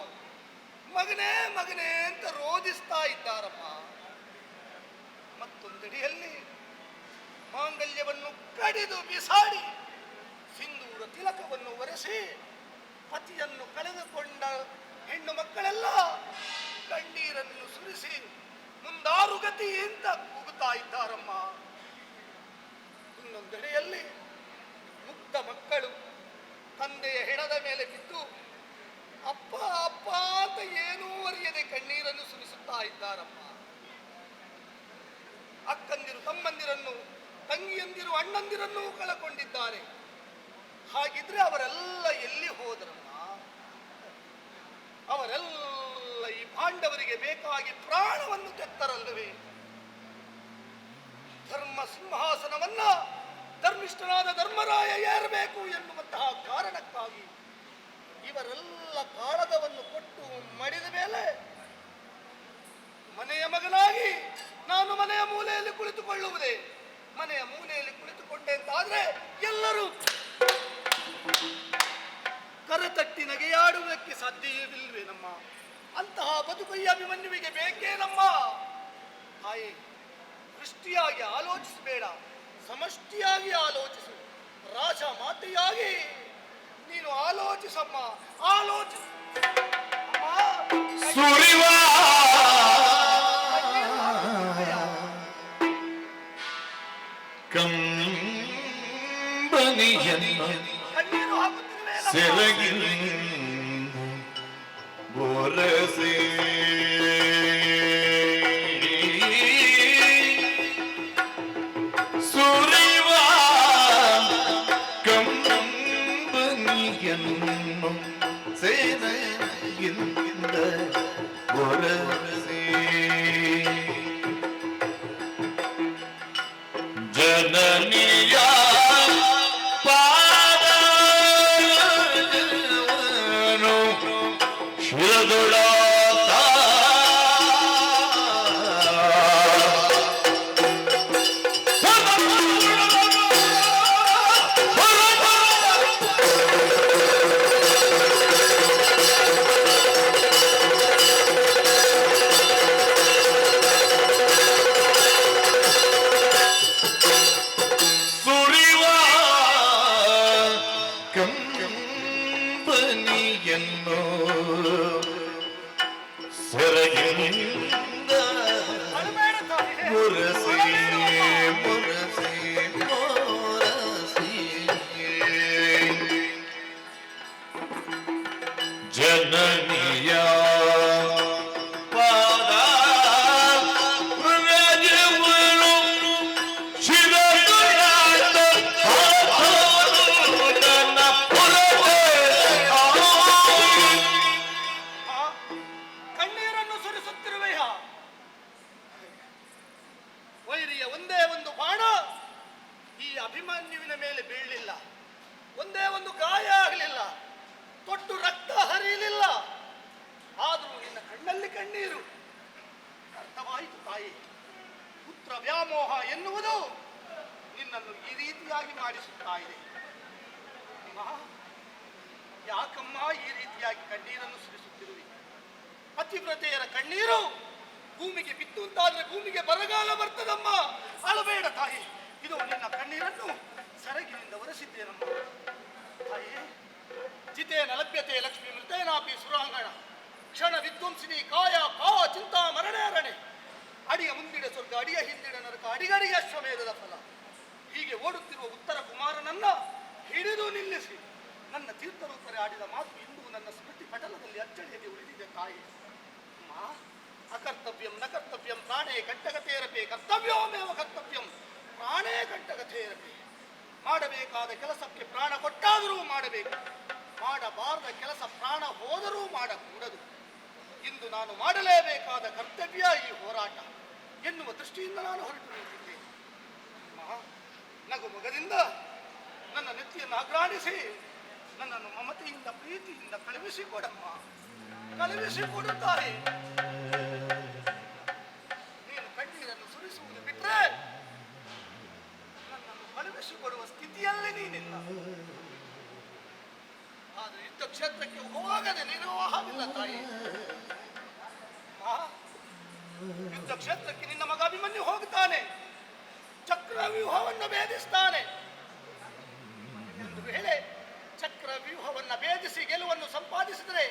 ಮಗನೇ ಮಗನೇ ಅಂತ ರೋಧಿಸ್ತಾ ಇದ್ದಾರಮ್ಮ. ಮತ್ತೊಂದೆಡೆಯಲ್ಲಿ ಮಾಂಗಲ್ಯವನ್ನು ಕಡಿದು ಬಿಸಾಡಿ ಸಿಂಧೂರ ತಿಲಕವನ್ನು ಒರೆಸಿ ಪತಿಯನ್ನು ಕಳೆದುಕೊಂಡ ಹೆಣ್ಣು ಮಕ್ಕಳೆಲ್ಲ ಕಣ್ಣೀರನ್ನು ಸುರಿಸಿ ಮುಂದಾರುಗತಿ ಅಂತ ಕೂಗುತ್ತಾ ಇದ್ದಾರಮ್ಮ. ಇನ್ನೊಂದೆಡೆಯಲ್ಲಿ ಮುಗ್ಧ ಮಕ್ಕಳು ತಂದೆಯ ಹೆಣದ ಮೇಲೆ ಬಿದ್ದು ಅಪ್ಪ ಅಪ್ಪ ಅಂತ ಏನೂ ಅರಿಯದೆ ಕಣ್ಣೀರನ್ನು ಸುರಿಸುತ್ತಾ ಇದ್ದಾರಮ್ಮ. ಅಕ್ಕಂದಿರು ತಮ್ಮಂದಿರನ್ನು, ತಂಗಿಯಂದಿರು ಅಣ್ಣಂದಿರನ್ನೂ ಕಳಕೊಂಡಿದ್ದಾರೆ. ಹಾಗಿದ್ರೆ ಅವರೆಲ್ಲ ಎಲ್ಲಿ ಹೋದರಮ್ಮ? ಅವರೆಲ್ಲ ಈ ಪಾಂಡವರಿಗೆ ಬೇಕಾಗಿ ಪ್ರಾಣವನ್ನು ತೆತ್ತರಲ್ಲವೇ? ಧರ್ಮ ಸಿಂಹಾಸನವನ್ನ ಧರ್ಮಿಷ್ಠನಾದ ಧರ್ಮರಾಯ ಏರಬೇಕು ಎನ್ನುವಂತಹ ಕಾರಣಕ್ಕಾಗಿ ಇವರೆಲ್ಲ ಕಾಳಗವನ್ನು ಕೊಟ್ಟು ಮಡಿದ ಮೇಲೆ ಮನೆಯ ಮಗನಾಗಿ ನಾನು ಮನೆಯ ಮೂಲೆಯಲ್ಲಿ ಕುಳಿತುಕೊಳ್ಳುವುದೇ? ಮನೆಯ ಮೂಲೆಯಲ್ಲಿ ಕುಳಿತುಕೊಂಡೆ ಅಂತಾದ್ರೆ ಎಲ್ಲರೂ ಕರತಟ್ಟಿ ನಗೆಯಾಡುವುದಕ್ಕೆ ಸಾಧ್ಯವಿಲ್ವೇ ನಮ್ಮ? ಅಂತಹ ಬದುಕು ಈ ಅಭಿಮನ್ಯುವಿಗೆ ಬೇಕೇ ನಮ್ಮ? ತಾಯಿ, ದೃಷ್ಟಿಯಾಗಿ ಆಲೋಚಿಸಬೇಡ, ಸಮಷ್ಟಿಯಾಗಿ ಆಲೋಚಿಸು. ರಾಜ ಮಾತೆಯಾಗಿ ನೀನು ಆಲೋಚಿಸಮ್ಮ, ಆಲೋಚಿಸ. ಸುರಿವಾ ಕಂಬನಿಯನ್ನು ಕಣ್ಣೀರು ಹಾಕುತ್ತಿರುವೆ ನಮ್ಮ. ಸೆರಗಿನ ಬೋರಸೆ ಸುರಿವ ಕಂಬನಿಯನ್ನು ಸೆರಗಿಂದ ಬೋರಸೆ ಜನನಿಯ ಪಾದವನ್ನು ಶಿರದೊಳಾತ ಕಂಬನಿಯನ್ನು ಸೆರಗಿನಿಂದ ಮುರಸಿ ಮುರಸಿ ಮುರಸಿ ಜನನಿಯ ಪಾದ ಹೃದಯವನ್ನು ಶಿರದೊಳಾದ ನನ್ನ ಪುರವೇ ಕಣ್ಣೀರನ್ನು ಸುರಿಸುತ್ತಿರುವೆಯ? ವೈರಿಯ ಒಂದೇ ಒಂದು ಬಾಣ ಈ ಅಭಿಮನ್ಯುವಿನ ಮೇಲೆ ಬೀಳಲಿಲ್ಲ. ಒಂದೇ ಒಂದು ಗಾಯ ಆಗಲಿಲ್ಲ, ತೊಟ್ಟು ರಕ್ತ ಹರಿಯಲಿಲ್ಲ. ಆದರೂ ನಿನ್ನ ಕಣ್ಣಲ್ಲಿ ಕಣ್ಣೀರು. ಅರ್ಥವಾಯಿತು ತಾಯಿ, ಪುತ್ರ ವ್ಯಾಮೋಹ ಎನ್ನುವುದು ನಿನ್ನನ್ನು ಈ ರೀತಿಯಾಗಿ ಮಾಡಿಸುತ್ತಾ ಇದೆ. ಅಮ್ಮ, ಯಾಕಮ್ಮ ಈ ರೀತಿಯಾಗಿ ಕಣ್ಣೀರನ್ನು ಸುರಿಸುತ್ತಿರುವೆ? ಪತಿವ್ರತೆಯರ ಕಣ್ಣೀರು ಭೂಮಿಗೆ ಬಿತ್ತು ಅಂತಾದ್ರೆ ಭೂಮಿಗೆ ಬರಗಾಲ ಬರ್ತದಮ್ಮ. ಅಳಬೇಡ ತಾಯಿ, ಇದು ನಿನ್ನ ಕಣ್ಣೀರನ್ನು ಸರಗಿನಿಂದ ಒರೆಸಿದ್ದೇನಮ್ಮ. ತಾಯಿ, ಜಿತೇನ ಲಭ್ಯತೆ ಲಕ್ಷ್ಮೀ ಮೃತೇನಾಪಿ ಸುರಾಂಗಣ ಕ್ಷಣ ವಿಧ್ವಂಸಿನಿ ಕಾಯ ಕಾ ಚಿಂತಾ ಮರಣೆ ಅಡಿಯ ಮುಂದಿಡೆ ಸ್ವರ್ಗ ಅಡಿಯ ಹಿಂದಿಡೆ ನರಕ ಅಡಿಗಡಿಯ ಅಶ್ವಮೇಧದ ಫಲ. ಹೀಗೆ ಓಡುತ್ತಿರುವ ಉತ್ತರ ಕುಮಾರನನ್ನ ಹಿಡಿದು ನಿಲ್ಲಿಸಿ ನನ್ನ ತೀರ್ಥರೂಪರೆ ಆಡಿದ ಮಾತು ಇಂದು ನನ್ನ ಸ್ಮೃತಿ ಪಟಲದಲ್ಲಿ ಅಚ್ಚಳಿಯದೆ ಉಳಿದಿದೆ ತಾಯಿ. ಅಕರ್ತವ್ಯಂ ನ ಕರ್ತವ್ಯಂ ಪ್ರಾಣೇ ಕಂಠಗತೇರಪೆ ಕರ್ತವ್ಯೋಮೇವ ಕರ್ತವ್ಯಂ ಪ್ರಾಣೇ ಕಂಠಗತೇರಪೆ. ಮಾಡಬೇಕಾದ ಕೆಲಸಕ್ಕೆ ಪ್ರಾಣ ಕೊಟ್ಟಾದರೂ ಮಾಡಬೇಕು, ಮಾಡಬಾರದ ಕೆಲಸ ಪ್ರಾಣ ಹೋದರೂ ಮಾಡಕೂಡದು. ಇಂದು ನಾನು ಮಾಡಲೇಬೇಕಾದ ಕರ್ತವ್ಯ ಈ ಹೋರಾಟ ಎನ್ನುವ ದೃಷ್ಟಿಯಿಂದ ನಾನು ಹೊರಟು ನಿಂತಿದ್ದೇನೆ. ನಗು ಮೊಗದಿಂದ ನನ್ನ ನೆತ್ತಿಯನ್ನು ಅಗ್ರಾಣಿಸಿ ನನ್ನನ್ನು ಮಮತೆಯಿಂದ ಪ್ರೀತಿಯಿಂದ ಕಳುಹಿಸಿಕೊಡಮ್ಮ, ಕಳುಹಿಸಿಕೊಡುತ್ತಾರೆ. ನೀನು ಕಣ್ಣೀರನ್ನು ಸುರಿಸುವುದು ಬಿಟ್ರೆ ನನ್ನನ್ನು ಕಳುಹಿಸಿಕೊಡುವ ಸ್ಥಿತಿಯಲ್ಲಿ ನೀನಿಲ್ಲ. ಆದರೆ ಯುದ್ಧ ಕ್ಷೇತ್ರಕ್ಕೆ ಹೋಗದೆ ನೀನು ಹಾಗಿಲ್ಲ ತಾಯಿ. ಯುದ್ಧ ಕ್ಷೇತ್ರಕ್ಕೆ ನಿನ್ನ ಮಗ ಅಭಿಮನ್ಯು ಹೋಗುತ್ತಾನೆ, ಚಕ್ರವ್ಯೂಹವನ್ನು ಭೇದಿಸ್ತಾನೆ. ಒಂದು ವೇಳೆ ಚಕ್ರವ್ಯೂಹವನ್ನು ಭೇದಿಸಿ ಗೆಲುವನ್ನು ಸಂಪಾದಿಸಿದರೆ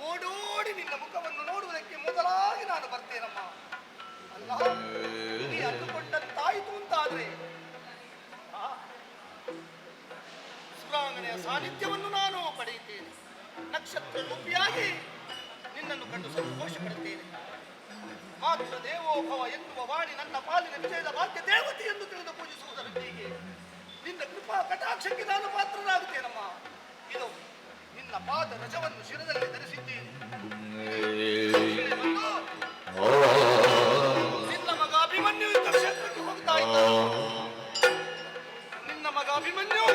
ಓಡೋಡಿ ನಿನ್ನ ಮುಖವನ್ನು ನೋಡುವುದಕ್ಕೆ ಮೊದಲಾಗಿ ನಾನು ಬರ್ತೇನಮ್ಮ. ಅಲ್ಲ, ನೀ ಅಂದುಕೊಂಡಂತಾಯಿತು ಅಂತಾದ್ರೆ ಸುರಾಂಗನೆಯ ಸಾನ್ನಿಧ್ಯವನ್ನು ನಾನು ಪಡೆಯುತ್ತೇನೆ. ನಕ್ಷತ್ರ ರೂಪಿಯಾಗಿ ನಿನ್ನನ್ನು ಕಂಡು ಸಂತೋಷ ಪಡುತ್ತೇನೆ. ಮಾತೃ ದೇವೋಭವ ಎನ್ನುವ ವಾಣಿ ನನ್ನ ಪಾಲಿನ ವಿಜಯದ ಭಾಗ್ಯ ದೇವತೆ ಎಂದು ತಿಳಿದು ಪೂಜಿಸುವುದರೊಂದಿಗೆ ನಿನ್ನ ಕೃಪಾ ಕಟಾಕ್ಷಕ್ಕೆ ನಾನು ಪಾತ್ರನಾಗುತ್ತೇನಮ್ಮ. ಇದು ನಿನ್ನ ಪಾದ ರಜವನ್ನು ಶಿರದಲ್ಲಿ ಧರಿಸಿದ್ದೇನೆ. ನಿನ್ನ ಮಗ ಅಭಿಮನ್ಯು ಯುದ್ಧ ಕ್ಷೇತ್ರಕ್ಕೆ ಹೋಗ್ತಾ ಇದ್ದಾನೆ. ನಿನ್ನ ಮಗ ಅಭಿಮನ್ಯು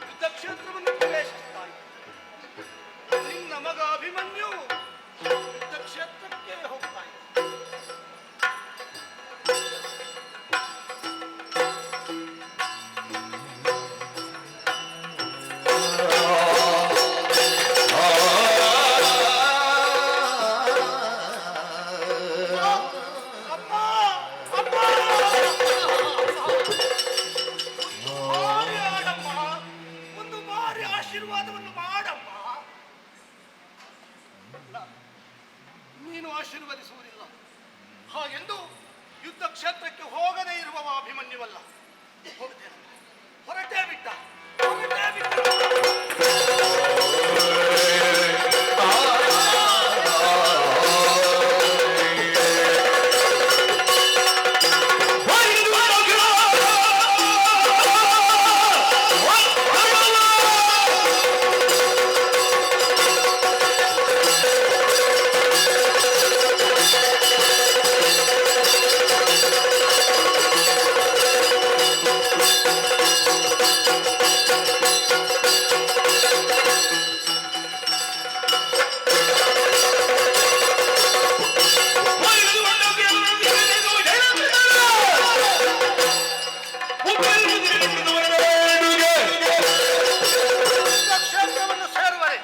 ಯುದ್ಧ ಕ್ಷೇತ್ರವನ್ನು ಪ್ರವೇಶಿಸುತ್ತಾನೆ. ನಿನ್ನ ಮಗ ಅಭಿಮನ್ಯು ಯುದ್ಧ ಕ್ಷೇತ್ರಕ್ಕೆ ಹೋಗ್ತಾನೆ. ಆಶೀರ್ವಾದವನ್ನು ಮಾಡಮ್ಮ. ನೀನು ಆಶೀರ್ವದಿಸುವುದಿಲ್ಲ ಹಾಗೆಂದು ಯುದ್ಧ ಕ್ಷೇತ್ರಕ್ಕೆ ಹೋಗದೇ ಇರುವವ ಅಭಿಮನ್ಯುವಲ್ಲ. ಹೋಗ್ತೇನೆ, ಹೊರಟೇ ಬಿಟ್ಟ, ಹೊರಟೇ ಬಿಟ್ಟ. ಕ್ಷೇತ್ರವನ್ನು ಸೇರುವರೆ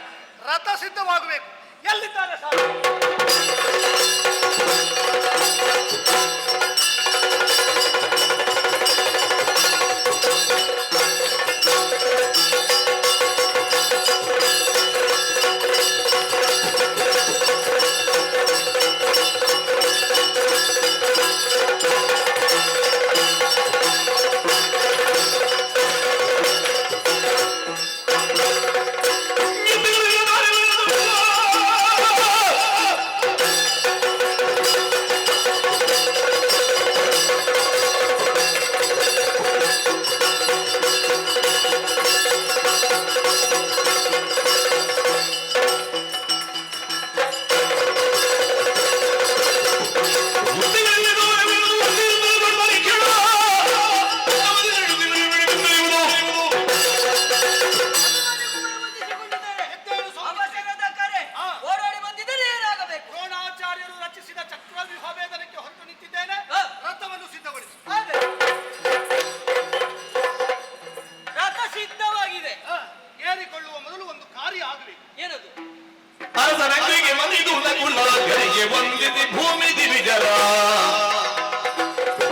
ರಥ ಸಿದ್ಧವಾಗಬೇಕು. ಎಲ್ಲಿದ್ದಾರೆ ಸಾಕು? ಅರಸನಂಗಿಗೆ ಮನಿದು ನಕುಲ ಗರಿಗೆ ವಂದಿಸಿ ಭೂಮಿ ದಿವಿಜರ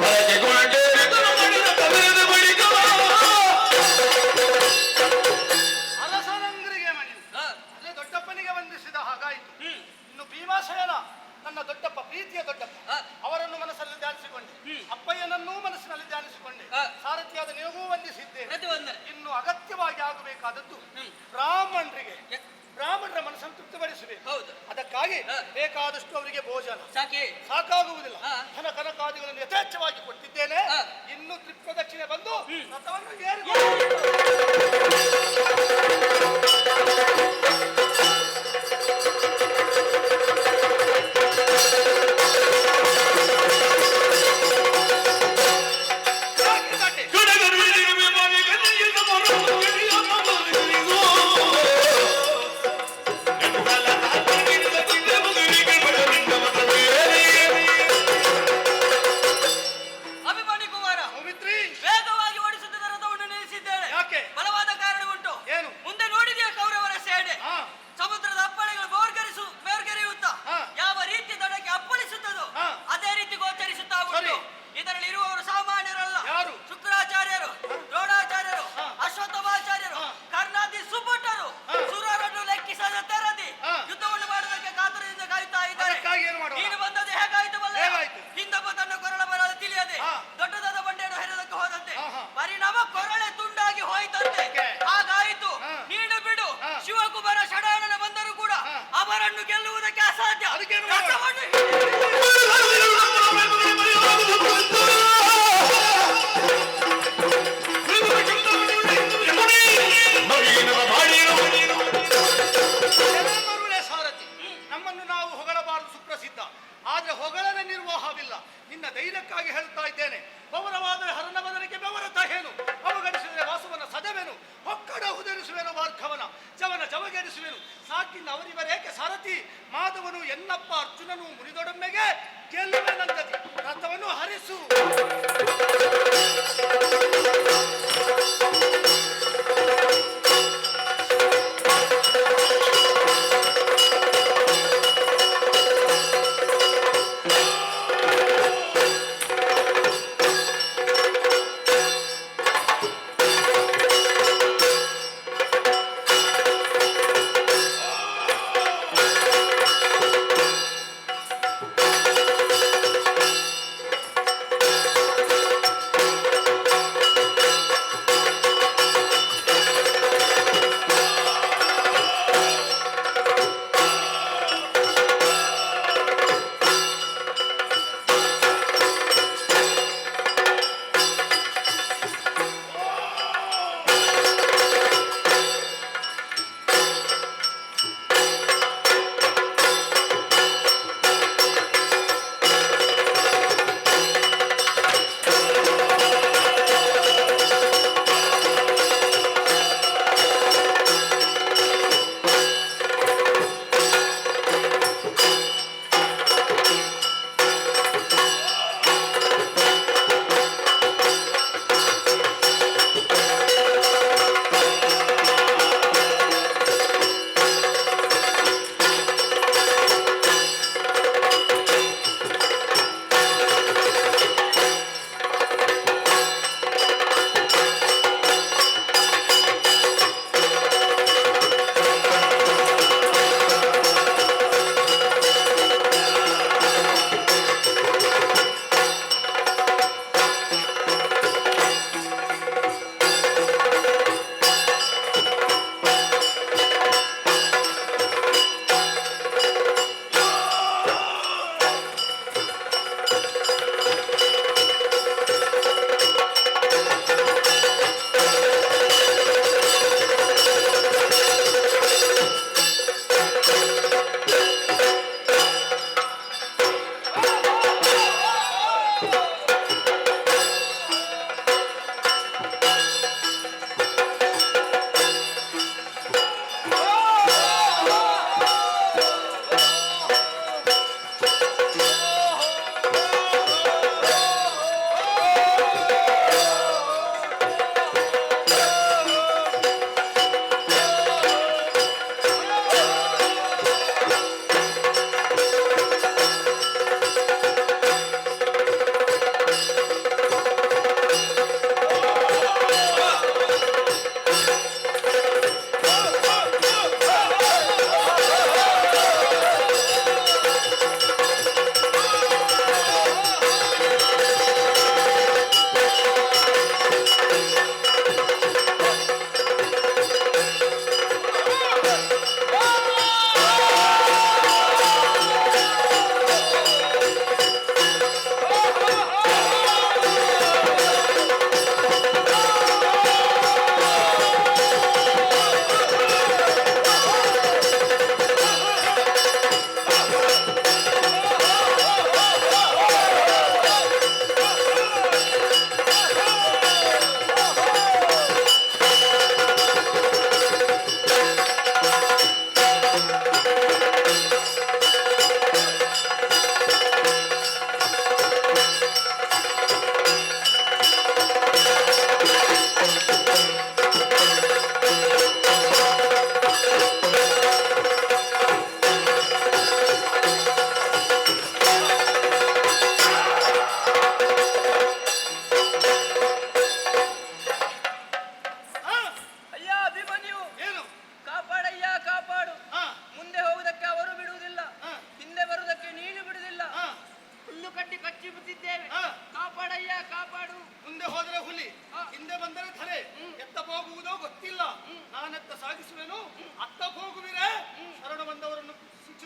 ಬಳಕೆಗೊಂಡೇರಿದನು ಮಡಿದ ಕದರಿದ ಬಳಿಕ ಅರಸನಂಗರಿಗೆ ಮಣಿದು ಅದೇ ದೊಡ್ಡಪ್ಪನಿಗೆ ವಂದಿಸಿದ ಹಾಗಾಯಿತು. ಇನ್ನು ಭೀಮಾಶಯನ ನನ್ನ ದೊಡ್ಡಪ್ಪ, ಪ್ರೀತಿಯ ದೊಡ್ಡಪ್ಪ, ಅವರನ್ನು ಮನಸ್ಸಲ್ಲಿ ಧ್ಯಾನಿಸಿಕೊಂಡೆ, ಅಪ್ಪಯ್ಯನನ್ನೂ ಮನಸ್ಸಿನಲ್ಲಿ ಧ್ಯಾನಿಸಿಕೊಂಡೆ, ಸಾರಥಿಯಾದ ನಿನಗೂ ವಂದಿಸಿದ್ದೇನೆ. ಇನ್ನು ಅಗತ್ಯವಾಗಿ ಆಗಬೇಕಾದದ್ದು ಬ್ರಾಹ್ಮಣರ ಮನಸ್ಸನ್ನು ತೃಪ್ತಿಪಡಿಸಬೇಕು. ಅದಕ್ಕಾಗಿ ಬೇಕಾದಷ್ಟು ಅವರಿಗೆ ಭೋಜನ ಸಾಕಾಗುವುದಿಲ್ಲ. ಧನ ಕನಕಾದಿಗಳನ್ನು ಯಥೇಚ್ಛವಾಗಿ ಕೊಟ್ಟಿದ್ದೇನೆ. ಇನ್ನು ತ್ರಿಪ್ರದಕ್ಷಿಣೆ ಬಂದು ರಥವನ್ನು ವೇಗವಾಗಿ ಓಡಿಸುತ್ತಿದ್ದ ರಥವನ್ನು ನಿಲ್ಲಿಸಿದ್ದೇನೆ. ಬಲವಾದ ಕಾರಣ ಉಂಟು. ಏನು? ಮುಂದೆ ನೋಡಿದೆಯಾ ಕೌರವರ ಸೇನೆ ಸಮುದ್ರದ ಅಪ್ಪಳಿಗಳು ಬೇರ್ಗರೆಯುತ್ತಾ ಯಾವ ರೀತಿ ದಡಕ್ಕೆ ಅಪ್ಪಳಿಸುತ್ತದೋ ಅದೇ ರೀತಿ ಗೋಚರಿಸುತ್ತಾ ಉಂಟು. ಇದರಲ್ಲಿ ಇರುವವರು ಸಾಮಾನ್ಯರಲ್ಲ. ಶುಕ್ರಾಚಾರ್ಯರು, ದ್ರೋಣಾಚಾರ್ಯರು, ಅಶ್ವತ್ಥಮಾಚಾರ್ಯರು, ಕರ್ಣಾದಿ ಸುಭಟರು ಸುರರನ್ನು ಲೆಕ್ಕಿಸದ ತೆರದಿ ಯುದ್ಧವನ್ನು ಮಾಡುವುದಕ್ಕೆ ಕಾತುರದಿಂದ ಕಾಯುತ್ತಾ ಇದ್ದಾರೆ. ನೀನು ಬಂದದ್ದು ಹೇಗಾಯಿತು ಬಲ್ಲ? ಹಿಂದಪ್ಪ ತನ್ನ ಕೊರಳ ಬರಲು ತಿಳಿಯದೆ ದೊಡ್ಡದಾದ ಬಂಡೆಯನ್ನು ಹೆರದಕ್ಕೆ ಹೋದಂತೆ ಪರಿಣಾಮ ಕೊರಳೆ ತುಂಡಾಗಿ ಹೋಯಿತಂತೆ. ಹಾಗಾಯಿತು. ನೀನು ಬಿಡು. ಶಿವಕುಮಾರ ಷಡಾನನ ಬಂದರೂ ಕೂಡ ಅವರನ್ನು ಗೆಲ್ಲುವುದಕ್ಕೆ ಅಸಾಧ್ಯ. ರಥವನ್ನು ಸಾರಥಿ, ನಮ್ಮನ್ನು ನಾವು ಹೊಗಳಬಾರದು ಸುಪ್ರಸಿದ್ಧ. ಆದ್ರೆ ಹೊಗಳದ ನಿರ್ವಾಹವಿಲ್ಲ. ನಿನ್ನ ಧೈರ್ಯಕ್ಕಾಗಿ ಹೇಳುತ್ತಾ ಇದ್ದೇನೆ. ಪೌರವಾದರೆ ಹರನ ಬದಲಿಗೆ ಬೆವರ ತಹೇನು, ಅವಗಣಿಸಿದರೆ ವಾಸವನ ಸದವೆನು, ಹೊಕ್ಕಡ ಹುದರಿಸುವೆನು ಮಾರ್ಗವನ, ಜವನ ಜವಗೇರಿಸುವೆನು. ಸಾಕಿನ ಅವರಿವರೇಕೆ ಸಾರಥಿ, ಮಾಧವನು ಎನ್ನಪ್ಪ ಅರ್ಜುನನು ಮುನಿದೊಡಮ್ಮೆಗೆ ಗೆಲ್ಲುವೆನಂತತಿ. ರಥವನ್ನು ಹರಿಸು.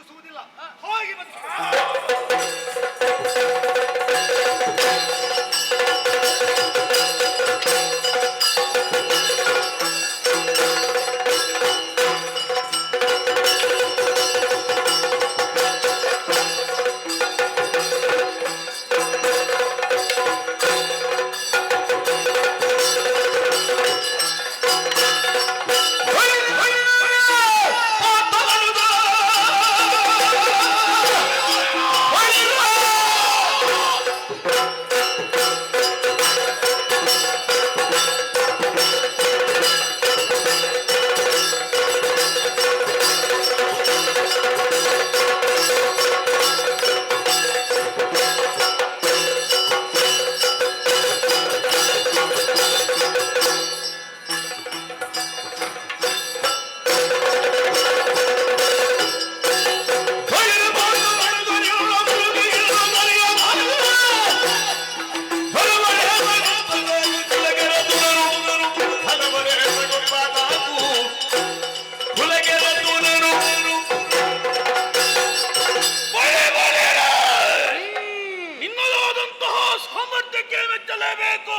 ಸೂಚಿಸುವುದಿಲ್ಲ. ಹೋಗಿ ಬಂದು ನಿನ್ನದಾದಂತಹ ಸಾಮರ್ಥ್ಯಕ್ಕೆ ಮೆಚ್ಚಲೇಬೇಕು.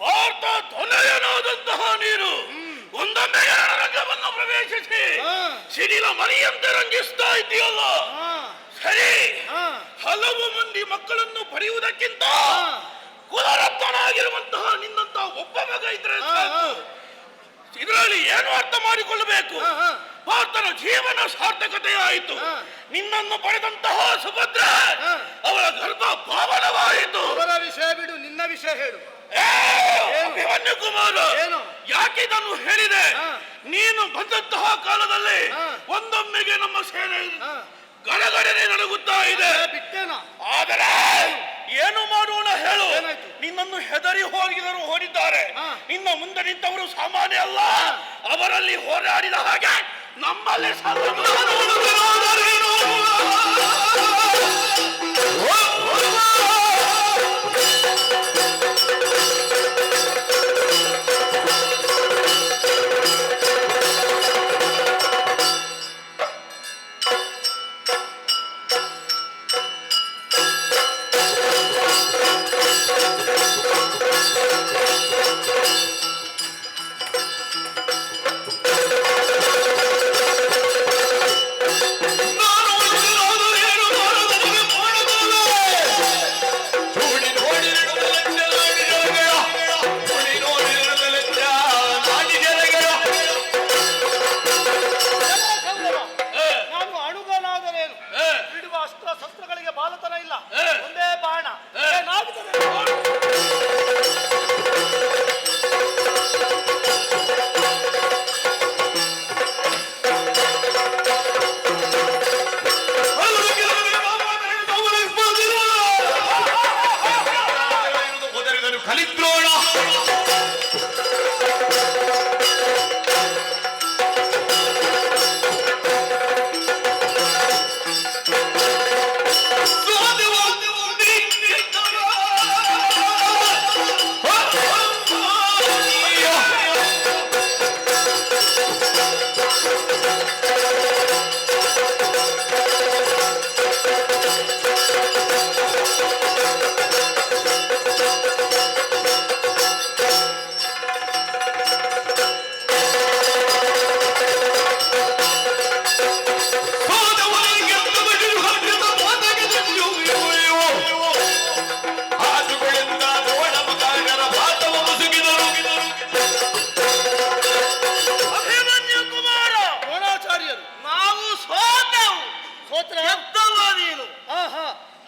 ಭಾರತ ಧ್ವನಯನಾದಂತಹ ನೀರು ಒಂದೊಮ್ಮೆ ರಂಗವನ್ನು ಪ್ರವೇಶಿಸಿ ಸಿಡಿಲ ಮರಿಯಂತೆ ರಂಜಿಸ್ತಾ ಇದೆಯಲ್ಲ. ಸರಿ, ಹಲವು ಮಂದಿ ಮಕ್ಕಳನ್ನು ಪಡೆಯುವುದಕ್ಕಿಂತ ಕುಲರತ್ನಾಗಿರುವಂತಹ ನಿನ್ನಂತಹ ಒಬ್ಬ ಮಗ ಇದ್ರೆ ಸಾಕು. ಇದರಲ್ಲಿ ಏನು ಅರ್ಥ ಮಾಡಿಕೊಳ್ಳಬೇಕು? ಭಾರತನ ಜೀವನ ಸಾರ್ಥಕತೆಯಾಯಿತು. ನಿನ್ನನ್ನು ಪಡೆದಂತಹ ಸುಭದ್ರ ಅವಳ ಗರ್ಭ ಪಾವನವಾಯಿತು. ಅವರ ವಿಷಯ ಬಿಡು, ನಿನ್ನ ವಿಷಯ ಹೇಳು. ಅಭಿಮನ್ಯು ಕುಮಾರ, ಯಾಕೆ ಇದನ್ನು ಹೇಳಿದೆ? ನೀನು ಬಂದಂತಹ ಕಾಲದಲ್ಲಿ ಒಂದೊಮ್ಮೆಗೆ ನಮ್ಮ ಸೇನೆ ಗಡಗಡನೆ ನಡುಗುತ್ತಾ ಇದೆ. ಬಿಟ್ಟೇನಾ? ಆದರೆ ಏನು ಮಾಡೋಣ ಹೇಳು? ನಿನ್ನನ್ನು ಹೆದರಿ ಹೋಗಿದರು ಹೋಗಿದ್ದಾರೆ. ನಿನ್ನ ಮುಂದೆ ನಿಂತವರು ಸಾಮಾನ್ಯ ಅಲ್ಲ. ಅವರಲ್ಲಿ ಹೋರಾಡಿದ ಹಾಗೆ ನಮ್ಮಲ್ಲಿ ನಾನು ಅಣುಗನಾದರೇನು? ಬಿಡುವ ಅಸ್ತ್ರ ಶಸ್ತ್ರಗಳಿಗೆ ಬಾಲತನ ಇಲ್ಲ. ಒಂದೇ ಬಾಣ ಏನಾಗುತ್ತದೆ? ಕಲಿದ್ರೋಣ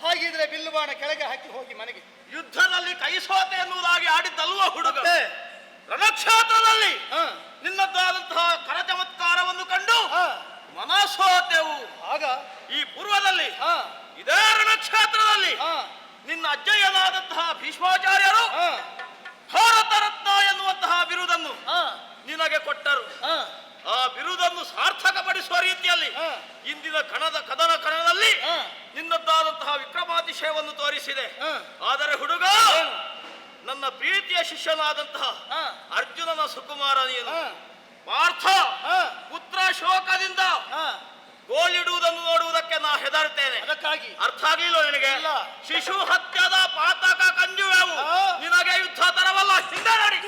ಹಾಗಿದ್ರೆ ಬಿಲ್ಲು ಬಾಣ ಕೆಳಗೆ ಹಾಕಿ ಹೋಗಿ ಮನೆಗೆ. ಯುದ್ಧದಲ್ಲಿ ಕೈ ಸೋತೆ ಎನ್ನುವುದಾಗಿ ಆಡಿದ್ದಲ್ವ ಹುಡುಗ? ರಣಕ್ಷೇತ್ರದಲ್ಲಿ ನಿನ್ನದಾದಂತಹ ಕರ ಚಮತ್ಕಾರವನ್ನು ಕಂಡು ಮನಸೋತೆವು. ಆಗ ಈ ಪೂರ್ವದಲ್ಲಿ ಇದೇ ರಣಕ್ಷೇತ್ರದಲ್ಲಿ ನಿನ್ನ ಅಜ್ಜಯ್ಯನಾದಂತಹ ಭೀಷ್ಮಾಚಾರ್ಯರು ಭಾರತ ರತ್ನ ಎನ್ನುವಂತಹ ಬಿರುದನ್ನು ನಿನಗೆ ಕೊಟ್ಟರು. ಆ ಬಿರುದನ್ನು ಸಾರ್ಥಕಪಡಿಸುವ ರೀತಿಯಲ್ಲಿ ಇಂದಿನ ಕಣದಲ್ಲಿ ನಿನ್ನದ್ದಾದಂತಹ ವಿಕ್ರಮಾತಿಶಯವನ್ನು ತೋರಿಸಿದೆ. ಆದರೆ ಹುಡುಗ, ನನ್ನ ಪ್ರೀತಿಯ ಶಿಷ್ಯನಾದಂತಹ ಅರ್ಜುನನ ಸುಕುಮಾರ ನೀನು. ಪಾರ್ಥ ಪುತ್ರ ಶೋಕದಿಂದ ಗೋಳಿಡುವುದನ್ನು ನೋಡುವುದಕ್ಕೆ ನಾ ಹೆದರ್ತೇನೆ. ಅದಕ್ಕಾಗಿ ಅರ್ಥ ಆಗ್ಲಿಲ್ಲ ನಿನಗೆ? ಇಲ್ಲ. ಶಿಶು ಹತ್ಯದ ಪಾತಕ ಕಂಜುವೆವು ನಿನಗೆ ಯುದ್ಧ ತರವಲ್ಲ. ಹಿಂದೆ ನಡಿ.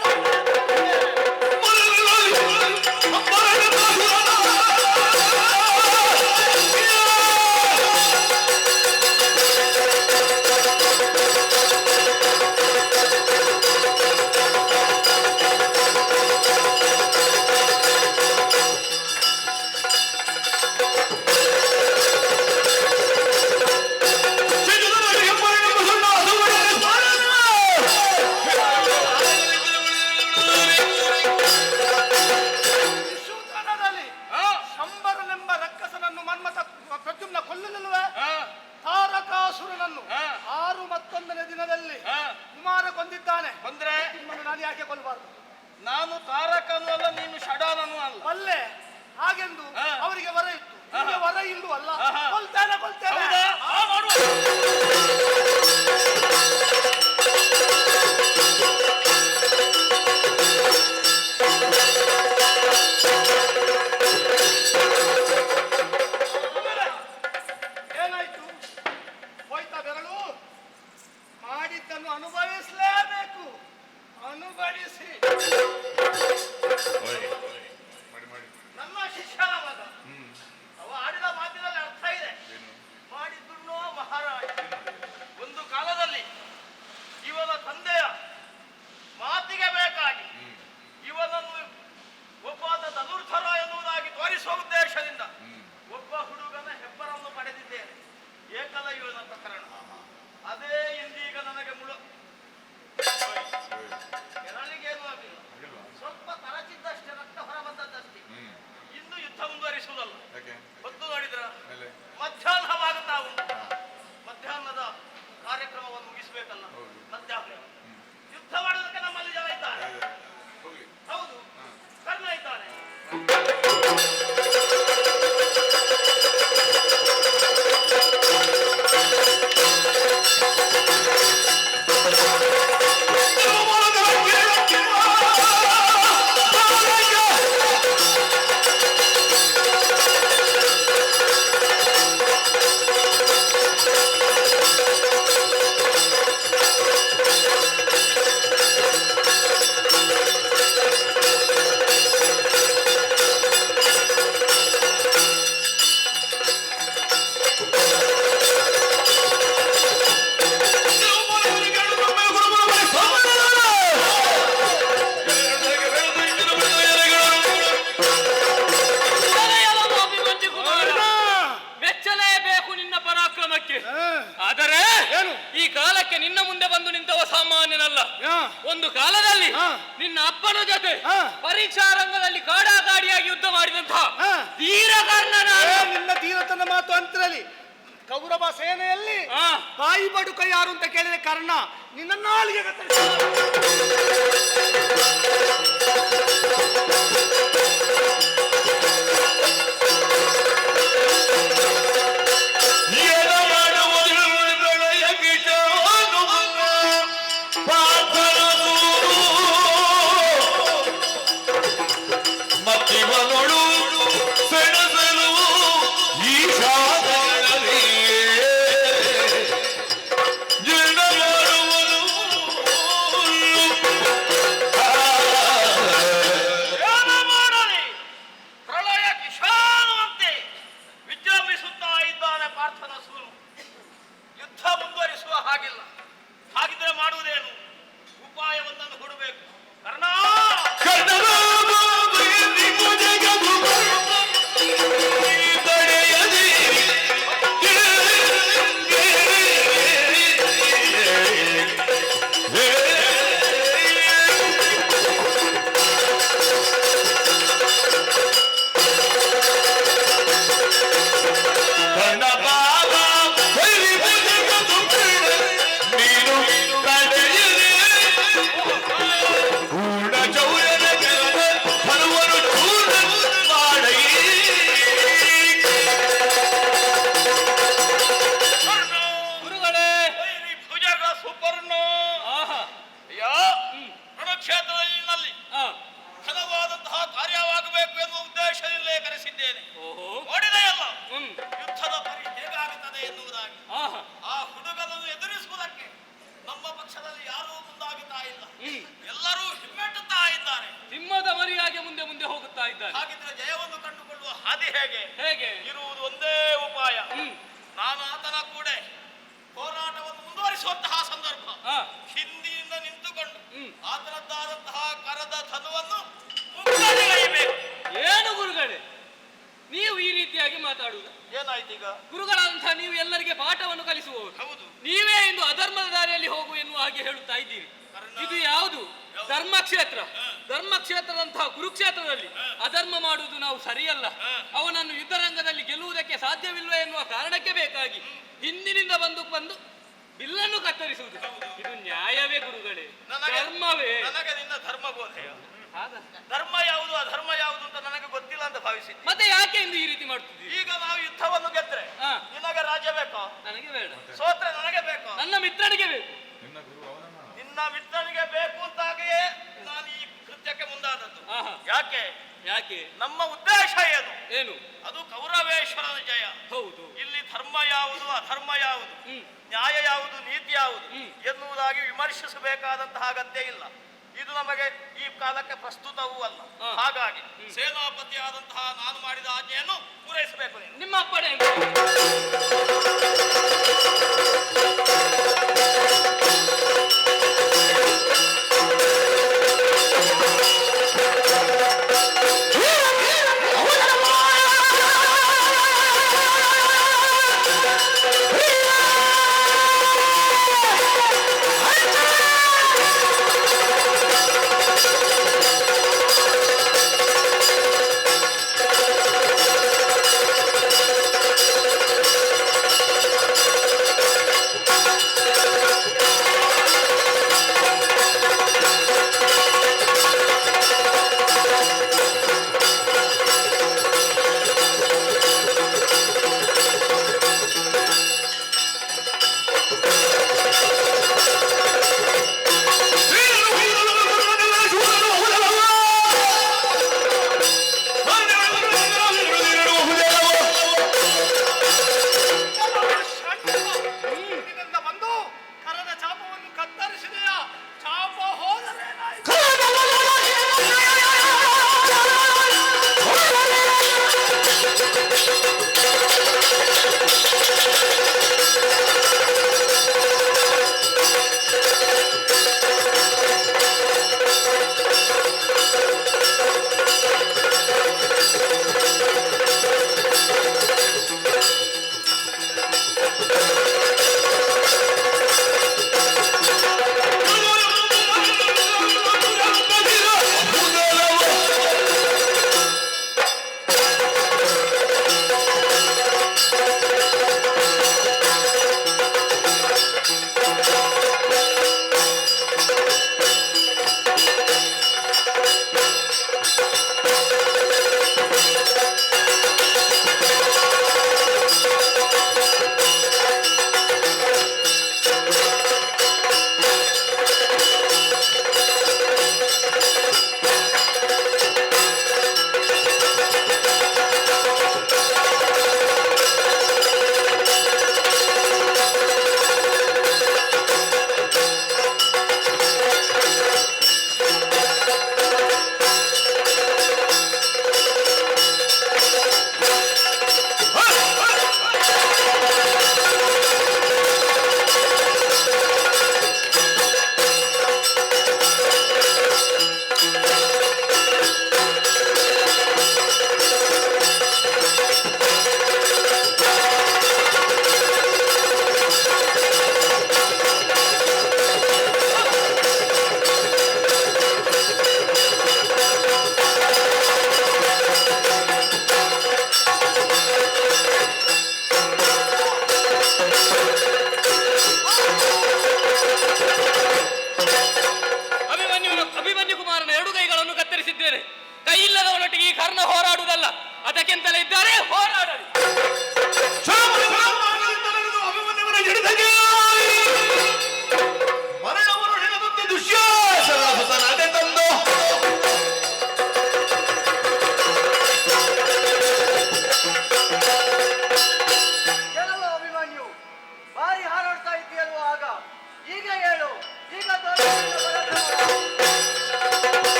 ಶಿಶುತನದಲ್ಲಿ ಶಂಬರನೆಂಬ ರಕ್ಕಸನನ್ನು ಮನ್ಮಥ ಪ್ರದ್ಯುಮ್ನ ಕೊಲ್ಲಲಿಲ್ಲವೇ? ತಾರಕಾಸುರನನ್ನು 6 ಮತ್ತೊಂದನೇ ದಿನದಲ್ಲಿ ಕುಮಾರ ಕೊಂದಿದ್ದಾನೆ. ಬಂದ್ರೆ ನಿಮ್ಮನ್ನು ನಾನು ಯಾಕೆ ಕೊಲ್ಲಬಾರದು? ನಾನು ತಾರಕನು ಅಲ್ಲ, ನೀನು ಷಡಾನನು ಅಲ್ಲ. ಅಲ್ಲೇ ಹಾಗೆಂದು ಅವರಿಗೆ ವರ ಇತ್ತು, ನಿಮಗೆ ವರ ಇಲ್ಲೂ ಅಲ್ಲ. ಕೊಲ್ತೇನೆ ಕೊಲ್ತೇನೆ. ಏನಾಯ್ತು? ಹೋಯ್ತಾ ಬೆರಳು? ಮಾಡಿದ್ದನ್ನು ಅನುಭವಿಸಲೇಬೇಕು. ಅನುಭವಿಸಿ. ನನ್ನ ಶಿಷ್ಯನ ಮಗ ಅವ ಆಡಿದ ಮಾತಿನಲ್ಲಿ ಅರ್ಥ ಇದೆ. ಮಾಡಿದ್ರು ಮಹಾರಾಜ. ಒಂದು ಕಾಲದಲ್ಲಿ ಇವನ ತಂದೆಯ ಮಾತಿಗೆ ಬೇಕಾಗಿ ಇವನನ್ನು ಒಬ್ಬಾದ ಧನುರ್ಧರ ಎನ್ನುವುದಾಗಿ ತೋರಿಸುವ ಉದ್ದೇಶದಿಂದ ಒಬ್ಬ ಹುಡುಗನ ಹೆಬ್ಬರನ್ನು ಪಡೆದಿದ್ದೇನೆ. ಏಕಲವ್ಯನ ಪ್ರಕರಣ. ಅದೇ ಇಂದೀಗ ನನಗೆ ಕೆರಳಿಗೇನು ಆಗಲಿಲ್ಲ, ಸ್ವಲ್ಪ ತರಚಿದ್ದಷ್ಟೇ, ರಕ್ತ ಹೊರ ಬಂದದ್ದಷ್ಟೇ. ಇನ್ನು ಯುದ್ಧ ಮುಂದುವರಿಸುವುದಲ್ಲ. ಹೊತ್ತು ನೋಡಿದ್ರ ಮಧ್ಯಾಹ್ನವಾಗುತ್ತಾ ಉಂಟು. ಮಧ್ಯಾಹ್ನದ ಕಾರ್ಯಕ್ರಮವನ್ನು ಮುಗಿಸಬೇಕಲ್ಲ. ಮಧ್ಯಾಹ್ನ ಯುದ್ಧ ಮಾಡೋದಕ್ಕೆ ನಮ್ಮಲ್ಲಿ ಜನ ಇದ್ದಾರೆ. ಹೌದು, ಕರ್ಣ ಇದ್ದಾನೆ. ಮೆಚ್ಚಲೇಬೇಕು ನಿನ್ನ ಪರಾಕ್ರಮಕ್ಕೆ. ಆದರೆ ಈ ಕಾಲಕ್ಕೆ ನಿನ್ನ ಮುಂದೆ ಬಂದು ನಿಂತವ ಸಾಮಾನ್ಯನಲ್ಲ. ಒಂದು ಕಾಲದಲ್ಲಿ ನಿನ್ನ ಅಪ್ಪನ ಜೊತೆ ಪರೀಕ್ಷಾ ರಂಗದಲ್ಲಿ ಕಾಡಾಕಾಡಿಯಾಗಿ ಯುದ್ಧ ಮಾಡಿದಂತಹ ಧೀರಕರ್ಣನ. ನಿನ್ನ ಧೀರತನ ಮಾತು ಅಂತರಲ್ಲಿ ಕೌರವ ಸೇನೆಯಲ್ಲಿ ಬಾಯಿ ಬಡುಕ ಯಾರು ಅಂತ ಕೇಳಿದ್ರೆ ಕರ್ಣ. ನಿನ್ನ ನಾಲಿಗೆ Una ಹೇಗೆ ಹೇಗೆ ಇರುವುದು ಒಂದೇ ಉಪಾಯ. ನಾನು ಆತನ ಕೂಡ ಹೋರಾಟವನ್ನು ಮುಂದುವರಿಸುವಂತಹ ಸಂದರ್ಭ ಹಿಂದಿನಿಂದ ನಿಂತುಕೊಂಡು ಆತನದ್ದಾದಂತಹ ಕರದ ಧನುವನ್ನು ಮುನ್ನಡೆಯಬೇಕು. ಏನು ಗುರುಗಳೇ ನೀವು ಈ ರೀತಿಯಾಗಿ ಮಾತಾಡುವುದು? ಏನಾಯ್ತು ಈಗ? ಗುರುಗಳಂತಹ ನೀವು ಎಲ್ಲರಿಗೆ ಪಾಠವನ್ನು ಕಲಿಸುವವರು. ಹೌದು. ನೀವೇ ಇಂದು ಅಧರ್ಮದ ದಾರಿಯಲ್ಲಿ ಹೋಗು ಎನ್ನುವ ಹಾಗೆ ಹೇಳುತ್ತಾ ಇದ್ದೀರಿ. ಇದು ಯಾವುದು? ಧರ್ಮಕ್ಷೇತ್ರ. ಧರ್ಮಕ್ಷೇತ್ರದಂತಹ ಕುರುಕ್ಷೇತ್ರದಲ್ಲಿ ಅಧರ್ಮ ಮಾಡುವುದು ನಾವು ಸರಿಯಲ್ಲ. ಅವನನ್ನು ಯುದ್ಧರಂಗದಲ್ಲಿ ಗೆಲ್ಲುವುದಕ್ಕೆ ಸಾಧ್ಯವಿಲ್ಲ ಎನ್ನುವ ಕಾರಣಕ್ಕೆ ಬೇಕಾಗಿ ಹಿಂದಿನಿಂದ ಬಂದು ಬಿಲ್ಲನ್ನು ಕತ್ತರಿಸುವುದು ಇದು ನ್ಯಾಯವೇ ಗುರುಗಳೇ? ಧರ್ಮವೇ? ನನಗೆ ನಿನ್ನ ಧರ್ಮ ಬೋಧೆಯ ಹಾಗ ಧರ್ಮ ಯಾವುದು ಅಧರ್ಮ ಯಾವುದು ಅಂತ ನನಗೆ ಗೊತ್ತಿಲ್ಲ ಅಂತ ಭಾವಿಸಿದ್ದೆ. ಮತ್ತೆ ಯಾಕೆ ಇಂದು ಈ ರೀತಿ ಮಾಡ್ತಿದ್ದೀವಿ? ಈಗ ನಾವು ಯುದ್ಧವನ್ನು ಗೆದ್ರೆ ನಿನಗೆ ರಾಜ್ಯ ಬೇಕೋ? ನನಗೆ ಬೇಡ. ಸೋತ್ರೆ ನನಗೆ ಬೇಕೋ? ನನ್ನ ಮಿತ್ರನಿಗೆ ಬೇಕು. ನಿನ್ನ ಮಿತ್ರನಿಗೆ ಬೇಕು ಅಂತಾಗಿಯೇ ನಾನು ಈ ಕೃತ್ಯಕ್ಕೆ ಮುಂದಾದದ್ದು. ಯಾಕೆ ಯಾಕೆ? ನಮ್ಮ ಉದ್ದೇಶ ಏನು? ಏನು? ಅದು ಕೌರವೇಶ್ವರನ ಜಯ. ಹೌದು. ಇಲ್ಲಿ ಧರ್ಮ ಯಾವುದು ಅಧರ್ಮ ಯಾವುದು ನ್ಯಾಯ ಯಾವುದು ನೀತಿ ಯಾವುದು ಎನ್ನುವುದಾಗಿ ವಿಮರ್ಶಿಸಬೇಕಾದಂತಹ ಅಗತ್ಯ ಇಲ್ಲ. ಇದು ನಮಗೆ ಈ ಕಾಲಕ್ಕೆ ಪ್ರಸ್ತುತವೂ ಅಲ್ಲ. ಹಾಗಾಗಿ ಸೇನಾಪತಿ ಆದಂತಹ ನಾನು ಮಾಡಿದ ಆಜ್ಞೆಯನ್ನು ಪೂರೈಸಬೇಕು. ನಿಮ್ಮ ಅಪ್ಪಣೆ.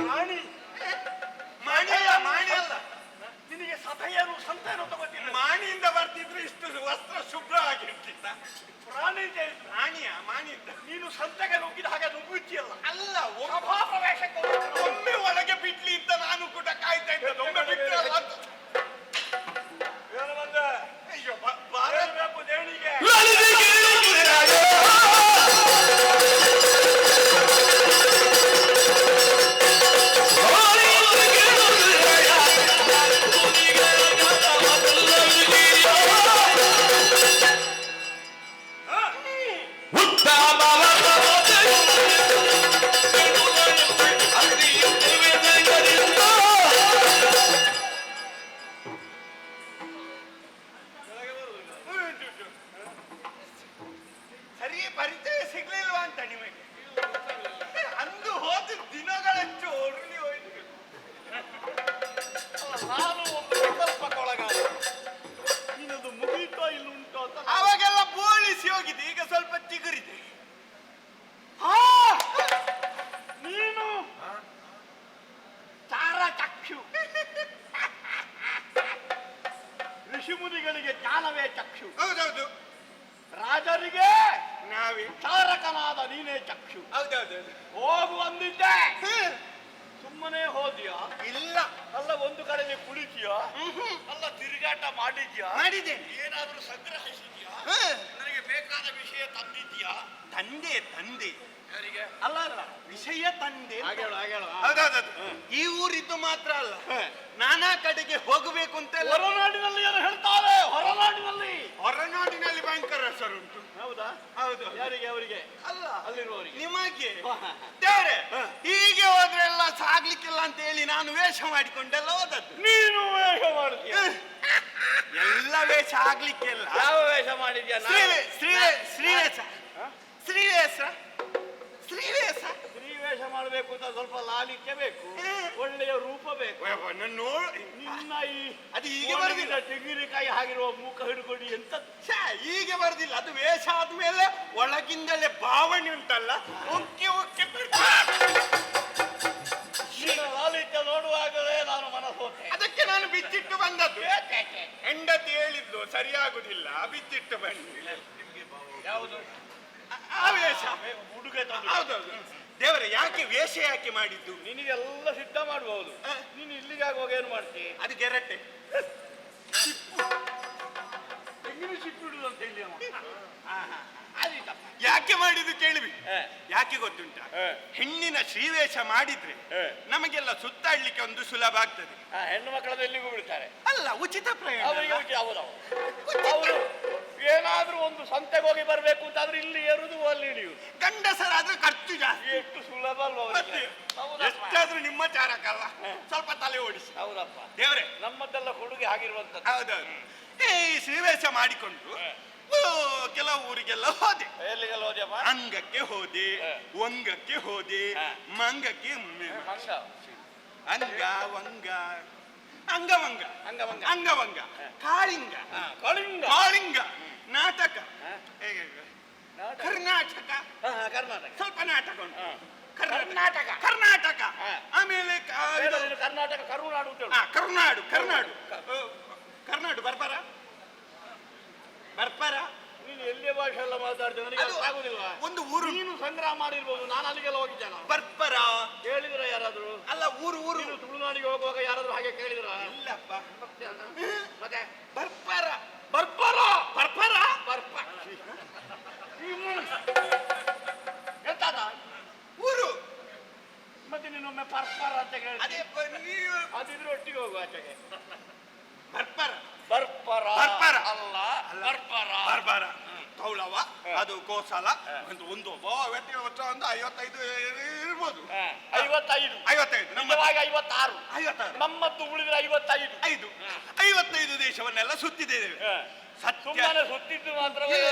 ಮಾಣಿ ಮಾಣಿಯಲ್ಲ ಮಾಣಿ ಅಲ್ಲ, ನಿನಗೆ ಸಭೆಯೇನು ಸಂತೇನು ಅಂತ ಗೊತ್ತಿಲ್ಲ. ಮಾಣಿಯಿಂದ ಬರ್ತಿದ್ರೆ ಇಷ್ಟು ವಸ್ತ್ರ ಶುಭ್ರ ಆಗಿರ್ತಿತ್ತ. ಪ್ರಾಣಿ ಅಂತ ಹೇಳಿದ್ರು. ಮಾಣಿಯ ಮಾಣಿಯಿಂದ ನೀನು ಸಂತೆಗೆ ನುಗ್ಗಿದ ಹಾಗೆ ನುಗ್ಗುತ್ತಿಯಲ್ಲ. ಅಲ್ಲ, ಸಭಾ ಪ್ರವೇಶಕ್ಕೆ ಹೋಗ್ತಿದ್ರು. ಒಮ್ಮೆ ಒಳಗೆ ಬಿಡ್ಲಿ ಅಂತ ನಾನು ಕೂಡ ಕಾಯ್ತಾ ಇದ್ದೆ. ಒಮ್ಮೆ ಬಿಟ್ಟರಲ್ಲ ಅಂತ. ಏನು ಬಂದೆ? ಅಯ್ಯೋ ಬಾರಬೇಕು ದೇಣಿಗೆ. ಸರಿ ಪರಿಚಯ ಸಿಗ್ಲಿಲ್ವಾ ಅಂತ ನಿಮಗೆ? ಅಂದು ಹೋದ ದಿನಗಳಷ್ಟು ಉರುಳಿ ಹೋಯ್ತು. ನಾನು ಒಂದು ಸಂಕಲ್ಪಕ್ಕೊಳಗಾದ. ನಿನ್ನದು ಮುಗಿತೋ ಇಲ್ಲ ಉಂಟೋ ಅಂತ ಅವಾಗೆಲ್ಲ ಬೋಳಿಸಿ ಹೋಗಿದೆ, ಈಗ ಸ್ವಲ್ಪ ಚಿಗುರಿದೆ. ನೀನು ಚಾರ ಚಕ್ಷು. ಋಷಿಮುನಿಗಳಿಗೆ ಜ್ಞಾನವೇ ಚಕ್ಷು, ಹೌದೌದು, ರಾಜರಿಗೆ ನಾವೇ ಚಾರಕನಾದ ನೀನೇ ಚಕ್ಷು. ಹೌದೌದು. ಹೋಗು ಅಂದಿದ್ದೆ, ಸುಮ್ಮನೆ ಹೋದ್ಯಾ? ಇಲ್ಲ, ಅಲ್ಲ ಒಂದು ಕಡೆಯಲ್ಲಿ ಕುಳಿತೀಯಾ? ಅಲ್ಲ ತಿರುಗಾಟ ಮಾಡಿದ್ಯಾ? ಮಾಡಿದೆ. ಏನಾದ್ರೂ ಸಂಗ್ರಹಿಸಿದ್ಯಾ? ನನಗೆ ಬೇಕಾದ ವಿಷಯ ತಂದಿದ್ಯಾ? ತಂದೆ ಯಾರಿಗೆ? ಅಲ್ಲ ಅಲ್ಲ ವಿಷಯ ತಂದೆ. ಹೌದೌದು. ಈ ಊರಿದ್ದು ಮಾತ್ರ ಅಲ್ಲ, ನಾನಾ ಕಡೆಗೆ ಹೋಗಬೇಕು ಅಂತ ಎಲ್ಲ. ಹೊರನಾಡಿನಲ್ಲಿ ಏನು ಹೇಳ್ತಾರೆ? ಹೊರನಾಡಿನಲ್ಲಿ ಹೊರನಾಡಿನಲ್ಲಿ ಭಯಂಕರ ಹೆಸರುಂಟು. ಹೌದಾ? ಹೌದು. ಯಾರಿಗೆ? ಅವರಿಗೆ ಅಲ್ಲ, ಅಲ್ಲಿರುವವರಿಗೆ. ನಿಮಗೆ ದೇವ್ರೆ, ಹೀಗೆ ಹೋದ್ರೆ ಎಲ್ಲ ಸಾಗ್ಲಿಕ್ಕಿಲ್ಲ ಅಂತ ಹೇಳಿ ನಾನು ವೇಷ ಮಾಡಿಕೊಂಡೆಲ್ಲ ಹೋದದ್ದು. ನೀನು ವೇಷ ಮಾಡಿದ್ಯಾ? ಎಲ್ಲ ವೇಷ ಆಗ್ಲಿಕ್ಕಿಲ್ಲ. ಯಾವ ವೇಷ ಮಾಡಿದ್ಯಾ? ಶ್ರೀವೇಷ ಶ್ರೀವೇಷ ವೇಷ ಮಾಡಬೇಕು ಅಂತ ಸ್ವಲ್ಪ ಲಾಲಿತ್ಯ ಬೇಕು, ಒಳ್ಳೆಯ ರೂಪ ಬೇಕು. ನಿನ್ನ ಈ ಅದು ಹೀಗೆ ಬರುದಿಲ್ಲ. ತೆಂಗಿನಕಾಯಿ ಆಗಿರುವ ಮೂಕ ಹಿಡ್ಕೊಂಡು ಎಂತ ಹೀಗೆ ಬರುದಿಲ್ಲ. ಅದು ವೇಷ ಆದ್ಮೇಲೆ ಒಳಗಿಂದಲೇ ಭಾವನೆ ಉಂಟಲ್ಲ, ಉಕ್ಕಿ ಉಕ್ಕಿ ಲಾಲಿತ್ಯ ನೋಡುವಾಗಲೇ ನಾನು ಮನಸ್ಸೋತೆ. ಅದಕ್ಕೆ ನಾನು ಬಿಚ್ಚಿಟ್ಟು ಬಂದದ್ದು. ಹೆಂಡತಿ ಹೇಳಿದ್ದು ಸರಿಯಾಗುದಿಲ್ಲ, ಬಿಚ್ಚಿಟ್ಟು ಬನ್ನಿ. ಯಾವುದು? ಆ ವೇಷ ಹುಡುಗ ತಂದು. ಹೌದೌದು. ದೇವರೇ, ಯಾಕೆ ವೇಷ ಯಾಕೆ ಮಾಡಿದ್ದು? ನಿನಗೆಲ್ಲ ಸಿದ್ಧ ಮಾಡಬಹುದು. ನೀನು ಇಲ್ಲಿಗೆ ಆಗುವಾಗ ಏನು ಮಾಡ್ತಿ? ಅದು ಗೆರಟೆ. ತೆಂಗಿನ ಸಿಕ್ಕಿಡುದು ಅಂತ ಹೇಳಿ ಯಾಕೆ ಮಾಡಿದ್ದು ಕೇಳಿವಿ. ಯಾಕೆ ಗೊತ್ತುಂಟ? ಹೆಣ್ಣಿನ ಶ್ರೀವೇಷ ಮಾಡಿದ್ರೆ ನಮಗೆಲ್ಲ ಸುತ್ತಾಡ್ಲಿಕ್ಕೆ ಒಂದು ಸುಲಭ ಆಗ್ತದೆ. ಹೆಣ್ಣು ಮಕ್ಕಳನ್ನು ಎಲ್ಲಿಗೂ ಬಿಡ್ತಾರೆ. ಅಲ್ಲ, ಉಚಿತ ಪ್ರಯಾಣ. ಅವರು ಏನಾದ್ರೂ ಒಂದು ಸಂತೆಗೆ ಹೋಗಿ ಬರ್ಬೇಕು ಅಂತಾದ್ರೆ ಇಲ್ಲಿ ಏರುದು ಅಲ್ಲಿ ಇಳಿಯುವುದು. ಗಂಡಸರಾದ್ರೆ ಖರ್ಚು ಜಾಸ್ತಿ. ಎಷ್ಟು ಸುಲಭ ಅಲ್ವಾ? ಎಷ್ಟಾದ್ರೂ ನಿಮ್ಮ ಚಾರಕ್ಕಲ್ಲ, ಸ್ವಲ್ಪ ತಲೆ ಓಡಿಸಿ. ಹೌದಪ್ಪ ದೇವರೇ, ನಮ್ಮದೆಲ್ಲ ಕೊಡುಗೆ ಆಗಿರುವಂತದ್ದು. ಹೌದೌದು. ಈ ಶ್ರೀವೇಷ ಮಾಡಿಕೊಂಡು ಕೆಲವು ಊರಿಗೆಲ್ಲ ಹೋದೆ. ಎಲ್ಲಿಗೆಲ್ಲ ಹೋದ್ಯಪ್ಪ? ಅಂಗಕ್ಕೆ ಹೋದೆ, ವಂಗಕ್ಕೆ ಹೋದೆ, ಮಂಗಕ್ಕೆ ಅಂಗ ವಂಗ ಅಂಗವಂಗ ಅಂಗವಂಗ ಕಾಳಿಂಗ ಕಾಳಿಂಗ ನಾಟಕ ಕರ್ನಾಟಕ ಸ್ವಲ್ಪ ನಾಟಕ ಉಂಟು. ಕರ್ನಾಟಕ ಆಮೇಲೆ ಕರ್ನಾಟಕ ಕರುನಾಡು ಕರುನಾಡು ಕರ್ನಾಡು ಬರ್ಬರ. ನೀನು ಎಲ್ಲಿಯ ಭಾಷೆ ಎಲ್ಲ ಮಾತಾಡ್ತೇವೆ, ನನಗೆ ಅರ್ಥ ಆಗುದಿಲ್ವಾ? ಒಂದು ಊರು ನೀನು ಸಂಗ್ರಹ ಮಾಡಿರ್ಬೋದು, ನಾನು ಅಲ್ಲಿಗೆಲ್ಲ ಹೋಗಿದ್ದೇನೆ. ಬರ್ಬರ ಕೇಳಿದ್ರ ಯಾರಾದ್ರು? ಅಲ್ಲ, ಊರು ನೀನು ತುಳುನಾಡಿಗೆ ಹೋಗುವಾಗ ಯಾರಾದ್ರೂ ಹಾಗೆ ಕೇಳಿದ್ರ? ಇಲ್ಲಪ್ಪ. ಮತ್ತೆ ಬರ್ಬರ ಎಂತಾದ ಊರು. ಮತ್ತೆ ನೀನೊಮ್ಮೆ ಪರ್ಪರ ಅಂತ ಕೇಳಿ ಅದೇ ನೀವು ಅದಿದ್ರೆ ಒಟ್ಟಿಗೆ ಹೋಗುವ ಆಚೆಗೆ. ಬರ್ಬರ ಅಲ್ಲ ಬರ್ಬರ ಕೌಳವ, ಅದು ಕೋಸಲ. ಒಂದು 55 ಇರ್ಬೋದು. 55 ನಿಜವಾಗಿ 56. 56 ನಮ್ಮದ್ದು ಉಳಿದ್ರೆ 55. 55 ದೇಶವನ್ನೆಲ್ಲ ಸುತ್ತಿದ್ದೇವೆ. ಸುಮ್ಮನೆ ಸುತ್ತಿದ್ದು ಮಾತ್ರ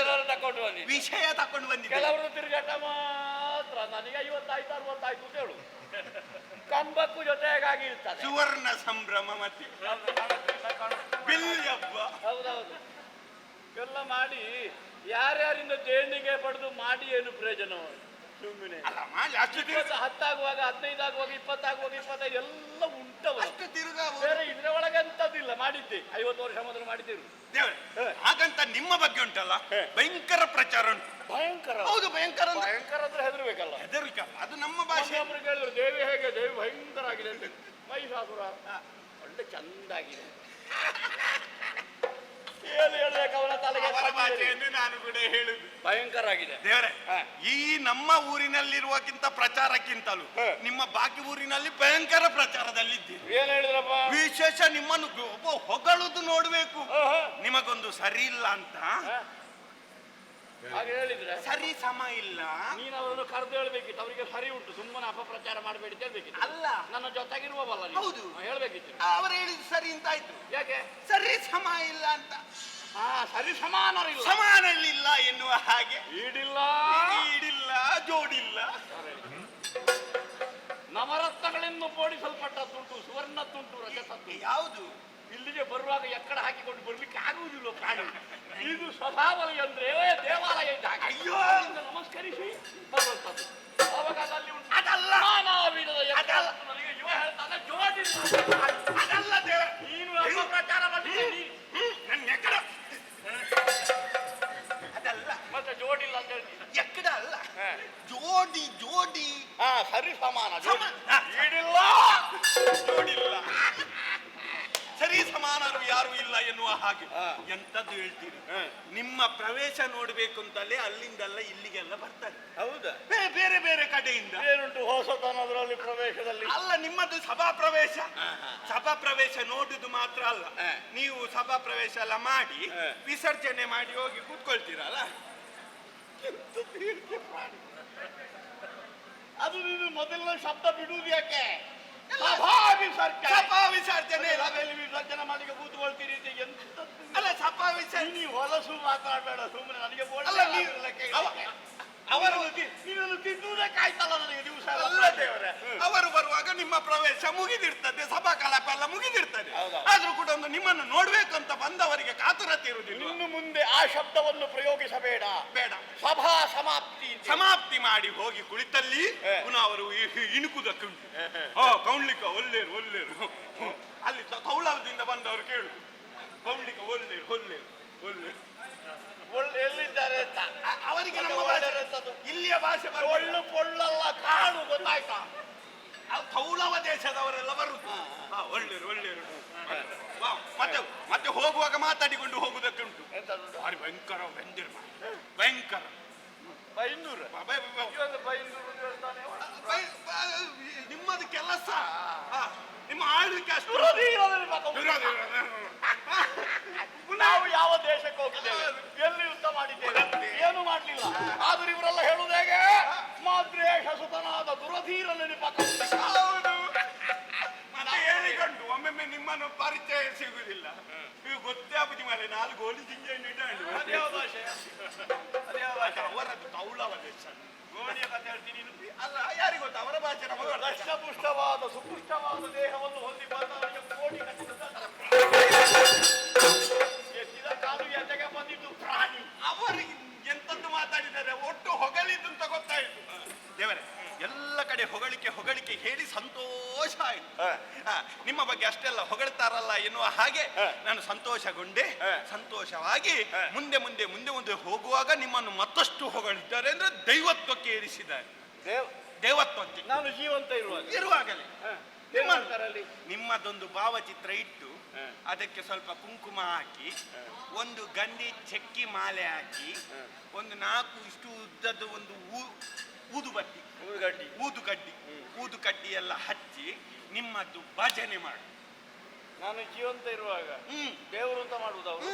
ತಕೊಂಡು ಬನ್ನಿ. ವಿಷಯ ತಕೊಂಡು ಬಂದಿದ್ದೆ. ಕೆಲವರು ತಿರುಗಾಟ ಮಾತ್ರ. ನನಗೆ 55 60 ಆಯ್ತು ಅಂತ ಹೇಳು. ಕಂಬಕ್ಕೂ ಜೊತೆಗಾಗಿ ಇರ್ತದೆ. ಸುವರ್ಣ ಸಂಭ್ರಮ ಮತ್ತೆ ಬೆಳ್ಳಿ ಹಬ್ಬ. ಹೌದೌದು. ಎಲ್ಲ ಮಾಡಿ ಯಾರ್ಯಾರಿಂದ ದೇಣಿಗೆ ಪಡೆದು ಮಾಡಿ ಏನು ಪ್ರಯೋಜನ? ಸುಮ್ಮನೆ ಅಲ್ಲ ಮಾಡಿ ಅಷ್ಟು 10 ಆಗುವಾಗ 15 ಆಗುವಾಗ 20 ಆಗುವಾಗ 25 ಎಲ್ಲ ಉಂಟವ. ಅಷ್ಟು ತಿರುಗಾವು ಬೇರೆ ಇದ್ರ ಒಳಗೆ ಅಂತದಿಲ್ಲ. ಮಾಡಿದ್ದೆ 50 ವರ್ಷ ಮೊದಲು ಮಾಡಿದ್ದೇರು. ದೇವ್ರೆ ಹಾಗಂತ ನಿಮ್ಮ ಬಗ್ಗೆ ಉಂಟಲ್ಲ ಭಯಂಕರ ಪ್ರಚಾರ ಉಂಟು. ಭಯಂಕರ. ಹೌದು ಭಯಂಕರ ಅಂತ. ಭಯಂಕರ ಅಂದ್ರೆ ಹೆದರ್ಬೇಕಲ್ಲ. ಹೆದರಿಕೆ ಅದು ನಮ್ಮ ಭಾಷೆ. ಒಬ್ರು ಕೇಳಿದ್ರು ದೇವಿ ಹೇಗೆ, ದೇವಿ ಭಯಂಕರ ಆಗಿದೆ ಅಂತ. ಮಹಿಷಾಸುರ ಒಳ್ಳೆ ಚಂದಾಗಿದೆ. ಏನು ಹೇಳ್ಬೇಕು ಅವನ ತಲೆಗೆ. ಅವರ ಭಾಷೆಯನ್ನು ನಾನು ಕೂಡ ಹೇಳುದು ಭಯಂಕರ ಆಗಿದೆ ದೇವರೇ. ಈ ನಮ್ಮ ಊರಿನಲ್ಲಿರುವಕ್ಕಿಂತ ಪ್ರಚಾರಕ್ಕಿಂತಲೂ ನಿಮ್ಮ ಬಾಕಿ ಊರಿನಲ್ಲಿ ಭಯಂಕರ ಪ್ರಚಾರದಲ್ಲಿದ್ದೀರಿ. ಏನ್ ಹೇಳಿದ್ರಪ್ಪ? ವಿಶೇಷ ನಿಮ್ಮನ್ನು ಹೊಗಳುದು ನೋಡ್ಬೇಕು. ನಿಮಗೊಂದು ಸರಿ ಇಲ್ಲ ಅಂತ. ಹಾಗೆ ಹೇಳಿದ್ರೆ ಸರಿ ಸಮ ಇಲ್ಲ. ನೀನು ಅವರನ್ನು ಕರೆದು ಹೇಳ್ಬೇಕಿತ್ತು. ಅವರಿಗೆ ಸರಿ ಉಂಟು, ಸುಮ್ಮನೆ ಅಪಪ್ರಚಾರ ಮಾಡಬೇಡಿ ಅಂತ ಹೇಳ್ಬೇಕಿತ್ತು. ಅಲ್ಲ ನನ್ನ ಜೊತೆಗಿರುವವಲ್ಲ ಹೌದು. ಹೇಳ್ಬೇಕಿತ್ತು. ಅವರು ಹೇಳಿದ್ದು ಸರಿ ಅಂತ ಆಯ್ತು. ಯಾಕೆ? ಸರಿ ಸಮ ಇಲ್ಲ ಅಂತ. ಸರಿ ಸಮಾನರಿಲ್ಲ. ಸಮಾನಲ್ಲಿಲ್ಲ ಎನ್ನುವ ಹಾಗೆ. ಈಡಿಲ್ಲ, ಈಡಿಲ್ಲ, ಜೋಡಿಲ್ಲ. ನವರತ್ನಗಳಿಂದ ಪೋಡಿಸಲ್ಪಟ್ಟದ್ದುಂಟು, ಸುವರ್ಣದ್ದುಂಟು, ರಜತದ್ದು. ಯಾವುದು? ಇಲ್ಲಿಗೆ ಬರುವಾಗ ಎಕ್ಕಡ ಹಾಕಿಕೊಂಡು ಬರ್ಲಿಕ್ಕೆ ಆಗುವುದಿಲ್ಲ ಪ್ರಾಣಿ. ಇದು ಸ್ವಭಾವಲಿ ಅಂದ್ರೆ ದೇವಾಲಯ ಇದ್ದಾಗ. ಅಯ್ಯೋ ನಮಸ್ಕರಿಸಿ ಬರುವಂತದ್ದು. ಅವಾಗ ಅಲ್ಲಿ ಉಂಟು ಅದಲ್ಲ. ಮಾನವೀರದ ಎಕ್ಕಡ. ನನಗೆ ಇವ ಹೇಳ್ತಾನೆ ಜೋಡಿ. ಅದಲ್ಲ ದೇವರ. ನೀನು ಅಪಪ್ರಚಾರ ಮಾಡಿದ್ದೀನಿ. ನನ್ನ ಎಕ್ಕಡ ಅದಲ್ಲ. ಮತ್ತೆ ಜೋಡಿಲ್ಲ ಅಂತ ಹೇಳ್ತೀನಿ. ಎಕ್ಕಡ ಅಲ್ಲ, ಜೋಡಿ ಜೋಡಿ. ಸರಿ ಸಮಾನ. ಈಡಿಲ್ಲ, ಜೋಡಿಲ್ಲ. ಸರಿ ಸಮಾನರು ಯಾರು ಇಲ್ಲ ಎನ್ನುವ ಹಾಗೆ. ಎಂತದ್ದು ಹೇಳ್ತೀರಿ? ನಿಮ್ಮ ಪ್ರವೇಶ ನೋಡ್ಬೇಕು ಅಂತಲೇ ಅಲ್ಲಿಂದಲ್ಲ ಇಲ್ಲಿಗೆಲ್ಲ ಬರ್ತಾರೆ. ಹೌದಾ? ಬೇರೆ ಬೇರೆ ಕಡೆಯಿಂದ. ಏನುಂಟು ಹೊಸತನದ್ರಲ್ಲಿ ಪ್ರವೇಶದಲ್ಲಿ? ಅಲ್ಲ, ನಿಮ್ಮದು ಸಭಾ ಪ್ರವೇಶ. ಸಭಾ ಪ್ರವೇಶ ನೋಡುದು ಮಾತ್ರ ಅಲ್ಲ, ನೀವು ಸಭಾ ಪ್ರವೇಶ ಎಲ್ಲ ಮಾಡಿ ವಿಸರ್ಜನೆ ಮಾಡಿ ಹೋಗಿ ಕೂತ್ಕೊಳ್ತೀರಲ್ಲ. ಅದು ನೀನು ಮೊದಲಿನ ಶಬ್ದ ಬಿಡುವುದು ಯಾಕೆ? ಸಭಾ ವಿಸರ್ಜನೆ ಸಭೆಯಲ್ಲಿ ವಿಸರ್ಜನೆ ಮಾಡಿ ಕೂತ್ಕೊಳ್ತೀರಿ ಅಂತ ಎಂತ? ಅಲ್ಲ, ಸಭಾ ವಿಸರ್ಜನೆ. ನೀನು ಹೊಲಸು ಮಾತಾಡಬೇಡ ಸುಮ್ಮನೆ. ನನಗೆ ಅವರು ನೀನನ್ನು ತಿನ್ನುವುದಕ್ಕಾಯ್ತಲ್ಲ ನನಗೆ ದಿವಸ. ಅಲ್ಲ ದೇವರೇ, ಅವರು ಬರುವಾಗ ನಿಮ್ಮ ಪ್ರವೇಶ ಮುಗಿದಿರ್ತದೆ, ಸಭಾ ಕಲಾಪ ಎಲ್ಲ ಮುಗಿದಿರ್ತದೆ. ಆದ್ರೂ ಕೂಡ ಒಂದು ನಿಮ್ಮನ್ನು ನೋಡ್ಬೇಕು ಅಂತ ಬಂದವರಿಗೆ ಕಾತುರತೆ ಇರುವುದಿಲ್ಲ. ಇನ್ನು ಮುಂದೆ ಆ ಶಬ್ದವನ್ನು ಪ್ರಯೋಗಿಸಬೇಡ. ಬೇಡ. ಸಭಾ ಸಮಾಪ್ತಿ ಸಮಾಪ್ತಿ ಮಾಡಿ ಹೋಗಿ ಕುಳಿತಲ್ಲಿ ಪುನಃ ಅವರು ಇಣುಕುದಕ್ಕುಂಟು. ಕೌಣ್ಲಿಕ ಒಲ್ಲೇರು ಒಲ್ಲೇರು. ಅಲ್ಲಿ ಕೌಳದಿಂದ ಬಂದವರು ಕೇಳು, ಕೌಣ್ಲಿಕ ಒಲ್ಲೇರು ಒಲ್ಲೇರು ಒಲ್ಲೇರು. ಎಲ್ಲಿದ್ದಾರೆ ಅಂತ ಅವರಿಗೆ ನಮ್ಮ ಭಾಷೆ, ಇಲ್ಲಿಯ ಭಾಷೆ ಒಳ್ಳು ಪೊಳ್ಳಲ್ಲ ಕಾಡು, ಗೊತ್ತಾಯ್ತಾ? ಕೌಳವ ದೇಶದವರೆಲ್ಲ ಬರುದು. ಒಳ್ಳೆಯರು ಒಳ್ಳೆಯರು. ಮತ್ತೆ ಮತ್ತೆ ಹೋಗುವಾಗ ಮಾತಾಡಿಕೊಂಡು ಹೋಗುದಕ್ಕುಂಟು. ಭಾರಿ ಭಯಂಕರ ಬೆಂದಿರು, ಭಯಂಕರ ಬೈಂದೂರು. ನಿಮ್ಮದು ಕೆಲಸ, ನಿಮ್ಮ ಆಳ್ವಿಕೆ ಅಷ್ಟು. ನಾವು ಯಾವ ದೇಶಕ್ಕೆ ಹೋಗಿದ್ದೇವೆ, ಎಲ್ಲಿ ಯುದ್ಧ ಮಾಡಿದ್ದೇವೆ, ಏನು ಮಾಡಲಿಲ್ಲ. ಆದ್ರೆ ಇವರೆಲ್ಲ ಹೇಳುವುದು ಹೇಗೆ? ಮಾದ್ರೇಶ ಸುತನಾದ ದುರಧೀರ ನೆನಪಾಕ. ಹೌದು. ಮತ್ತೆ ಹೇಳಿಕೊಂಡು ಒಮ್ಮೊಮ್ಮೆ ನಿಮ್ಮನ್ನು ಪರಿಚಯ ಸಿಗುದಿಲ್ಲ. ಇವು ಗೊತ್ತೇ ಆಗುದಿ ಮೇಲೆ 4 ಗೋಲಿ ಜಿಂಜೆ ಇಟ್ಟಾಂಡು. ಅದ್ಯಾವ ಭಾಷೆ? ಅದ್ಯಾವ ಭಾಷೆ? ಅವರದ್ದು ಕೌಳವ ದೇಶ. ಗೋಣಿಯ ಕಥೆ ಹೇಳ್ತೀನಿ. ಅಲ್ಲ, ಯಾರಿಗೆ ಗೊತ್ತ ಅವರ ಭಾಷೆ? ನಮಗೆ ದಷ್ಟಪುಷ್ಟವಾದ ಸುಪುಷ್ಟವಾದ ದೇಹವನ್ನು ಹೊಂದಿ ಬಂದವರಿಗೆ ಕೋಟಿ ಎತ್ತಿದ ಕಾಲು ಎದೆಗೆ ಬಂದಿದ್ದು ಪ್ರಾಣಿ. ಅವರಿಗೆ ಎಂತದ್ದು ಮಾತಾಡಿದ್ದಾರೆ, ಒಟ್ಟು ಹೊಗಳಿದ್ದು ಅಂತ ಗೊತ್ತಾಯ್ತು. ದೇವರೇ, ಎಲ್ಲ ಕಡೆ ಹೊಗಳಿಕೆ ಹೊಗಳಿಕೆ ಹೇಳಿ ಸಂತೋಷ ಆಯ್ತು. ನಿಮ್ಮ ಬಗ್ಗೆ ಅಷ್ಟೆಲ್ಲ ಹೊಗಳ್ತಾರಲ್ಲ ಎನ್ನುವ ಹಾಗೆ ನಾನು ಸಂತೋಷಗೊಂಡೆ. ಸಂತೋಷವಾಗಿ ಮುಂದೆ ಮುಂದೆ ಮುಂದೆ ಮುಂದೆ ಹೋಗುವಾಗ ನಿಮ್ಮನ್ನು ಮತ್ತಷ್ಟು ಹೊಗಳಿದ್ದಾರೆ ಅಂದ್ರೆ ದೈವತ್ವಕ್ಕೆ ಏರಿಸಿದ್ದಾರೆ. ದೇವತ್ವಕ್ಕೆ ನಾನು ಜೀವಂತ ಇರುವಾಗಲೇ ನಿಮ್ಮದೊಂದು ಭಾವಚಿತ್ರ ಇಟ್ಟು ಅದಕ್ಕೆ ಸ್ವಲ್ಪ ಕುಂಕುಮ ಹಾಕಿ, ಒಂದು ಗಂಧಿ ಚಕ್ಕಿ ಮಾಲೆ ಹಾಕಿ, ಒಂದು 4 ಇಷ್ಟು ಉದ್ದದ್ದು ಒಂದು ಊದುಬತ್ತಿ, ಊದುಕಡ್ಡಿ ಎಲ್ಲ ಹಚ್ಚಿ ನಿಮ್ಮದ್ದು ಭಜನೆ ಮಾಡು. ನಾನು ಜೀವಂತ ಇರುವಾಗ ದೇವರು ಅಂತ ಮಾಡುವುದು ಅವರು.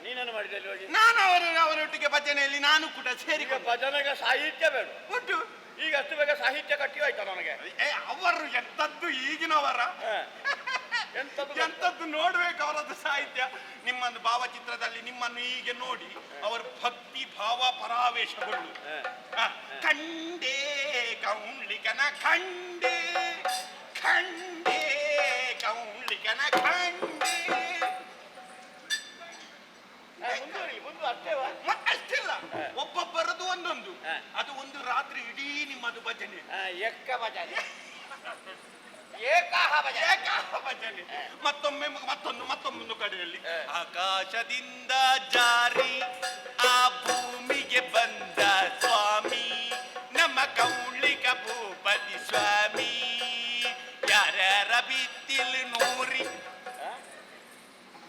ನೀನೇನು ಮಾಡಿದೆ ಅಲ್ಲಿ ಹೋಗಿ? ನಾನು ಅವರೊಟ್ಟಿಗೆ ಭಜನೆಯಲ್ಲಿ ನಾನು ಕೂಡ ಸೇರಿಕೊಂಡು. ಭಜನೆಗೆ ಸಾಹಿತ್ಯ ಬೇಡ ಉಂಟು. ಈಗ ಅಷ್ಟು ಬೇಗ ಸಾಹಿತ್ಯ ಕಟ್ಟಿ ಹೋಯ್ತಾ ನನಗೆ? ಅವರು ಎಂತದ್ದು ಈಗಿನವರ, ಎಂತದ್ದು ನೋಡ್ಬೇಕು ಅವರದ್ದು ಸಾಹಿತ್ಯ. ನಿಮ್ಮನ್ನು ಭಾವಚಿತ್ರದಲ್ಲಿ ನಿಮ್ಮನ್ನು ಹೀಗೆ ನೋಡಿ ಅವರು ಭಕ್ತಿ ಭಾವ ಪರಾವೇಶಗಳು. ಕಂಡೇ ಕೌಂಡ್ಲಿಕನ ಕಂಡೇ, ಕಂಡೇ ಕೌಂಡ್ಲಿಕನ ಕಂಡೇ. ಮುಂದೆ ಅಷ್ಟೇ ಅಷ್ಟಿಲ್ಲ, ಒಬ್ಬೊಬ್ಬರದು ಒಂದೊಂದು. ಅದು ಒಂದು ರಾತ್ರಿ ಇಡೀ ಭಜನೆ ಎಕ್ಕ ಭಜನೆ ಏಕಾಹ ಭಜನೆ ಭಜನೆ ಮತ್ತೊಮ್ಮೆ ಮತ್ತೊಂದು ಕಡೆಯಲ್ಲಿ ಆಕಾಶದಿಂದ ಜಾರಿ ಆ ಭೂಮಿಗೆ ಬಂದ ಸ್ವಾಮಿ ನಮ್ಮ ಕೌಳಿಕ ಭೂಪತಿ ಸ್ವಾಮಿ ಯಾರ್ಯಾರ ಬಿತ್ತಿಲ್ ನೂರಿ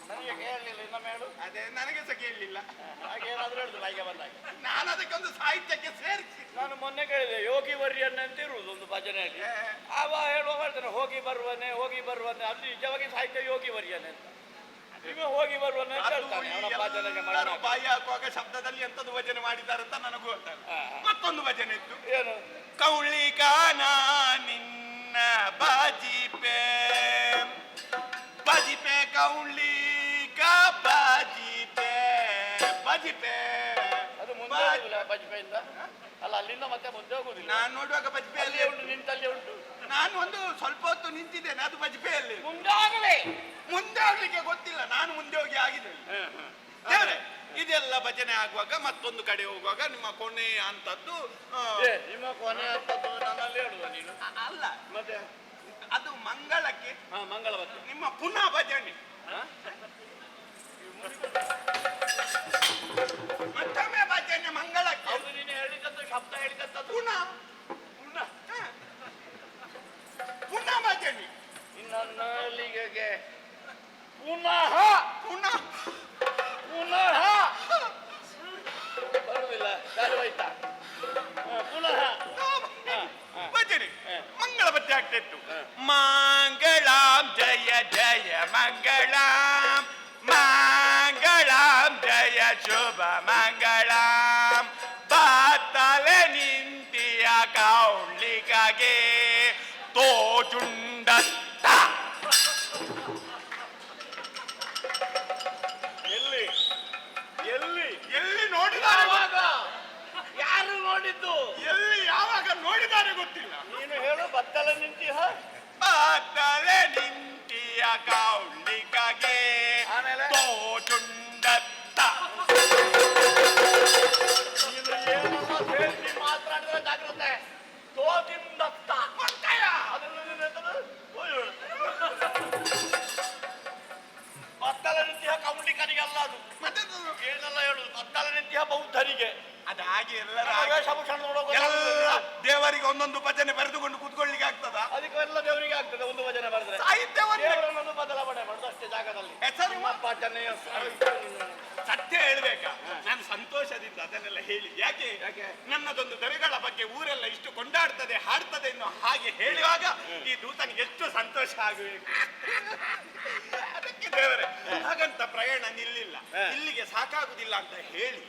ನನಗೆ ಕೇಳಲಿಲ್ಲ ಇನ್ನೊಮ್ಮೆ ಹೇಳು. ಅದೇ ನನಗೆ ಸಹ ಕೇಳಲಿಲ್ಲ. ಹಾಗೇನಾದ್ರೂ ಹೇಳುದು ಬಾಯಿಗೆ ಬಂದಾಗ. ನಾನು ಅದಕ್ಕೊಂದು ಸಾಹಿತ್ಯಕ್ಕೆ ಸೇರಿಸಿ ನಾನು ಮೊನ್ನೆ ಕೇಳಿದೆ ಯೋಗಿ ವರ್ಯನ್ ಅಂತ ಇರುವುದು ಒಂದು ಭಜನೆಯಲ್ಲಿ. ಅವ ಹೇಳುವ ಹೇಳ್ತಾನೆ ಹೋಗಿ ಬರುವನೆ ಅಲ್ಲಿ ನಿಜವಾಗಿ ಸಾಹಿತ್ಯ ಯೋಗಿ ವರ್ಯನೆ ಅಂತ. ಈಗ ಹೋಗಿ ಬರುವನೆ ಅಂತ ಹೇಳ್ತಾನೆ ಅವನ ಭಜನೆಗೆ ಎಲ್ಲರೂ ಬಾಯಿ ಹಾಕುವಾಗ ಶಬ್ದದಲ್ಲಿ ಎಂತದ್ದು ಭಜನೆ ಮಾಡಿದ್ದಾರೆ ಅಂತ ನನಗೂ ಗೊತ್ತಲ್ಲ. ಮತ್ತೊಂದು ಭಜನೆ ಇತ್ತು. ಏನು? ಕೌಳಿಗಾನ ನಿನ್ನ ಬಾಜಿಪೆ ಬಾಜಿಪೆ ಕೌಳಿಕ ಬಾಜಿಪೆ ಬಾಜಿಪೆ ಅದು ಮುಂದೆ ಹೋಗುದಿಲ್ಲ ಬಜ್ಪೆಯಿಂದ. ಅಲ್ಲ ಅಲ್ಲಿಂದ ಮತ್ತೆ ಮುಂದೆ ಹೋಗುದಿಲ್ಲ. ನಾನು ನೋಡುವಾಗ ಬಜ್ಪೆಯಲ್ಲಿ ಉಂಟು ನಿಂತಲ್ಲಿ ಉಂಟು. ನಾನು ಒಂದು ಸ್ವಲ್ಪ ಹೊತ್ತು ನಿಂತಿದ್ದೇನೆ, ಅದು ಬಜ್ಪೆಯಲ್ಲಿ. ಮುಂದೆ ಆಗ್ಲಿಕ್ಕೆ ಗೊತ್ತಿಲ್ಲ, ನಾನು ಮುಂದೆ ಹೋಗಿ ಆಗಿದ್ದೇನೆ. ದೇವರೇ, ಇದೆಲ್ಲ ಭಜನೆ ಆಗುವಾಗ ಮತ್ತೊಂದು ಕಡೆ ಹೋಗುವಾಗ ನಿಮ್ಮ ಕೊನೆ ಅಂತದ್ದು ನಿಮ್ಮ ಕೊನೆ ಅಂತದ್ದು ನನ್ನಲ್ಲಿ ಹೇಳುವ ನೀನು. ಅಲ್ಲ, ಮತ್ತೆ ಅದು ಮಂಗಳಕ್ಕೆ ಮಂಗಳವತ್ತು ನಿಮ್ಮ ಪುನಃ ಭಜನೆ. ಮತ್ತೊಮ್ಮೆ ಭಜನೆ ಮಂಗಳಕ್ಕೆ. ಅದು ನೀನು ಹೇಳಿದದ್ದು ಶಬ್ದ ಹೇಳಿದದ್ದು ಪುನಃ ಭಜನೆ. ಇನ್ನಲ್ಲಿಗೆ ಪುನಃ ಬರುವುದಿಲ್ಲ. ಗಾಳಿವಾಯ್ತಾ? ಪುನಃ ಭಜನೆ ಮಂಗಳ ಭಜನೆ ಆಗ್ತಾ ಇತ್ತು. ಮಂಗಳಾಂ ಜಯ ಜಯ ಮಂಗಳಾಂ ಮಂಗಳಾಂ ಜಯ ಶುಭ ಮಂಗಳಾಂ ಬಾತಲೆ ನಿಂತಿಯ ಕೌಳಿಗೆ ತೋಜುಂಡತ್ತ. ಎಲ್ಲಿ ನೋಡಿದ್ದಾರೆ? ಯಾರು ನೋಡಿದ್ದು? ಎಲ್ಲಿ ಯಾವಾಗ ನೋಡಿದ್ದಾರೆ ಗೊತ್ತಿಲ್ಲ. ನೀನು ಹೇಳು. ಬತ್ತಲ ನಿಂತಿಹ ಬಾತಲೆ ನಿಂತಿಯ ಕೌಳಿಗೆ ಆಮೇಲೆ ತೋಜುಂಡತ್ತ. ನೀನು ಏನನ್ನ ಸೇರಿಸಿ ಮಾತಾಡಿದ್ರೆ ಜಾಗ್ರತೆ. ತೋದಿಂದತ್ತ ಅದನ್ನು ನೀನು ಎಂತದು? ಬತ್ತಲ ನಿಂತಿಹ ಕೌಂಡಿಕನಿಗೆ ಅಲ್ಲ ಅದು. ಮತ್ತೆ ಏನೆಲ್ಲ ಹೇಳುದು? ಬತ್ತಲ ನಿಂತಿಹ ಬೌದ್ಧರಿಗೆ. ಅದು ಹಾಗೆ ಎಲ್ಲರ ವೇಷಭೂಷಣ ನೋಡೋಕೆ ಎಲ್ಲ ದೇವರಿಗೆ ಒಂದೊಂದು ಭಜನೆ ಬರೆದುಕೊಂಡು ಕೂತ್ಕೊಳ್ಳಿಕ್ಕೆ ಆಗ್ತದ? ಅದಕ್ಕೆ ಎಲ್ಲ ದೇವರಿಗೆ ಆಗ್ತದೆ ಒಂದು ಭಜನೆ ಬರೆದ್ರೆ. ಸಾಹಿತ್ಯವನ್ನು ದೇವರನ್ನು ಬದಲಾವಣೆ ಮಾಡುದು ಅಷ್ಟೇ ಜಾಗದಲ್ಲಿ. ಹೆಸರು ನಿಮ್ಮಪ್ಪ ಚೆನ್ನಯ್ಯ ಸತ್ಯ ಹೇಳ್ಬೇಕಾ? ನಾನು ಸಂತೋಷದಿಂದ ಅದನ್ನೆಲ್ಲ ಹೇಳಿ. ಯಾಕೆ ನನ್ನದೊಂದು ದೊರೆಗಳ ಬಗ್ಗೆ ಊರೆಲ್ಲ ಇಷ್ಟು ಕೊಂಡಾಡ್ತದೆ ಹಾಡ್ತದೆ ಎನ್ನುವ ಹಾಗೆ ಹೇಳುವಾಗ ಈ ದೂತನಿಗೆ ಎಷ್ಟು ಸಂತೋಷ ಆಗಬೇಕು. ಅದಕ್ಕೆ ದೇವರೇ ಹಾಗಂತ ಪ್ರಯಾಣ ನಿಲ್ಲಿಲ್ಲ, ಇಲ್ಲಿಗೆ ಸಾಕಾಗುದಿಲ್ಲ ಅಂತ ಹೇಳಿ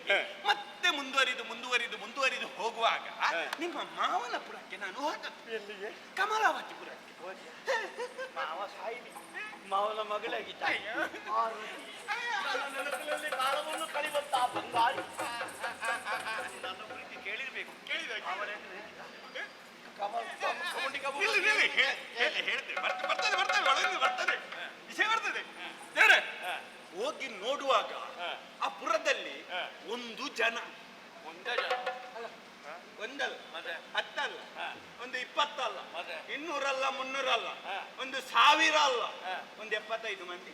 ಮತ್ತೆ ಮುಂದುವರಿದು ಹೋಗುವಾಗ ನಿಮ್ಮ ಮಾವನ ಪುರಕ್ಕೆ ನಾನು ಹೋದದ್ದು. ಎಲ್ಲಿಗೆ? ಕಮಲಾವತಿ ಪುರಕ್ಕೆ. ಮಾವ ಸಾಯಿಲಿ. ಮಾವನ ಮಗಳಾಗಿದ್ದ. ನನ್ನ ನೆನಪಿನಲ್ಲಿ ಕಾಲವನ್ನು ಕಳಿಬಂತ ಆ ಬಂಗಾರಿ ನನ್ನ ಪ್ರೀತಿ ಕೇಳಿರ್ಬೇಕು. ಅವನೇನು ಹೇಳಿದ? ಬರ್ತದೆ ವಿಷಯ ಬರ್ತದೆ. ಹೋಗಿ ನೋಡುವಾಗ ಆ ಪುರದಲ್ಲಿ ಒಂದು ಜನ, ಒಂದೇ ಜನ ಒಂದಲ್ಲ ಮತ್ತೆ 10 ಅಲ್ಲ, ಒಂದು 20 ಅಲ್ಲ, ಮತ್ತೆ 200 ಅಲ್ಲ, 300 ಅಲ್ಲ, ಒಂದು 1000 ಅಲ್ಲ, ಒಂದು 75 ಮಂದಿ.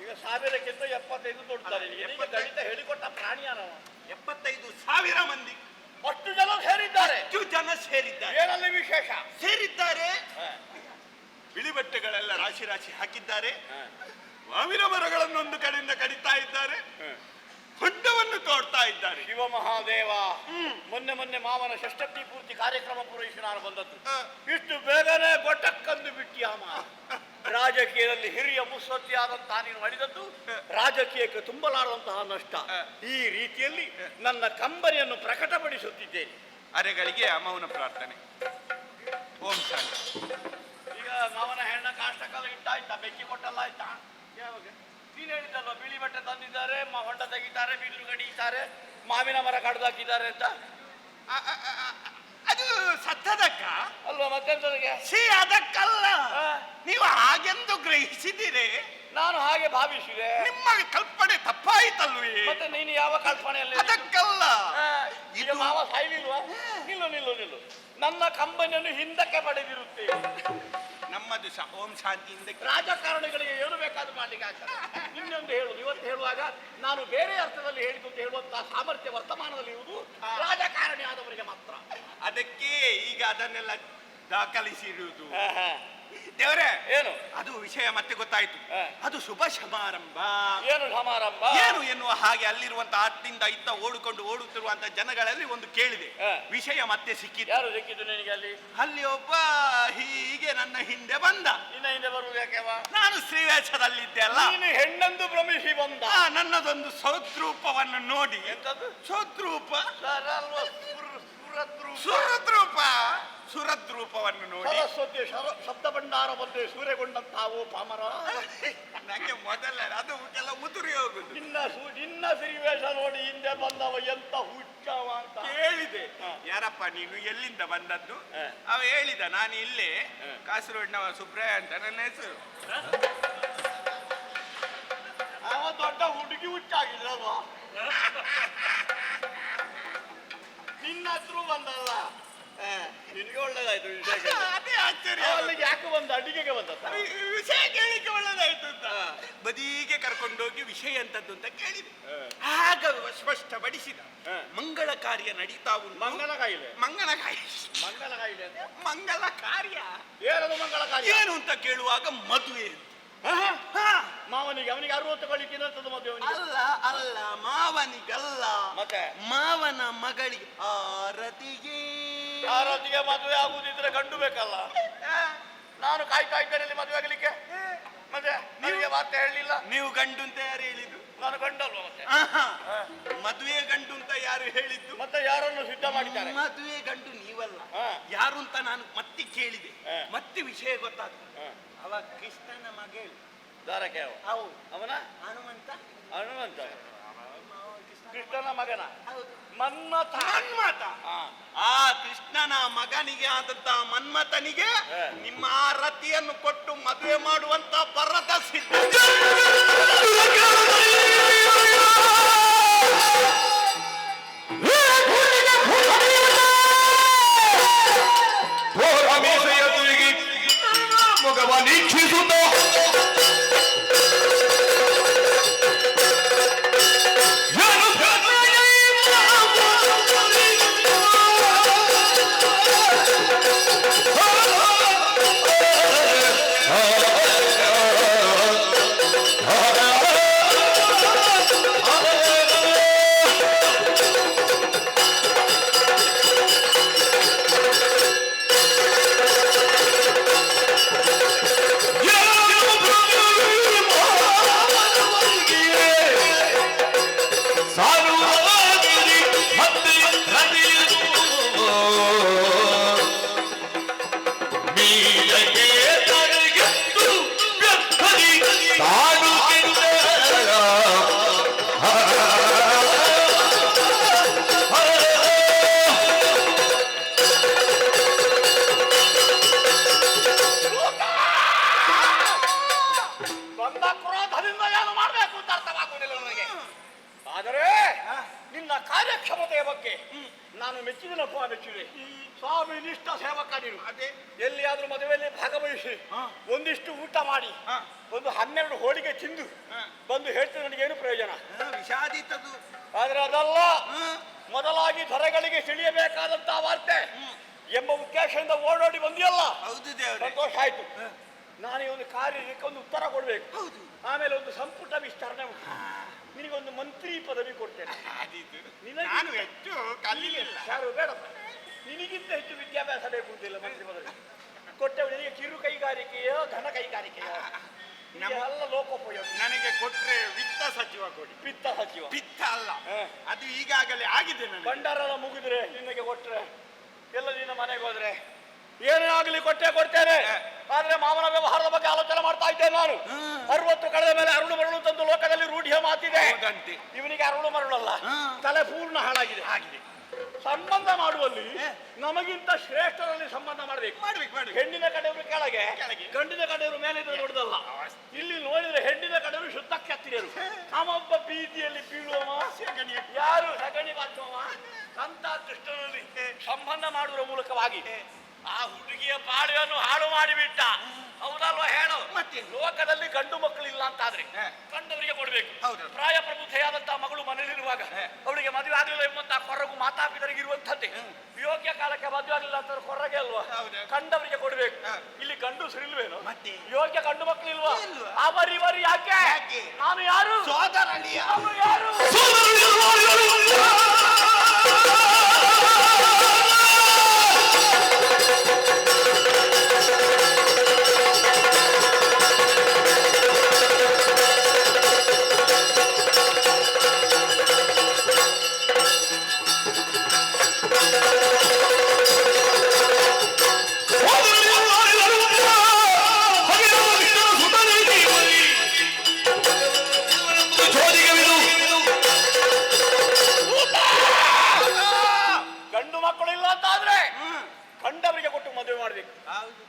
ಈಗ 1000ಕ್ಕಿಂತ 75 ತೊಡ್ತಾರೆ. ಗಣಿತ ಹೇಳಿಕೊಟ್ಟ ಪ್ರಾಣಿ ಯಾರವ? 75,000 ಮಂದಿ. ಅಷ್ಟು ಜನ ಸೇರಿದ್ದಾರೆ. ಅಷ್ಟು ಜನ ಸೇರಿದ್ದಾರೆ. ಏನಲ್ಲಿ ವಿಶೇಷ? ಸೇರಿದ್ದಾರೆ. ಬಿಳಿ ಬಟ್ಟೆಗಳೆಲ್ಲ ರಾಶಿ ರಾಶಿ ಹಾಕಿದ್ದಾರೆ. ಮಾವಿನ ಮರಗಳನ್ನು ಒಂದು ಕಡೆಯಿಂದ ಕಡಿತಾ ಇದ್ದಾರೆ. ಹೊಂಡವನ್ನು ತೋಡ್ತಾ ಇದ್ದಾರೆ. ಶಿವ ಮಹಾದೇವ, ಮೊನ್ನೆ ಮಾವನ ಷಷ್ಠಿ ಪೂರ್ತಿ ಕಾರ್ಯಕ್ರಮ ಪೂರೈಸಿ ನಾನು ಬಂದದ್ದು. ಇಷ್ಟು ಬೇಗನೆ ಗೊಟ್ಟಕ್ಕಂದು ಬಿಟ್ಟಿಯಾಮ. ರಾಜಕೀಯದಲ್ಲಿ ಹಿರಿಯ ಮುತ್ಸದ್ದಿಯಾದಂತಹ ನೀನು ಮಾಡಿದದ್ದು ರಾಜಕೀಯಕ್ಕೆ ತುಂಬಲಾರದಂತಹ ನಷ್ಟ. ಈ ರೀತಿಯಲ್ಲಿ ನನ್ನ ಕಂಬನಿಯನ್ನು ಪ್ರಕಟಪಡಿಸುತ್ತಿದ್ದೇನೆ. ಅರೆಗಳಿಗೆ ಮೌನ ಪ್ರಾರ್ಥನೆ. ಓಂ ಶಾಂತಿ. ಈಗ ಮಾವನ ಹೆಣ್ಣ ಕಾಷ್ಟಕಾಲ ಇಟ್ಟಾಯ್ತಾ? ಬೆಂಕಿ ಕೊಟ್ಟಲ್ಲ ಆಯ್ತಾ? ಯಾವಾಗ ನೀನು ಹೇಳಿದ್ದಲ್ವ ಬಿಳಿ ಬಟ್ಟೆ ತಂದಿದ್ದಾರೆ, ಹೊಂಡ ತೆಗಿತಾರೆ, ಬಿಲ್ಲು ಗಡಿತಾರೆ, ಮಾವಿನ ಮರ ಕಡ್ದಾಕಿದ್ದಾರೆ ಅಂತ. ಅದು ಸತ್ತದಕ್ಕ ಅಲ್ವಾ? ಮತ್ತೆಂತದಕ್ಕೆ? ಅದಕ್ಕಲ್ಲ, ನೀವು ಹಾಗೆಂದು ಗ್ರಹಿಸಿದ್ದೀರಿ. ನಾನು ಹಾಗೆ ಭಾವಿಸಿದೆ. ನಿಮ್ಮ ಕಲ್ಪನೆ ತಪ್ಪಾಯಿತಲ್ವೇ? ಮತ್ತೆ ನೀನು ಯಾವ ಕಲ್ಪನೆಯಲ್ಲಿ? ಅದಕ್ಕಲ್ಲ, ಈಗ ಮಾವ ಸಾಯ್ಲಿಲ್ವಾ? ನಿಲ್ಲು ನಿಲ್ಲು ನಿಲ್ಲು. ನನ್ನ ಕಂಬನಿಯನ್ನು ಹಿಂದಕ್ಕೆ ಪಡೆದಿರುತ್ತೇವೆ. ನಮ್ಮದು ಓಂ ಶಾಂತಿಯಿಂದ ರಾಜಕಾರಣಿಗಳಿಗೆ ಏನು ಬೇಕಾದ್ರೂ ಮಾಡ್ಲಿಕ್ಕೆ ಆಗ್ತದೆ. ಇನ್ನೊಂದು ಹೇಳುದು, ಇವತ್ತು ಹೇಳುವಾಗ ನಾನು ಬೇರೆ ಅರ್ಥದಲ್ಲಿ ಹೇಳಿದ್ದು ಅಂತ ಹೇಳುವಂತಹ ಸಾಮರ್ಥ್ಯ ವರ್ತಮಾನದಲ್ಲಿ ಇರುವುದು ರಾಜಕಾರಣಿ ಆದವರಿಗೆ ಮಾತ್ರ. ಅದಕ್ಕೆ ಈಗ ಅದನ್ನೆಲ್ಲ ದಾಖಲಿಸಿರುವುದು. ದೇವರೇ, ಏನು ಅದು ವಿಷಯ ಮತ್ತೆ ಗೊತ್ತಾಯ್ತು. ಅದು ಶುಭ ಸಮಾರಂಭ. ಏನು ಸಮಾರಂಭ? ಏನು ಎನ್ನುವ ಹಾಗೆ ಅಲ್ಲಿರುವಂತ ಅತ್ತಿಂದ ಇತ್ತ ಓಡುತ್ತಿರುವಂತ ಜನಗಳಲ್ಲಿ ಒಂದು ಕೇಳಿದೆ. ವಿಷಯ ಮತ್ತೆ ಸಿಕ್ಕಿತು. ಯಾರು ಸಿಕ್ಕಿದ್ದು ನಿನಗೆ ಅಲ್ಲಿ? ಅಲ್ಲಿ ಒಬ್ಬ ಹೀಗೆ ನನ್ನ ಹಿಂದೆ ಬಂದ. ನಿನ್ನ ಹಿಂದೆ ಬರುವುದು ಯಾಕೆವಾ? ನಾನು ಶ್ರೀವೇಷದಲ್ಲಿದ್ದೆ ಅಲ್ಲ, ನೀನು ಹೆಣ್ಣೆಂದು ಭ್ರಮಿಸಿ ಬಂದ. ನನ್ನದೊಂದು ಸೌದ್ರೂಪವನ್ನು ನೋಡಿ. ಎಂತದ್ದು ಸೌದ್ರೂಪ? ಸುರದ್ರೂಪ. ಸುರದ್ರೂಪವನ್ನು ನೋಡಿ ಸರಸ್ವತಿ ಶಬ್ದ ಭಂಡಾರ ಬಂದು ಸೂರೆಗೊಂಡಂತಾವು ಪಾಮರ. ನನಗೆ ಮೊದಲೇ ಅದು ಎಲ್ಲ ಮುದುರಿ ಹೋಗುದು. ನಿನ್ನ ಸಿರಿವೇಶ ನೋಡಿ ಹಿಂದೆ ಬಂದವ ಎಂತ ಹುಚ್ಚವ ಅಂತ ಕೇಳಿದೆ. ಯಾರಪ್ಪ ನೀನು, ಎಲ್ಲಿಂದ ಬಂದದ್ದು? ಅವ ಹೇಳಿದ, ನಾನು ಇಲ್ಲೇ ಕಾಸರಗೋಡಿನವ ಸುಬ್ರಾಯ ಅಂತ ನನ್ನ ಹೆಸರು. ಅವ ದೊಡ್ಡ ಹುಡುಗಿ ಹುಚ್ಚಾಗಿದ್ರಲ್ವಾ? ನಿನ್ನ ಹತ್ರ ಬಂದಲ್ಲ, ನಿನಗೆ ಒಳ್ಳೇದಾಯ್ತು ವಿಷಯ. ಅದೇ ಆಶ್ಚರ್ಯ. ಅಲ್ಲಿಗೆ ಯಾಕೆ ಬಂದ? ಅಡಿಗೆಗೆ ಬಂದ ವಿಷಯ ಕೇಳಿಕ್ಕೆ ಒಳ್ಳೇದಾಯ್ತು ಅಂತ ಬದಿಗೆ ಕರ್ಕೊಂಡೋಗಿ ವಿಷಯ ಎಂತದ್ದು ಅಂತ ಕೇಳಿದೆ. ಆಗ ಸ್ಪಷ್ಟಪಡಿಸಿದ. ಮಂಗಳ ಕಾರ್ಯ ನಡೀತಾ ಉಂಟು. ಮಂಗಲ ಕಾಯಿಲೆ. ಮಂಗಳ ಕಾಯಿಲೆ. ಮಂಗಲ ಕಾಯಿಲೆ ಅಂತ? ಮಂಗಲ ಕಾರ್ಯ ಏನದು ಮಂಗಳ ಕಾರ್ಯ? ಏನು ಅಂತ ಕೇಳುವಾಗ ಮದುವೆ. ಮಾವನಿಗೆ, ಅವನಿಗೆ 60 ಗಳಿಕ್ಕಿನಂತದ್ದು ಮದುವೆ. ಅಲ್ಲ ಅಲ್ಲ, ಮಾವನಿಗಲ್ಲ, ಮತ್ತೆ ಮಾವನ ಮಗಳಿಗೆ ಆರತಿಗೆ. ಆರತಿಗೆ ಮದುವೆ ಆಗುದಿದ್ರೆ ಗಂಡು ಬೇಕಲ್ಲ. ನಾನು ಕಾಯ್ತೇನೆ ಮದುವೆ ಆಗಲಿಕ್ಕೆ. ಮತ್ತೆ ನಿಮಗೆ ಮಾತೆ ಹೇಳಲಿಲ್ಲ. ನೀವು ಗಂಡು ಅಂತ ಯಾರು ಹೇಳಿದ್ದು? ನಾನು ಗಂಡಲ್ವ? ಮತ್ತೆ ಮದುವೆ ಗಂಡು ಅಂತ ಯಾರು ಹೇಳಿದ್ದು? ಮತ್ತೆ ಯಾರನ್ನು ಸಿದ್ಧ ಮಾಡಿದ್ದಾರೆ? ಮದುವೆ ಗಂಡು ನೀವಲ್ಲ, ಯಾರು ಅಂತ ನಾನು ಮತ್ತೆ ಕೇಳಿದೆ. ಮತ್ತೆ ವಿಷಯ ಗೊತ್ತಾಗ್ತದೆ. ಅವ ಕೃಷ್ಣನ ಮಗಳು. ದಾರಕ್ಕೆ ಅವನ ಹನುಮಂತ. ಹನುಮಂತ ಕೃಷ್ಣನ ಮಗನ ಮನ್ಮಥ. ಮನ್ಮಥ. ಆ ಕೃಷ್ಣನ ಮಗನಿಗೆ ಆದಂತ ಮನ್ಮಥನಿಗೆ ನಿಮ್ಮ ರತಿಯನ್ನು ಕೊಟ್ಟು ಮದುವೆ ಮಾಡುವಂತ ಬರದ ಸಿದ್ಧ. ಮುಖವ ನೀಕ್ಷಿಸುತ್ತ ಕಾರ್ಯಕ್ಷಮತೆಯ ಬಗ್ಗೆ ನಾನು ಮೆಚ್ಚಿದನಪ್ಪ, ಮೆಚ್ಚಿದೆ. ಸ್ವಾಮಿ ನಿಷ್ಠ ಸೇವಕ ನೀನು. ಅದೇ ಎಲ್ಲಿಯಾದ್ರೂ ಮದುವೆಯಲ್ಲಿ ಭಾಗವಹಿಸಿ ಒಂದಿಷ್ಟು ಊಟ ಮಾಡಿ ಒಂದು 12 ಹೋಳಿಗೆ ತಿಂದು ಬಂದು ಹೇಳ್ತೀನಿ, ನನಗೇನು ಪ್ರಯೋಜನ? ವಿಷಾದಿತದು. ಆದ್ರೆ ಅದಲ್ಲ, ಮೊದಲಾಗಿ ದೊರೆಗಳಿಗೆ ತಿಳಿಯಬೇಕಾದಂತಹ ವಾರ್ತೆ ಎಂಬ ಉದ್ದೇಶದಿಂದ ಓಡೋಡಿ ಬಂದಿಯಲ್ಲ. ಹೌದು ದೇವರೇ, ಸಂತೋಷ ಆಯ್ತು. ನಾನು ಈ ಒಂದು ಕಾರ್ಯಕ್ಕೆ ಒಂದು ಉತ್ತರ ಕೊಡ್ಬೇಕು. ಆಮೇಲೆ ಒಂದು ಸಂಪುಟ ವಿಸ್ತರಣೆ ಉಂಟು. ನಿನಗೊಂದು ಮಂತ್ರಿ ಪದವಿ ಕೊಡ್ತೇನೆ. ನಾನು ಹೆಚ್ಚು ಕಲಿಯಿಲ್ಲ. ಯಾರು ಬೇಡಪ್ಪ, ನಿನಗಿಂತ ಹೆಚ್ಚು ವಿದ್ಯಾಭ್ಯಾಸ ಬೇಕು ಅಂತಿಲ್ಲ ಮಂತ್ರಿ ಪದವಿ ಕೊಟ್ಟೆ. ನಿನಗೆ ಕಿರು ಕೈಗಾರಿಕೆಯೋ ಘನ ಕೈಗಾರಿಕೆಯೋ ಎಲ್ಲ ಲೋಕೋಪಯೋಗ. ನನಗೆ ಕೊಟ್ರೆ ವಿತ್ತ ಸಚಿವ ಕೊಡಿ. ಪಿತ್ತ ಸಚಿವ? ಪಿತ್ತ ಅಲ್ಲ, ಅದು ಈಗಾಗಲೇ ಆಗಿದೆ. ಭಂಡಾರ ಮುಗಿದ್ರೆ ನಿನಗೆ ಕೊಟ್ರೆ ಎಲ್ಲ ನಿನ್ನ ಮನೆಗೆ ಹೋದ್ರೆ ಏನೇ ಆಗಲಿ ಕೊಡ್ತೇನೆ. ಆದ್ರೆ ಮಾವನ ವ್ಯವಹಾರದ ಬಗ್ಗೆ ಆಲೋಚನೆ ಮಾಡ್ತಾ ಇದ್ದೇನೆ ನಾನು. 60 ಕಳೆದ ಮೇಲೆ ಅರುಳು ಮರಳು ತಂದು ಲೋಕದಲ್ಲಿ ರೂಢಿಯ ಮಾತಿದೆ. ಇವನಿಗೆ ಅರುಳು ಮರಳಲ್ಲ, ತಲೆ ಪೂರ್ಣ ಹಾಳಾಗಿದೆ. ಸಂಬಂಧ ಮಾಡುವಲ್ಲಿ ನಮಗಿಂತ ಶ್ರೇಷ್ಠರಲ್ಲಿ ಸಂಬಂಧ ಮಾಡ್ಬೇಕು. ಹೆಣ್ಣಿನ ಕಡೆಯವರು ಕೆಳಗೆ, ಗಂಡಿನ ಕಡೆಯವರು ಮೇಲೆ ಇದ್ರೆ ದೊಡ್ಡದಲ್ಲ. ಇಲ್ಲಿ ನೋಡಿದ್ರೆ ಹೆಣ್ಣಿನ ಕಡೆಯವರು ಶುದ್ಧ ಕ್ಷತ್ರಿಯರು. ನಾವೊಬ್ಬ ಬೀದಿಯಲ್ಲಿ ಬೀಳುವವ, ಯಾರು ಸಗಣಿ ಬಾಚುವವ ಅಂತ ದೃಷ್ಟನಲ್ಲಿ ಸಂಬಂಧ ಮಾಡುವ ಮೂಲಕವಾಗಿ ಆ ಹುಡುಗಿಯ ಬಾಳೆಯನ್ನು ಹಾಳು ಮಾಡಿಬಿಟ್ಟ. ಹೌದಲ್ವಾ ಹೇಳು? ಲೋಕದಲ್ಲಿ ಗಂಡು ಮಕ್ಕಳು ಇಲ್ಲ ಅಂತಾದ್ರೆ ಗಂಡವರಿಗೆ ಕೊಡ್ಬೇಕು. ಪ್ರಾಯ ಪ್ರಬುದ್ಧೆಯಾದಂತಹ ಮಗಳು ಮನೆಯಲ್ಲಿರುವಾಗ ಅವಳಿಗೆ ಮದುವೆ ಆಗಲಿಲ್ಲ ಎಂಬಂತಹ ಕೊರಗು ಮಾತಾಪಿತರಿಗೆ ಇರುವಂತದ್ದೇ. ಯೋಗ್ಯ ಕಾಲಕ್ಕೆ ಮದುವೆ ಆಗಲಿಲ್ಲ ಅಂತ ಕೊರಗೆ ಅಲ್ವಾ, ಕಂಡವರಿಗೆ ಕೊಡ್ಬೇಕು. ಇಲ್ಲಿ ಗಂಡು ಸಿರಿಲ್ವೇನು? ಯೋಗ್ಯ ಗಂಡು ಮಕ್ಕಳು ಇಲ್ವಾ? ಅವರಿವರು ಯಾಕೆ? ನಾನು ಯಾರು? ನಾನು ಯಾರು?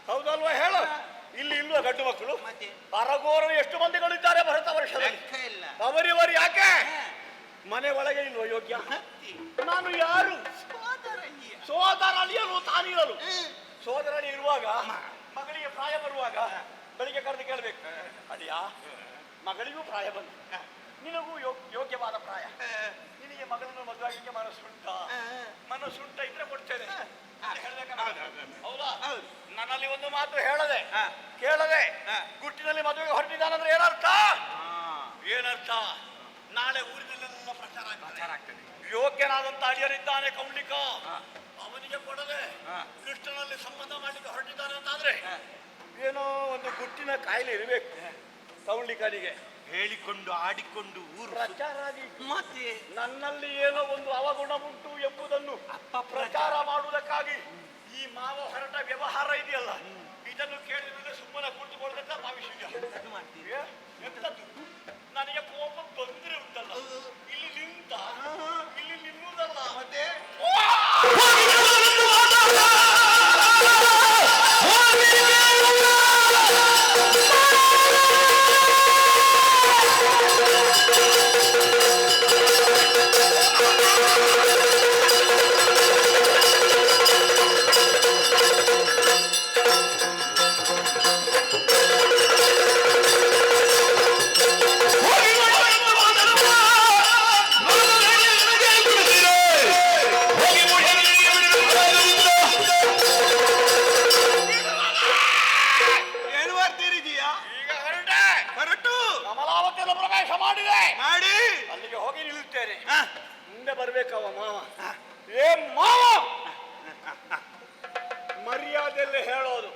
ಹೌದಲ್ವಾ ಹೇಳು? ಇಲ್ಲಿ ಇಲ್ವಾ ಗಂಡು ಮಕ್ಕಳು? ಅರಗೋರರು ಎಷ್ಟು ಮಂದಿಗಳಿದ್ದಾರೆ ಭರತ ವರ್ಷದಲ್ಲಿ? ಅವರಿವರು ಯಾಕೆ? ಮನೆ ಒಳಗೆ ಇಲ್ವ ಯೋಗ್ಯ? ನಾನು ಯಾರು? ಸೋದರಳಿಯಲು ತಾನಿರಲು. ಸೋದರಳಿ ಇರುವಾಗ ಮಗಳಿಗೆ ಪ್ರಾಯ ಬರುವಾಗ ಬೆಳಿಗ್ಗೆ ಕರೆದು ಕೇಳ್ಬೇಕು, ಅಡಿಯಾ ಮಗಳಿಗೂ ಪ್ರಾಯ ಬಂತು, ನಿನಗೂ ಯೋಗ್ಯವಾದ ಪ್ರಾಯ, ನಿನಗೆ ಮಗಳನ್ನು ಮದುವೆಗೆ ಮನಸ್ಸುಂಟ? ಮನಸ್ಸುಂಟ ಇದ್ರೆ ಕೊಡ್ತೇನೆ ಹೌದಾ? ನನ್ನಲ್ಲಿ ಒಂದು ಮಾತು ಹೇಳದೆ ಕೇಳದೆ ಗುಟ್ಟಿನಲ್ಲಿ ಮದುವೆಗೆ ಹೊರಟಿದ್ದಾನಂದ್ರೆ ಏನರ್ಥ? ಏನರ್ಥ? ನಾಳೆ ಊರಿನಲ್ಲೆಲ್ಲ ಪ್ರಚಾರ ಆಗ್ತದೆ. ಯೋಗ್ಯನಾದಂತ ಅಳಿಯರಿದ್ದಾನೆ ಕೌಂಡಿಕ, ಅವನಿಗೆ ಕೊಡದೆ ಕೃಷ್ಣನಲ್ಲಿ ಸಂಬಂಧ ಮಾಡಲಿಕ್ಕೆ ಹೊರಟಿದ್ದಾನೆ ಅಂತಾದ್ರೆ ಏನೋ ಒಂದು ಗುಟ್ಟಿನ ಕಾಯಿಲೆ ಇರಬೇಕು ಕೌಂಡಿಕನಿಗೆ. ಹೇಳಿಕೊಂಡು ಆಡಿಕೊಂಡು ಊರು ಪ್ರಚಾರ ಮತ್ತೆ ನನ್ನಲ್ಲಿ ಏನೋ ಒಂದು ಅವಗುಣ ಉಂಟು ಎಂಬುದನ್ನು ಪ್ರಚಾರ ಮಾಡುವುದಕ್ಕಾಗಿ ಈ ಮಾವ ಹೊರಟ ವ್ಯವಹಾರ ಇದೆಯಲ್ಲ, ಇದನ್ನು ಕೇಳಿದ್ರೆ ಸುಮ್ಮನೆ ಕುಳಿತುಕೊಳ್ಳದಂತ ಭಾವಿಸಿದ್ಯ. ಎಂತದ್ದು? ನನಗೆ ಕೋಪ ತೊಂದರೆ ಉಂಟಲ್ಲ, ಇಲ್ಲಿ ನಿಲ್ಲುವುದಲ್ಲ ಮತ್ತೆ ಅಲ್ಲಿಗೆ ಹೋಗಿ ನಿಲ್ಲುತ್ತೇನೆ. ಮುಂದೆ ಬರ್ಬೇಕವ ಮಾವ. ಏ ಮಾವ, ಮರ್ಯಾದೆಯಲ್ಲಿ ಹೇಳೋದು.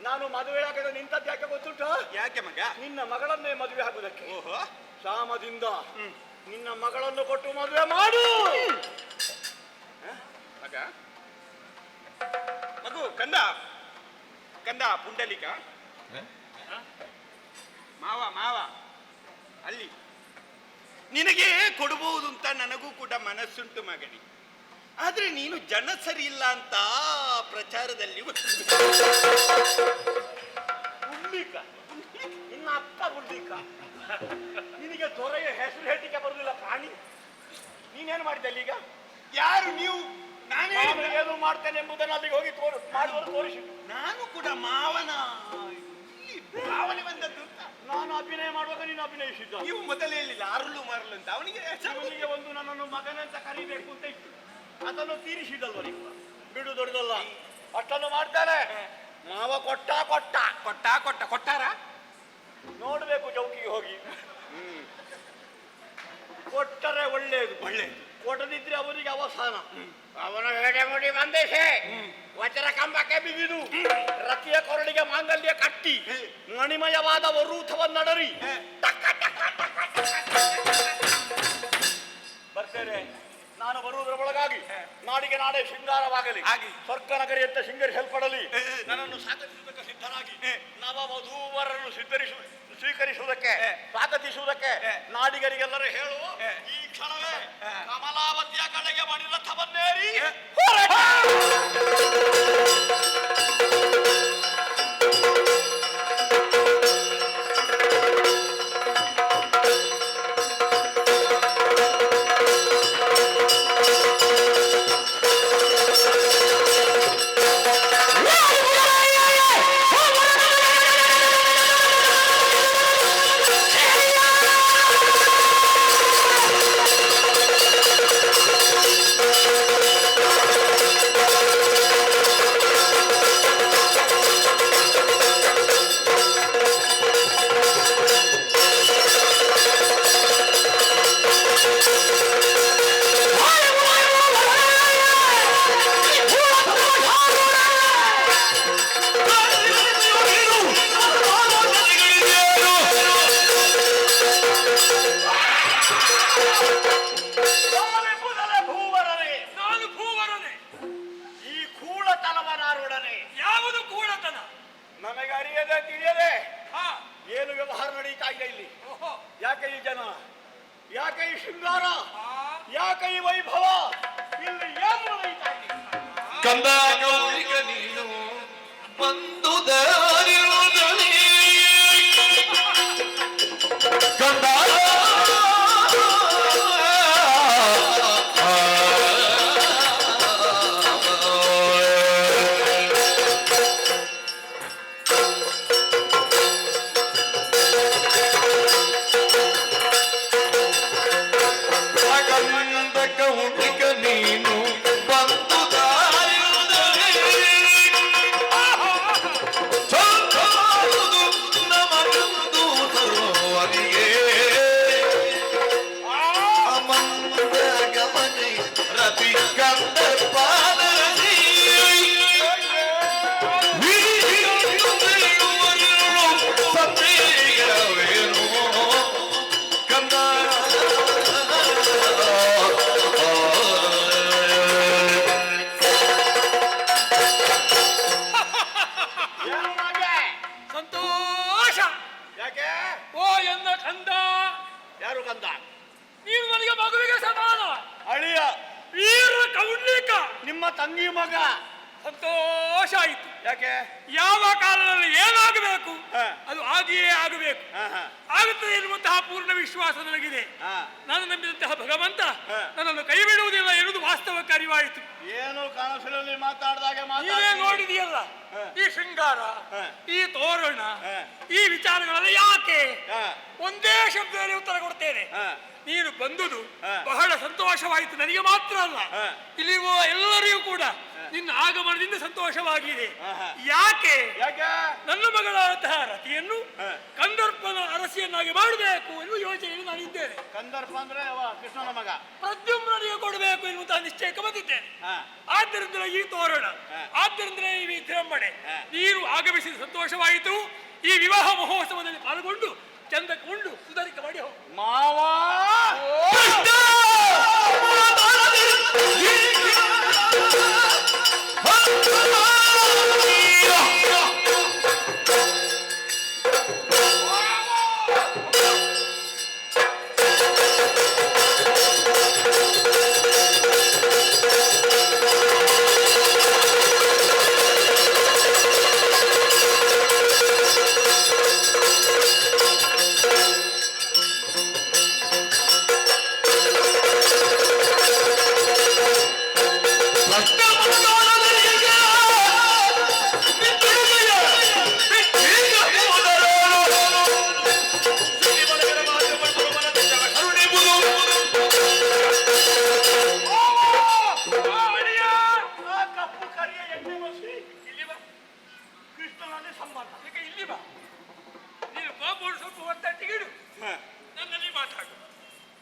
ನಾನು ಮದುವೆ ಆಗದೆ ನಿಂತದ್ದು ಯಾಕೆ ಗೊತ್ತುಂಟ? ಯಾಕೆ ಮಗ? ನಿನ್ನ ಮಗಳನ್ನೇ ಮದುವೆ ಆಗುವುದಕ್ಕೆ. ಶಾಮದಿಂದ ನಿನ್ನ ಮಗಳನ್ನು ಕೊಟ್ಟು ಮದುವೆ ಮಾಡು ಮಗ. ಮಗು ಕಂದ ಕಂದ ಪುಂಡಲಿಕ ಮಾವ ಅಲ್ಲಿ ನಿನಗೆ ಕೊಡಬಹುದು ಅಂತ ನನಗೂ ಕೂಡ ಮನಸ್ಸುಂಟು ಮಗನಿ. ಆದ್ರೆ ನೀನು ಜನ ಸರಿ ಇಲ್ಲ ಅಂತ ಪ್ರಚಾರದಲ್ಲಿ ಬುಳ್ಳಿಕ, ನಿನ್ನ ಅಪ್ಪ ಬುಳ್ಳಿಕ. ನಿನಗೆ ದೊರೆಯ ಹೆಸರು ಹೇಳಲಿಕ್ಕೆ ಬರುದಿಲ್ಲ ಪ್ರಾಣಿ. ನೀನೇನು ಮಾಡಿದ್ದೆ ಈಗ? ಯಾರು ನೀವು? ಏನು ಮಾಡ್ತೇನೆ ಎಂಬುದನ್ನು ಅಲ್ಲಿಗೆ ಹೋಗಿ ತೋರಿಸಿ. ನಾನು ಕೂಡ ಮಾವನ ಭಾವನೆ ಬಂದದ್ದು. ನಾನು ಅಭಿನಯ ಮಾಡುವಾಗ ನೀನು ಅಭಿನಯಿಸಿದ್ದ. ನೀವು ಮೊದಲೇ ಹೇಳಿಲ್ಲ ಅರಳು ಮರಳು ಅಂತ. ಅವನಿಗೆ ಒಂದು ನನ್ನನ್ನು ಮಗನಂತ ಕರಿಬೇಕು ಅಂತ ಇತ್ತು, ಅದನ್ನು ತೀರಿಸಿದಲ್ವ ನೀವು? ಬಿಡು ದೊಡ್ಡದಲ್ಲ, ಅಷ್ಟನ್ನು ಮಾಡ್ತಾರೆ. ಮಾವ ಕೊಟ್ಟಾರ ನೋಡ್ಬೇಕು ಚೌಕಿಗೆ ಹೋಗಿ. ಕೊಟ್ಟರೆ ಒಳ್ಳೇದು, ಕೊಡದಿದ್ರೆ ಅವರಿಗೆ ಅವಸಾನ. ಅವನ ಹೇಗೆ ಮುಡಿ ಬಂದೇಶೆ ವಚನ ಕಂಬಕ್ಕೆ ಬಿಗಿದು ರತಿಯ ಕೊರಳಿಗೆ ಮಾಂಗಲ್ಯ ಕಟ್ಟಿ ಮಣಿಮಯವಾದ ವರೂಥವನ್ನಡರಿ ಬರ್ತೇನೆ. ನಾನು ಬರುವುದರ ಒಳಗಾಗಿ ನಾಡಿಗೆ ನಾಡೆ ಶೃಂಗಾರವಾಗಲಿ, ಸ್ವರ್ಗ ನಗರಿಯಂತ ಶೃಂಗರಿಸಲ್ಪಡಲಿ. ನನ್ನನ್ನು ಸ್ವಾಗತಿಸುವುದಕ್ಕೆ ಸಿದ್ಧರಾಗಿ ನವ ವಧೂವರನ್ನು ಸ್ವೀಕರಿಸುವುದಕ್ಕೆ ಸ್ವಾಗತಿಸುವುದಕ್ಕೆ ನಾಡಿಗರಿಗೆಲ್ಲರೂ ಹೇಳು, ಈ ಕ್ಷಣವೇ ಕಮಲಾವತಿಯ ನದಿಯ ಕಡೆಗೆ ಮಾಡಿ ರಥವನ್ನೇರಿ ನಾನು ಭೂವರನೇ. ಈ ಕೂಳತನವನಾರೊಡನೆ ಯಾವುದು ಕೂಡತನ? ನಮಗೆ ಅರಿಯದೆ ತಿಳಿಯದೆ ಹಾ, ಏನು ವ್ಯವಹಾರ ನಡೀತಾ ಇದೆ ಇಲ್ಲಿ? ಓಹೋ, ಯಾಕೆ ಈ ಜನ, ಯಾಕೆ ಈ ಶೃಂಗಾರ, ಆ, ಯಾಕೆ ಈ ವೈಭವ, ಇಲ್ಲಿ ಏನು ನಡೀತಾ ಇದೆ? ಕಂದ ಗೌರಿಗ ನೀನು ಬಂದು ದಾರಿರುವುದನೇ ಕಂದ ಕಂದ ಗೌರಿಗ ನೀನು ಬಂದು ದಾರಿರುವುದನೇ ಚಂದ್ರದು ನಮಗಂದು ಸರೋವರಿಗೆ ಅಮಂದ ಗಮನೆ ರತಿ ಕಂದ ಪಾದರಸಿ ಸತ್ಯವೇನು ಕಂದ ಏನು ನಾಗೆ? ಸಂತೋಷ. ಯಾಕೆ? ಓ ಎನ್ನ ಕಂದ, ಯಾರು ಕಂದ? ನೀನು ನನಗೆ ಮಗುವಿಗೆ ಸಮಾನ. ಅಳಿಯ, ವೀರ ಕೌಂಡಿಕ. ನಿಮ್ಮ ತಂಗಿ ಮಗ. ಸಂತೋಷ ಆಯಿತು. ಯಾಕೆ? ಯಾವ ಕಾಲದಲ್ಲಿ ಏನಾಗಬೇಕು ಹಾ. ಅದು ಆಗಿಯೇ ಆಗಬೇಕು. ಹಾ, ಹಾ, ಆಗುತ್ತದೆ ಎನ್ನುವಂತಹ ಪೂರ್ಣ ವಿಶ್ವಾಸ ನನಗಿದೆ. ಹಾ. ನಾನು ನಂಬಿದಂತಹ ಭಗವಂತ ಹಾ. ನನ್ನನ್ನು ಕೈ ಬಿಡುವುದಿಲ್ಲ ಎನ್ನುವುದು ವಾಸ್ತವಕ್ಕೆ ಅರಿವಾಯಿತು. ಏನು ಕನಸಿನಲ್ಲಿ ಮಾತಾಡಿದಾಗೆ ನೀವೇ ನೋಡಿದೆಯಲ್ಲ, ಹಾ. ಈ ಶೃಂಗಾರ, ಹಾ. ಈ ತೋರಣ, ಹಾ. ಈ ವಿಚಾರಗಳೆಲ್ಲ ಯಾಕೆ? ಹಾ. ಒಂದೇ ಶಬ್ದದಲ್ಲಿ ಉತ್ತರ ಕೊಡ್ತೇನೆ. ಹಾ. ನೀನು ಬಂದುದು ಹಾ. ಬಹಳ ಸಂತೋಷವಾಯಿತು, ನನಗೆ ಮಾತ್ರ ಅಲ್ಲ, ಹಾ. ಇಲ್ಲಿರುವ ಎಲ್ಲರಿಗೂ ಕೂಡ ನಿನ್ನ ಆಗಮನದಿಂದ ಸಂತೋಷವಾಗಿದೆ. ಆಹಾ. ಯಾಕೆ? ಯಾಕೆ? ನನ್ನ ಮಗಳಾದಂತಹ ರತಿಯನ್ನು ಹಾ. ಕಂದರ್ಪನ ಅರಸಿಯನ್ನಾಗಿ ಮಾಡಬೇಕು ಎನ್ನುವ ಯೋಚನೆಯಲ್ಲಿ ನಾನಿದ್ದೇನೆ. ಕಂದರ್ಪ ಅಂದ್ರೆ ಅವ ಕೃಷ್ಣನ ಮಗ. ಪ್ರದ್ಯುಮ್ನಿಗೆ ಕೊಡಬೇಕು ಎನ್ನುವಂತಹ ನಿಶ್ಚಯಕ್ಕೆ ಬಂದಿದ್ದೇನೆ. ಹಾ. ಆದ್ದರಿಂದ ಈ ತೋರಣ, ಹಾ. ಆದ್ದರಿಂದ ಈ ವಿಜೃಂಭಣೆ. ಹಾ. ನೀನು ಆಗಮಿಸಿದ ಸಂತೋಷವಾಯಿತು. ಈ ವಿವಾಹ ಮಹೋತ್ಸವದಲ್ಲಿ ಪಾಲ್ಗೊಂಡು ಚಂದಕೊಂಡು ಸುಧಾರಿಕ ಮಾಡಿ ಹೋಗು. ಮಾವಾ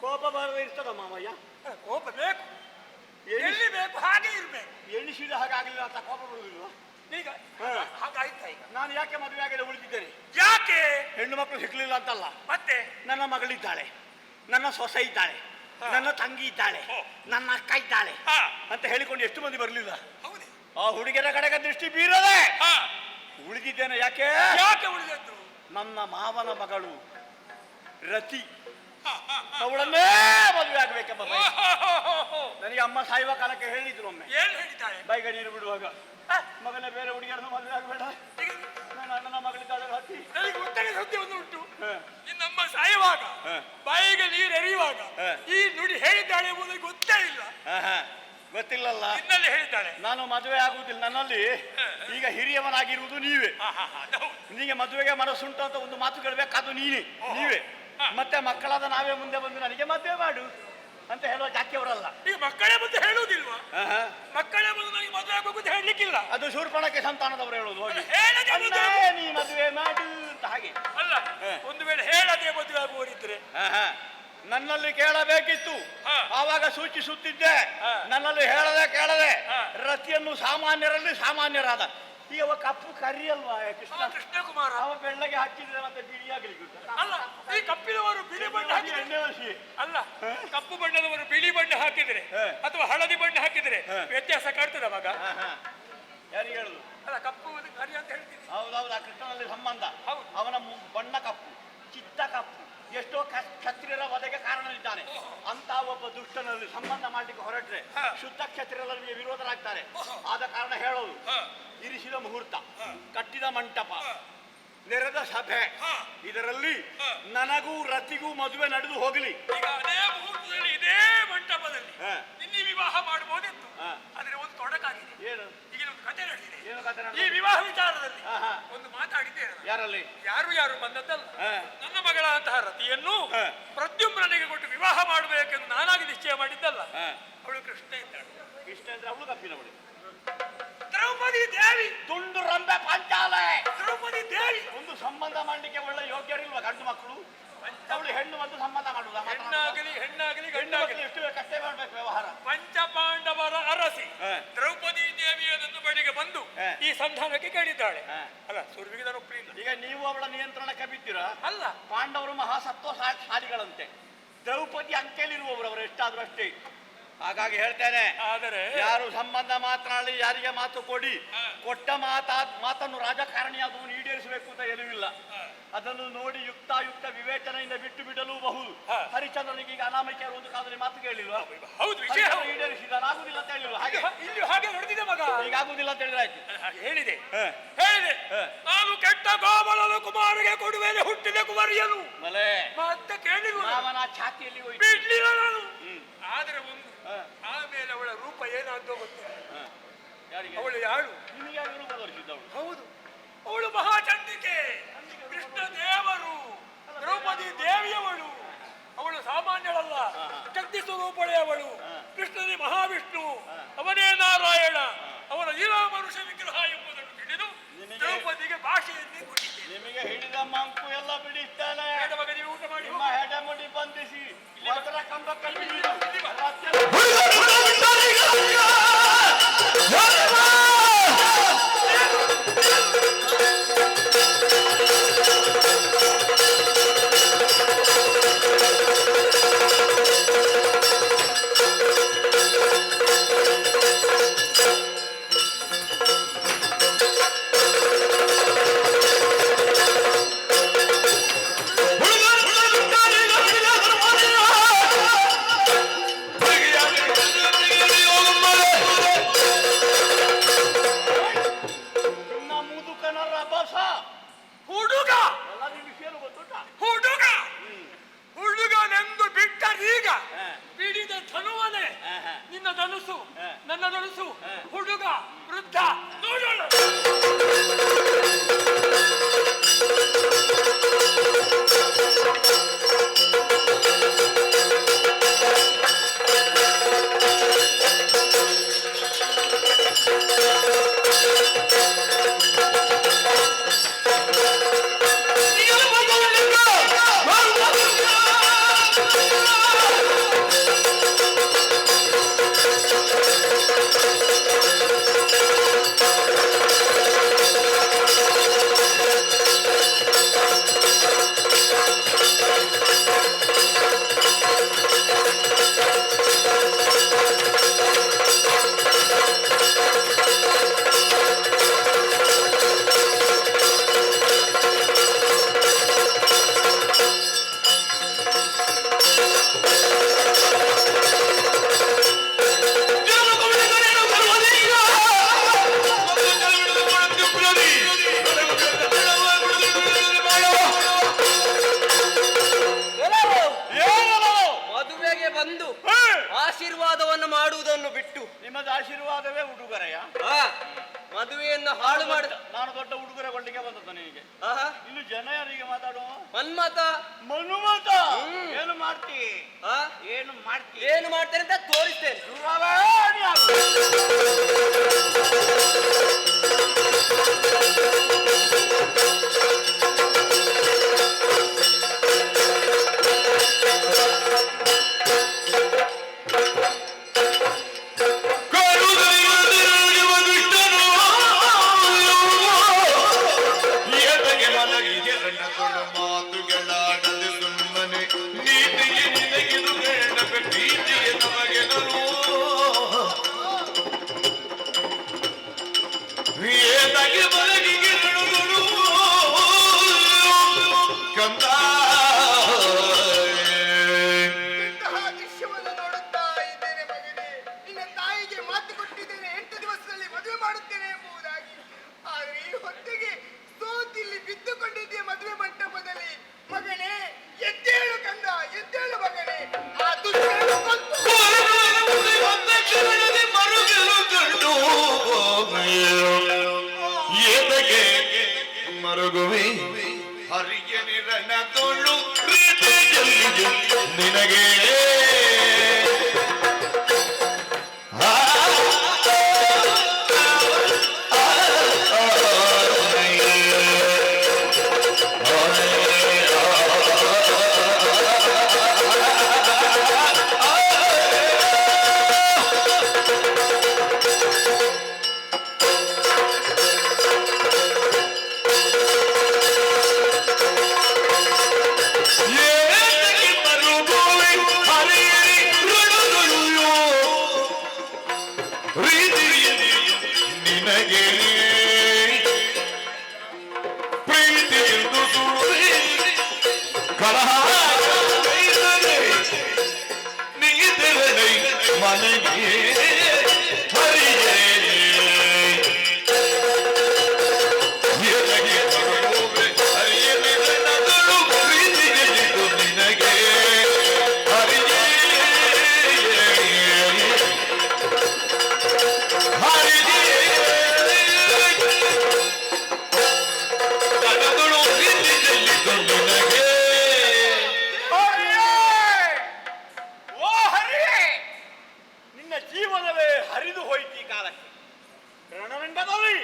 ಕೋಪ ಬಾರದೆ ಇರ್ತದ ಮಾವಯ್ಯ. ಕೋಪ ಬೇಕು, ಎಲ್ಲಿ ಎಣ್ಣೆ ಬೇಕು ಹಾಗೆ ಇರ್ಬೇಕು. ಎಣಿಸಿದ ಹಾಗಾಗಲಿಲ್ಲ ಅಂತ ಕೋಪ ಬರುವುದಿಲ್ವ? ಈಗ ಹಾ. ಹಾಗಾಯ್ತಾ ಈಗ? ನಾನು ಯಾಕೆ ಮದುವೆ ಆಗದೆ ಉಳಿದಿದ್ದೇನೆ? ಯಾಕೆ? ಹೆಣ್ಣು ಮಕ್ಕಳು ಸಿಗ್ಲಿಲ್ಲ ಅಂತಲ್ಲ, ಮತ್ತೆ ನನ್ನ ಮಗಳಿದ್ದಾಳೆ, ನನ್ನ ಸೊಸೆ ಇದ್ದಾಳೆ, ನನ್ನ ತಂಗಿ ಇದ್ದಾಳೆ, ನನ್ನ ಅಕ್ಕ ಇದ್ದಾಳೆ ಹಾ. ಅಂತ ಹೇಳಿಕೊಂಡು ಎಷ್ಟು ಮಂದಿ ಬರಲಿಲ್ಲ. ಹೌದೇ? ಆ ಹುಡುಗಿಯರ ಕಡೆಗೆ ದೃಷ್ಟಿ ಬೀರದೆ ಹಾ. ಉಳಿದಿದ್ದೇನೆ. ಯಾಕೆ? ಯಾಕೆ ಉಳಿದದ್ದು? ನನ್ನ ಮಾವನ ಮಗಳು ರತಿ, ಅವಳನ್ನೇ ಮದುವೆ ಆಗ್ಬೇಕೆಂಬ ಬಯಕೆ. ನನಗೆ ಅಮ್ಮ ಸಾಯುವ ಕಾಲಕ್ಕೆ ಹೇಳಿದ್ರು ಒಮ್ಮೆ. ಏನ್ ಹೇಳಿದ್ದಾಳೆ? ಬೈಗ ನೀರು ಬಿಡುವಾಗ ಮಗನೇ ಬೇರೆ ಹುಡುಗಿಯರನ್ನು ಮದುವೆ ಆಗಬೇಡ, ನನ್ನ ಅಣ್ಣನ ಮಗಳಿದ್ದಾಳೆ ಹತ್ತಿ. ನನಗೆ ಒಟ್ಟಗೆ ಸತ್ಯವನ್ನು ಉಂಟು. ನಿನ್ನಮ್ಮ ಸಾಯುವಾಗ ಬಾಯಿಗೆ ನೀರು ಎರೆಯುವಾಗ ಈ ನುಡಿ ಹೇಳಿದ್ದಾಳೆ ಎಂಬುದಕ್ಕೆ ಗೊತ್ತೇ ಇಲ್ಲ. ಗೊತ್ತಿಲ್ಲಲ್ಲ. ಇನ್ನಲ್ಲಿ ಹೇಳಿದ್ದಾಳೆ ನಾನು ಮದುವೆ ಆಗುವುದಿಲ್ಲ, ನನ್ನಲ್ಲಿ ಈಗ ಹಿರಿಯವನಾಗಿರುವುದು ನೀವೇ. ನಿನಗೆ ಮದುವೆಗೆ ಮನಸ್ಸುಂಟು ಅಂತ ಒಂದು ಮಾತು ಕೇಳಬೇಕಾದ್ದು ನೀವೇ. ಮತ್ತೆ ಮಕ್ಕಳಾದ ನಾವೇ ಮುಂದೆ ಬಂದು ನನಗೆ ಮದುವೆ ಮಾಡು ಅಂತ ಹೇಳುವ ಜಾತಿಯವರಲ್ಲ. ಈಗ ಮಕ್ಕಳೇ ಬಂದು ಹೇಳುವುದಿಲ್ವಾ? ಮಕ್ಕಳೇ ಬಂದು ನನಗೆ ಮದುವೆ ಆಗೋದು ಹೇಳಲಿಕ್ಕಿಲ್ಲ. ಅದು ಶೂರ್ಪಣಕ್ಕೆ ಸಂತಾನದವರು ಹೇಳುವುದು. ಹೋಗಿ ನೀ ಮದುವೆ ಮಾಡು ಅಂತ. ಹಾಗೆ ಅಲ್ಲ, ಒಂದು ವೇಳೆ ಹೇಳದೆ ಮದುವೆ ಆಗುವವರಿದ್ರೆ ನನ್ನಲ್ಲಿ ಕೇಳಬೇಕಿತ್ತು, ಆವಾಗ ಸೂಚಿಸುತ್ತಿದ್ದೆ. ನನ್ನಲ್ಲಿ ಹೇಳದೆ ಕೇಳದೆ ರತಿಯನ್ನು ಸಾಮಾನ್ಯರಲ್ಲಿ ಸಾಮಾನ್ಯರಾದ ಈಗ ಅವ ಕಪ್ಪು ಕರಿ ಅಲ್ವಾ ಕೃಷ್ಣಕುಮಾರ, ಅವ ಬೆಳ್ಳಗೆ ಹಚ್ಚಿದ್ರೆ ಮತ್ತೆ ಬಿಳಿಯಾಗಲಿಕ್ಕೆ ಅಲ್ಲ. ಈ ಕಪ್ಪಿನವರು ಬಿಳಿ ಬಣ್ಣ ಹಾಕಿದ್ರೆ ಅಲ್ಲ, ಕಪ್ಪು ಬಣ್ಣದವರು ಬಿಳಿ ಬಣ್ಣ ಹಾಕಿದ್ರೆ ಅಥವಾ ಹಳದಿ ಬಣ್ಣ ಹಾಕಿದ್ರೆ ವ್ಯತ್ಯಾಸ ಕಾಡ್ತದೆ ಅವಾಗ. ಯಾರಿಗೆ ಹೇಳುದು? ಅಲ್ಲ, ಕಪ್ಪು ಕರಿ ಅಂತ ಹೇಳ್ತೀನಿ. ಹೌದೌದು, ಆ ಕೃಷ್ಣನಲ್ಲಿ ಸಂಬಂಧ. ಅವನ ಬಣ್ಣ ಕಪ್ಪು, ಚಿತ್ತ ಕಪ್ಪು, ಎಷ್ಟೋ ಕ್ಷತ್ರಿಯರ ವಧೆಗೆ ಕಾರಣನಿದ್ದಾನೆ. ಅಂತ ಒಬ್ಬ ದುಷ್ಟನಲ್ಲಿ ಸಂಬಂಧ ಮಾಡಲಿಕ್ಕೆ ಹೊರಟ್ರೆ ಶುದ್ಧ ಕ್ಷತ್ರಿಯರಲ್ಲಿ ವಿರೋಧರಾಗ್ತಾರೆ. ಆದ ಕಾರಣ ಹೇಳೋದು, ಇರಿಸಿದ ಮುಹೂರ್ತ, ಕಟ್ಟಿದ ಮಂಟಪ, ನೆರೆದ ಸಭೆ, ಇದರಲ್ಲಿ ನನಗೂ ರತಿಗೂ ಮದುವೆ ನಡೆದು ಹೋಗಲಿ. ಈಗ ಅದೇ ಮುಹೂರ್ತದಲ್ಲಿ ಇದೇ ಮಂಟಪದಲ್ಲಿ ನಿನ್ನೆ ವಿವಾಹ ಮಾಡಬಹುದಿತ್ತು. ಆದ್ರೆ ಒಂದು ತೊಡಕಾಗಿದೆ. ಏನು? ಈಗ ಒಂದು ಕಥೆ ನಡೆದಿದೆ. ಏನು ಕಥೆ? ಈ ವಿವಾಹ ವಿಚಾರದಲ್ಲಿ ಒಂದು ಮಾತಾಡಿದ್ದೇನೆ. ಯಾರಲ್ಲಿ? ಯಾರು ಬಂದದ್ದಲ್ಲ. ನನ್ನ ಮಗಳಂತಹ ರತಿಯನ್ನು ಪ್ರದ್ಯುಮ್ನಿಗೆ ಕೊಟ್ಟು ವಿವಾಹ ಮಾಡಬೇಕೆಂದು ನಾನಾಗಿ ನಿಶ್ಚಯ ಮಾಡಿದ್ದಲ್ಲ. ಅವಳು ಕೃಷ್ಣ ಇದ್ದಾಳೆ. ಕೃಷ್ಣ ಅಂದ್ರೆ ಅವಳು ಕಪ್ಪಿನವಳು. ದ್ರೌಪದಿ ದೇವಿ, ತುಂಡು ರಂಬೆ ಪಾಂಚಾಲೆ. ದ್ರೌಪದಿ ದೇವಿ ಒಂದು ಸಂಬಂಧ ಮಾಡಲಿಕ್ಕೆ ಒಳ್ಳೆ ಯೋಗ್ಯರಿಲ್ವಾ ಗಂಡು ಮಕ್ಕಳು? ಅವಳು ಹೆಣ್ಣು ಒಂದು ಸಂಬಂಧ ಮಾಡುದ? ಹೆಣ್ಣಾಗಲಿ ಗಂಡಾಗಲಿ ಎಷ್ಟು ಕಷ್ಟೇ ಮಾಡ್ಬೇಕು ವ್ಯವಹಾರ. ಪಂಚಪಾಂಡವರ ಅರಸಿ ದ್ರೌಪದಿ ದೇವಿಯದನ್ನು ಬಳಿಗೆ ಬಂದು ಈ ಸಂಧಾನಕ್ಕೆ ಕೇಳಿದ್ದಾಳೆ. ಅಲ್ಲ, ಸುರ್ವಿಗೆ ನಾನು ಒಪ್ಪಲಿಲ್ಲ. ಈಗ ನೀವು ಅವಳ ನಿಯಂತ್ರಣಕ್ಕೆ ಬಿದ್ದೀರಾ? ಅಲ್ಲ, ಪಾಂಡವರು ಮಹಾಸತ್ವಶಾಲಿಗಳಂತೆ, ದ್ರೌಪದಿ ಅಂಕೆಯಲ್ಲಿರುವವರು ಅವರು ಎಷ್ಟಾದ್ರೂ ಅಷ್ಟೇ. ಹಾಗಾಗಿ ಹೇಳ್ತೇನೆ, ಆದರೆ ಯಾರು ಸಂಬಂಧ ಮಾತನಾಡಲಿ, ಯಾರಿಗೆ ಮಾತು ಕೊಡಿ, ಕೊಟ್ಟ ಮಾತನ್ನು ರಾಜಕಾರಣಿಯಾದವನು ಈಡೇರಿಸಬೇಕು ಅಂತ ಎಲ್ಲಿಲ್ಲ. ಅದನ್ನು ನೋಡಿ ಯುಕ್ತಾಯುಕ್ತ ವಿವೇಚನೆಯಿಂದ ಬಿಟ್ಟು ಬಿಡಲೂಬಹುದು. ಹರಿಶ್ಚಂದ್ರನಿಗೆ ಈಗ ಅನಾಮಿಕೆ ಒಂದು ಕಾಲದಲ್ಲಿ ಮಾತು ಕೇಳಿಲ್ವಾ? ಹೌದು, ವಿಷಯ ಈಡೇರಿಸಿದಾಗುದಿಲ್ಲ ಅಂತ ಹೇಳಿಲ್ವ? ಹಾಗೆ ಇಲ್ಲಿ ಹಾಗೆ ನಡೆದಿದೆ ಮಗ. ಈಗ ಆಗುದಿಲ್ಲ ಅಂತ ಹೇಳಿದ್ರೆ ಆಯ್ತು. ಹೇಳಿದೆ ನಾನು ಕೆಟ್ಟ ಗೋಬಳಲು ಕುಮಾರಿಗೆ ಕೊಡುವೇನೆ ಹುಟ್ಟಿದ ಕುಮಾರಿಯನು ಮತ್ತೆ ಕೇಳಿಲ್ವ? ಅವನ ಛಾತಿಯಲ್ಲಿ ಹೋಯ್ತು. ಬಿಡ್ಲಿಲ್ಲ ನಾನು. ಆದ್ರೆ ಒಂದು ಆಮೇಲೆ ಅವಳ ರೂಪ ಏನಾದ್ರೂ ಗೊತ್ತಿಲ್ಲ. ಅವಳು ಯಾಳು? ನಿಮಗೆ ಯಾರು ರೂಪ ತೋರಿಸಿದ್ದವಳು? ಹೌದು, ಅವಳು ಮಹಾಚಂಡಿಕೆ, ಕೃಷ್ಣ ದೇವರು, ದ್ರೌಪದಿ ದೇವಿಯವಳು. ಅವಳು ಸಾಮಾನ್ಯಳಲ್ಲ, ಶಕ್ತಿ ಸ್ವರೂಪಳೆ ಅವಳು. ಕೃಷ್ಣನೇ ಮಹಾವಿಷ್ಣು, ಅವನೇ ನಾರಾಯಣ, ಅವನ ಲೀಲಾ ಮನುಷ್ಯ ವಿಗ್ರಹ ಎಂಬುದನ್ನು ತಿಳಿದು ದ್ರೌಪದಿಗೆ ಭಾಷೆಯನ್ನೇ ಕೊಟ್ಟಿದ್ದೆ. ನಿಮಗೆ ಹಿಡಿದ ಮಂಕು ಎಲ್ಲ ಬಿಡಿಸ್ತಾನೆ. ನೀವು ಊಟ ಮಾಡಿ ನಿಮ್ಮ ಹೆಡೆಮುಡಿ ಬಂಧಿಸಿ ಕಂಬ ಕಲ್ವಿ ಹುಡುಗನೆಂದು ಬಿಟ್ಟರೀಗ ಬಿಡಿದ ಧನುವನೆ ನಿನ್ನ ಧನುಸು ನನ್ನ ಧನುಸು. ಹುಡುಗ ವೃದ್ಧ ನೋಡೋಣ. ಆಶೀರ್ವಾದವನ್ನು ಮಾಡುವುದನ್ನು ಬಿಟ್ಟು ನಿಮ್ಮದು ಆಶೀರ್ವಾದವೇ ಉಡುಗೊರೆಯ? ಮದುವೆಯನ್ನು ಹಾಳು ಮಾಡ. ನಾನು ದೊಡ್ಡ ಉಡುಗೊರೆ ಕೊಂಡಿಗೆ ಬಂದದ್ದು ನಿನಗೆ. ಇನ್ನು ಜನ ಯಾರಿಗೆ ಮಾತಾಡುವ? ಮನ್ಮತ ಮನುಮತ. ಏನು ಮಾಡ್ತಿ? ಏನು ಮಾಡ್ತಿ? ಏನು ಮಾಡ್ತೇನೆ ಅಂತ ತೋರಿಸ್ತೇನೆ. ಮಾತುಗಳಾಡದೆ ಸುಮ್ಮನೆ ನೀತಿಗೆ ನಿನಗಿದು ಬೇಡ ಪ್ರೀತಿಗೆ ನಮಗೆ ಏದಾಗಿ ಮಲಗಿಗೆ ನಡುಗಳು ಕಂದ ಇಂತಹ ದೃಶ್ಯವನ್ನು ನೋಡುತ್ತಾ ಇದ್ದೇನೆ ಮಗನೇ. ನಿನ್ನ ತಾಯಿಗೆ ಮಾತು ಕೊಟ್ಟಿದ್ದೇನೆ, 8 ದಿವಸದಲ್ಲಿ ಮದುವೆ ಮಾಡುತ್ತೇನೆ ಎಂಬುದಾಗಿ. ಆದರೆ ಈ ಹೊತ್ತಿಗೆ ಸೋತಿಲ್ಲಿ ಬಿದ್ದುಕೊಂಡಿದ್ದೆ ಮದುವೆ ಮಂಟಪದಲ್ಲಿ. ಮಗನೇ ಎದ್ದೇಳು ಕಂದ, ಎದ್ದೇಳು ಮಗನೇ. ಆ ದುಶ್ಯನು ಏತಗೆ ಮರುಗುವೆ ಹರಿಯ ನಿರನ ತೋಳು ಪ್ರೀತಿಯಲ್ಲಿ ನಿನಗೆ ನಿನಗೆ ಪ್ರೀತಿ ಎಂದು ಸುಳ್ಳಿ ಕಲಹ ನೀತಿರಲಿ ಮನೆಗೆ ಹರಿಯೇ ಎದಗೆ ಬರುವೆ ಹರಿಯಲಿ ನನ್ನದಳು ಪ್ರೀತಿಗೆ ಇದು ನಿನಗೆ ಹರಿಯೇ ನಿನ್ನ ಜೀವನವೇ ಹರಿದು ಹೋಯ್ತು ಈ ಕಾಲಕ್ಕೆ. ರಣರಂಗದಲ್ಲಿ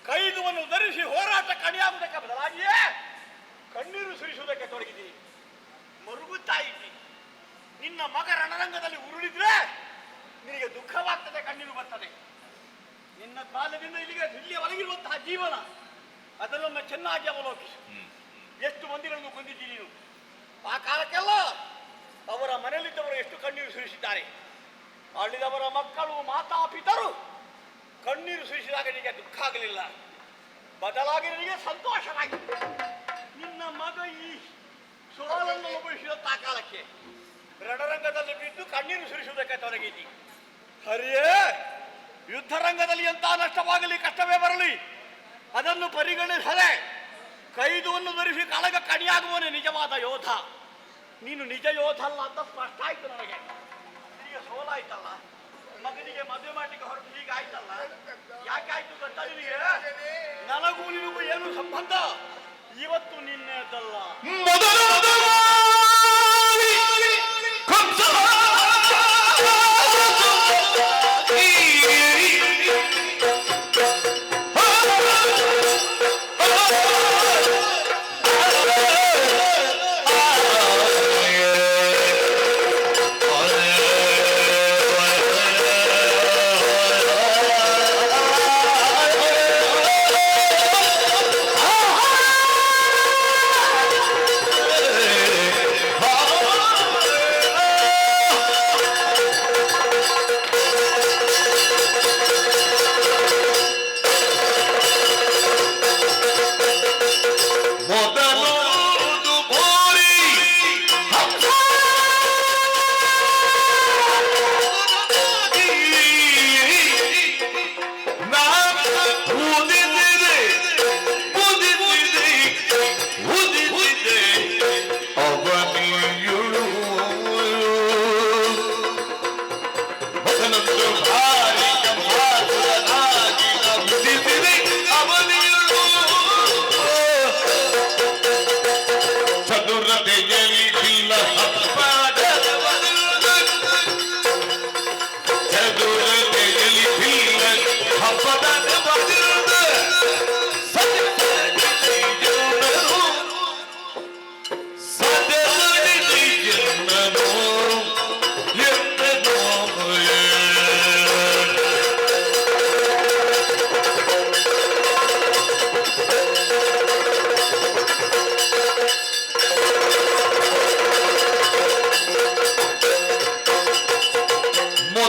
ಕೈದುವನ್ನು ಧರಿಸಿ ಹೋರಾಟ ಕಣಿಯಾಗುವುದಕ್ಕೆ ಬದಲಾಗಿಯೇ ಕಣ್ಣೀರು ಸುರಿಸುವುದಕ್ಕೆ ತೊಡಗಿದ್ದೀನಿ. ಮರುಗುತ್ತಾ ಇದ್ದೀನಿ. ನಿನ್ನ ಮಗ ರಣರಂಗದಲ್ಲಿ ಉರುಳಿದ್ರೆ ನಿನಗೆ ದುಃಖವಾಗ್ತದೆ, ಕಣ್ಣೀರು ಬರ್ತದೆ. ನಿನ್ನ ಕಾಲದಿಂದ ಇಲ್ಲಿಗೆ ಒಳಗಿರುವಂತಹ ಜೀವನ ಅದನ್ನೊಮ್ಮೆ ಚೆನ್ನಾಗಿ ಅವಲೋಕಿಸು. ಎಷ್ಟು ಮಂದಿಗಳನ್ನು ಕೊಂದಿದ್ದೀನಿ ನೀನು. ಆ ಕಾಲಕ್ಕೆಲ್ಲ ಅವರ ಮನೆಯಲ್ಲಿದ್ದವರು ಎಷ್ಟು ಕಣ್ಣೀರು ಸುರಿಸಿದ್ದಾರೆ. ಅಲ್ಲಿದವರ ಮಕ್ಕಳು ಮಾತಾಪಿತರು ಕಣ್ಣೀರು ಸುರಿಸಿದಾಗ ನಿನಗೆ ದುಃಖ ಆಗಲಿಲ್ಲ, ಬದಲಾಗಿ ನಿನಗೆ ಸಂತೋಷವಾಗಿದೆ. ನಿನ್ನ ಮಗ ಈ ಸೋಲನ್ನು ಅನುಭವಿಸಿದಂತ ಕಾಲಕ್ಕೆ ರಣರಂಗದಲ್ಲಿ ಬಿದ್ದು ಕಣ್ಣೀರು ಸುರಿಸುವುದಕ್ಕೆ ತೊಡಗಿದ್ದಿ. ಹರಿಯೇ, ಯುದ್ಧ ರಂಗದಲ್ಲಿ ಎಂತ ನಷ್ಟವಾಗಲಿ, ಕಷ್ಟವೇ ಬರಲಿ, ಅದನ್ನು ಪರಿಗಣಿಸದೆ ಕೈದುವನ್ನು ಧರಿಸಿ ಕಾಳಗ ಕಣಿಯಾಗುವನೇ ನಿಜವಾದ ಯೋಧ. ನೀನು ನಿಜ ಯೋಧ ಅಲ್ಲ ಅಂತ ಸ್ಪಷ್ಟ ಆಯ್ತು ನನಗೆ. ಈಗ ಸೋಲಾಯ್ತಲ್ಲ, ಮಗನಿಗೆ ಮದುವೆ ಮಾಡಲಿಕ್ಕೆ ಹೊರಟು ಹೀಗಾಯ್ತಲ್ಲ. ಯಾಕೆ ಆಯ್ತು ಗೊತ್ತಾ ನಿನಗೆ? ನನಗೂ ನಿನಗೂ ಏನು ಸಂಬಂಧ? ಇವತ್ತು ನಿನ್ನೆದಲ್ಲ. Hey!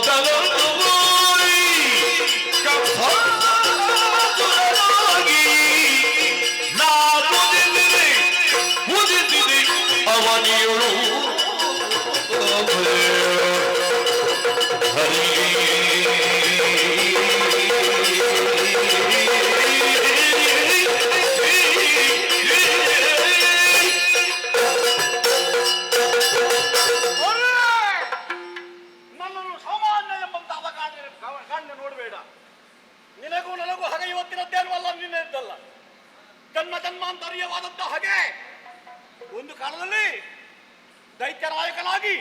ಮೊದಲೊಂದು ಗೋರಿ ಕಂಸಾಸುರನಾಗಿ ನಾ ಮುದಿಸಿದೆ ಅವನಿಯಳು ನನ್ನನ್ನು ಸಾಮಾನ್ಯ ಎಂಬಂತ ಅವಕಾಂಡ ನೋಡಬೇಡ. ನಿನಗೂ ನನಗೂ ಹಾಗೆ ಇವತ್ತಿನದ್ದೇನವಲ್ಲ, ನಿನ್ನೆದ್ದಲ್ಲ. ಜನ್ಮ ಜನ್ಮಾಂತರೀಯವಾದಂತ ಹಾಗೆ ಒಂದು ಕಾಲದಲ್ಲಿ ದೈತ್ಯ ನಾಯಕನಾಗಿ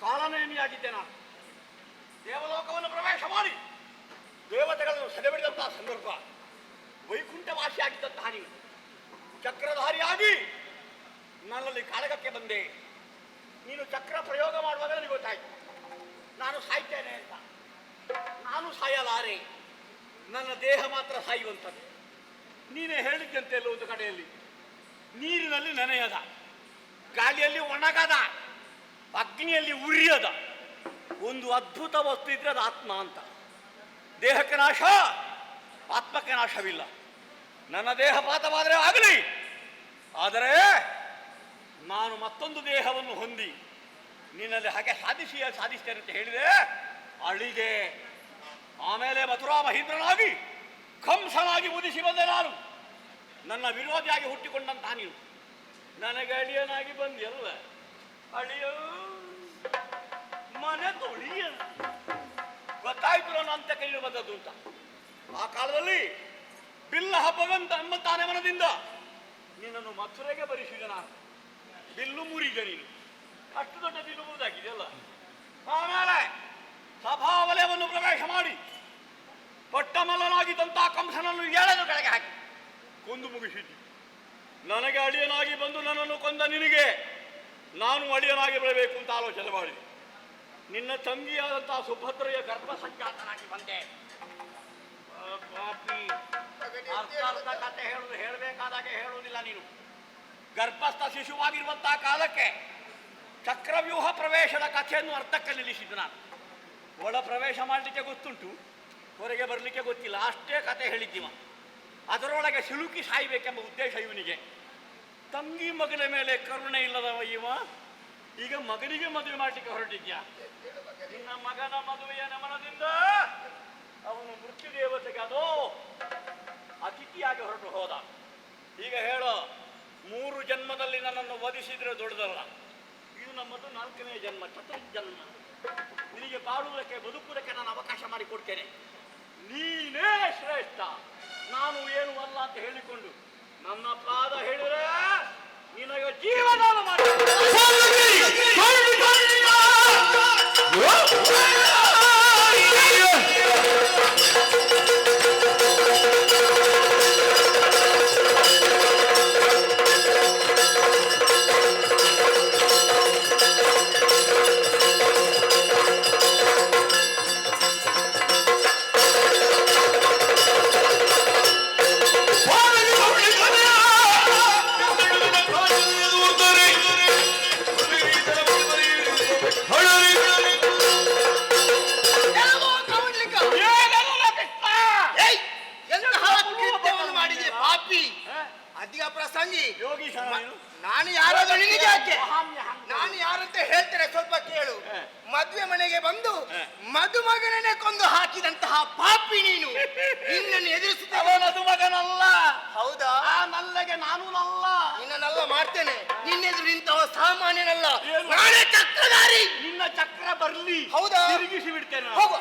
ಕಾಲನೇಮಿಯಾಗಿದ್ದೆ ನಾನು. ದೇವಲೋಕವನ್ನು ಪ್ರವೇಶ ಮಾಡಿ ದೇವತೆಗಳನ್ನು ಸೆರೆಬಿಡಿದಂತಹ ಸಂದರ್ಭ, ವೈಕುಂಠವಾಸಿಯಾಗಿದ್ದಂತಹ ನೀನು ಚಕ್ರಧಾರಿಯಾಗಿ ನನ್ನಲ್ಲಿ ಕಾಳಗಕ್ಕೆ ಬಂದೆ. ನೀನು ಚಕ್ರ ಪ್ರಯೋಗ ಮಾಡುವಾಗ ನನಗೆ ಗೊತ್ತಾಯ್ತು ನಾನು ಸಾಯ್ತೇನೆ ಅಂತ. ನಾನು ಸಾಯಲಾರೆ, ನನ್ನ ದೇಹ ಮಾತ್ರ ಸಾಯುವಂಥದ್ದು. ನೀನೇ ಹೇಳಿದ್ದಂತೆ ಎಲ್ಲ ಒಂದು ಕಡೆಯಲ್ಲಿ ನೀರಿನಲ್ಲಿ ನೆನೆಯದ, ಗಾಳಿಯಲ್ಲಿ ಒಣಗದ, ಅಗ್ನಿಯಲ್ಲಿ ಉರಿಯದ ಒಂದು ಅದ್ಭುತ ವಸ್ತು ಇದ್ರೆ ಅದು ಆತ್ಮ ಅಂತ. ದೇಹಕ್ಕೆ ನಾಶ, ಆತ್ಮಕ್ಕೆ ನಾಶವಿಲ್ಲ. ನನ್ನ ದೇಹ ಪಾತವಾದರೆ ಆಗಲಿ, ಆದರೆ ನಾನು ಮತ್ತೊಂದು ದೇಹವನ್ನು ಹೊಂದಿ ನಿನ್ನಲ್ಲಿ ಹಾಗೆ ಸಾಧಿಸ್ತೇನೆ ಅಂತ ಹೇಳಿದೆ, ಅಳಿದೆ. ಆಮೇಲೆ ಮಥುರಾ ಮಹೀಂದ್ರನಾಗಿ ಕಂಸನಾಗಿ ಉದಿಸಿ ಬಂದೆ ನಾನು. ನನ್ನ ವಿರೋಧಿಯಾಗಿ ಹುಟ್ಟಿಕೊಂಡಂತಹ ನೀನು ನನಗೆ ಅಳಿಯನಾಗಿ ಬಂದಿಯಲ್ಲ. ಅಳಿಯ ಮನೆ ತೊಳಿಯ ಗೊತ್ತಾಯ್ತು ನನ್ನ ಅಂತ ಕೈಲಿ ಬಂದದ್ದು ಅಂತ. ಆ ಕಾಲದಲ್ಲಿ ಬಿಲ್ಲ ಹಬ್ಬವಂತ ಎಂಬಂತಾನೆ ಮನದಿಂದ ನಿನ್ನನ್ನು ಮಥುರೆಗೆ ಬರಿಸಿದೆ ನಾನು. ಬಿಲ್ಲು ಮುರಿದೆ ನೀನು, ಅಷ್ಟು ದೊಡ್ಡ ಬಿಲ್ಲು ಮುರಿದಾಗಿದೆಯಲ್ಲ. ಆಮೇಲೆ ಸಭಾವಲಯವನ್ನು ಪ್ರವೇಶ ಮಾಡಿ ಪಟ್ಟಮಲ್ಲನಾಗಿದ್ದಂತಹ ಕಂಸನನ್ನು ಎಳೆದು ಕೆಳಗೆ ಹಾಕಿ ಕೊಂದು ಮುಗಿಸಿದ್ದಿ. ನನಗೆ ಅಳಿಯನಾಗಿ ಬಂದು ನನ್ನನ್ನು ಕೊಂದ ನಿನಗೆ ನಾನು ಅಳಿಯನಾಗಿ ಬೆಳಬೇಕು ಅಂತ ಆಲೋಚನೆ ಮಾಡಿದೆ. ನಿನ್ನ ತಂಗಿಯಾದಂತಹ ಸುಭದ್ರೆಯ ಗರ್ಭ ಸಂಜಾತನಾಗಿ ಬಂದೆ. ಪಾಪಿ, ಅರ್ಥ ಕಥೆ ಹೇಳಬೇಕಾದಾಗೆ ಹೇಳುವುದಿಲ್ಲ ನೀನು. ಗರ್ಭಸ್ಥ ಶಿಶುವಾಗಿರುವಂತಹ ಕಾಲಕ್ಕೆ ಚಕ್ರವ್ಯೂಹ ಪ್ರವೇಶದ ಕಥೆಯನ್ನು ಅರ್ಧಕ್ಕೆ ನಿಲ್ಲಿಸಿದ್ದು ನಾನು. ಒಳ ಪ್ರವೇಶ ಮಾಡಲಿಕ್ಕೆ ಗೊತ್ತುಂಟು, ಹೊರಗೆ ಬರಲಿಕ್ಕೆ ಗೊತ್ತಿಲ್ಲ, ಅಷ್ಟೇ ಕತೆ ಹೇಳಿದ್ದೀವ. ಅದರೊಳಗೆ ಸಿಲುಕಿ ಸಾಯ್ಬೇಕೆಂಬ ಉದ್ದೇಶ ಇವನಿಗೆ. ತಂಗಿ ಮಗನ ಮೇಲೆ ಕರುಣೆ ಇಲ್ಲದವ ಇವ. ಈಗ ಮಗನಿಗೆ ಮದುವೆ ಮಾಡಲಿಕ್ಕೆ ಹೊರಟಿದ್ಯಾ? ನಿನ್ನ ಮಗನ ಮದುವೆಯ ನಮನದಿಂದ ಅವನು ಮೃತ್ಯು ದೇವತೆಗೆ ಅದೋ ಅತಿಥಿಯಾಗಿ ಹೊರಟು ಹೋದ. ಈಗ ಹೇಳೋ, 3 ಜನ್ಮದಲ್ಲಿ ನನ್ನನ್ನು ವಧಿಸಿದ್ರೆ ದೊಡ್ಡದಲ್ಲ, ಇದು ನಮ್ಮದು 4ನೇ ಜನ್ಮ, ಚತುರ್ಜನ್ಮ. ನಿನಗೆ ಬಾಳುವುದಕ್ಕೆ ಬದುಕುವುದಕ್ಕೆ ನಾನು ಅವಕಾಶ ಮಾಡಿಕೊಡ್ತೇನೆ. ನೀನೇ ಶ್ರೇಷ್ಠ, ನಾನು ಏನು ಅಲ್ಲ ಅಂತ ಹೇಳಿಕೊಂಡು ನನ್ನ ಪಾದ ಹೇಳಿದ್ರೆ ನಿನಗೆ ಜೀವದಾನ ಮಾಡಿ. ಅಧಿಕ ಪ್ರಸಂಗಿ ಯೋಗೀಶ, ನಾನು ಯಾರಾದ್ರೂ ನಿನಗೆ ಯಾಕೆ? ನಾನು ಯಾರಂತ ಹೇಳ್ತೇನೆ, ಸ್ವಲ್ಪ ಕೇಳು. ಮದುವೆ ಮನೆಗೆ ಬಂದು ಮದುಮಗನನ್ನೇ ಕೊಂದು ಹಾಕಿದಂತಹ ಪಾಪಿ ನೀನು. ನಿನ್ನನ್ನು ಎದುರಿಸುತ್ತೇನೆ. ಮದುಮಗನಲ್ಲ. ಹೌದಾ? ಆ ನಲ್ಲಗೆ ನಾನು ನಲ್ಲ. ನಿನ್ನನ್ನೆಲ್ಲ ಮಾಡ್ತೇನೆ. ನಿನ್ನೆದುರು ನಿಂತವ ಸಾಮಾನ್ಯನಲ್ಲ, ನಾನೇ ಚಕ್ರಧಾರಿ. ನಿನ್ನ ಚಕ್ರ ಬರ್ಲಿ. ಹೌದಾ? ತಿರುಗಿಸಿ ಬಿಡ್ತೇನೆ. ಹೋಗು.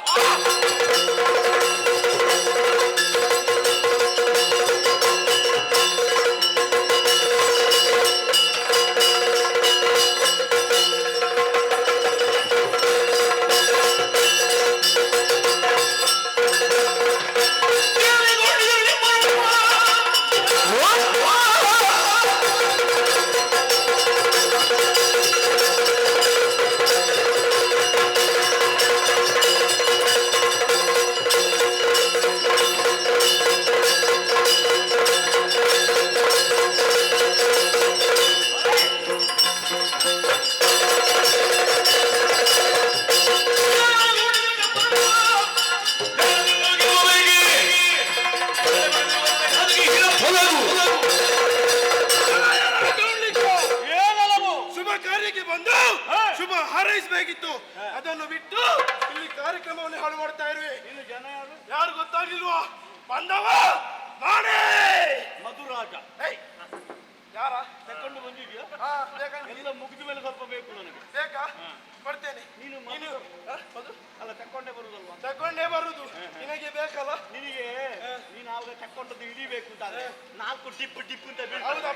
ಮಾಡಬೇಕಿತ್ತು. ಅದನ್ನು ಬಿಟ್ಟು ಇಲ್ಲಿ ಕಾರ್ಯಕ್ರಮವನ್ನು ಹಾಳು ಮಾಡ್ತಾ ಇರುವೆ. ಇನ್ನು ಜನ ಯಾರು? ಯಾರು ಗೊತ್ತಾಗಿಲ್ವಾ? ಬಂದವ ನಾನೇ ಮಧುರಾಜ. ಯಾರ ತಕೊಂಡು ಬಂದಿದ್ಯಾ? ಎಲ್ಲ ಮುಗಿದ ಮೇಲೆ ಸ್ವಲ್ಪ ಬೇಕು ನನಗೆ. ಬೇಕಾ? ಕೊಡ್ತೇನೆ. ನೀನು ಅಲ್ಲ ತಕೊಂಡೇ ಬರುದಲ್ವಾ? ತಕೊಂಡೇ ಬರುದು. ನಿನಗೆ ಬೇಕಲ್ಲ? ನಿನಗೆ ನೀನು ಆವಾಗ ತಕೊಂಡದ್ದು ಹಿಡಿಬೇಕು ಅಂತ 4 ಡಿಪ್ ಅಂತ ಬೀಳ್ತದೆ. ಹೌದಾ?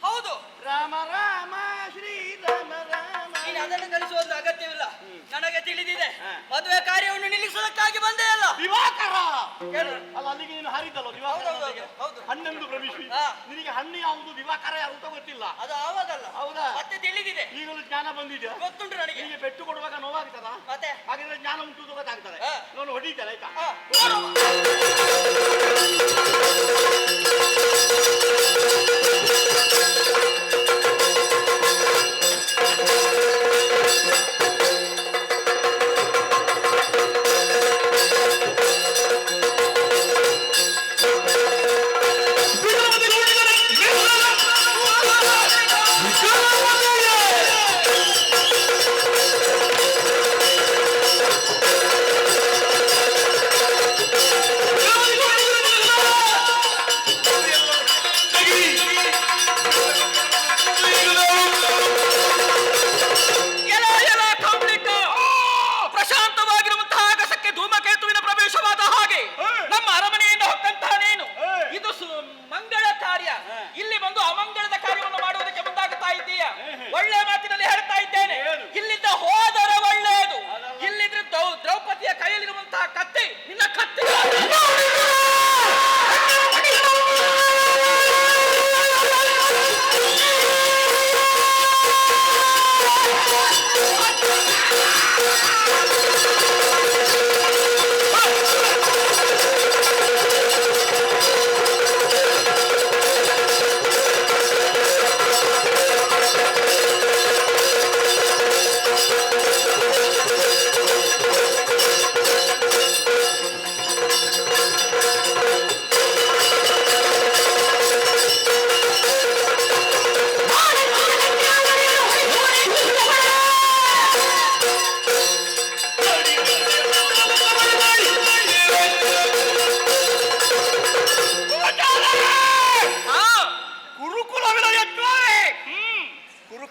ಹೌದು. ರಾಮ ರಾಮ ಶ್ರೀರಾಮ ರಾಮ. ನೀನು ಅದನ್ನು ಕಲಿಸುವಂತ ಅಗತ್ಯವಿಲ್ಲ, ನನಗೆ ತಿಳಿದಿದೆ. ಮದುವೆ ಕಾರ್ಯವನ್ನು ನಿಲ್ಲಿಸುವುದಕ್ಕಾಗಿ ಬಂದೇ ಅಲ್ಲ. ದಿವಾಕರ ಅಲ್ಲ, ಅಲ್ಲಿಗೆ ನೀನು ಹಾರಿದ್ದಲ್ಲ ದಿವಾಕರ. ಹೌದು. ಹಣ್ಣೆಂದು ಪ್ರವೇಶಿ ನಿನಗೆ ಹಣ್ಣು ಯಾವುದು ದಿವಾಕರ ಯಾವುದು ಅಂತ ಗೊತ್ತಿಲ್ಲ. ಅದು ಆವಾಗಲ್ಲ. ಹೌದಾ? ಮತ್ತೆ ತಿಳಿದಿದೆ. ಈಗಲೂ ಜ್ಞಾನ ಬಂದಿದೆ. ಗೊತ್ತುಂಟು ನನಗೆ. ನಿನಗೆ ಪೆಟ್ಟು ಕೊಡುವಾಗ ನೋವಾಗ್ತದ? ಮತ್ತೆ ಹಾಗಾದ್ರೆ ಜ್ಞಾನ ಉಂಟು ಗೊತ್ತಾಗ್ತದೆ. ನಾನು ಹೊಡಿತೇನೆ ಆಯ್ತಾ?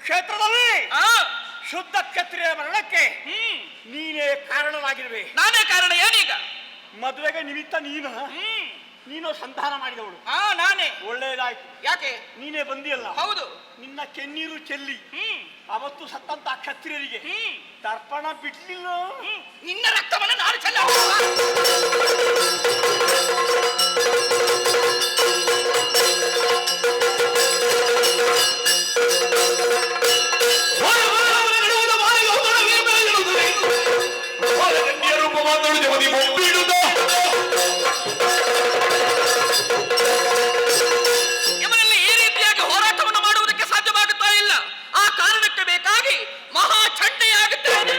ಕುರುಕ್ಷೇತ್ರದಲ್ಲಿ ಆ, ಶುದ್ಧ ಕ್ಷತ್ರಿಯ ಮರಣಕ್ಕೆ ನೀನೇ ಕಾರಣವಾಗಿರುವೆ. ನಾನೇ ಕಾರಣ ಏನೀಗ? ಮದುವೆಗೆ ನಿಮಿತ್ತ ನೀನು ಸಂಧಾನ ಮಾಡಿದವಳು. ನಾನೇ. ಒಳ್ಳೇದಾಯ್ತು. ಯಾಕೆ? ನೀನೇ ಬಂದಿಯಲ್ಲ. ಹೌದು. ನಿನ್ನ ಕೆನ್ನೀರು ಚೆಲ್ಲಿ ಅವತ್ತು ಸತ್ತಂತ ಕ್ಷತ್ರಿಯರಿಗೆ ತರ್ಪಣ ಬಿಡ್ಲಿಲ್ಲ. ನಿನ್ನ ರಕ್ತವನ್ನು ನಾನು ಚೆಲ್ಲ ಇವರಲ್ಲಿ ಈ ರೀತಿಯಾಗಿ ಹೋರಾಟವನ್ನು ಮಾಡುವುದಕ್ಕೆ ಸಾಧ್ಯವಾಗುತ್ತಾ ಇಲ್ಲ. ಆ ಕಾರಣಕ್ಕೆ ಬೇಕಾಗಿ ಮಹಾ ಚಂಡೆಯಾಗುತ್ತೇನೆ.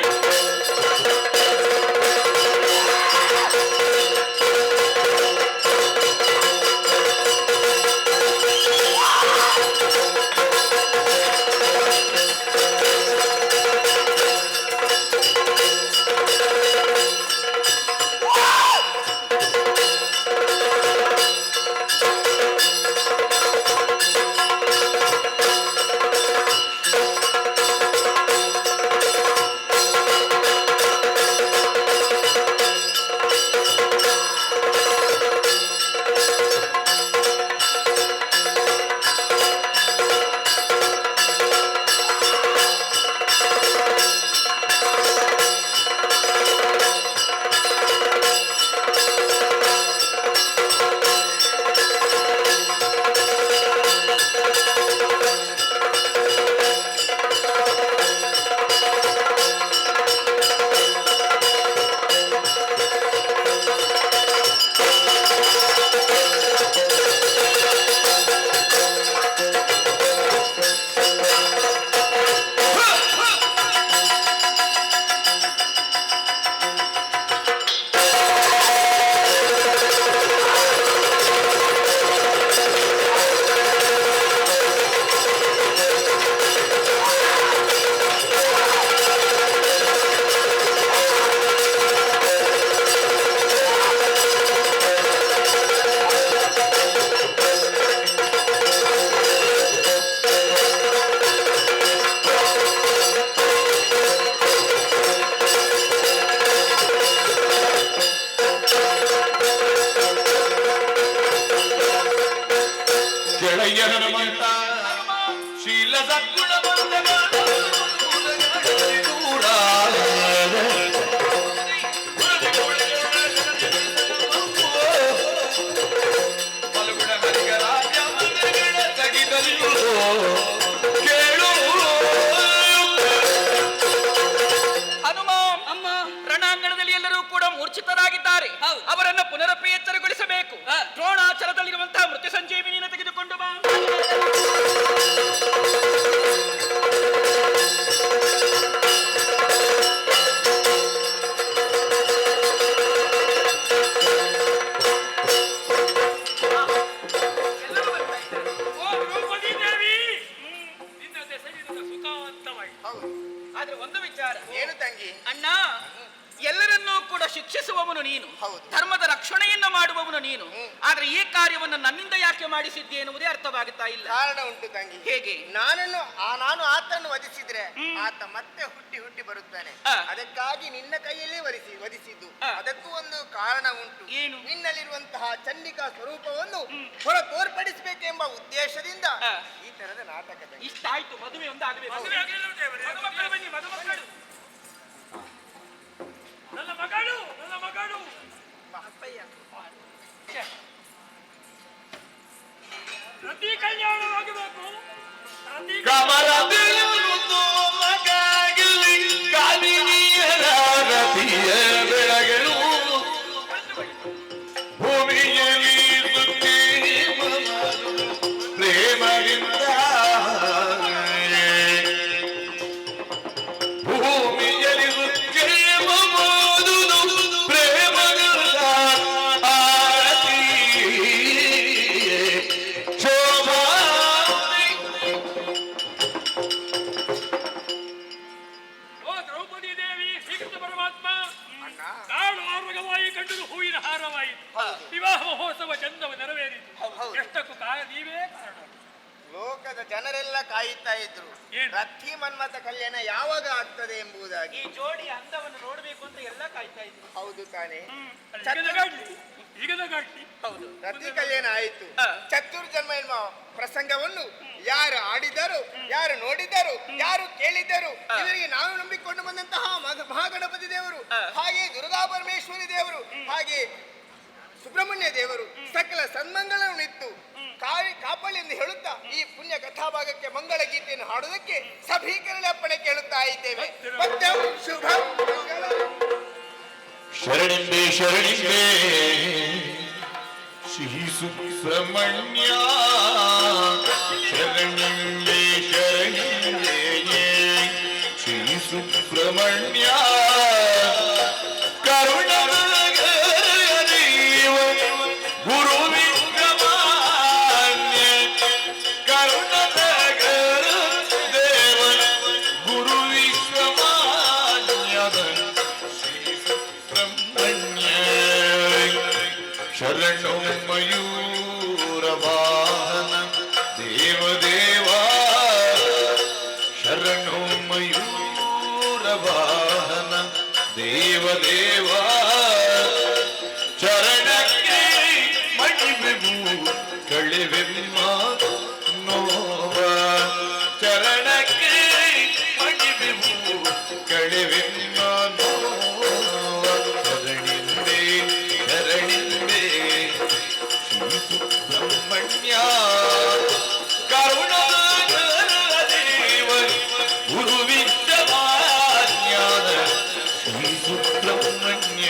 ಶೀಲದ ಗುಣವಂತನ ದೂರ ಫಲಗುಣ ಹರಿಗರಾಜ ಮಂದಿರಗಳ ತಗಿದಲು ಕೇಳು. ಹನುಮ ಅಮ್ಮ, ರಣಾಂಗಣದಲ್ಲಿ ಎಲ್ಲರೂ ಕೂಡ ಮೂರ್ಛಿತರಾಗಿದ್ದಾರೆ. ಅವರನ್ನು ಪುನರಪಿ ಎಚ್ಚರಗೊಳಿಸಬೇಕು. ದ್ರೋಣಾಚಲದಲ್ಲಿರುವಂತಹ ಮೃತ್ಯು ಸಂಜೀವಿನಿಯನ್ನು ತೆಗೆದುಕೊಂಡು ಬಾ. ಆದ್ರೆ ಒಂದು ವಿಚಾರ ಏನು ತಂಗಿ? ಅಣ್ಣ, ಎಲ್ಲರನ್ನೂ ಕೂಡ ಶಿಕ್ಷಿಸುವವನು ನೀನು, ಧರ್ಮದ ರಕ್ಷಣೆಯನ್ನು ಮಾಡುವವನು ನೀನು. ಆದ್ರೆ ಈ ಕಾರ್ಯವನ್ನು ನನ್ನಿಂದ ಯಾಕೆ ಮಾಡಿಸಿದ್ದೆ ಎನ್ನುವುದೇ ಅರ್ಥವಾಗುತ್ತಾ ಇಲ್ಲ. ಕಾರಣ ಉಂಟು ತಂಗಿ. ಹೇಗೆ? ನಾನು ಆತನ್ನು ವಧಿಸಿದ್ರೆ ಆತ ಮತ್ತೆ ಹುಟ್ಟಿ ಹುಟ್ಟಿ ಬರುತ್ತಾನೆ. ಅದಕ್ಕಾಗಿ ನಿನ್ನ ಕೈಯಲ್ಲೇ ವಧಿಸಿದ್ದು. ಅದಕ್ಕೂ ಒಂದು ಕಾರಣ ಉಂಟು. ಏನು? ನಿನ್ನಲ್ಲಿರುವಂತಹ ಚಂಡಿಕಾ ಸ್ವರೂಪವನ್ನು ಹೊರ ತೋರ್ಪಡಿಸಬೇಕೆಂಬ ಉದ್ದೇಶದಿಂದ ಈ ತರದ ನಾಟಕ. ಇಷ್ಟಾಯ್ತು, ಮದುವೆ ಒಂದು ಆಗಬೇಕು. ಬನ್ನಿ, ಮದುಮಕ್ಕಳು. ನನ್ನ ಮಗಳು ಪ್ರತಿ ಕಲ್ಯಾಣವಾಗಬೇಕು. ಕಮಲದೆಯುವುದು ಮಗಾಗಲಿ ಕಾಮಿನಿಯರ ರತಿಯ ಬೆಳಗಲು ಭೂಮಿಯಲ್ಲಿ ಸುತ್ತಿ ಪ್ರೇಮದಿಂದ ಭೂಮಿಯಲ್ಲಿ ಸುತ್ತಿ ಮಮೋದುದು ಪ್ರೇಮದಿಂದ ಆರತಿ ಶೋಭಾ ಇದ್ರು ಏನು? ರಥಿ ಮನ್ಮಥ ಕಲ್ಯಾಣ ಯಾವಾಗ ಆಗ್ತದೆ ಎಂಬುದಾಗಿ. ಈ ಜೋಡಿ ಅಂದವನ್ನು ನೋಡ್ಬೇಕು ಅಂತ ಎಲ್ಲ ಕಾಯ್ತಾ ಇದ್ರು. ಹೌದು ತಾನೆ. ಈಗ ನಗಾಡ್ಲಿ. ಹೌದು. ರಥಿ ಕಲ್ಯಾಣ ಆಯಿತು. ಚತುರ್ಜನ್ಮ ಎನ್ನುವ ಪ್ರಸಂಗವನ್ನು ಯಾರು ಆಡಿದರು, ಯಾರು ನೋಡಿದರು, ಯಾರು ಕೇಳಿದರು, ಇವರಿಗೆ ನಾವು ನಂಬಿಕೊಂಡು ಬಂದಂತಹ ಮಹಾಗಣಪತಿ ದೇವರು, ಹಾಗೆ ದುರ್ಗಾ ಪರಮೇಶ್ವರಿ ದೇವರು, ಹಾಗೆ ಸುಬ್ರಹ್ಮಣ್ಯ ದೇವರು ಸಕಲ ಸನ್ಮಂಗಳನ್ನಿತ್ತು ಕಾಪಾಳಿ ಎಂದು ಹೇಳುತ್ತಾ ಈ ಪುಣ್ಯ ಕಥಾಭಾಗಕ್ಕೆ ಮಂಗಳ ಗೀತೆಯನ್ನು ಹಾಡುವುದಕ್ಕೆ ಸಭೀಕರಣ ಅಪ್ಪಣೆ ಕೇಳುತ್ತಾ ಇದ್ದೇವೆ. ಶುಭ ಶರಣಿಂಬೆ ಶರಣಿಂಬೆ ಶ್ರೀ ಸುಬ್ರಹ್ಮಣ್ಯ ಶರಣಿಂಬೆ ಶರಣಿಂಬೆ ಶ್ರೀ ಸುಬ್ರಹ್ಮಣ್ಯ ಕರುಣದ ದೇವ ಗುರು ವಿಶ್ವಮಾನ್ಯ ಕರುಣದ ದೇವ ಗುರು ವಿಶ್ವಮಾನ್ಯದ ಶರಣೋ ಮಯೂರವಾಹನ ದೇವದೇವ ಶರಣೋ ಮಯೂರವಾಹನ ದೇವದೇವ ಚರಣಕ್ಕೆ ಮಣಿವೆವು ಕಳೆವೆಮ್ಮ ನೋವ ಚರಣಕ್ಕೆ ಮಣಿವೆವು ಕಳೆವೆಮ್ಮ ನೋವ ಶರಣಿಂದೆ ಶರಣಿಂದೆ ಶ್ರೀ ಸುಬ್ರಹ್ಮಣ್ಯ ಕರುಣಾಕರ ದೇವ ಗುರು ವಿಶ್ವಮಾನ್ಯದ ಶ್ರೀ ಸುಬ್ರಹ್ಮಣ್ಯ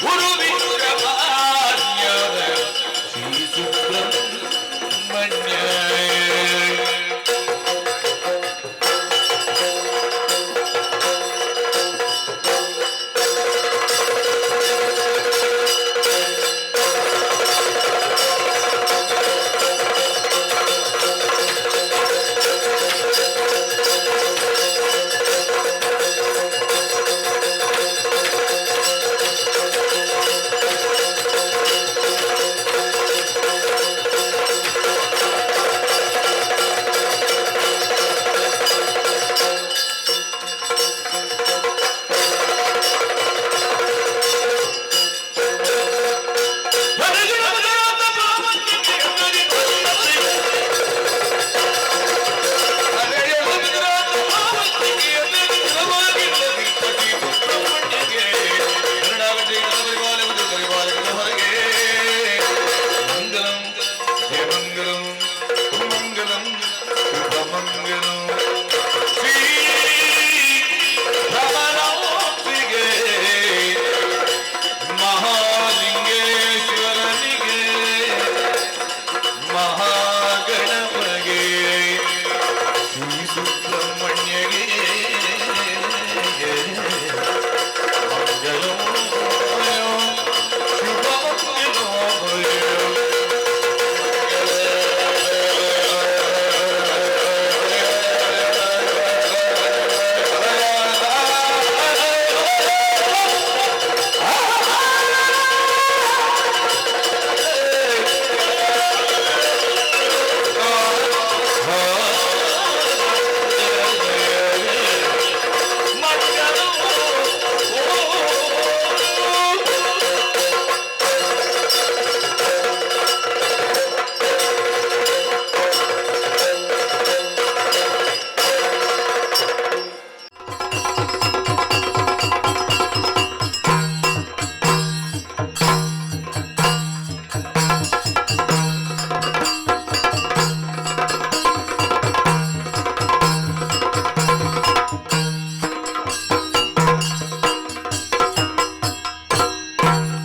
ಗುರು ವಿಶ್ವಮಾನ್ಯದ ಶ್ರೀ ಸುಬ್ರಹ್ಮಣ್ಯ ಮಹಾಗಣಪಗೆ ಶ್ರೀ ಸುಬ್ರಹ್ಮಣ್ಯ